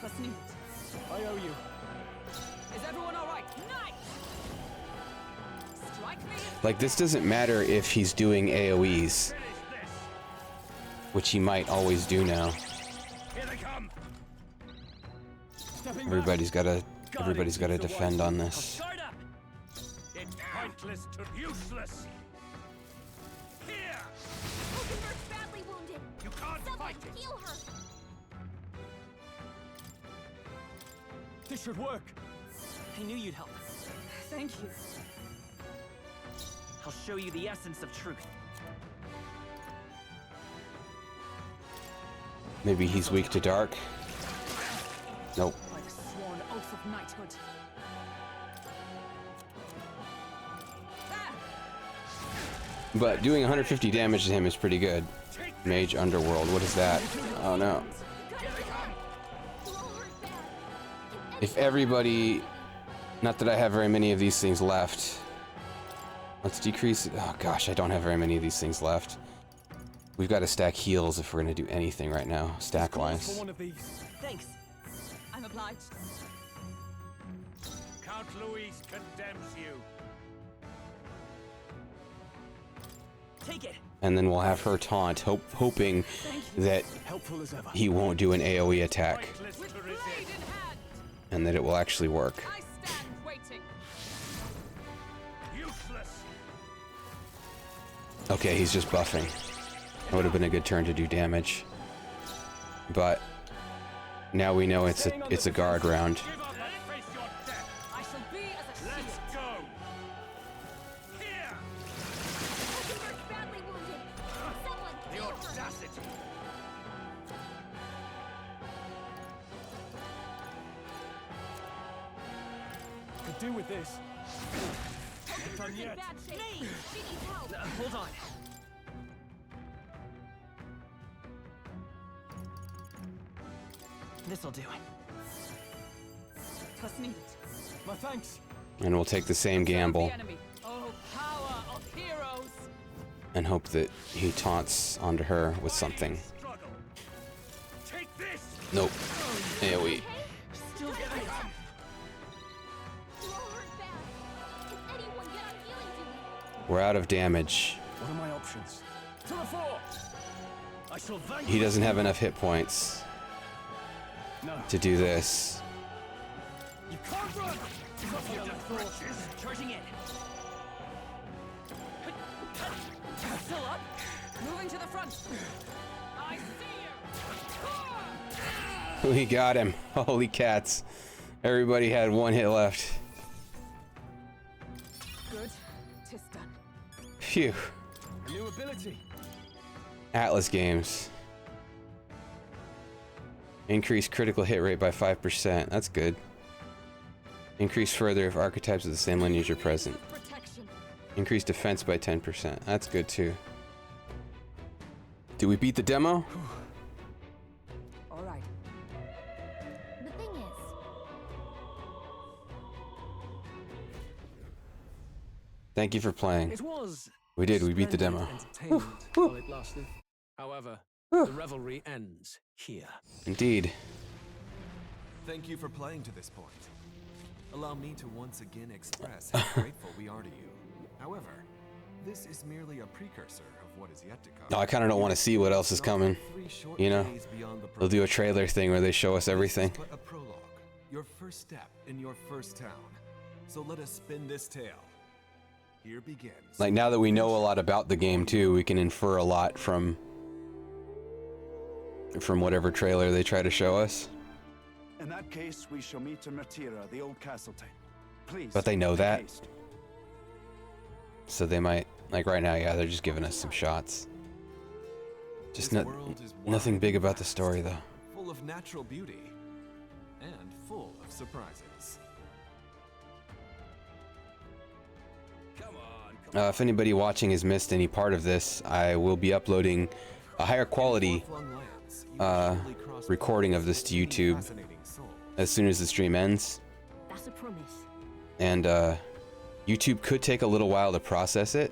Trust me. I owe you. Is everyone all right? Knight! Strike me. Like, this doesn't matter if he's doing AoEs, which he might always do now. Here they come. Everybody's gotta defend on this. Guard up. It's pointless to useless. Here. Hulkenberg's badly wounded. You can't Someone fight it. heal her. This should work. I knew you'd help. Thank you. I'll show you the essence of truth. Maybe he's weak to dark. Nope. By the sworn oath of knighthood. But doing 150 damage to him is pretty good. Mage Underworld, what is that? Oh no. If everybody... Not that I have very many of these things left. Let's decrease it. Oh gosh, I don't have very many of these things left. We've got to stack heals if we're going to do anything right now, stack-wise. One of these. Thanks. I'm obliged. Count Louise condemns you. Take it. And then we'll have her taunt, hoping that he won't do an AoE attack. And that it will actually work. Okay, he's just buffing. That would have been a good turn to do damage. But now we know it's a guard round. I shall be as a shield. Let's go. Here. Hulkenberg's badly wounded. Someone The heal her. audacity. Could do with this. Hulkenberg's in yet. bad shape. She needs help. Hold on. This'll do it. Trust me. My thanks. And we'll take the same gamble. The enemy. Oh, power of heroes. and hope that he taunts onto her with something. Nope. AoE. We're out of damage. What are my options? To the fore! I shall vanquish. He doesn't have enough hit points to do this. You can't run! Charging in. Still up. Moving to the front. I see you. We got him. Holy cats. Everybody had one hit left. Good. Tis done. Phew. A new ability. Atlas games. Increase critical hit rate by 5%. That's good. Increase further if archetypes of the same lineage are present. Increase defense by 10%. That's good too. Did we beat the demo? All right. The thing is, Thank you for playing. It was. We did. We beat the demo. Entertainment while it lasted. However, the revelry ends here. Indeed. Thank you for playing to this point. Allow me to once again express how grateful we are to you. However, this is merely a precursor of what is yet to come. No, I kind of don't want to see what else is coming. You know, they'll do a trailer thing where they show us everything. This is but a prologue, your first step in your first town. So let us spin this tale. Here begins. Like, now that we know a lot about the game too, we can infer a lot from whatever trailer they try to show us. In that case, we shall meet in Matira, the old Castleton. Please. But they know make that. haste. So they might, like right now, yeah, they're just giving us some shots. Just nothing big about the story though. Full of natural beauty and full of surprises. If anybody watching has missed any part of this, I will be uploading a higher quality recording of this to YouTube as soon as the stream ends. That's a promise. And YouTube could take a little while to process it,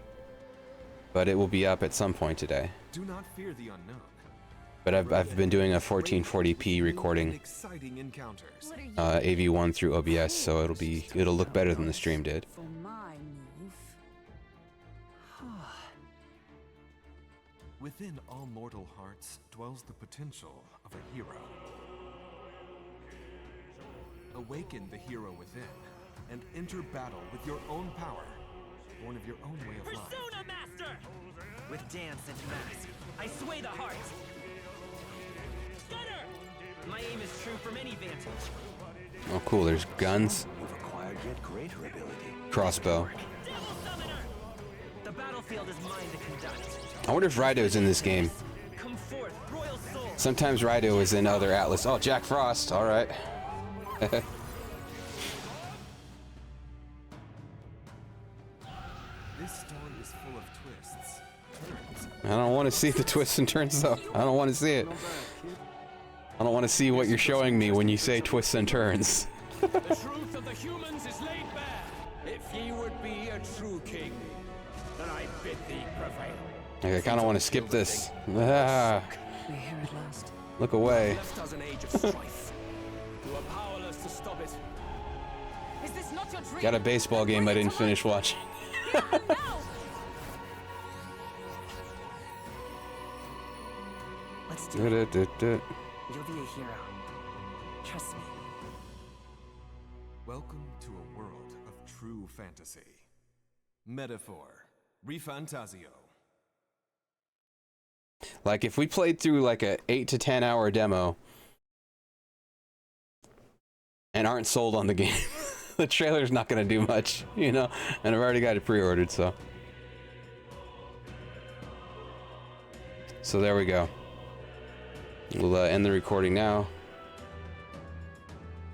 but it will be up at some point today. Do not fear the unknown. But I've been doing a 1440p recording, Exciting encounters. AV1 through OBS, so it'll look better than the stream did. For my move. Within all mortal hearts dwells the potential of a hero. Awaken the hero within and enter battle with your own power, born of your own way of life. Persona Master! With dance and mask, I sway the heart. Gunner! My aim is true from any vantage. Oh cool, there's guns. You've acquired yet greater ability. Crossbow. Devil Summoner! The battlefield is mine to conduct. I wonder if Raido's in this game. Come forth, royal soul! Sometimes Raido is in other Atlas. Oh, Jack Frost, alright. This story is full of twists, turns. I don't want to see the twists and turns though. I don't want to see it. I don't want to see what you're showing me when you say twists and turns. The truth of the humans is laid bare. If ye would be a true king, then I bid thee prevail. Like, I kind of want to skip this. Ah, We hear at last. look away. Left us an age of strife. You are powerless to stop it. Is this not your dream? Got a baseball game I didn't finish watching. Let's do it. Do. You'll be a hero. Trust me. Welcome to a world of true fantasy. Metaphor. ReFantazio. Like, if we played through like a 8 to 10 hour demo and aren't sold on the game, the trailer's not gonna do much, you know? And I've already got it pre-ordered, so. So there we go. We'll end the recording now.